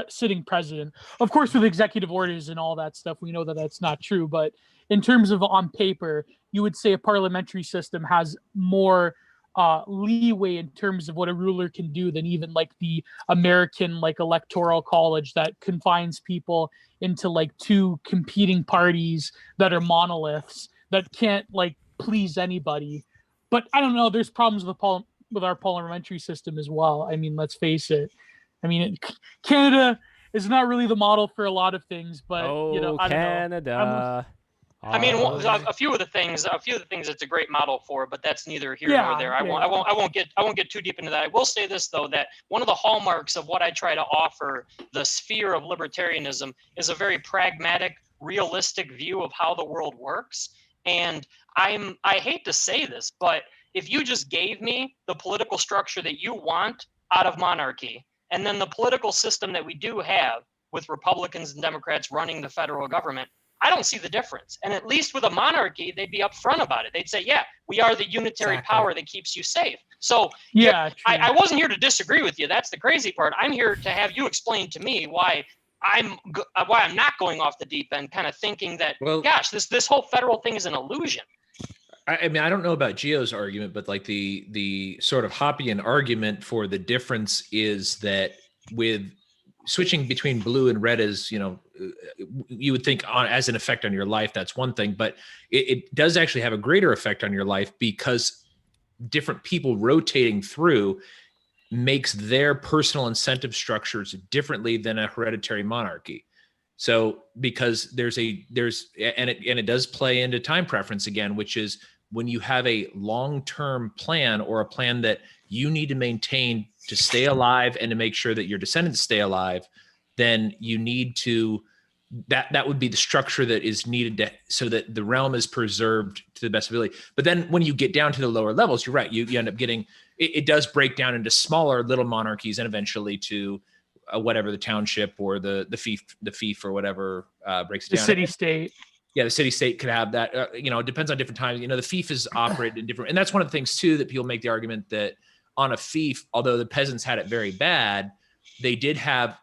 sitting president. Of course, with executive orders and all that stuff, we know that that's not true. But in terms of on paper, you would say a parliamentary system has more leeway in terms of what a ruler can do than even like the American like electoral college that confines people into like two competing parties that are monoliths that can't like please anybody. But I don't know. There's problems with our parliamentary system as well. I mean, let's face it. I mean, Canada is not really the model for a lot of things, but you know, I don't Canada. know. I mean, a few of the things it's a great model for, but that's neither here nor there. I won't get too deep into that. I will say this though, that one of the hallmarks of what I try to offer the sphere of libertarianism is a very pragmatic, realistic view of how the world works. And I hate to say this, but if you just gave me the political structure that you want out of monarchy, and then the political system that we do have with Republicans and Democrats running the federal government, I don't see the difference. And at least with a monarchy, they'd be upfront about it. They'd say, yeah, we are the unitary power that keeps you safe. So yeah, I wasn't here to disagree with you. That's the crazy part. I'm here to have you explain to me why I'm not going off the deep end, kind of thinking that, gosh, this whole federal thing is an illusion. I mean, I don't know about Gio's argument, but like the sort of Hoppian argument for the difference is that with switching between blue and red is, you know, you would think as an effect on your life, that's one thing, but it does actually have a greater effect on your life because different people rotating through makes their personal incentive structures differently than a hereditary monarchy. So because it does play into time preference again, which is when you have a long-term plan or a plan that you need to maintain to stay alive and to make sure that your descendants stay alive, then you need to, that would be the structure that is needed so that the realm is preserved to the best ability. But then when you get down to the lower levels, you're right, you end up getting, it does break down into smaller little monarchies and eventually to whatever the township or the fief or whatever breaks down. The city-state. Yeah, the city-state could have that. It depends on different times. The fief is operated in different, and that's one of the things too that people make the argument that on a fief, although the peasants had it very bad, they did have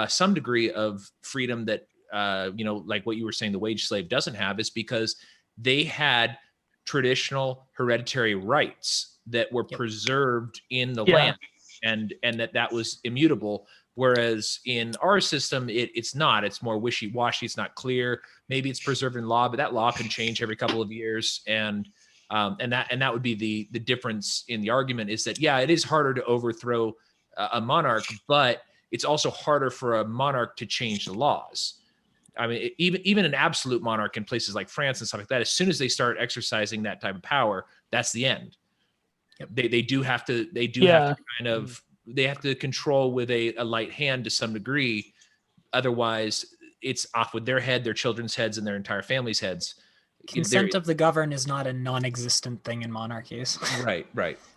some degree of freedom that like what you were saying, the wage slave doesn't have, is because they had traditional hereditary rights that were preserved in the land, and that was immutable. Whereas in our system, it's not. It's more wishy-washy. It's not clear. Maybe it's preserved in law, but that law can change every couple of years. And that would be the difference in the argument, is that, yeah, it is harder to overthrow a monarch, but it's also harder for a monarch to change the laws. I mean, even an absolute monarch in places like France and stuff like that, as soon as they start exercising that type of power, that's the end. They do have to kind of, they have to control with a light hand to some degree. Otherwise, it's off with their head, their children's heads, and their entire family's heads. Consent of the governed is not a non-existent thing in monarchies. Right.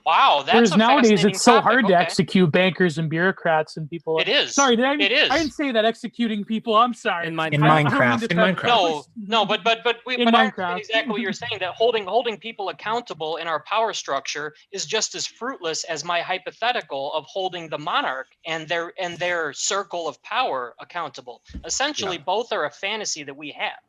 Wow, that's Whereas nowadays it's so hard to Okay. execute bankers and bureaucrats and people. It is. Sorry, It is. I didn't say that executing people. I'm sorry. In In Minecraft. Minecraft. No, but In I Minecraft. understand exactly what you're saying, that holding people accountable in our power structure is just as fruitless as my hypothetical of holding the monarch and their circle of power accountable. Essentially, both are a fantasy that we have.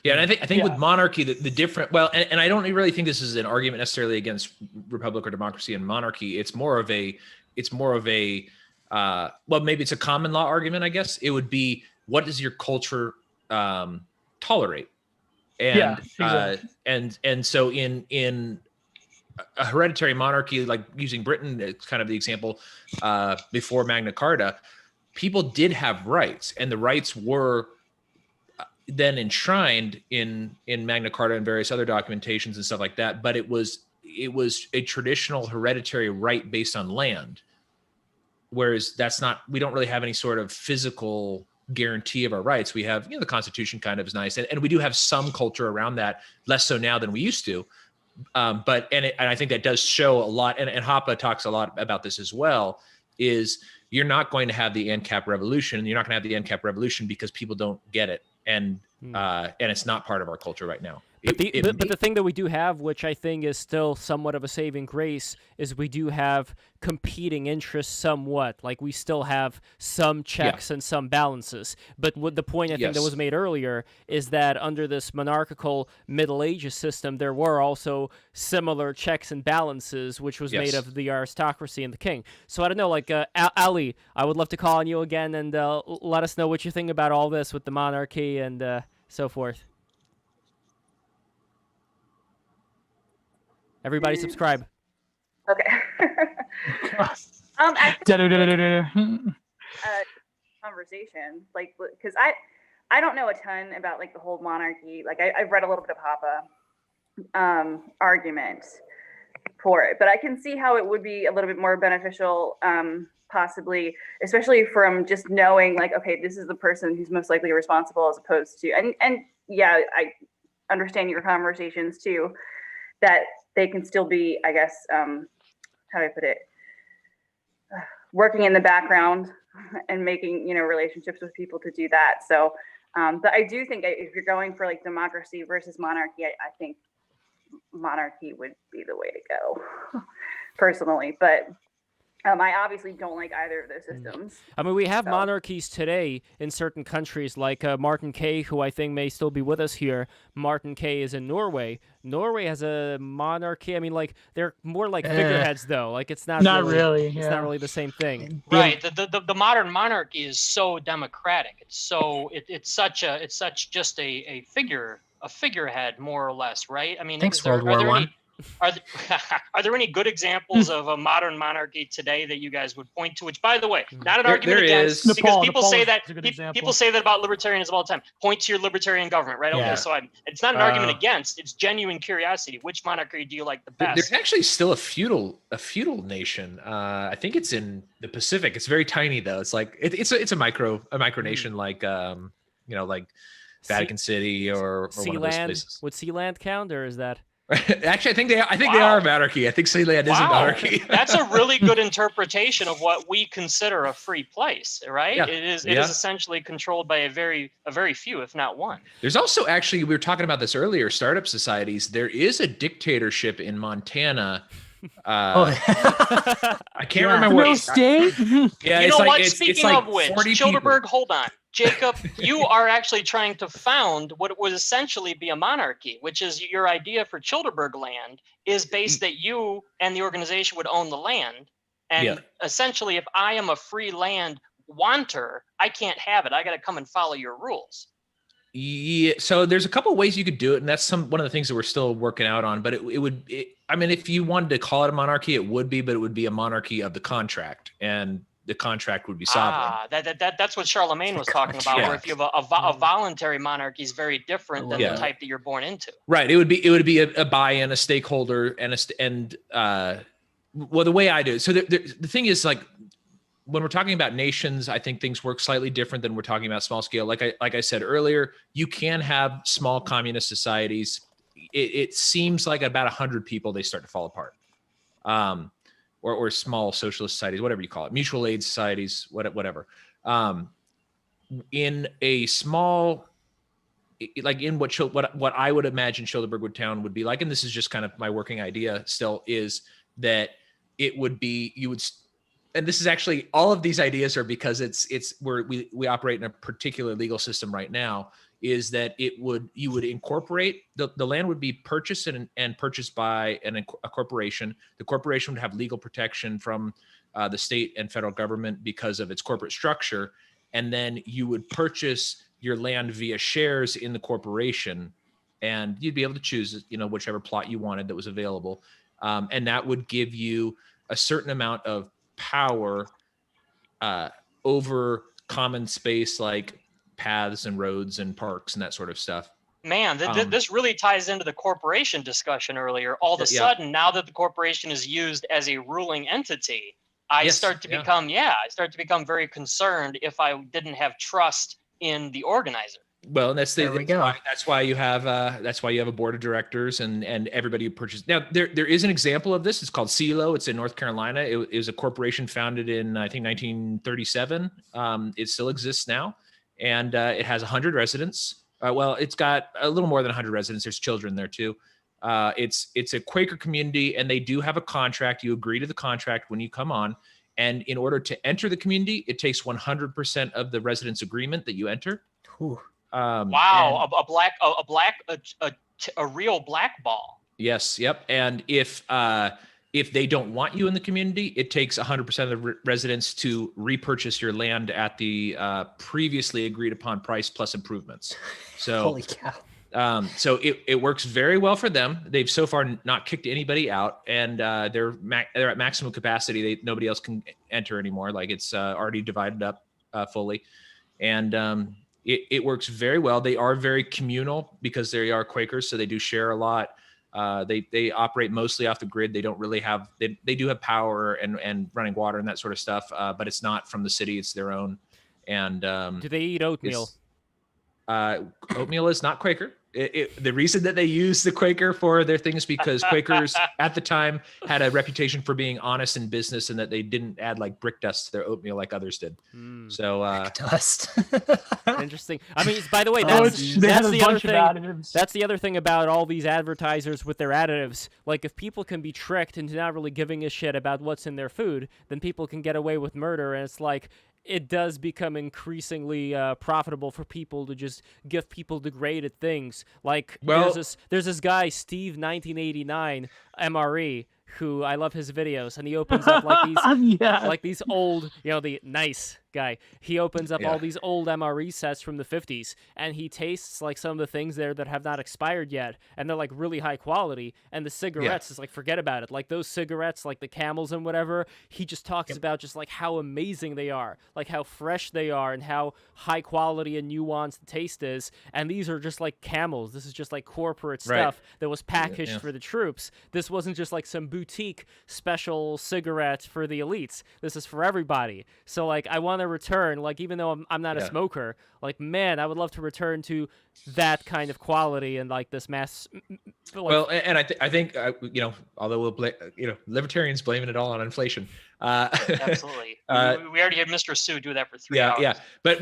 Yeah, and I think with monarchy, the different, and I don't really think this is an argument necessarily against republic or democracy and monarchy. It's more of a maybe it's a common law argument, I guess. It would be, what does your culture tolerate? And and so in a hereditary monarchy, like using Britain, it's kind of the example before Magna Carta, people did have rights, and the rights were then enshrined in Magna Carta and various other documentations and stuff like that. But it was a traditional hereditary right based on land. whereas we don't really have any sort of physical guarantee of our rights. We have, the Constitution kind of is nice, and we do have some culture around that, less so now than we used to. But I think that does show a lot, and Hoppe talks a lot about this as well, is you're not going to have the ANCAP revolution. You're not going to have the ANCAP revolution because people don't get it, and it's not part of our culture right now. But the thing that we do have, which I think is still somewhat of a saving grace, is we do have competing interests somewhat. Like we still have some checks and some balances. But what the point I think that was made earlier is that under this monarchical Middle Ages system, there were also similar checks and balances, which was made of the aristocracy and the king. So I don't know, like Ali, I would love to call on you again and let us know what you think about all this with the monarchy and so forth. Everybody subscribe. Okay. Conversation, like, because I don't know a ton about like the whole monarchy. Like I've read a little bit of Hoppe argument for it, but I can see how it would be a little bit more beneficial, possibly, especially from just knowing like, okay, this is the person who's most likely responsible, as opposed to, and yeah, I understand your conversations too, that they can still be, I guess, how do I put it, working in the background and making, relationships with people to do that. So, but I do think if you're going for like democracy versus monarchy, I think monarchy would be the way to go, personally. But I obviously don't like either of those systems. I mean, we have monarchies today in certain countries, like Martin Kay, who I think may still be with us here. Martin Kay is in Norway. Norway has a monarchy. I mean, like they're more like figureheads, though. Like it's not really. It's not really the same thing. Right. The modern monarchy is so democratic. It's such just a figurehead, more or less, right? I mean, Thanks, World War I. Are there any good examples of a modern monarchy today that you guys would point to? Which, by the way, not an argument against, because people say that about libertarianism all the time. Point to your libertarian government, right? Okay, so it's not an argument against. It's genuine curiosity. Which monarchy do you like the best? There's actually still a feudal nation. I think it's in the Pacific. It's very tiny though. It's like it's a micro nation, like like Vatican City or one of those places. Would Sealand count, or is that? Actually, I think they are a monarchy. I think Sealand is a monarchy. That's a really good interpretation of what we consider a free place, right? Yeah. It is essentially controlled by a very few, if not one. There's also, actually, we were talking about this earlier, startup societies. There is a dictatorship in Montana. I can't remember what state. Yeah, you know what? Speaking of which, Childerberg, hold on. Jacob, you are actually trying to found what would essentially be a monarchy, which is your idea for Childerberg land is based that you and the organization would own the land. And essentially, if I am a free land wanter, I can't have it. I got to come and follow your rules. Yeah, so there's a couple of ways you could do it, and that's one of the things that we're still working out on. But I mean, if you wanted to call it a monarchy, it would be, but it would be a monarchy of the contract, and the contract would be sovereign. That's what Charlemagne was talking about. Where if you have a voluntary monarchy, is very different than the type that you're born into. Right. It would be a buy-in, a stakeholder, and well, the way I do it. So the thing is, like, when we're talking about nations, I think things work slightly different than we're talking about small scale. Like I said earlier, you can have small communist societies. It seems like about 100 people, they start to fall apart. Or small socialist societies, whatever you call it, mutual aid societies, whatever. In a small, like in what I would imagine Childerberg Town would be like, and this is just kind of my working idea still, is that it would be, and this is actually, all of these ideas are because it's where we operate in a particular legal system right now, is that you would incorporate, the land would be purchased and purchased by a corporation. The corporation would have legal protection from the state and federal government because of its corporate structure. And then you would purchase your land via shares in the corporation, and you'd be able to choose, whichever plot you wanted that was available. And that would give you a certain amount of power over common space, like paths and roads and parks and that sort of stuff. Man, this really ties into the corporation discussion earlier. All of a sudden, now that the corporation is used as a ruling entity, I Yes, start to yeah. become very concerned if I didn't have trust in the organizer. Well, There we go. that's why you have a board of directors and everybody who purchases. Now there is an example of this. It's called CeeLo. It's in North Carolina. It was a corporation founded in I think 1937. It still exists now, and it has 100 residents. Well, it's got a little more than 100 residents. There's children there too. It's a Quaker community, and they do have a contract. You agree to the contract when you come on, and in order to enter the community, it takes 100% of the residents' agreement that you enter. Ooh. Wow, a real blackball. Yes. Yep. And if they don't want you in the community, it takes 100% of the residents to repurchase your land at the previously agreed upon price plus improvements. So, Holy cow. So it works very well for them. They've so far not kicked anybody out, and they're at maximum capacity. Nobody else can enter anymore. Like it's already divided up fully, and it works very well. They are very communal because they are Quakers, so they do share a lot. They operate mostly off the grid. They don't really have they do have power and running water and that sort of stuff, but it's not from the city. It's their own. And do they eat oatmeal? Oatmeal is not Quaker. The reason that they use the Quaker for their thing is because Quakers at the time had a reputation for being honest in business, and that they didn't add like brick dust to their oatmeal like others did. So Dust. Interesting. I mean, by the way, They that's had a the other bunch of thing. additives. That's the other thing about all these advertisers with their additives. Like, if people can be tricked into not really giving a shit about what's in their food, then people can get away with murder. And it's like, it does become increasingly profitable for people to just give people degraded things. Like, there's this guy, Steve 1989 MRE, who I love his videos, and he opens up like these like these old, the nice guy. He opens up all these old MRE sets from the 50s, and he tastes like some of the things there that have not expired yet, and they're like really high quality. And the cigarettes is like, forget about it. Like those cigarettes, like the Camels and whatever, he just talks about just like how amazing they are, like how fresh they are, and how high quality and nuanced the taste is. And these are just like Camels. This is just like corporate stuff that was packaged for the troops. This wasn't just like some boutique special cigarette for the elites. This is for everybody. So like, I want to return, like, even though I'm not a smoker, like, man, I would love to return to that kind of quality and like this mass. Well, and I think although we'll blame, libertarians blaming it all on inflation. Absolutely. We already had Mr. Sue do that for 3 hours. Yeah. But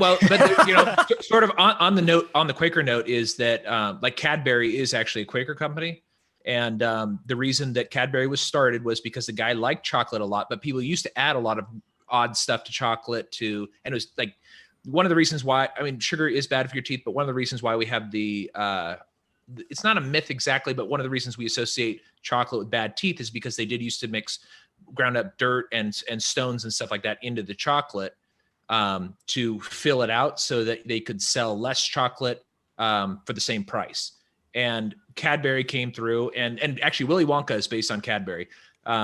sort of on the Quaker note is that like Cadbury is actually a Quaker company. And the reason that Cadbury was started was because the guy liked chocolate a lot, but people used to add a lot of odd stuff to chocolate and it was like one of the reasons why, I mean, sugar is bad for your teeth, but one of the reasons why we have it's not a myth exactly, but one of the reasons we associate chocolate with bad teeth is because they did used to mix ground up dirt and stones and stuff like that into the chocolate to fill it out so that they could sell less chocolate for the same price. And Cadbury came through, and actually Willy Wonka is based on Cadbury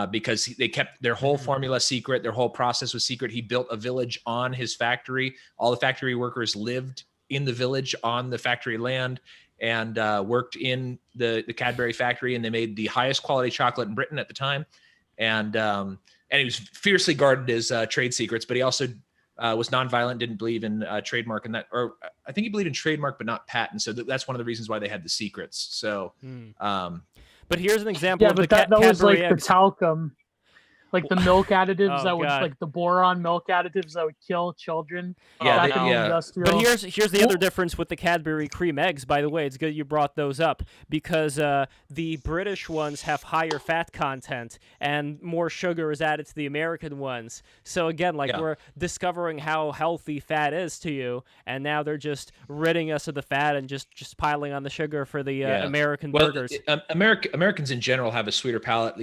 because they kept their whole formula secret. Their whole process was secret. He built a village on his factory. All the factory workers lived in the village on the factory land and worked in the Cadbury factory, and they made the highest quality chocolate in Britain at the time. And he was fiercely guarded as trade secrets, but he also was nonviolent, didn't believe in trademark and that, or I think he believed in trademark, but not patent. So that's one of the reasons why they had the secrets. So, but here's an example of but the that was Cadbury like eggs. the talcum, like the milk additives that would, God. like the boron milk additives that would kill children. Yeah, back in the industrial. But here's the other difference with the Cadbury cream eggs. By the way, it's good you brought those up because the British ones have higher fat content and more sugar is added to the American ones. So again, like we're discovering how healthy fat is to you, and now they're just ridding us of the fat and just piling on the sugar for the American burgers. Americans in general have a sweeter palate.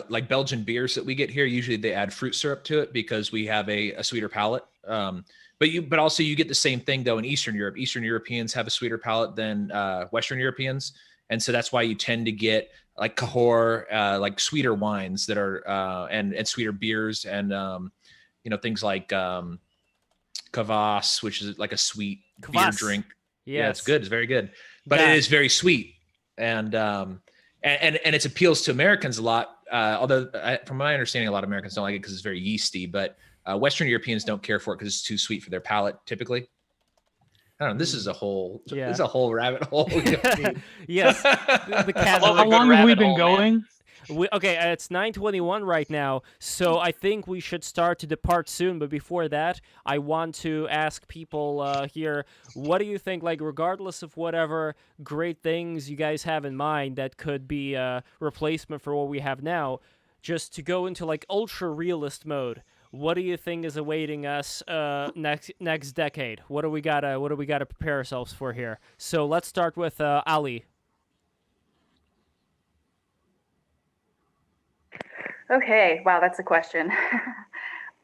Like Belgian beers that we get here, usually they add fruit syrup to it because we have a sweeter palate. But also you get the same thing though in Eastern Europe. Eastern Europeans have a sweeter palate than Western Europeans, and so that's why you tend to get like Cahors, like sweeter wines that are and sweeter beers and things like Kvass, which is like a sweet beer drink. Yeah, it's good. It's very good, but it is very sweet and it appeals to Americans a lot although from my understanding, a lot of Americans don't like it because it's very yeasty, but Western Europeans don't care for it because it's too sweet for their palate typically. I don't know. This is a whole, Yeah. this is a whole rabbit hole. Yes, the cat. love a How good long have we rabbit been hole, man. going? Okay, it's 9:21 right now, so I think we should start to depart soon. But before that, I want to ask people here, what do you think? Like, regardless of whatever great things you guys have in mind that could be a replacement for what we have now, just to go into like ultra realist mode. What do you think is awaiting us next decade? What do we gotta prepare ourselves for here? So let's start with Ali. Okay, wow, that's a question.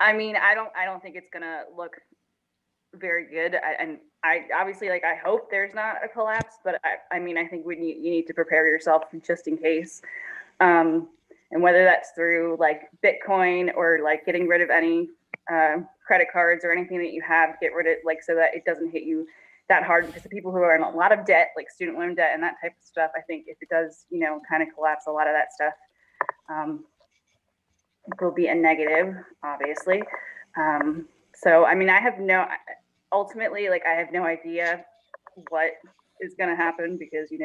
I mean, I don't think it's gonna look very good. I obviously, like, I hope there's not a collapse, but I mean, I think you need to prepare yourself just in case. And whether that's through like Bitcoin or like getting rid of any credit cards or anything that you have, get rid of, like, so that it doesn't hit you that hard, because the people who are in a lot of debt, like student loan debt and that type of stuff, I think if it does, kind of collapse, a lot of that stuff will be a negative, obviously. So, I mean, ultimately, like, I have no idea what is going to happen, because, you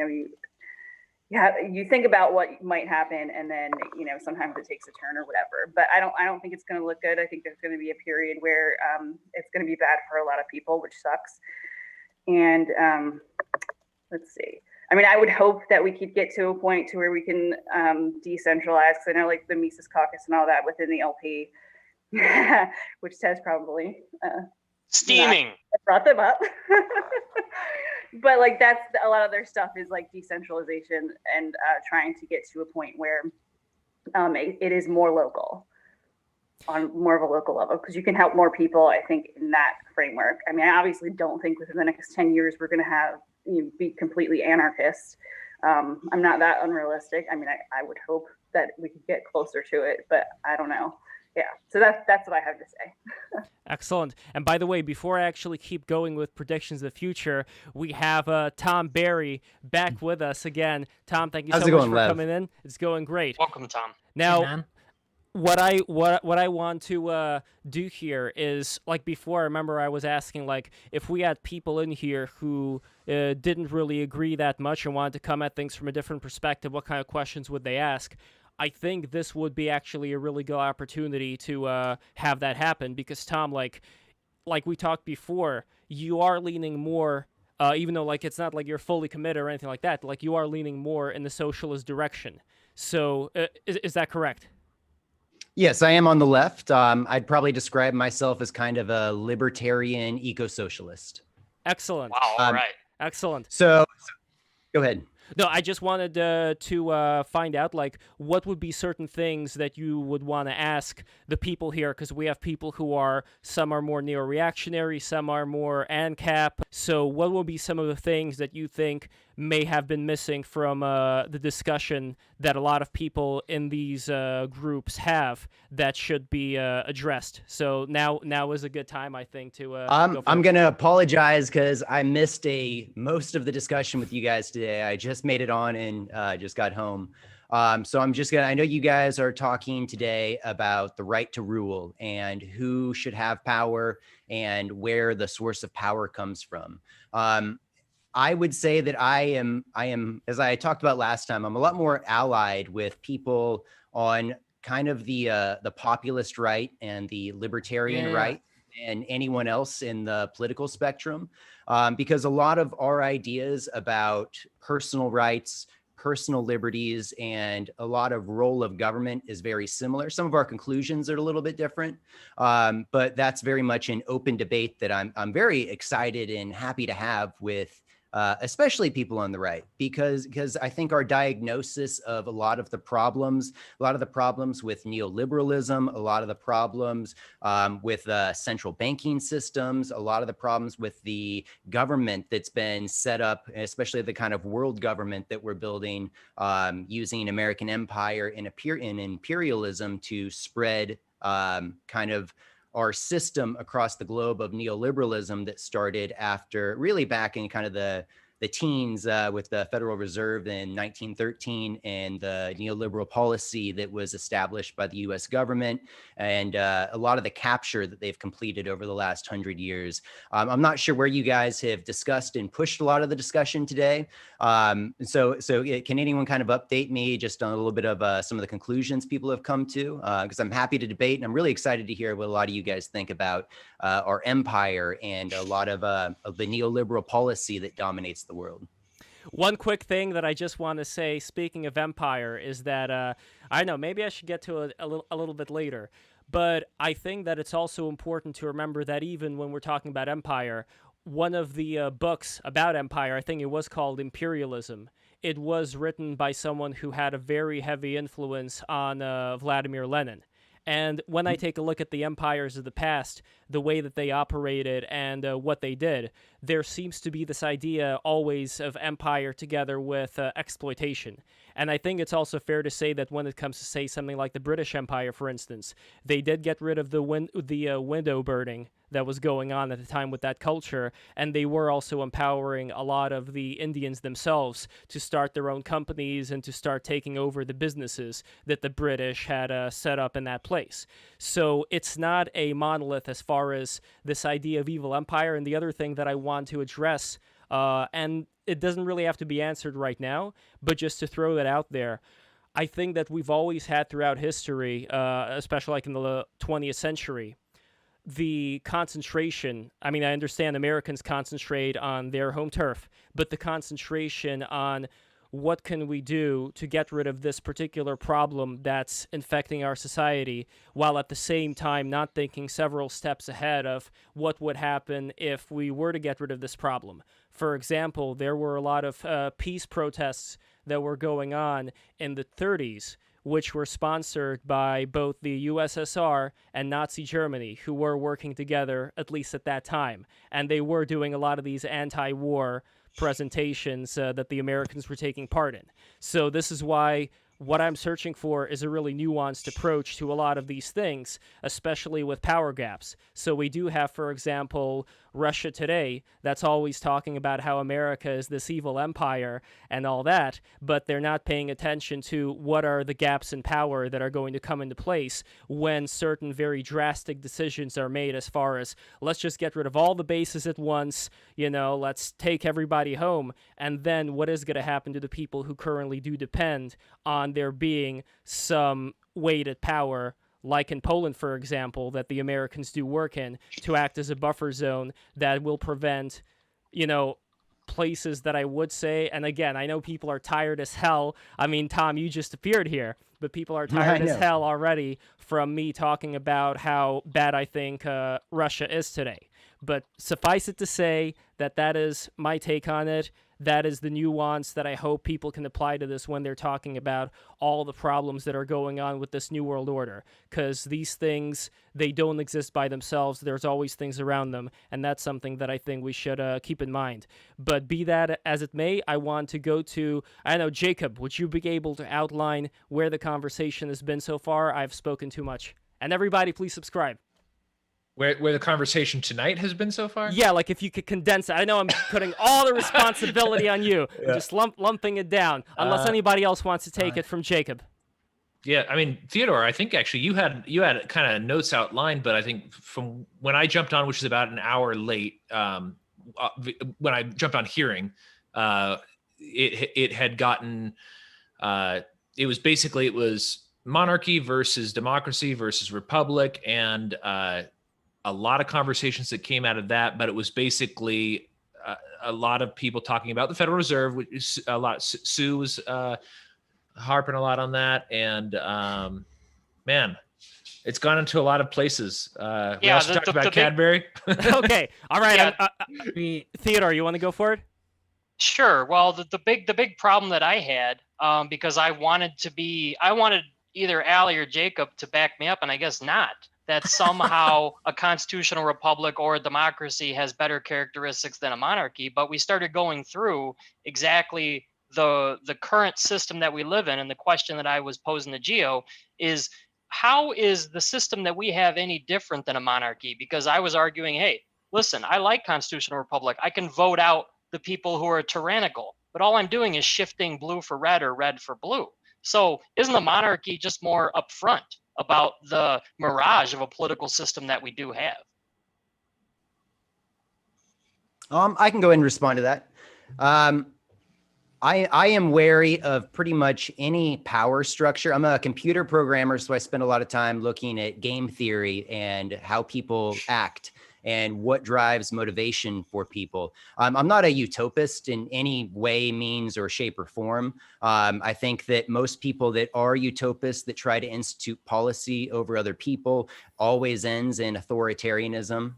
think about what might happen, and then, sometimes it takes a turn or whatever, but I don't think it's going to look good. I think there's going to be a period where it's going to be bad for a lot of people, which sucks. And let's see. I mean, I would hope that we could get to a point to where we can decentralize, because I know, like, the Mises Caucus and all that within the LP, which Tez probably Steaming. brought them up. But, like, that's a lot of their stuff is like decentralization and trying to get to a point where it is more local, on more of a local level, because you can help more people, I think, in that framework. I mean, I obviously don't think within the next 10 years we're going to have be completely anarchist. I'm not that unrealistic. I mean, I would hope that we could get closer to it, but I don't know. Yeah, so that's what I have to say. Excellent. And by the way, before I actually keep going with predictions of the future, we have Tom Barry back with us again. Tom, thank you so much for coming in. It's going great. Welcome, Tom. Now, man. what I want to do here is, like, before, I remember I was asking, like, if we had people in here who didn't really agree that much and wanted to come at things from a different perspective, what kind of questions would they ask? I think this would be actually a really good opportunity to have that happen, because Tom, like we talked before, you are leaning more, even though, like, it's not like you're fully committed or anything like that, like, you are leaning more in the socialist direction. So is that correct? Yes, I am on the left. I'd probably describe myself as kind of a libertarian eco-socialist. Excellent. Wow, all right. Excellent. So go ahead. No, I just wanted to find out, like, what would be certain things that you would want to ask the people here, because we have people who are, some are more neo-reactionary, some are more ANCAP. So what will be some of the things that you think may have been missing from the discussion that a lot of people in these groups have that should be addressed? So now is a good time, I think, to I'm going to apologize because I missed most of the discussion with you guys today. I just made it on and just got home. So I know you guys are talking today about the right to rule and who should have power and where the source of power comes from. I would say that I am, as I talked about last time, I'm a lot more allied with people on kind of the populist right and the libertarian right and anyone else in the political spectrum, because a lot of our ideas about personal rights, personal liberties, and a lot of role of government is very similar. Some of our conclusions are a little bit different, but that's very much an open debate that I'm very excited and happy to have with especially people on the right, because I think our diagnosis of a lot of the problems with neoliberalism, a lot of the problems with central banking systems, a lot of the problems with the government that's been set up, especially the kind of world government that we're building using American empire and imperialism to spread kind of our system across the globe of neoliberalism that started after really back in kind of the the teens with the Federal Reserve in 1913 and the neoliberal policy that was established by the U.S. government, and a lot of the capture that they've completed over the last 100 years. I'm not sure where you guys have discussed and pushed a lot of the discussion today. So can anyone kind of update me just on a little bit of some of the conclusions people have come to? Because I'm happy to debate, and I'm really excited to hear what a lot of you guys think about our empire and a lot of the neoliberal policy that dominates the world. One quick thing that I just want to say, speaking of empire, is that I know maybe I should get to it a little bit later, but I think that it's also important to remember that even when we're talking about empire, one of the books about empire, I think it was called Imperialism. It was written by someone who had a very heavy influence on Vladimir Lenin. And when I take a look at the empires of the past, the way that they operated and what they did, there seems to be this idea always of empire together with exploitation. And I think it's also fair to say that when it comes to, say, something like the British Empire, for instance, they did get rid of the window burning that was going on at the time with that culture, and they were also empowering a lot of the Indians themselves to start their own companies and to start taking over the businesses that the British had set up in that place. So it's not a monolith as far as this idea of evil empire. And the other thing that I want to address, and it doesn't really have to be answered right now, but just to throw that out there, I think that we've always had throughout history, especially like in the 20th century, the concentration. I mean, I understand Americans concentrate on their home turf, but the concentration on what can we do to get rid of this particular problem that's infecting our society, while at the same time not thinking several steps ahead of what would happen if we were to get rid of this problem. For example, there were a lot of peace protests that were going on in the 30s, which were sponsored by both the USSR and Nazi Germany, who were working together, at least at that time. And they were doing a lot of these anti-war presentations that the Americans were taking part in. So this is why what I'm searching for is a really nuanced approach to a lot of these things, especially with power gaps. So we do have, for example, Russia today that's always talking about how America is this evil empire and all that, but they're not paying attention to what are the gaps in power that are going to come into place when certain very drastic decisions are made, as far as let's just get rid of all the bases at once, let's take everybody home, and then what is going to happen to the people who currently do depend on there being some weight at power, like in Poland, for example, that the Americans do work in, to act as a buffer zone that will prevent, places that I would say, and again, I know people are tired as hell. I mean, Tom, you just appeared here, but people are tired as hell already from me talking about how bad I think Russia is today. But suffice it to say that that is my take on it. That is the nuance that I hope people can apply to this when they're talking about all the problems that are going on with this New World Order. Because these things, they don't exist by themselves. There's always things around them. And that's something that I think we should keep in mind. But be that as it may, I want to go to, I don't know, Jacob, would you be able to outline where the conversation has been so far? I've spoken too much. And everybody, please subscribe. Where the conversation tonight has been so far? Yeah, like if you could condense it. I know I'm putting all the responsibility on you, just lumping it down, unless anybody else wants to take it from Jacob. Yeah, I mean, Theodore, I think actually you had kind of notes outlined, but I think from when I jumped on, which is about an hour late, when I jumped on hearing, it had gotten, it was monarchy versus democracy versus republic, and a lot of conversations that came out of that, but it was basically a lot of people talking about the Federal Reserve, which is a lot. Sue was harping a lot on that, and man, it's gone into a lot of places. We also talked about Cadbury. Okay, all right. Yeah. Theodore, you want to go for it? Sure. Well, the big problem that I had, because I wanted either Allie or Jacob to back me up, and I guess not, that somehow a constitutional republic or a democracy has better characteristics than a monarchy. But we started going through exactly the current system that we live in. And the question that I was posing to Gio is, how is the system that we have any different than a monarchy? Because I was arguing, hey, listen, I like constitutional republic. I can vote out the people who are tyrannical. But all I'm doing is shifting blue for red or red for blue. So isn't the monarchy just more upfront about the mirage of a political system that we do have? I can go ahead and respond to that. I am wary of pretty much any power structure. I'm a computer programmer, so I spend a lot of time looking at game theory and how people act and what drives motivation for people. I'm not a utopist in any way, means, or shape or form. I think that most people that are utopists that try to institute policy over other people always ends in authoritarianism.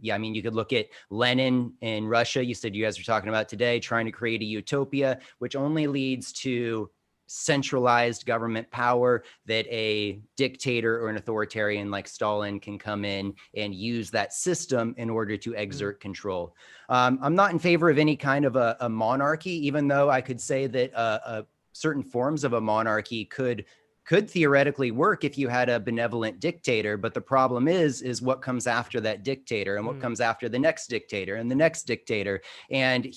Yeah, I mean, you could look at Lenin in Russia. You said you guys were talking about today, trying to create a utopia, which only leads to centralized government power that a dictator or an authoritarian like Stalin can come in and use that system in order to exert control. I'm not in favor of any kind of a monarchy, even though I could say that certain forms of a monarchy could theoretically work if you had a benevolent dictator. But the problem is what comes after that dictator and what comes after the next dictator and the next dictator. And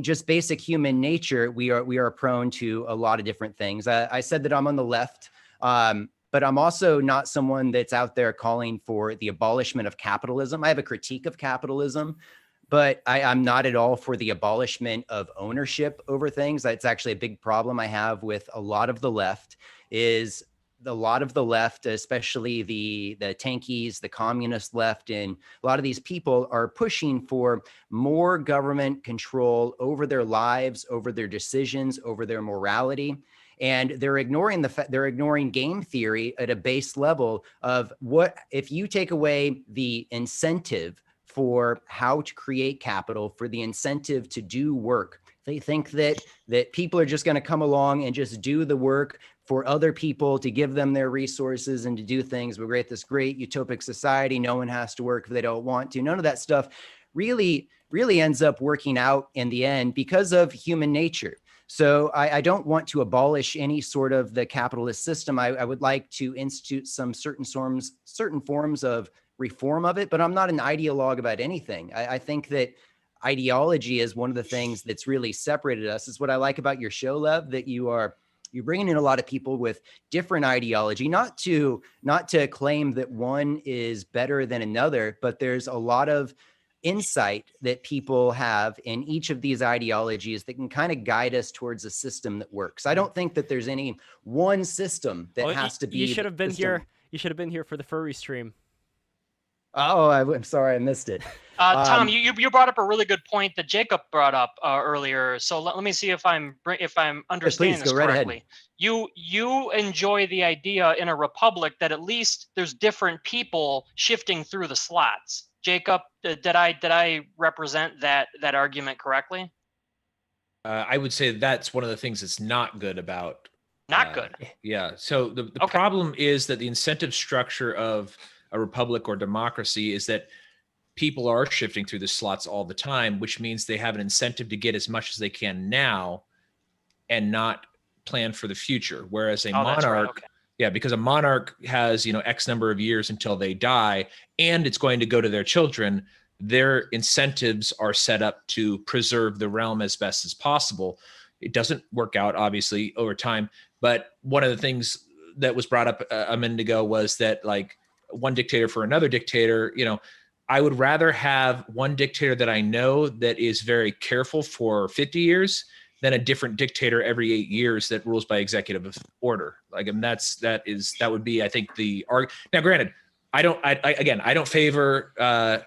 just basic human nature, we are prone to a lot of different things. I said that I'm on the left, but I'm also not someone that's out there calling for the abolishment of capitalism. I have a critique of capitalism, but I'm not at all for the abolishment of ownership over things. That's actually a big problem I have with a lot of the left, especially the tankies, the communist left, and a lot of these people are pushing for more government control over their lives, over their decisions, over their morality. And they're ignoring game theory at a base level of what if you take away the incentive for how to create capital, for the incentive to do work. They think that people are just going to come along and just do the work for other people, to give them their resources and to do things. We create this great utopic society. No one has to work if they don't want to. None of that stuff really ends up working out in the end because of human nature. So I don't want to abolish any sort of the capitalist system. I would like to institute some certain forms of reform of it, but I'm not an ideologue about anything. I think that ideology is one of the things that's really separated us. It's what I like about your show, Lev, that you're bringing in a lot of people with different ideology, not to claim that one is better than another, but there's a lot of insight that people have in each of these ideologies that can kind of guide us towards a system that works. I don't think that there's any one system that has to be. You should have been here. You should have been here for the furry stream. Oh, I'm sorry, I missed it. Tom, you brought up a really good point that Jacob brought up earlier. So let me see if I'm understanding this correctly. You enjoy the idea in a republic that at least there's different people shifting through the slots. Jacob, did I represent that argument correctly? I would say that's one of the things that's not good about. Not good. Yeah. So the problem is that the incentive structure of a republic or democracy is that people are shifting through the slots all the time, which means they have an incentive to get as much as they can now and not plan for the future. Whereas a monarch, because a monarch has, X number of years until they die, and it's going to go to their children. Their incentives are set up to preserve the realm as best as possible. It doesn't work out, obviously, over time. But one of the things that was brought up a minute ago was that, like, one dictator for another dictator, I would rather have one dictator that I know that is very careful for 50 years than a different dictator every 8 years that rules by executive order. Like, and that would be, I think, now granted, I don't favor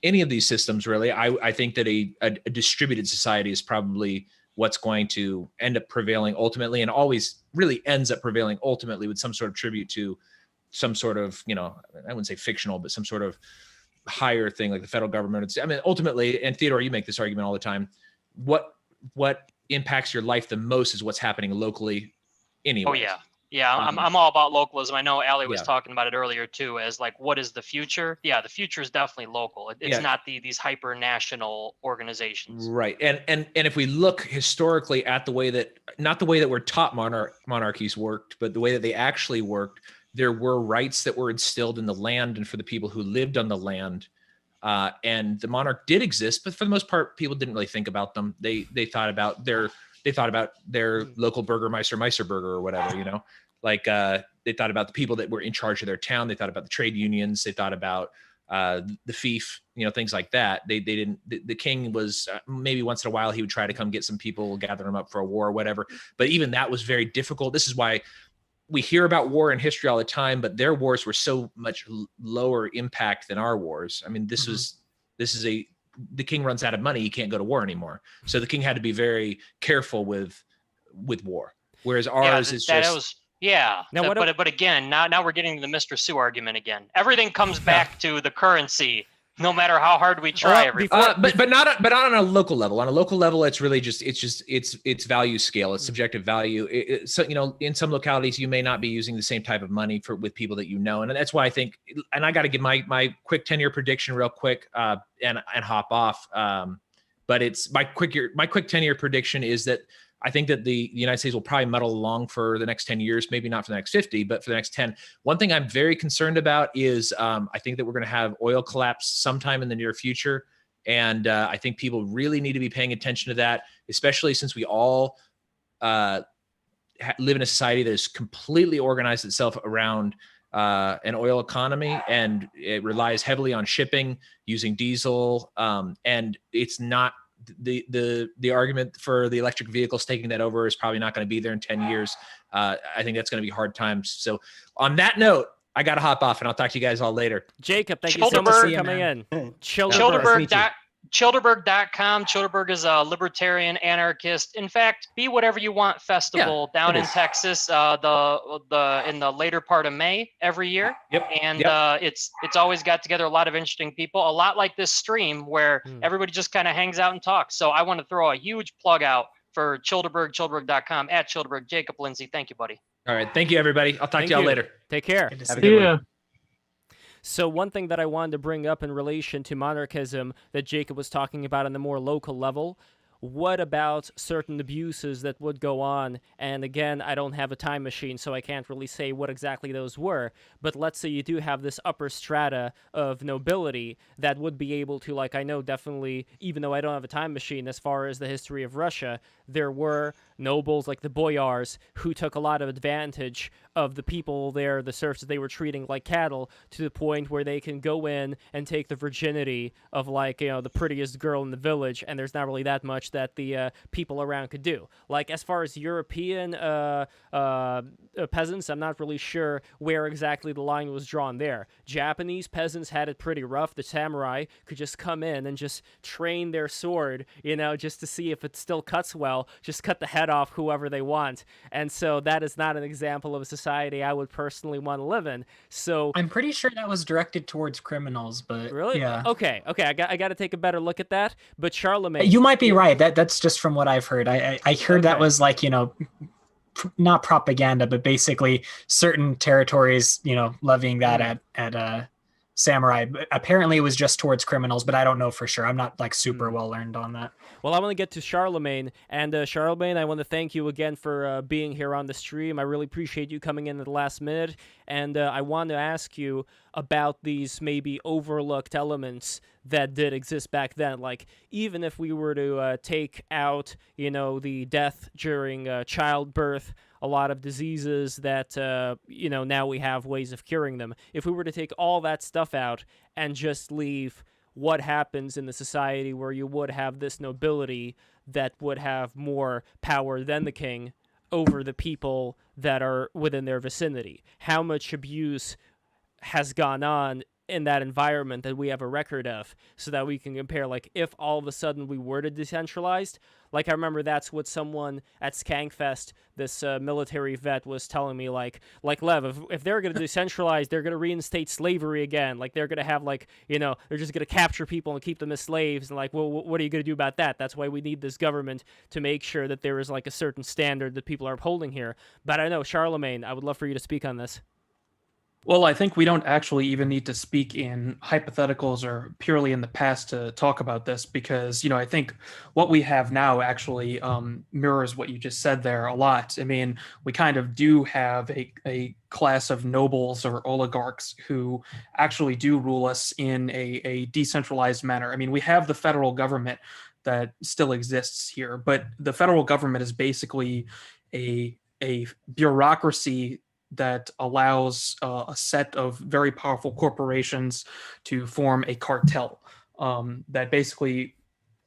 any of these systems really. I think that a distributed society is probably what's going to end up prevailing ultimately, and always really ends up prevailing ultimately with some sort of tribute to some sort of, I wouldn't say fictional, but some sort of higher thing like the federal government. I mean, ultimately, and Theodore, you make this argument all the time, what impacts your life the most is what's happening locally anyway. Oh yeah. Yeah, I'm all about localism. I know Allie was talking about it earlier too, as like, what is the future? Yeah, the future is definitely local. It's not these hyper national organizations. Right. And if we look historically at the way that, not the way that we're taught monarchies worked, but the way that they actually worked, there were rights that were instilled in the land and for the people who lived on the land And the monarch did exist, but for the most part, people didn't really think about them. They thought about their local burgermeister, Meisterburger or whatever, like they thought about the people that were in charge of their town. They thought about the trade unions. They thought about the fief, things like that. They didn't, the king was maybe once in a while he would try to come get some people, gather them up for a war or whatever. But even that was very difficult. This is why we hear about war in history all the time, but their wars were so much lower impact than our wars. I mean, the king runs out of money. He can't go to war anymore. So the king had to be very careful with war. Whereas ours is just. Yeah, now, but again, now we're getting the Mr. Sue argument again. Everything comes back to the currency, no matter how hard we try. But not on a local level. On a local level, it's really it's value scale. It's subjective value. So in some localities, you may not be using the same type of money with people that and that's why I think. And I got to give my quick 10-year prediction real quick and hop off. But it's my quick 10-year prediction is that. I think that the United States will probably muddle along for the next 10 years, maybe not for the next 50, but for the next 10. One thing I'm very concerned about is I think that we're going to have oil collapse sometime in the near future. And I think people really need to be paying attention to that, especially since we all live in a society that has completely organized itself around an oil economy, and it relies heavily on shipping using diesel. And it's not, the argument for the electric vehicles taking that over is probably not going to be there in 10 years. I think that's going to be hard times. So on that note, I got to hop off and I'll talk to you guys all later. Jacob, thank you so much for coming in. Childerberg.com. Childerberg is a libertarian anarchist. In fact, Be Whatever You Want festival down in Texas, in the later part of May every year. Yep. And it's always got together a lot of interesting people, a lot like this stream where everybody just kind of hangs out and talks. So I want to throw a huge plug out for Childerberg.com at Childerberg. Jacob Lindsay, thank you, buddy. All right. Thank you, everybody. I'll talk to y'all later. Take care. Have a good one. So one thing that I wanted to bring up in relation to monarchism that Jacob was talking about on the more local level, what about certain abuses that would go on? And again, I don't have a time machine, so I can't really say what exactly those were. But let's say you do have this upper strata of nobility that would be able to, like, I know definitely, even though I don't have a time machine, as far as the history of Russia, there were nobles like the boyars who took a lot of advantage of the people there, the serfs that they were treating like cattle, to the point where they can go in and take the virginity of, like, the prettiest girl in the village, and there's not really that much that the people around could do. Like, as far as European peasants, I'm not really sure where exactly the line was drawn there. Japanese peasants had it pretty rough. The samurai could just come in and just train their sword, just to see if it still cuts well, just cut the head off whoever they want. And so that is not an example of a society I would personally want to live in. So I'm pretty sure that was directed towards criminals, but really, yeah. Okay, I got to take a better look at that. But Charlemagne, you might be right. That's just from what I've heard. I heard that was like not propaganda, but basically certain territories levying that at samurai. Apparently it was just towards criminals, but I don't know for sure. I'm not like super well learned on that. Well, I want to get to Charlemagne, and Charlemagne, I want to thank you again for being here on the stream. I really appreciate you coming in at the last minute, and I want to ask you about these maybe overlooked elements that did exist back then. Like, even if we were to take out, the death during childbirth, a lot of diseases that, now we have ways of curing them. If we were to take all that stuff out and just leave what happens in the society where you would have this nobility that would have more power than the king over the people that are within their vicinity, how much abuse has gone on in that environment that we have a record of, so that we can compare, like, if all of a sudden we were to decentralize. Like, I remember that's what someone at Skankfest, this military vet, was telling me, like Lev, if they're going to decentralize, they're going to reinstate slavery again. Like, they're going to have, like, they're just going to capture people and keep them as slaves. And, like, well, what are you going to do about that? That's why we need this government to make sure that there is, like, a certain standard that people are upholding here. But I don't know, Charlemagne, I would love for you to speak on this. Well, I think we don't actually even need to speak in hypotheticals or purely in the past to talk about this because, I think what we have now actually mirrors what you just said there a lot. I mean, we kind of do have a class of nobles or oligarchs who actually do rule us in a decentralized manner. I mean, we have the federal government that still exists here, but the federal government is basically a bureaucracy that allows a set of very powerful corporations to form a cartel that basically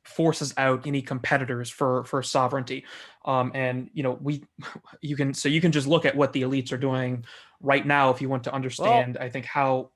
forces out any competitors for sovereignty. And you can just look at what the elites are doing right now if you want to understand, I think, how.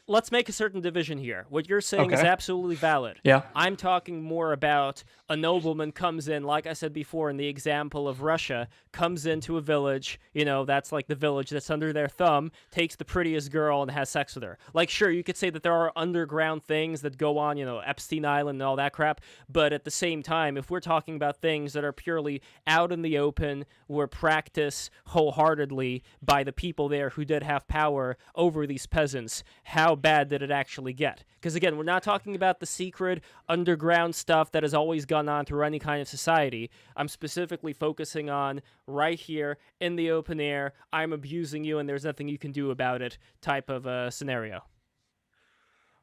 Let's make a certain division here. What you're saying is absolutely valid. Yeah. I'm talking more about a nobleman comes in, like I said before in the example of Russia, comes into a village, that's like the village that's under their thumb, takes the prettiest girl and has sex with her. Like, sure, you could say that there are underground things that go on, Epstein Island and all that crap, but at the same time, if we're talking about things that are purely out in the open, were practiced wholeheartedly by the people there who did have power over these peasants, how bad did it actually get? Because again, we're not talking about the secret underground stuff that has always gone on through any kind of society. I'm specifically focusing on right here in the open air, I'm abusing you and there's nothing you can do about it type of scenario.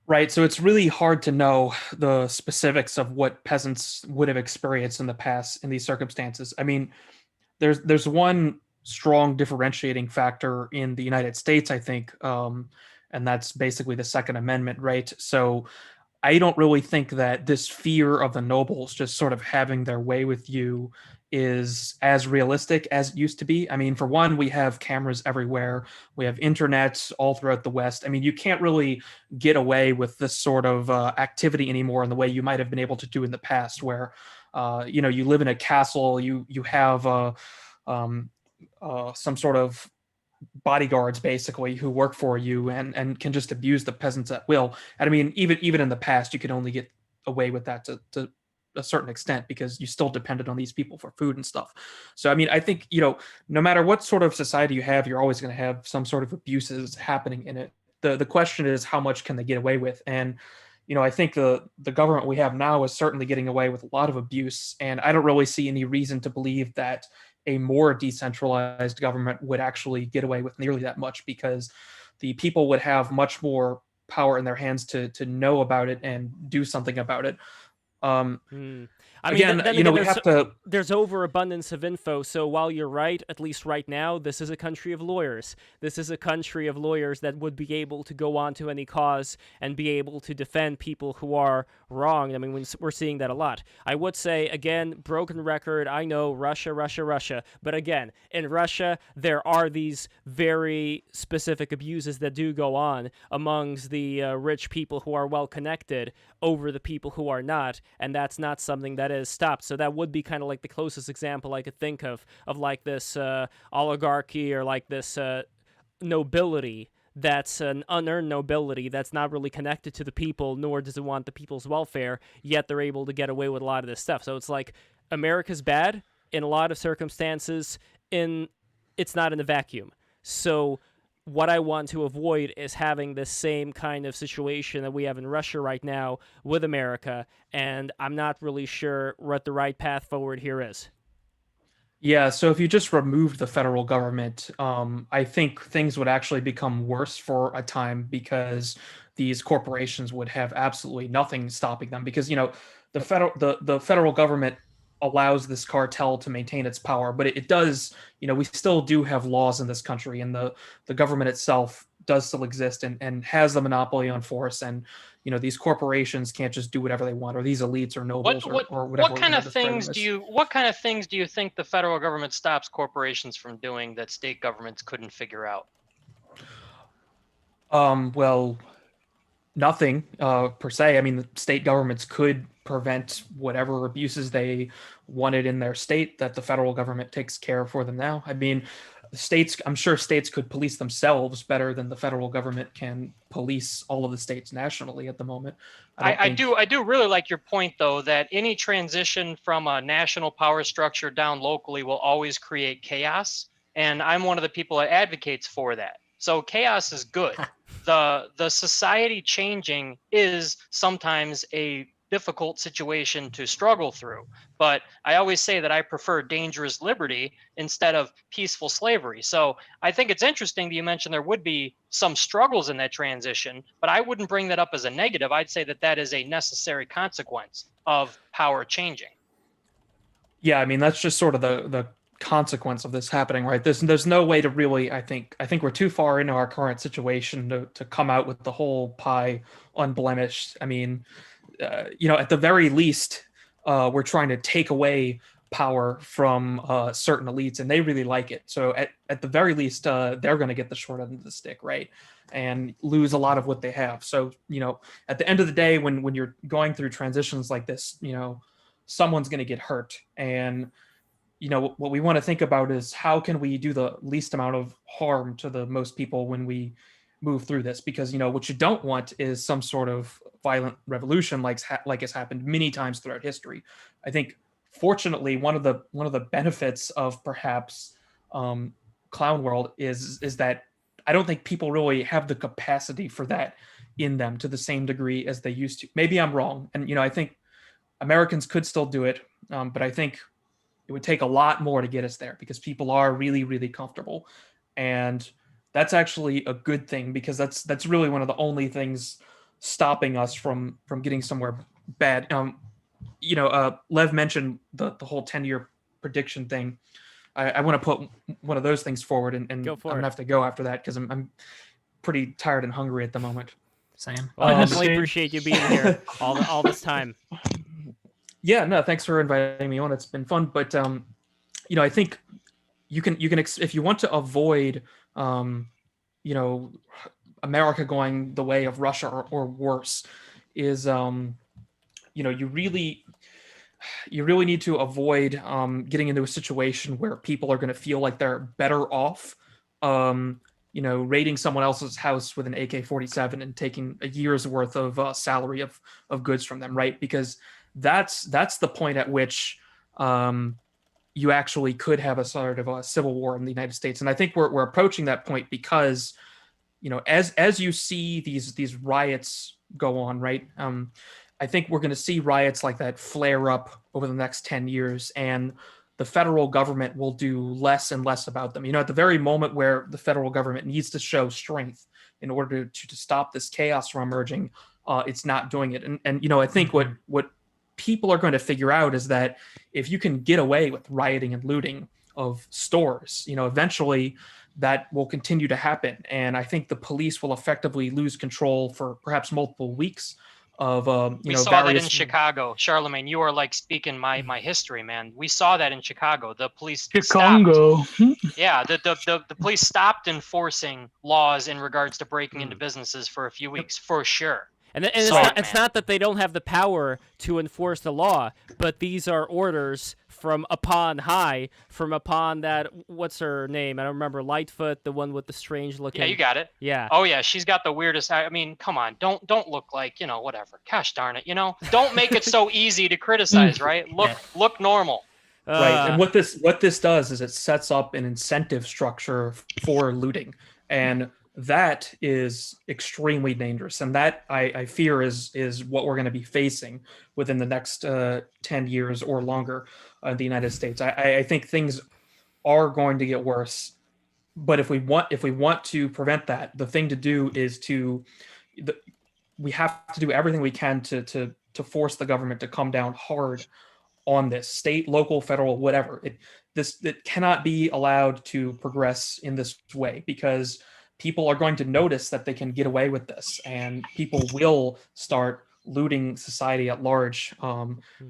Right. So it's really hard to know the specifics of what peasants would have experienced in the past in these circumstances. I mean, there's one strong differentiating factor in the United States, I think, and that's basically the Second Amendment, right? So I don't really think that this fear of the nobles just sort of having their way with you is as realistic as it used to be. I mean, for one, we have cameras everywhere. We have internet all throughout the West. I mean, you can't really get away with this sort of activity anymore in the way you might have been able to do in the past, where you live in a castle, you have some sort of bodyguards basically who work for you and can just abuse the peasants at will. And I mean, even in the past, you could only get away with that to a certain extent because you still depended on these people for food and stuff. So I mean, I think no matter what sort of society you have, you're always going to have some sort of abuses happening in it. The question is how much can they get away with? And I think the government we have now is certainly getting away with a lot of abuse, and I don't really see any reason to believe that a more decentralized government would actually get away with nearly that much, because the people would have much more power in their hands to know about it and do something about it. I mean, again, we have to. There's overabundance of info. So while you're right, at least right now, this is a country of lawyers. This is a country of lawyers that would be able to go on to any cause and be able to defend people who are wrong. I mean, we're seeing that a lot. I would say, again, broken record. I know Russia. But again, in Russia, there are these very specific abuses that do go on amongst the rich people who are well connected over the people who are not. And that's not something that is stopped. So that would be kind of like the closest example I could think of like this oligarchy or like this nobility that's an unearned nobility that's not really connected to the people, nor does it want the people's welfare, yet they're able to get away with a lot of this stuff. So it's like America's bad in a lot of circumstances. It's not in a vacuum. So what I want to avoid is having the same kind of situation that we have in Russia right now with America, and I'm not really sure what the right path forward here is. Yeah, so if you just removed the federal government, I think things would actually become worse for a time, because these corporations would have absolutely nothing stopping them, because the federal government allows this cartel to maintain its power, but it does, we still do have laws in this country, and the government itself does still exist and has the monopoly on force, and these corporations can't just do whatever they want, or these elites or nobles or whatever. What kind of things do you think the federal government stops corporations from doing that state governments couldn't figure out? Well, nothing per se. I mean, the state governments could prevent whatever abuses they wanted in their state that the federal government takes care of for them now. I mean, I'm sure states could police themselves better than the federal government can police all of the states nationally at the moment. I do really like your point, though, that any transition from a national power structure down locally will always create chaos. And I'm one of the people that advocates for that. So chaos is good. The society changing is sometimes a difficult situation to struggle through. But I always say that I prefer dangerous liberty instead of peaceful slavery. So I think it's interesting that you mentioned there would be some struggles in that transition, but I wouldn't bring that up as a negative. I'd say that that is a necessary consequence of power changing. Yeah, I mean that's just sort of the consequence of this happening, right? There's no way to really, I think we're too far into our current situation to come out with the whole pie unblemished. I mean, at the very least, we're trying to take away power from certain elites, and they really like it. So at the very least, they're going to get the short end of the stick, right? And lose a lot of what they have. So at the end of the day, when you're going through transitions like this, someone's going to get hurt. And what we want to think about is how can we do the least amount of harm to the most people when we move through this, because what you don't want is some sort of violent revolution like has happened many times throughout history. I think fortunately one of the benefits of perhaps Clown World is that I don't think people really have the capacity for that in them to the same degree as they used to. Maybe I'm wrong, and I think Americans could still do it, but I think it would take a lot more to get us there because people are really, really comfortable. And that's actually a good thing, because that's really one of the only things stopping us from getting somewhere bad. Lev mentioned the whole 10-year prediction thing. I want to put one of those things forward, and I'm gonna have to go after that because I'm pretty tired and hungry at the moment. Same. Well, I definitely appreciate you being here all this time. Yeah, no, thanks for inviting me on. It's been fun, but I think you can if you want to avoid America going the way of Russia or worse, is you really need to avoid getting into a situation where people are going to feel like they're better off raiding someone else's house with an AK-47 and taking a year's worth of salary of goods from them, right? Because that's the point at which you actually could have a sort of a civil war in the United States. And I think we're approaching that point because as you see these riots go on, right? I think we're going to see riots like that flare up over the next 10 years, and the federal government will do less and less about them. At the very moment where the federal government needs to show strength in order to stop this chaos from emerging, it's not doing it. And I think what people are going to figure out is that if you can get away with rioting and looting of stores, eventually that will continue to happen. And I think the police will effectively lose control for perhaps multiple weeks of we saw that in Chicago. Charlemagne, you are like speaking my history, man. We saw that in Chicago. The police Chicago. Yeah, the police stopped enforcing laws in regards to breaking into businesses for a few weeks, for sure. And it's not that they don't have the power to enforce the law, but these are orders from upon high, from upon that, what's her name? I don't remember, Lightfoot, the one with the strange looking. Yeah, you got it. Yeah. Oh yeah, she's got the weirdest. I mean, come on, don't look like whatever. Gosh darn it, don't make it so easy to criticize, right? Look normal. Right, and what this does is it sets up an incentive structure for looting, and that is extremely dangerous, and that I fear is what we're going to be facing within the next 10 years or longer in the United States. I think things are going to get worse, but if we want to prevent that, the thing to do is we have to do everything we can to force the government to come down hard on this, state, local, federal, whatever. It cannot be allowed to progress in this way, because people are going to notice that they can get away with this, and people will start looting society at large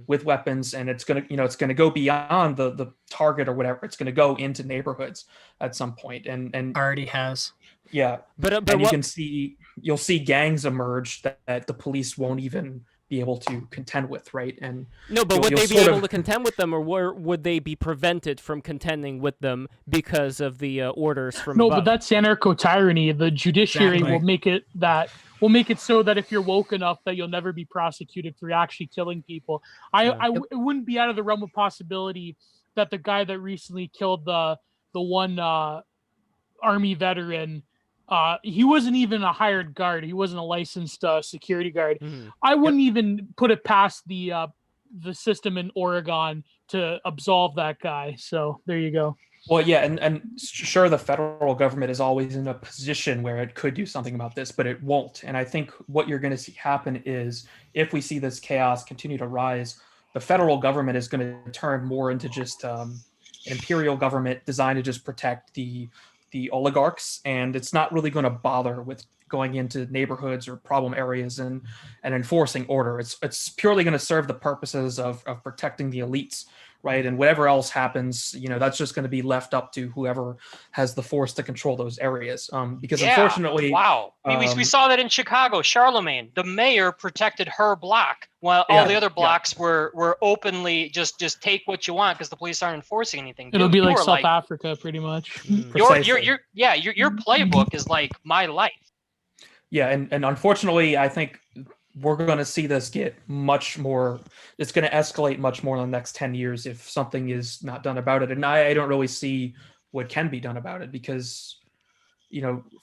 with weapons, and it's gonna go beyond the target or whatever. It's gonna go into neighborhoods at some point, and already has. Yeah, but and you'll see gangs emerge that the police won't even be able to contend with, right? And no, but would they be able to contend with them, or would they be prevented from contending with them because of the orders from above? But that's anarcho-tyranny. The judiciary will make it so that if you're woke enough that you'll never be prosecuted for actually killing people. It wouldn't be out of the realm of possibility that the guy that recently killed the one army veteran He wasn't even a hired guard. He wasn't a licensed security guard. Mm-hmm. I wouldn't even put it past the system in Oregon to absolve that guy. So there you go. Well, yeah, and sure, the federal government is always in a position where it could do something about this, but it won't. And I think what you're going to see happen is if we see this chaos continue to rise, the federal government is going to turn more into just an imperial government designed to just protect the oligarchs, and it's not really going to bother with going into neighborhoods or problem areas and enforcing order. It's purely going to serve the purposes of protecting the elites, right? And whatever else happens, that's just going to be left up to whoever has the force to control those areas. Because unfortunately, wow, we saw that in Chicago. Charlemagne, the mayor, protected her block, while all the other blocks were openly just take what you want because the police aren't enforcing anything. It'll be like South Africa, pretty much. Your playbook is like my life. Yeah, and unfortunately, I think we're going to see this get much more. It's going to escalate much more in the next 10 years if something is not done about it. And I don't really see what can be done about it because,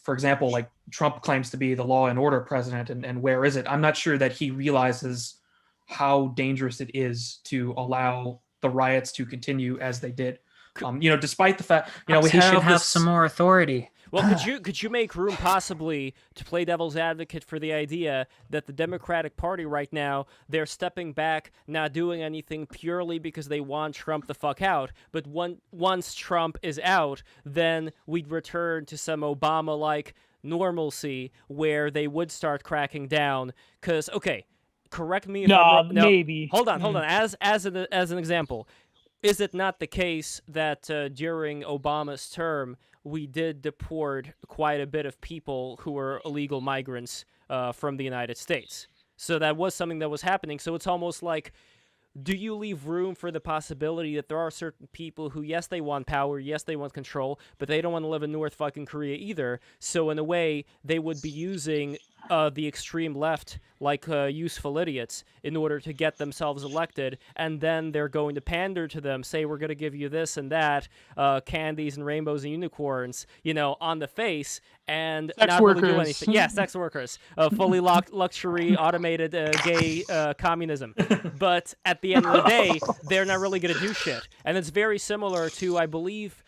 for example, like Trump claims to be the law and order president, and where is it? I'm not sure that he realizes how dangerous it is to allow the riots to continue as they did. Despite the fact, we should have this, some more authority. Well, could you make room possibly to play devil's advocate for the idea that the Democratic Party right now, they're stepping back, not doing anything purely because they want Trump the fuck out, but once Trump is out, then we'd return to some Obama-like normalcy where they would start cracking down. Because, okay, correct me if I'm wrong. No, maybe. Hold on. As an example, is it not the case that during Obama's term, we did deport quite a bit of people who were illegal migrants from the United States? So that was something that was happening. So it's almost like, do you leave room for the possibility that there are certain people who, yes, they want power, yes, they want control, but they don't want to live in North fucking Korea either. So in a way, they would be using the extreme left like useful idiots in order to get themselves elected, and then they're going to pander to them, say we're going to give you this and that, candies and rainbows and unicorns, on the face, and sex not workers. really do anything. Yeah, sex workers, fully luxury, automated, gay communism. But at the end of the day, they're not really going to do shit. And it's very similar to, I believe,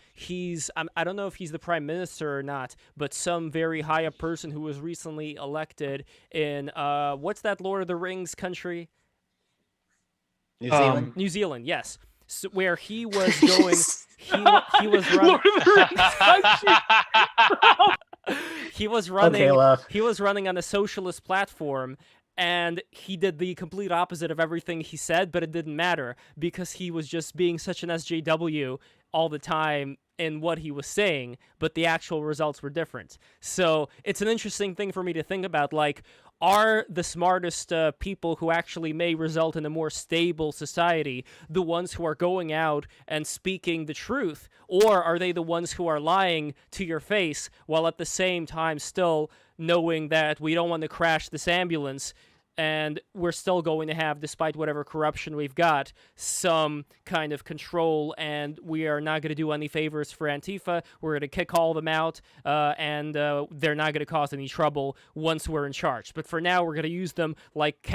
I don't know if he's the prime minister or not, but some very high up person who was recently elected in what's that Lord of the Rings country? New Zealand. New Zealand, yes. So, where he was going, he was running. Lord of the Rings country. He was running. Okay, love. He was running on a socialist platform. And he did the complete opposite of everything he said, but it didn't matter because he was just being such an SJW all the time in what he was saying, but the actual results were different. So it's an interesting thing for me to think about, like, are the smartest people who actually may result in a more stable society the ones who are going out and speaking the truth, or are they the ones who are lying to your face while at the same time still knowing that we don't want to crash this ambulance and we're still going to have, despite whatever corruption we've got, some kind of control, and we are not going to do any favors for Antifa. We're going to kick all of them out, and they're not going to cause any trouble once we're in charge. But for now, we're going to use them like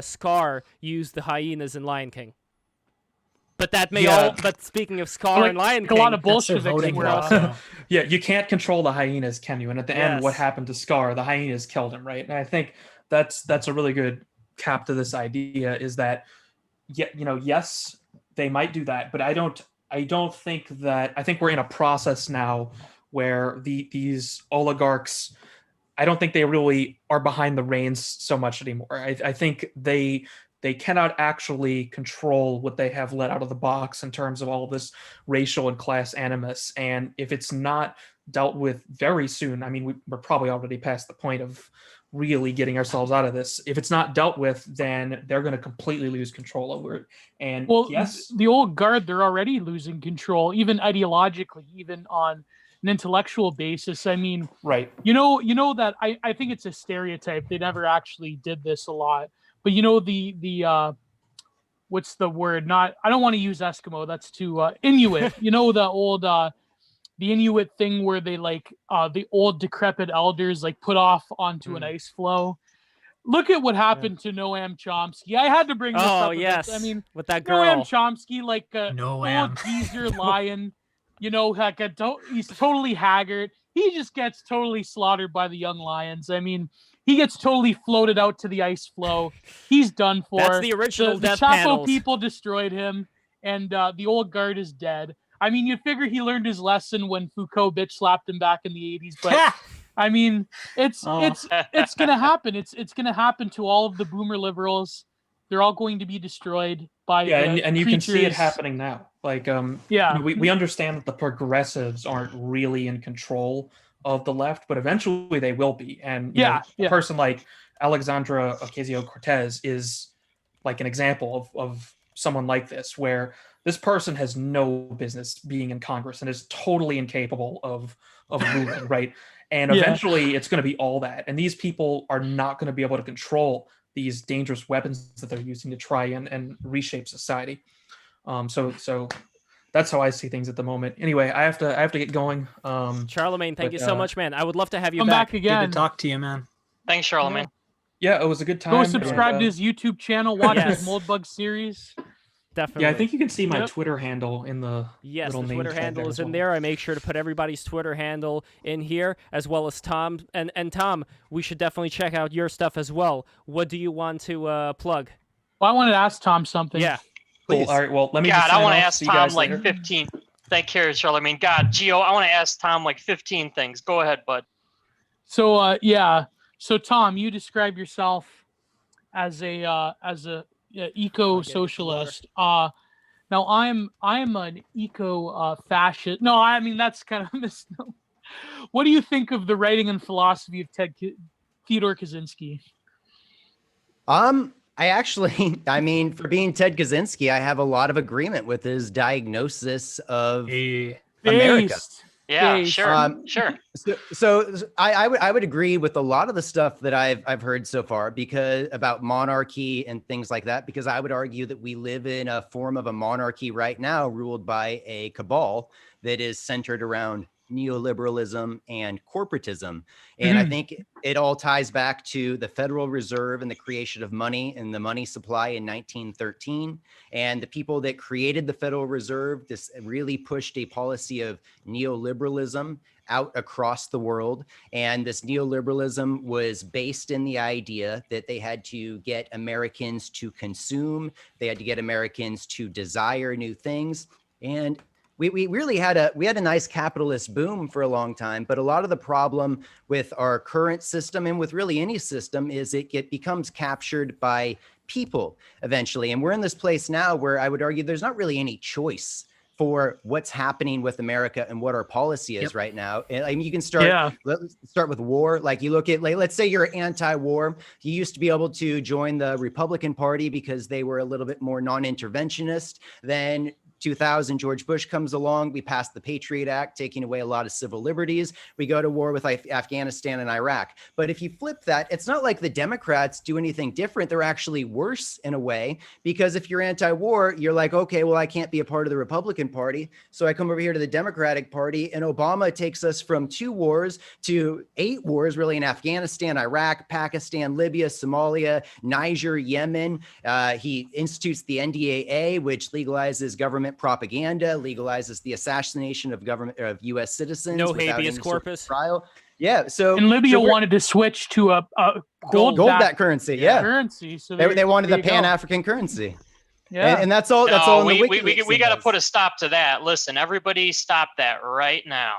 Scar used the hyenas in Lion King. But that may all. But speaking of Scar and Lion King, a lot of Bolsheviks were also. Yeah, you can't control the hyenas, can you? And at the end, what happened to Scar? The hyenas killed him, right? And I think that's a really good cap to this idea. Is that, yes, they might do that, but I don't think that. I think we're in a process now where these oligarchs, I don't think they really are behind the reins so much anymore. I think they cannot actually control what they have let out of the box in terms of all this racial and class animus. And if it's not dealt with very soon, I mean, we're probably already past the point of really getting ourselves out of this. If it's not dealt with, then they're going to completely lose control over it. And yes, the old guard, they're already losing control, even ideologically, even on an intellectual basis. I mean, right. You know that I think it's a stereotype. They never actually did this a lot. But the what's the word? I don't want to use Eskimo. That's too Inuit. The old the Inuit thing where they like the old decrepit elders like put off onto an ice floe. Look at what happened to Noam Chomsky. I had to bring this up. yes, I mean, with that Noam girl. Chomsky, like a old geezer lion, you know, like he's totally haggard. He just gets totally slaughtered by the young lions. I mean, he gets totally floated out to the ice floe. He's done for. That's the original The death Chapo panels. people destroyed him, and the old guard is dead. I mean, you'd figure he learned his lesson when Foucault bitch slapped him back in the 80s, but I mean, it's gonna happen. It's gonna happen to all of the boomer liberals. They're all going to be destroyed by and you can see it creatures. happening now. Like we understand that the progressives aren't really in control of the left, but eventually they will be. And you know, a person like Alexandra Ocasio-Cortez is like an example of someone like this, where this person has no business being in Congress and is totally incapable of ruling, right? And eventually it's going to be all that. And these people are not going to be able to control these dangerous weapons that they're using to try and reshape society. So that's how I see things at the moment. Anyway, I have to get going. Charlemagne, thank you so much, man. I would love to have you come back again. Good to talk to you, man. Thanks, Charlemagne. Yeah, it was a good time. Go subscribe to his YouTube channel. Watch his Moldbug series. Definitely. Yeah, I think you can see my Twitter handle in the Yes, little the name Twitter tag handle there is as in well. there. I make sure to put everybody's Twitter handle in here, as well as Tom. And Tom, we should definitely check out your stuff as well. What do you want to plug? Well, I wanted to ask Tom something. Yeah. Cool. All right, well, let me God, just I want want to ask Tom like 15. Thank you, Charlemagne. God, Gio, I want to ask Tom like 15 things. Go ahead, bud. So so Tom, you describe yourself as a eco-socialist. Now I'm an eco-fascist. No, I mean that's kind of a misnomer. What do you think of the writing and philosophy of Theodore Kaczynski? I actually, I mean, for being Ted Kaczynski, I have a lot of agreement with his diagnosis of America. Yeah, sure, sure. So I would agree with a lot of the stuff that I've heard so far, because about monarchy and things like that, because I would argue that we live in a form of a monarchy right now ruled by a cabal that is centered around neoliberalism and corporatism. And I think it all ties back to the Federal Reserve and the creation of money and the money supply in 1913. And the people that created the Federal Reserve just really pushed a policy of neoliberalism out across the world. And this neoliberalism was based in the idea that they had to get Americans to consume, they had to get Americans to desire new things. And we really had a nice capitalist boom for a long time, but a lot of the problem with our current system and with really any system is it becomes captured by people eventually. And we're in this place now where I would argue there's not really any choice for what's happening with America and what our policy is right now. And I mean, you can let's start with war. Like you look at, like, let's say you're anti-war. You used to be able to join the Republican Party because they were a little bit more non-interventionist. Then 2000, George Bush comes along. We passed the Patriot Act, taking away a lot of civil liberties. We go to war with Afghanistan and Iraq. But if you flip that, it's not like the Democrats do anything different. They're actually worse in a way, because if you're anti-war, you're like, okay, well, I can't be a part of the Republican Party. So I come over here to the Democratic Party, and Obama takes us from 2 wars to 8 wars, really, in Afghanistan, Iraq, Pakistan, Libya, Somalia, Niger, Yemen. He institutes the NDAA, which legalizes government propaganda, legalizes the assassination of U.S. citizens. No without habeas any sort of corpus. trial. Yeah. So and Libya wanted to switch to a gold-backed currency. Yeah. Currency. So they wanted the Pan-African currency. Yeah. And that's all. That's all. We got to put a stop to that. Listen, everybody, stop that right now.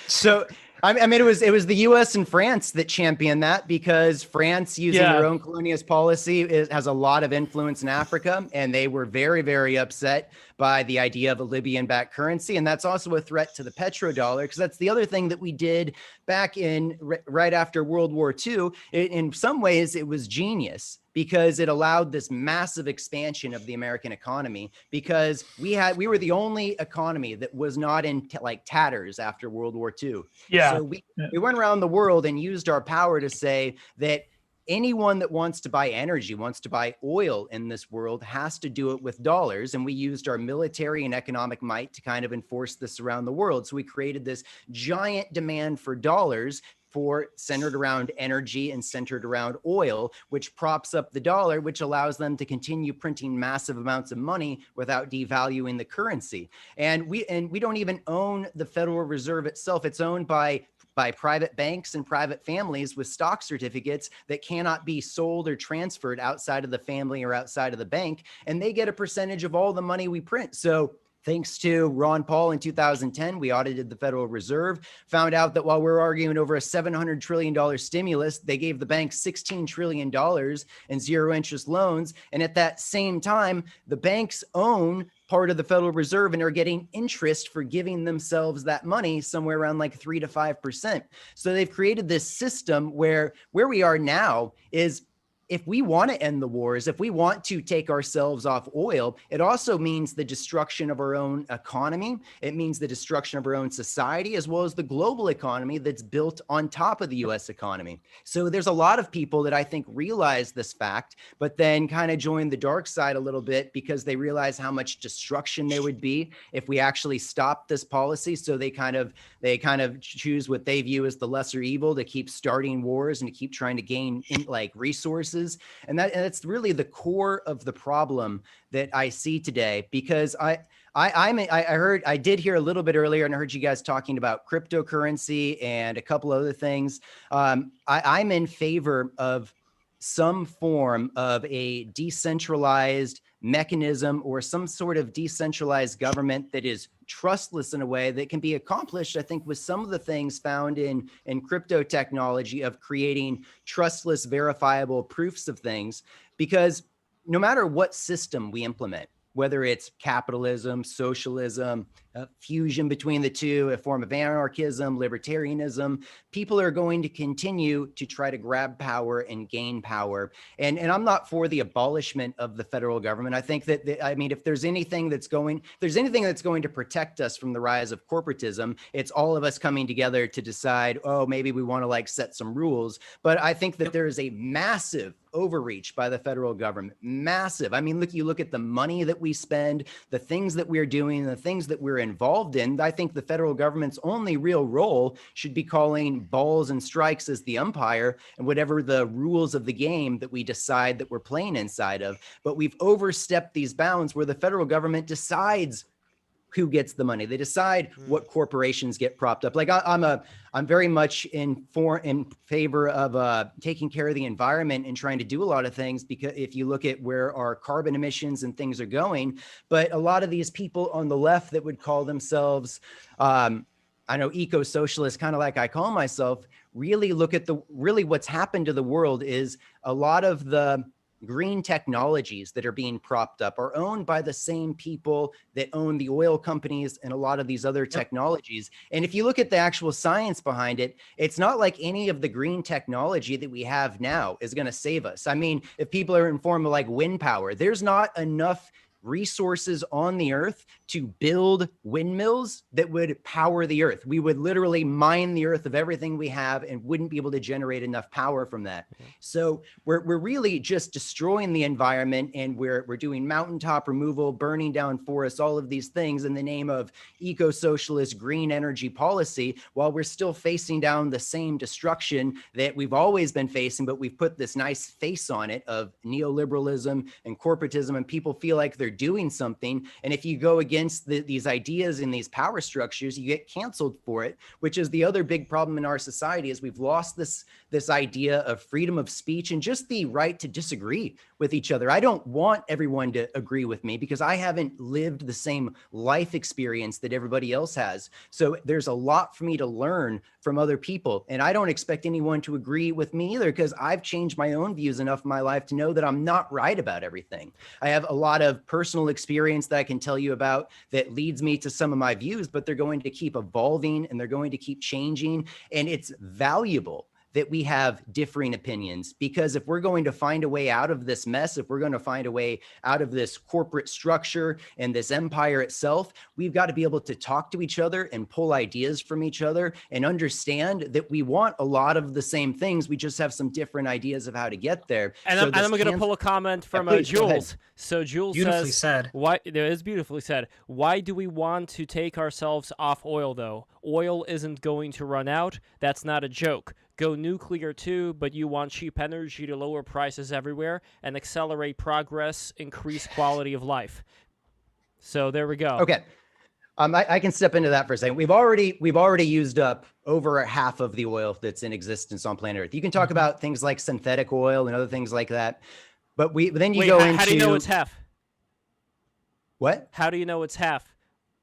So. I mean, it was the U.S. and France that championed that, because France, using their own colonialist policy, has a lot of influence in Africa, and they were very, very upset by the idea of a Libyan-backed currency. And that's also a threat to the petrodollar, because that's the other thing that we did back in right after World War II. In some ways, it was genius, because it allowed this massive expansion of the American economy, because we were the only economy that was not in tatters after World War II. Yeah. So we went around the world and used our power to say that anyone that wants to buy energy, wants to buy oil in this world, has to do it with dollars. And we used our military and economic might to kind of enforce this around the world. So we created this giant demand for dollars centered around energy and centered around oil, which props up the dollar, which allows them to continue printing massive amounts of money without devaluing the currency. And we don't even own the Federal Reserve itself. It's owned by private banks and private families with stock certificates that cannot be sold or transferred outside of the family or outside of the bank. And they get a percentage of all the money we print. So thanks to Ron Paul in 2010, we audited the Federal Reserve, found out that while we're arguing over a $700 trillion stimulus, they gave the banks $16 trillion in zero interest loans. And at that same time, the banks own part of the Federal Reserve and are getting interest for giving themselves that money, somewhere around like 3 to 5%. So they've created this system where we are now is, if we want to end the wars, if we want to take ourselves off oil, it also means the destruction of our own economy. It means the destruction of our own society, as well as the global economy that's built on top of the US economy. So there's a lot of people that I think realize this fact, but then kind of join the dark side a little bit because they realize how much destruction there would be if we actually stopped this policy. So they kind of choose what they view as the lesser evil to keep starting wars and to keep trying to gain resources. And that's really the core of the problem that I see today, because I did hear a little bit earlier, and I heard you guys talking about cryptocurrency and a couple other things. I'm in favor of some form of a decentralized mechanism or some sort of decentralized government that is trustless in a way that can be accomplished, I think, with some of the things found in crypto technology of creating trustless, verifiable proofs of things. Because no matter what system we implement, whether it's capitalism, socialism, fusion between the two, a form of anarchism, libertarianism, people are going to continue to try to grab power and gain power. And I'm not for the abolishment of the federal government. I think that, if there's anything that's going to protect us from the rise of corporatism, it's all of us coming together to decide, oh, maybe we want to set some rules. But I think that there is a massive overreach by the federal government, massive. You look at the money that we spend, the things that we're doing, the things that we're involved in. I think the federal government's only real role should be calling balls and strikes as the umpire and whatever the rules of the game that we decide that we're playing inside of. But we've overstepped these bounds where the federal government decides who gets the money. They decide what corporations get propped up. I'm very much in favor of taking care of the environment and trying to do a lot of things, because if you look at where our carbon emissions and things are going, but a lot of these people on the left that would call themselves, eco-socialists, kind of like I call myself, really look at what's happened to the world is a lot of the green technologies that are being propped up are owned by the same people that own the oil companies and a lot of these other technologies. And if you look at the actual science behind it, it's not like any of the green technology that we have now is going to save us. If people are informed of wind power, there's not enough resources on the earth to build windmills that would power the earth. We would literally mine the earth of everything we have and wouldn't be able to generate enough power from that. So we're really just destroying the environment, and we're doing mountaintop removal, burning down forests, all of these things in the name of eco-socialist green energy policy, while we're still facing down the same destruction that we've always been facing, but we've put this nice face on it of neoliberalism and corporatism, and people feel like they're doing something. And if you go against these ideas and these power structures, you get canceled for it, which is the other big problem in our society. Is we've lost this idea of freedom of speech and just the right to disagree with each other. I don't want everyone to agree with me because I haven't lived the same life experience that everybody else has. So there's a lot for me to learn from other people. And I don't expect anyone to agree with me either, because I've changed my own views enough in my life to know that I'm not right about everything. I have a lot of personal experience that I can tell you about that leads me to some of my views, but they're going to keep evolving and they're going to keep changing. And it's valuable that we have differing opinions, because if we're going to find a way out of this mess, if we're going to find a way out of this corporate structure and this empire itself, we've got to be able to talk to each other and pull ideas from each other and understand that we want a lot of the same things. We just have some different ideas of how to get there. And I'm going to pull a comment from please, go ahead. Jules. So Jules Beautifully says, said. "Why? It is beautifully said. Why do we want to take ourselves off oil, though? Oil isn't going to run out. That's not a joke. Go nuclear too, but you want cheap energy to lower prices everywhere and accelerate progress, increase quality of life." So there we go. Okay. I can step into that for a second. We've already used up over half of the oil that's in existence on planet Earth. You can talk about things like synthetic oil and other things like that, but then you Wait, go into how do you know it's half? What? How do you know it's half?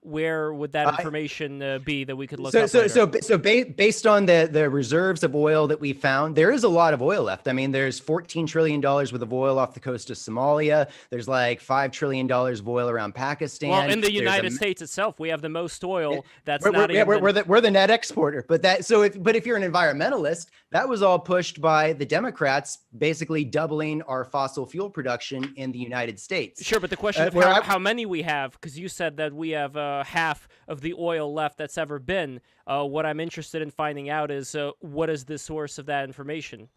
Where would that information be that we could look up later? So based on the reserves of oil that we found, there is a lot of oil left. I mean, there's $14 trillion worth of oil off the coast of Somalia. There's like $5 trillion of oil around Pakistan. Well, in the United States itself, we have the most oil. We're the net exporter. But if you're an environmentalist, that was all pushed by the Democrats, basically doubling our fossil fuel production in the United States. Sure, but the question of how many we have, because you said that we have half of the oil left that's ever been. What I'm interested in finding out is what is the source of that information?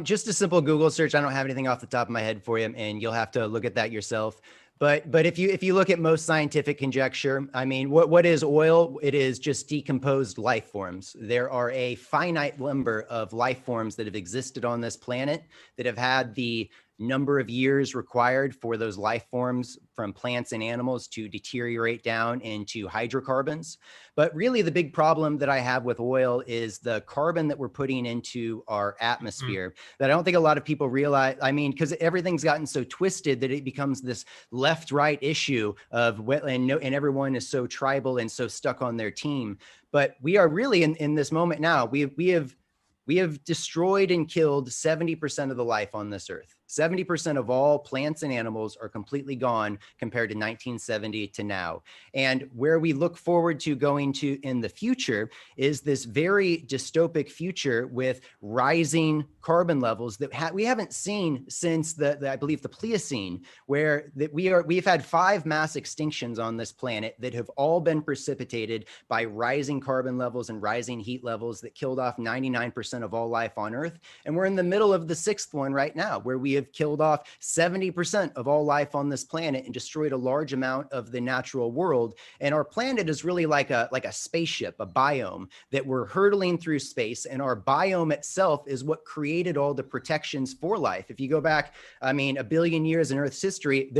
Just a simple Google search. I don't have anything off the top of my head for you, and you'll have to look at that yourself. But if you look at most scientific conjecture, I mean, what is oil? It is just decomposed life forms. There are a finite number of life forms that have existed on this planet that have had the number of years required for those life forms from plants and animals to deteriorate down into hydrocarbons. But really the big problem that I have with oil is the carbon that we're putting into our atmosphere that I don't think a lot of people realize. I mean, because everything's gotten so twisted that it becomes this left-right issue of and everyone is so tribal and so stuck on their team. But we are really in this moment now, we have destroyed and killed 70% of the life on this earth. 70% of all plants and animals are completely gone compared to 1970 to now. And where we look forward to going to in the future is this very dystopic future with rising carbon levels that we haven't seen since I believe the Pliocene, where we've had 5 mass extinctions on this planet that have all been precipitated by rising carbon levels and rising heat levels that killed off 99% of all life on Earth. And we're in the middle of the 6th one right now, where we have killed off 70% of all life on this planet and destroyed a large amount of the natural world. And our planet is really like a spaceship, a biome that we're hurtling through space. And our biome itself is what created all the protections for life. If you go back, I mean, 1 billion years in Earth's history,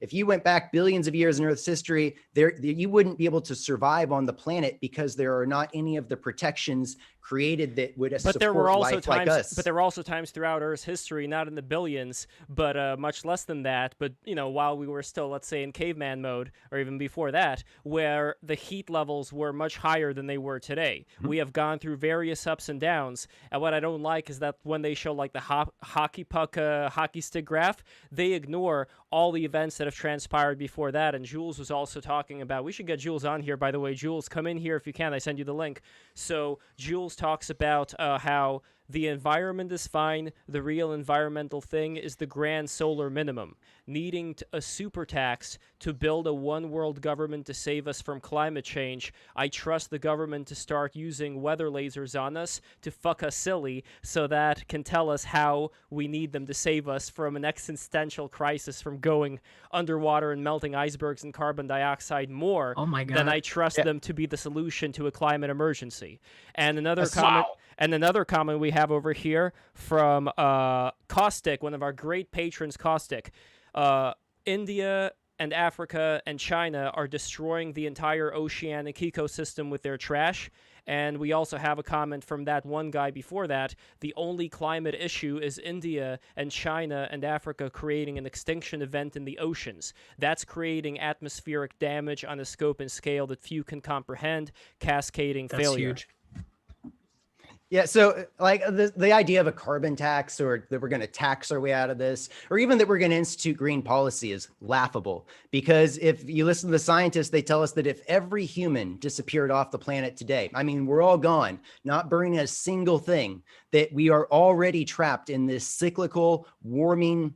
if you went back billions of years in Earth's history, you wouldn't be able to survive on the planet because there are not any of the protections created that would support life like us. But there were also times throughout Earth's history, not in the billions, but much less than that. But, while we were still, let's say, in caveman mode, or even before that, where the heat levels were much higher than they were today. We have gone through various ups and downs. And what I don't like is that when they show like the hockey puck, hockey stick graph, they ignore all the events that have transpired before that. And Jules was also talking about, we should get Jules on here, by the way. Jules, come in here if you can. I send you the link. So Jules talks about how the environment is fine. The real environmental thing is the grand solar minimum. Needing a super tax to build a one world government to save us from climate change. I trust the government to start using weather lasers on us to fuck us silly so that can tell us how we need them to save us from an existential crisis from going underwater and melting icebergs and carbon dioxide more than I trust them to be the solution to a climate emergency. And another comment. And another comment we have over here from Caustic, one of our great patrons, Caustic. India and Africa and China are destroying the entire oceanic ecosystem with their trash. And we also have a comment from that one guy before that. The only climate issue is India and China and Africa creating an extinction event in the oceans. That's creating atmospheric damage on a scope and scale that few can comprehend, cascading failure. Huge. Yeah, so like the idea of a carbon tax, or that we're going to tax our way out of this, or even that we're going to institute green policy, is laughable. Because if you listen to the scientists, they tell us that if every human disappeared off the planet today, I mean, we're all gone, not burning a single thing, that we are already trapped in this cyclical warming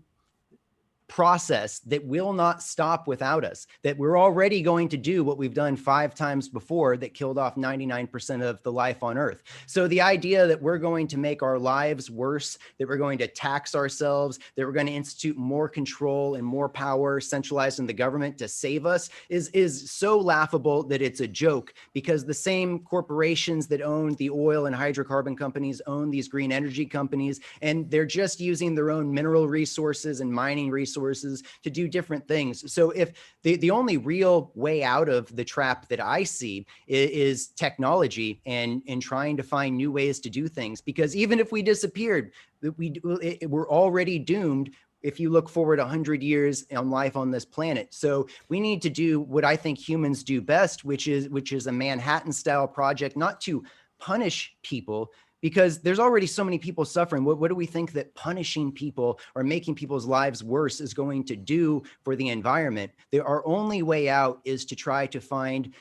process that will not stop without us, that we're already going to do what we've done 5 times before that killed off 99% of the life on Earth. So the idea that we're going to make our lives worse, that we're going to tax ourselves, that we're going to institute more control and more power centralized in the government to save us is so laughable that it's a joke, because the same corporations that own the oil and hydrocarbon companies own these green energy companies, and they're just using their own mineral resources and mining resources to do different things. So if the only real way out of the trap that I see is technology and trying to find new ways to do things, because even if we disappeared, we're already doomed if you look forward 100 years on life on this planet. So we need to do what I think humans do best, which is a Manhattan style project, not to punish people, because there's already so many people suffering. What do we think that punishing people or making people's lives worse is going to do for the environment? Our only way out is to try to find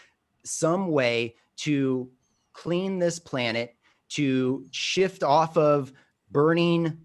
some way to clean this planet, to shift off of burning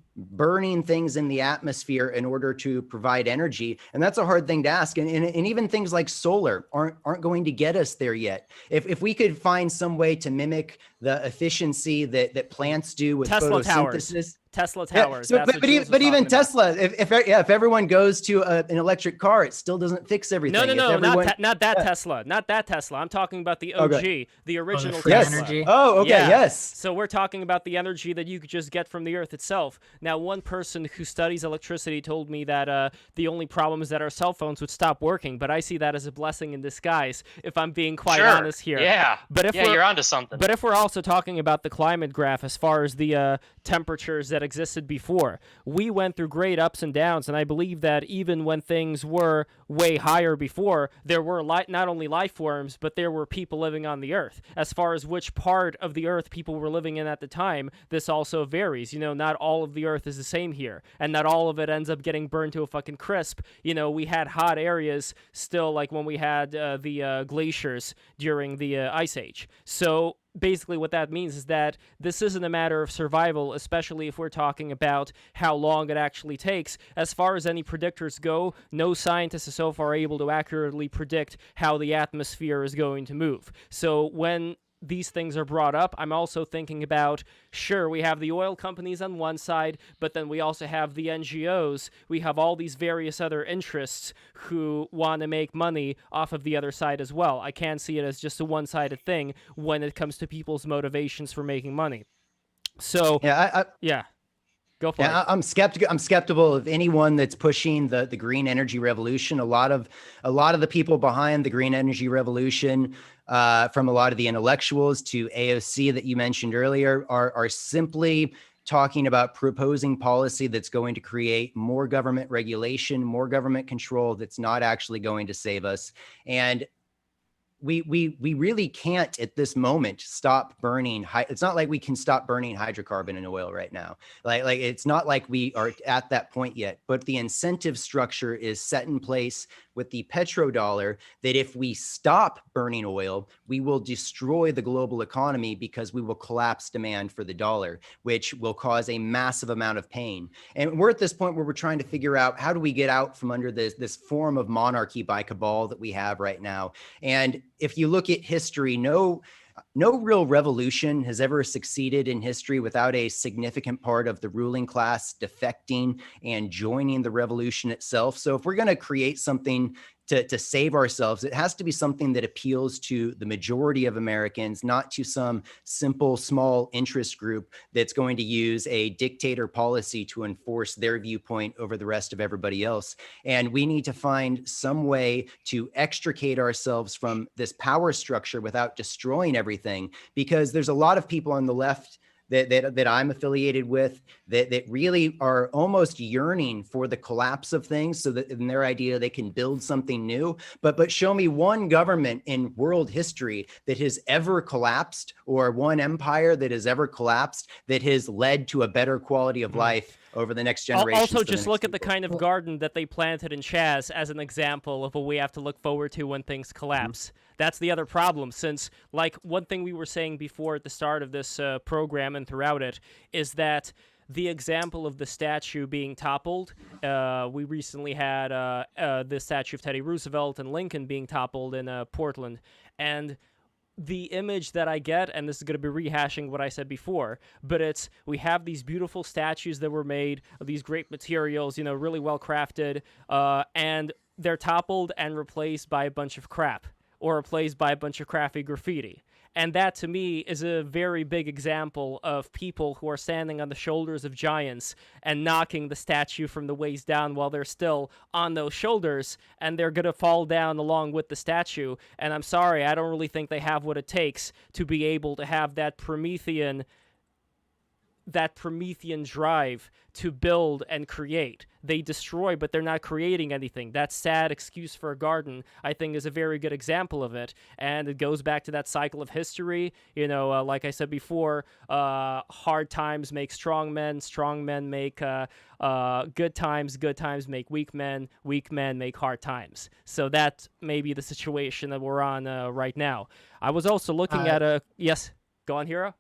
things in the atmosphere in order to provide energy. And that's a hard thing to ask. And even things like solar aren't going to get us there yet. If we could find some way to mimic the efficiency that plants do with Tesla photosynthesis. towers. Tesla towers. Yeah, so, but even Tesla, if everyone goes to an electric car, it still doesn't fix everything. No, not that Tesla, not that Tesla. I'm talking about the OG, the original Tesla. Energy. Oh, okay, Yeah. yes. So we're talking about the energy that you could just get from the Earth itself. Now, one person who studies electricity told me that the only problem is that our cell phones would stop working, but I see that as a blessing in disguise, if I'm being quite honest here. Yeah. But if you're onto something. But if we're also talking about the climate graph, as far as the temperatures that existed before, we went through great ups and downs, and I believe that even when things were way higher before, there were not only life forms, but there were people living on the Earth. As far as which part of the Earth people were living in at the time, this also varies. You know, not all of the Earth is the same here, and not all of it ends up getting burned to a fucking crisp. You know, we had hot areas still, like when we had the glaciers during the Ice Age. So basically what that means is that this isn't a matter of survival, especially if we're talking about how long it actually takes. As far as any predictors go, no scientist is so far able to accurately predict how the atmosphere is going to move. So when these things are brought up, I'm also thinking about, sure, we have the oil companies on one side, but then we also have the NGOs. We have all these various other interests who want to make money off of the other side as well. I can't see it as just a one-sided thing when it comes to people's motivations for making money. So, yeah. Go for it. I'm skeptical of anyone that's pushing the green energy revolution. A lot of the people behind the green energy revolution, from a lot of the intellectuals to AOC that you mentioned earlier, are simply talking about proposing policy that's going to create more government regulation, more government control that's not actually going to save us. And we really can't at this moment stop burning. It's not like we can stop burning hydrocarbon and oil right now. Like it's not like we are at that point yet, but the incentive structure is set in place with the petrodollar that if we stop burning oil, we will destroy the global economy because we will collapse demand for the dollar, which will cause a massive amount of pain. And we're at this point where we're trying to figure out, how do we get out from under this form of monarchy by cabal that we have right now? And if you look at history, no real revolution has ever succeeded in history without a significant part of the ruling class defecting and joining the revolution itself. So if we're going to create something to save ourselves, it has to be something that appeals to the majority of Americans, not to some simple, small interest group that's going to use a dictator policy to enforce their viewpoint over the rest of everybody else. And we need to find some way to extricate ourselves from this power structure without destroying everything, because there's a lot of people on the left that I'm affiliated with that really are almost yearning for the collapse of things, so that in their idea they can build something new. But show me one government in world history that has ever collapsed, or one empire that has ever collapsed that has led to a better quality of life over the next generation. Also, just look at the kind of garden that they planted in Chaz as an example of what we have to look forward to when things collapse. That's the other problem, since, like, one thing we were saying before at the start of this program and throughout it is that the example of the statue being toppled, we recently had the statue of Teddy Roosevelt and Lincoln being toppled in Portland, and the image that I get, and this is going to be rehashing what I said before, but it's, we have these beautiful statues that were made of these great materials, you know, really well crafted, and they're toppled and replaced by a bunch of crap, or replaced by a bunch of crappy graffiti. And that, to me, is a very big example of people who are standing on the shoulders of giants and knocking the statue from the waist down while they're still on those shoulders, and they're going to fall down along with the statue. And I'm sorry, I don't really think they have what it takes to be able to have that Promethean drive to build and create. They destroy, but they're not creating anything. That sad excuse for a garden, I think, is a very good example of it. And it goes back to that cycle of history. You know, like I said before, hard times make strong men make good times make weak men make hard times. So that may be the situation that we're on right now. I was also looking at yes, go on, Hero.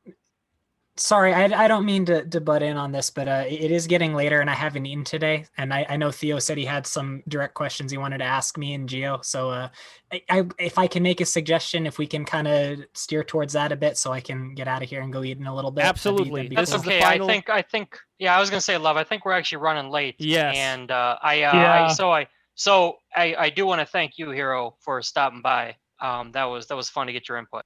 Sorry, I don't mean to butt in on this, but it is getting later and I haven't eaten today. And I know Theo said he had some direct questions he wanted to ask me and Gio. So if I can make a suggestion, if we can kind of steer towards that a bit so I can get out of here and go eat in a little bit. Absolutely. That's okay. I think, yeah, I was going to say, Love, I think we're actually running late. Yes. And I do want to thank you, Hero, for stopping by. That was fun to get your input.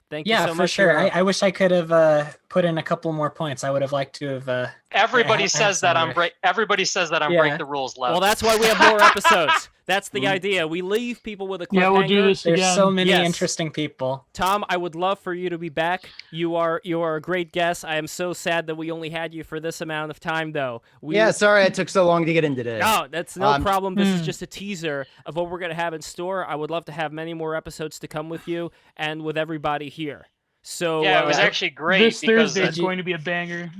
Thank you so much. Yeah, for sure. I wish I could have put in a couple more points. I would have liked to have. Everybody says that I'm break. Everybody says that I'm break the rules, Love. Well, that's why we have more episodes. That's the idea. We leave people with a cliffhanger. Yeah, we'll do this again. There's so many interesting people. Tom, I would love for you to be back. You are a great guest. I am so sad that we only had you for this amount of time, though. Yeah, sorry it took so long to get in today. No, that's no problem. This is just a teaser of what we're going to have in store. I would love to have many more episodes to come with you and with everybody here. So yeah, it was actually great. This Thursday is going to be a banger.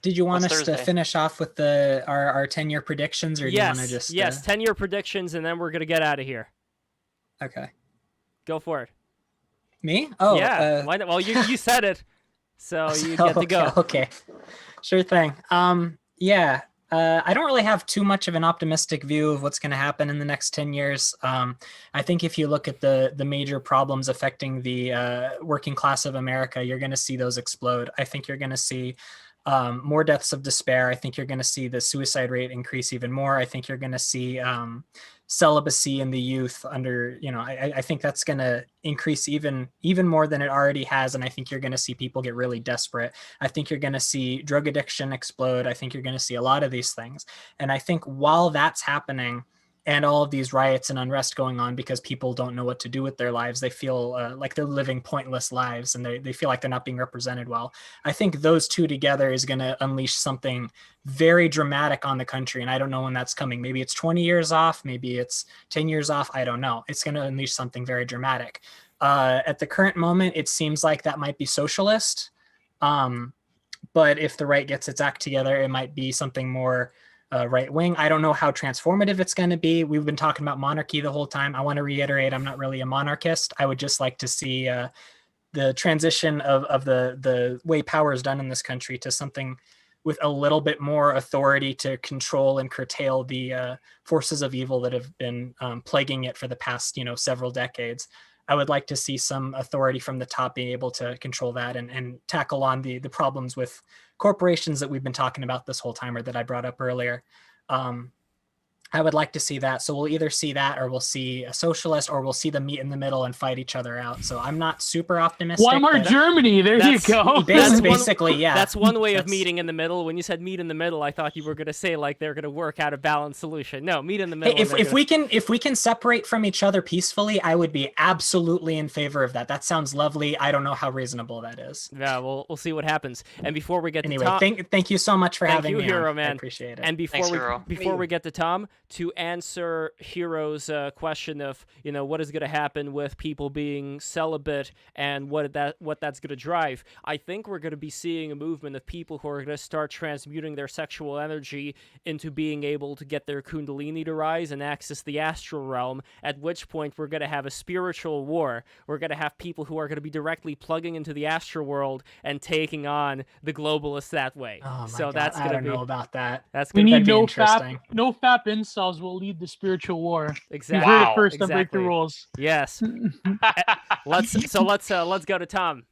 Did you want us to finish off with our 10-year predictions, or do you want to just 10-year predictions, and then we're gonna get out of here? Okay, go for it. Me? Oh, yeah. Why not? Well, you said it, so you get to go. Okay, sure thing. Yeah. I don't really have too much of an optimistic view of what's going to happen in the next 10 years. I think if you look at the major problems affecting the working class of America, you're going to see those explode. I think you're going to see more deaths of despair. I think you're going to see the suicide rate increase even more. I think you're going to see celibacy in the youth I think that's going to increase even more than it already has. And I think you're going to see people get really desperate. I think you're going to see drug addiction explode. I think you're going to see a lot of these things. And I think while that's happening, and all of these riots and unrest going on because people don't know what to do with their lives, they feel like they're living pointless lives, and they feel like they're not being represented well. I think those two together is going to unleash something very dramatic on the country, and I don't know when that's coming. Maybe it's 20 years off, maybe it's 10 years off, I don't know. It's going to unleash something very dramatic. At the current moment, it seems like that might be socialist, but if the right gets its act together, it might be something more right wing. I don't know how transformative it's going to be. We've been talking about monarchy the whole time. I want to reiterate, I'm not really a monarchist. I would just like to see the transition of the way power is done in this country to something with a little bit more authority to control and curtail the forces of evil that have been plaguing it for the past, several decades. I would like to see some authority from the top being able to control that and tackle on the problems with corporations that we've been talking about this whole time, or that I brought up earlier. I would like to see that. So we'll either see that, or we'll see a socialist, or we'll see them meet in the middle and fight each other out. So I'm not super optimistic. One more but Germany. There you go. Basically, yeah. That's one way of meeting in the middle. When you said meet in the middle, I thought you were going to say like they're going to work out a balanced solution. No, meet in the middle. Hey, if we can separate from each other peacefully, I would be absolutely in favor of that. That sounds lovely. I don't know how reasonable that is. Yeah, we'll see what happens. And before we get anyway, to Tom, thank you so much for having me. Hero, on. man. I appreciate it. And Thanks, Hero. before we get to Tom, to answer Hero's question of what is going to happen with people being celibate and what that's going to drive, I think we're going to be seeing a movement of people who are going to start transmuting their sexual energy into being able to get their kundalini to rise and access the astral realm, at which point we're going to have a spiritual war. We're going to have people who are going to be directly plugging into the astral world and taking on the globalists that way. Oh my so God, that's going to I don't know about that. That's We going to need be no interesting. FAP incels will lead the spiritual war. Exactly. You heard it first on Break the Rules. Yes. let's go to Tom.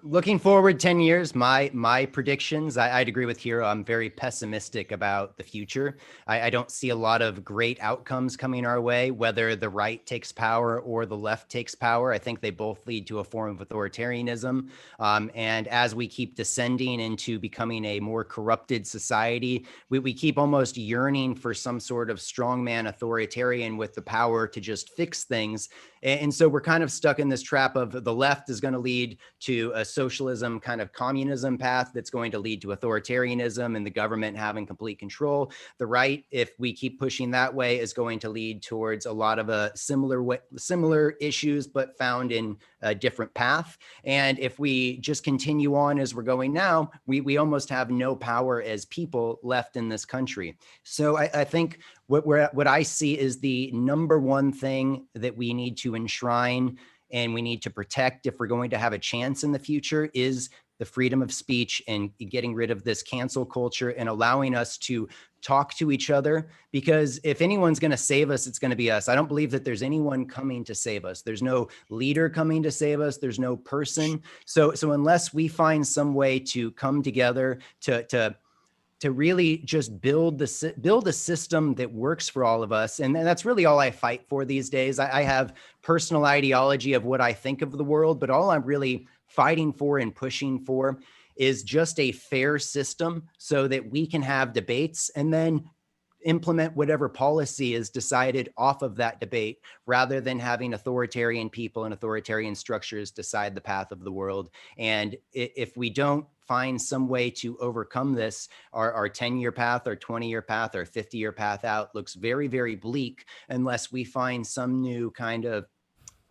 Looking forward 10 years, my predictions, I'd agree with Hero. I'm very pessimistic about the future. I don't see a lot of great outcomes coming our way, whether the right takes power or the left takes power. I think they both lead to a form of authoritarianism. And as we keep descending into becoming a more corrupted society, we keep almost yearning for some sort of strongman authoritarian with the power to just fix things. And so we're kind of stuck in this trap of the left is going to lead to a socialism kind of communism path that's going to lead to authoritarianism and the government having complete control. The right, if we keep pushing that way, is going to lead towards a lot of similar issues, but found in a different path. And if we just continue on as we're going now, we almost have no power as people left in this country. So I think what I see is the number one thing that we need to enshrine and we need to protect if we're going to have a chance in the future is the freedom of speech and getting rid of this cancel culture and allowing us to talk to each other. Because if anyone's going to save us, it's going to be us. I don't believe that there's anyone coming to save us. There's no leader coming to save us. There's no person. So unless we find some way to come together to really just build a system that works for all of us. And that's really all I fight for these days. I have personal ideology of what I think of the world, but all I'm really fighting for and pushing for is just a fair system so that we can have debates and then implement whatever policy is decided off of that debate, rather than having authoritarian people and authoritarian structures decide the path of the world. And if we don't find some way to overcome this, our 10-year path, our 20-year path, our 50-year path out looks very, very bleak unless we find some new kind of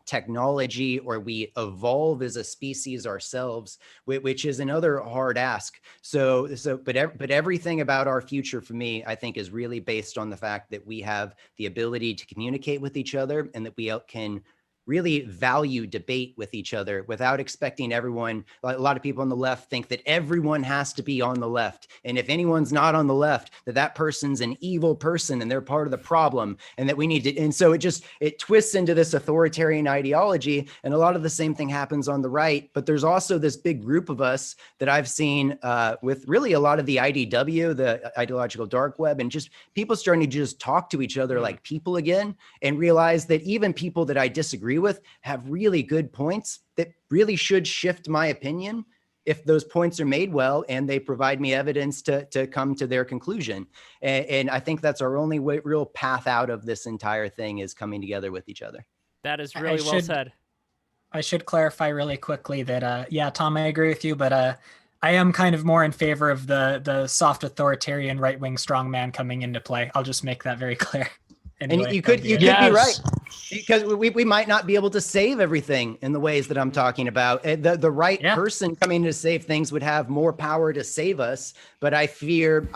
technology or we evolve as a species ourselves, which is another hard ask. But everything about our future for me, I think, is really based on the fact that we have the ability to communicate with each other and that we can really value debate with each other without expecting everyone. A lot of people on the left think that everyone has to be on the left. And if anyone's not on the left, that person's an evil person and they're part of the problem and that we need to. And so it twists into this authoritarian ideology. And a lot of the same thing happens on the right. But there's also this big group of us that I've seen with really a lot of the IDW, the ideological dark web, and just people starting to just talk to each other like people again and realize that even people that I disagree with have really good points that really should shift my opinion if those points are made well and they provide me evidence to come to their conclusion. And I think that's our only real path out of this entire thing, is coming together with each other. That is really well said. I should clarify really quickly that, yeah, Tom, I agree with you, but I am kind of more in favor of the soft authoritarian right-wing strongman coming into play. I'll just make that very clear. Anyway, and you could be right, because we might not be able to save everything in the ways that I'm talking about. The right person coming to save things would have more power to save us. But I fear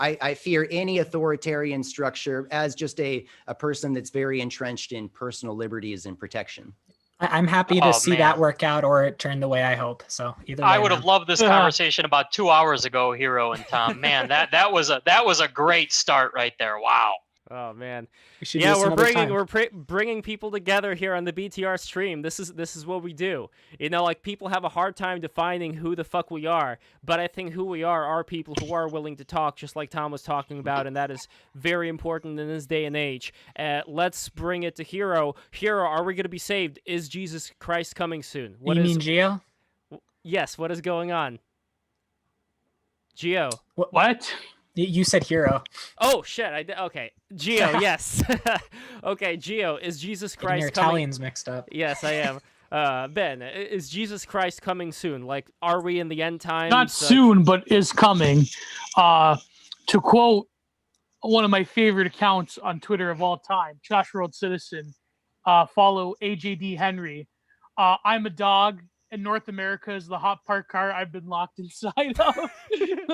any authoritarian structure as just a person that's very entrenched in personal liberties and protection. I'm happy to see that work out or it turn the way I hope. So either way, I would have loved this conversation about 2 hours ago, Hero and Tom. Man, that was a great start right there. Wow. Oh man, We should yeah, do this we're another bringing time. bringing people together here on the BTR stream. This is what we do. You know, like people have a hard time defining who the fuck we are, but I think who we are people who are willing to talk, just like Tom was talking about, and that is very important in this day and age. Let's bring it to Hero. Hero, are we going to be saved? Is Jesus Christ coming soon? You mean Geo? Yes. What is going on? Geo. What? You said Hero. Oh shit! Okay, Geo. Yes. Okay, Geo. Is Jesus Getting your Christ coming? Italians mixed up. Yes, I am. Ben, is Jesus Christ coming soon? Like, are we in the end times? Not soon, but is coming. To quote one of my favorite accounts on Twitter of all time, Trash World Citizen, follow AJD Henry. I'm a dog, and North America is the hot park car I've been locked inside of.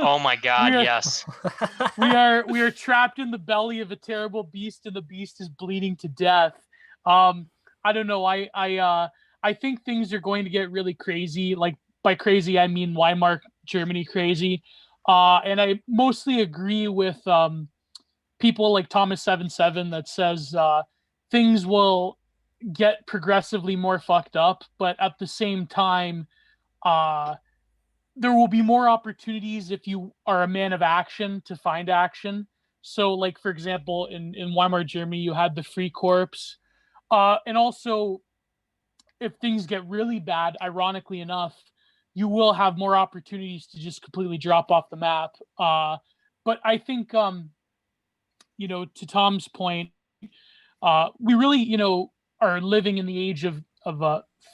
Oh my God, We are- yes. we are trapped in the belly of a terrible beast, and the beast is bleeding to death. I don't know. I think things are going to get really crazy. Like, by crazy, I mean Weimar Germany crazy. And I mostly agree with people like Thomas77 that says things will get progressively more fucked up, but at the same time, there will be more opportunities if you are a man of action to find action. So, like, for example, in Weimar Germany, you had the Free Corps. And also, if things get really bad, ironically enough, you will have more opportunities to just completely drop off the map. But I think, to Tom's point, we really, are living in the age of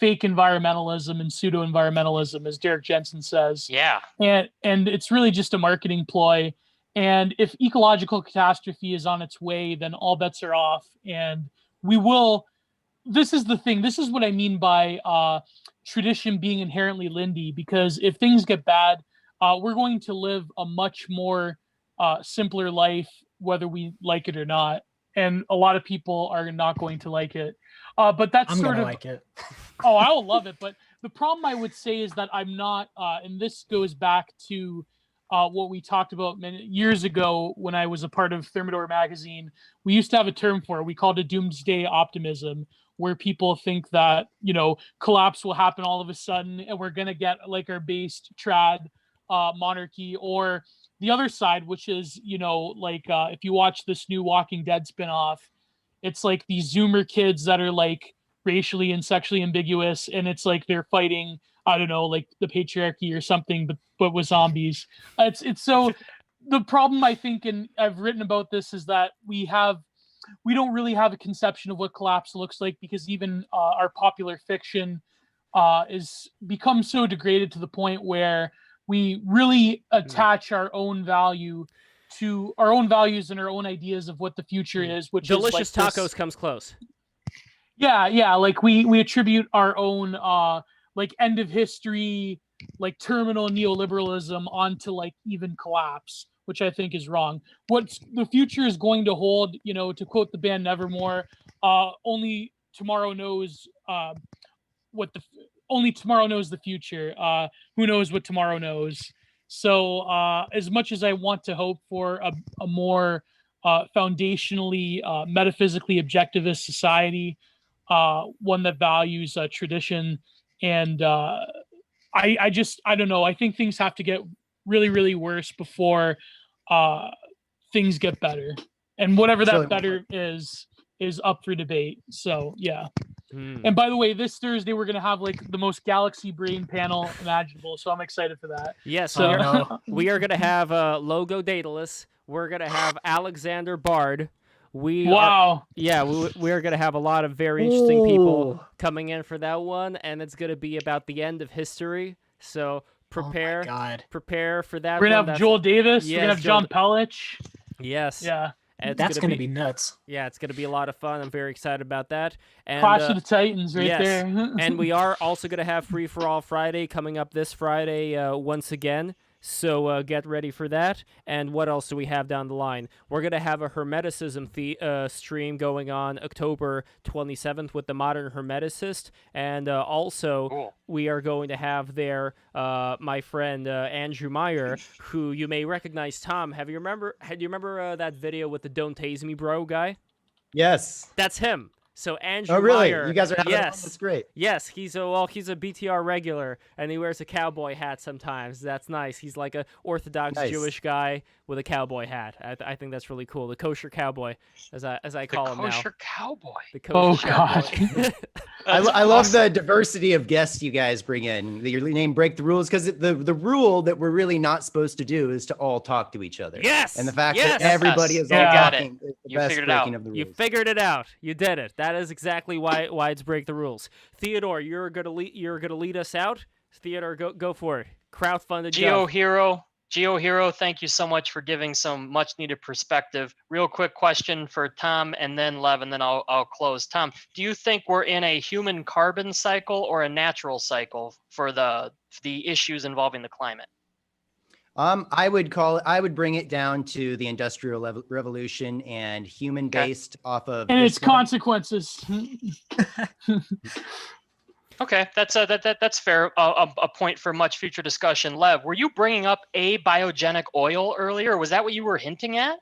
fake environmentalism and pseudo environmentalism, as Derek Jensen says. Yeah. And it's really just a marketing ploy. And if ecological catastrophe is on its way, then all bets are off. And we will. This is the thing. This is what I mean by tradition being inherently Lindy. Because if things get bad, we're going to live a much more simpler life, whether we like it or not. And a lot of people are not going to like it. But that's I'm sort gonna of like it. Oh, I will love it. But the problem I would say is that I'm not, and this goes back to what we talked about years ago when I was a part of Thermidor magazine. We used to have a term for it. We called it doomsday optimism, where people think that, collapse will happen all of a sudden and we're going to get like our based trad monarchy, or the other side, which is, if you watch this new Walking Dead spinoff, it's like these Zoomer kids that are like racially and sexually ambiguous, and it's like they're fighting, I don't know, like the patriarchy or something, but with zombies. It's so the problem, I think, and I've written about this, is that we don't really have a conception of what collapse looks like, because even our popular fiction is become so degraded to the point where we really attach our own value to our own values and our own ideas of what the future is, which Delicious is like Tacos comes close. Yeah, like we attribute our own like end of history, like terminal neoliberalism onto like even collapse, which I think is wrong. What the future is going to hold, to quote the band Nevermore, only tomorrow knows only tomorrow knows the future. Who knows what tomorrow knows? So as much as I want to hope for a more foundationally, metaphysically objectivist society, one that values tradition, and I don't know. I think things have to get really, really worse before things get better, and whatever that better is up for debate. So yeah. And by the way, this Thursday we're gonna have like the most galaxy brain panel imaginable, so I'm excited for that. Yes, So we are gonna have Logo Daedalus. We're gonna have Alexander Bard. We Wow. are going to have a lot of very interesting people coming in for that one, and it's going to be about the end of history. So prepare for that. We're gonna have Joel Davis. Yes, we're gonna have John Pellich. Yes. Yeah. That's going to be nuts. Yeah, it's going to be a lot of fun. I'm very excited about that. And, Clash of the Titans right yes. there. And we are also going to have Free for All Friday coming up this Friday once again. So get ready for that. And what else do we have down the line? We're going to have a Hermeticism stream going on October 27th with the Modern Hermeticist. And also, Cool. we are going to have there my friend Andrew Meyer, who you may recognize. Tom, do you remember that video with the "Don't Tase Me, Bro" guy? Yes. That's him. So Andrew Oh, really? Meyer, You guys are having fun? yes, That's great. yes, he's a BTR regular, and he wears a cowboy hat sometimes. That's nice. He's like a Orthodox Nice. Jewish guy with a cowboy hat. I think that's really cool. The kosher cowboy, as I call him now. The kosher cowboy. The Oh, kosher God. cowboy. I love the diversity of guests you guys bring in. Your name break the rules, because the rule that we're really not supposed to do is to all talk to each other. Yes. And the fact yes. that everybody is You all got talking is the You best figured it out. breaking of the rules. You figured it out. You did it. That is exactly why it's break the rules. Theodore, you're gonna lead us out. Theodore, go for it. Crowdfunded. Geo Hero, thank you so much for giving some much needed perspective. Real quick question for Tom and then Lev, and then I'll close. Tom, do you think we're in a human carbon cycle or a natural cycle for the issues involving the climate? I would bring it down to the Industrial Revolution and human-based off of And its this one. consequences. Okay, that's fair. A point for much future discussion. Lev, were you bringing up abiogenic oil earlier? Was that what you were hinting at?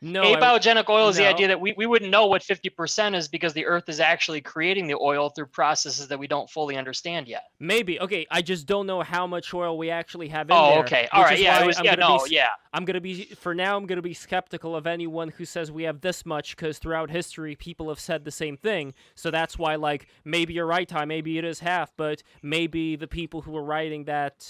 No. Abiogenic oil is the no. idea that we wouldn't know what 50% is because the earth is actually creating the oil through processes that we don't fully understand yet. Maybe. Okay, I just don't know how much oil we actually have in Oh, there. okay. All which right. is Yeah, why it was. I'm Yeah, gonna no. be, Yeah. I'm going to be, for now, I'm going to be skeptical of anyone who says we have this much, because throughout history, people have said the same thing. So that's why, like, maybe you're right, Ty, maybe it is half, but maybe the people who are writing that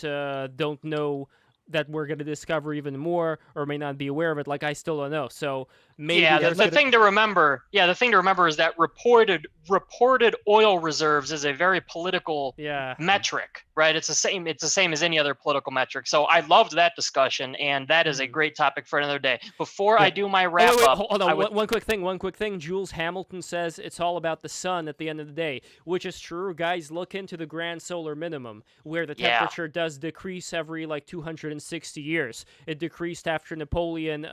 don't know that we're going to discover even more, or may not be aware of it. Like, I still don't know. So maybe The thing to remember is that reported oil reserves is a very political metric, right? It's the same as any other political metric. So I loved that discussion, and that is a great topic for another day. Before I do my wrap up, hold on. One quick thing. Jules Hamilton says it's all about the sun at the end of the day, which is true. Guys, look into the grand solar minimum, where the temperature does decrease every like 260 years. It decreased after Napoleon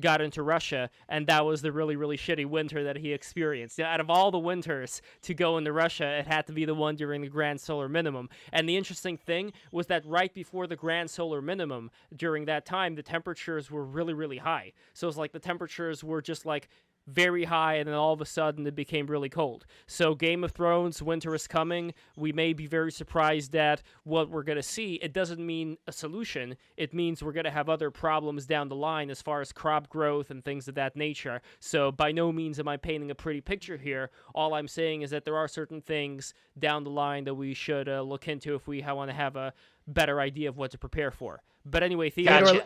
got into Russia, and that was the really, really shitty winter that he experienced. Out of all the winters to go into Russia, it had to be the one during the grand solar minimum. And the interesting thing was that right before the grand solar minimum, during that time, the temperatures were really, really high. So it's like the temperatures were just like very high, and then all of a sudden it became really cold. So Game of Thrones, winter is coming. We may be very surprised at what we're going to see. It doesn't mean a solution. It means we're going to have other problems down the line as far as crop growth and things of that nature. So by no means am I painting a pretty picture here. All I'm saying is that there are certain things down the line that we should look into if we want to have a better idea of what to prepare for. But anyway, Theodore,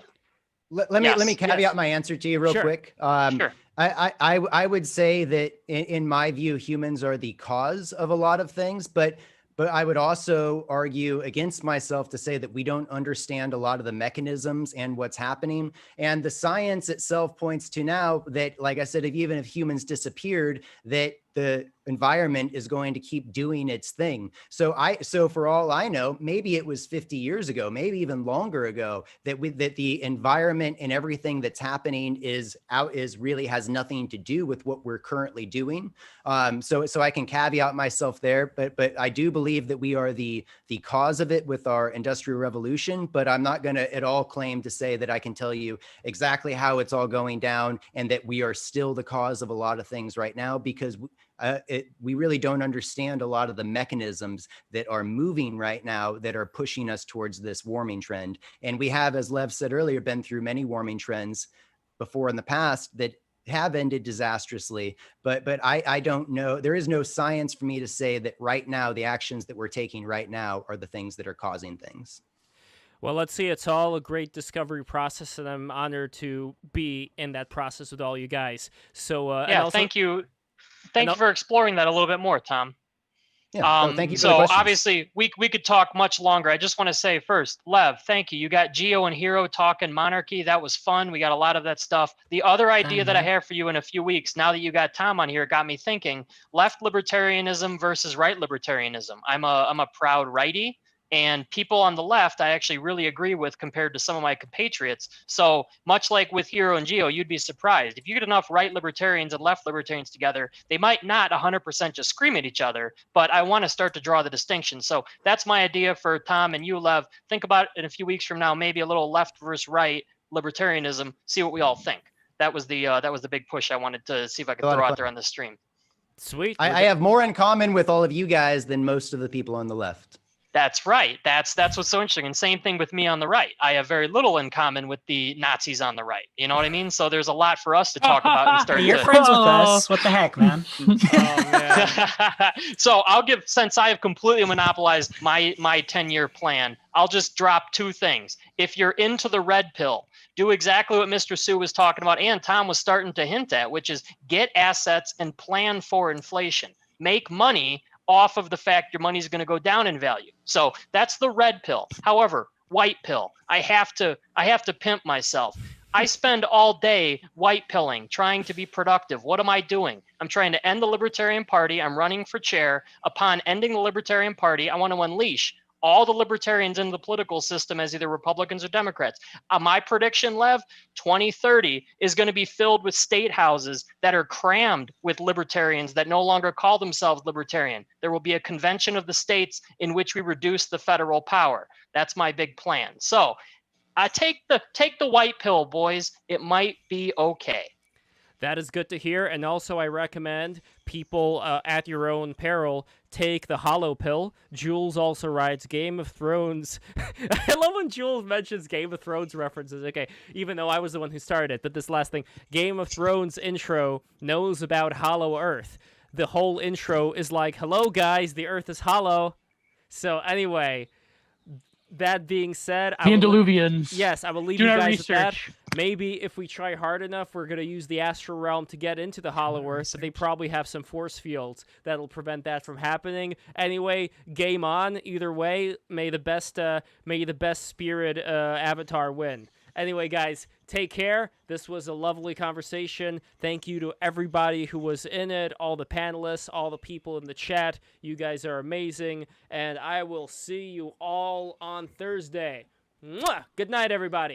let me caveat my answer to you real quick. Sure. I would say that in my view, humans are the cause of a lot of things, but I would also argue against myself to say that we don't understand a lot of the mechanisms and what's happening. And the science itself points to now that, like I said, even if humans disappeared, that the environment is going to keep doing its thing. So for all I know, maybe it was 50 years ago, maybe even longer ago, that the environment and everything that's happening is really has nothing to do with what we're currently doing. So I can caveat myself there, but I do believe that we are the cause of it with our industrial revolution. But I'm not going to at all claim to say that I can tell you exactly how it's all going down and that we are still the cause of a lot of things right now, because we really don't understand a lot of the mechanisms that are moving right now that are pushing us towards this warming trend. And we have, as Lev said earlier, been through many warming trends before in the past that have ended disastrously. But I don't know. There is no science for me to say that right now, the actions that we're taking right now are the things that are causing things. Well, let's see. It's all a great discovery process, and I'm honored to be in that process with all you guys. So thank you. Thank you for exploring that a little bit more, Tom. Yeah, thank you for the so questions. obviously we could talk much longer. I just want to say first, Lev, thank you. You got Geo and Hero talking monarchy. That was fun. We got a lot of that stuff. The other idea that I have for you in a few weeks, now that you got Tom on here, got me thinking: left libertarianism versus right libertarianism. I'm a proud righty, And people on the left, I actually really agree with compared to some of my compatriots. So much like with Hero and Geo, you'd be surprised. If you get enough right libertarians and left libertarians together, they might not 100% just scream at each other, but I want to start to draw the distinction. So that's my idea for Tom and you, Lev. Think about it in a few weeks from now, maybe a little left versus right libertarianism, see what we all think. That was the big push I wanted to see if I could throw out there on the stream. Sweet. I have more in common with all of you guys than most of the people on the left. That's right. That's what's so interesting. And same thing with me on the right. I have very little in common with the Nazis on the right. You know what I mean? So there's a lot for us to talk about and start. You're friends with us. What the heck, man? So I'll give, since I have completely monopolized my 10-year plan, I'll just drop two things. If you're into the red pill, do exactly what Mr. Sue was talking about and Tom was starting to hint at, which is get assets and plan for inflation. Make money off of the fact your money is going to go down in value. So that's the red pill. However, white pill, I have to pimp myself. I spend all day white pilling, trying to be productive. What am I doing? I'm trying to end the Libertarian Party. I'm running for chair. Upon ending the Libertarian Party, I want to unleash all the libertarians in the political system as either Republicans or Democrats. My prediction, Lev, 2030 is going to be filled with state houses that are crammed with libertarians that no longer call themselves libertarian. There will be a convention of the states in which we reduce the federal power. That's my big plan. So take the white pill, boys. It might be okay. That is good to hear. And also, I recommend people at your own peril take the hollow pill. Jules also writes Game of Thrones. I love when Jules mentions Game of Thrones references. Okay, even though I was the one who started it, but this last thing, Game of Thrones intro knows about Hollow Earth. The whole intro is like, hello guys, the Earth is hollow. So anyway, that being said, Antediluvians. Yes, I will leave Do you not guys with that. research. Maybe if we try hard enough, we're going to use the astral realm to get into the Hollow Earth, but they probably have some force fields that'll prevent that from happening. Anyway, game on. Either way, may the best spirit avatar win. Anyway, guys, take care. This was a lovely conversation. Thank you to everybody who was in it, all the panelists, all the people in the chat. You guys are amazing, and I will see you all on Thursday. Mwah! Good night, everybody.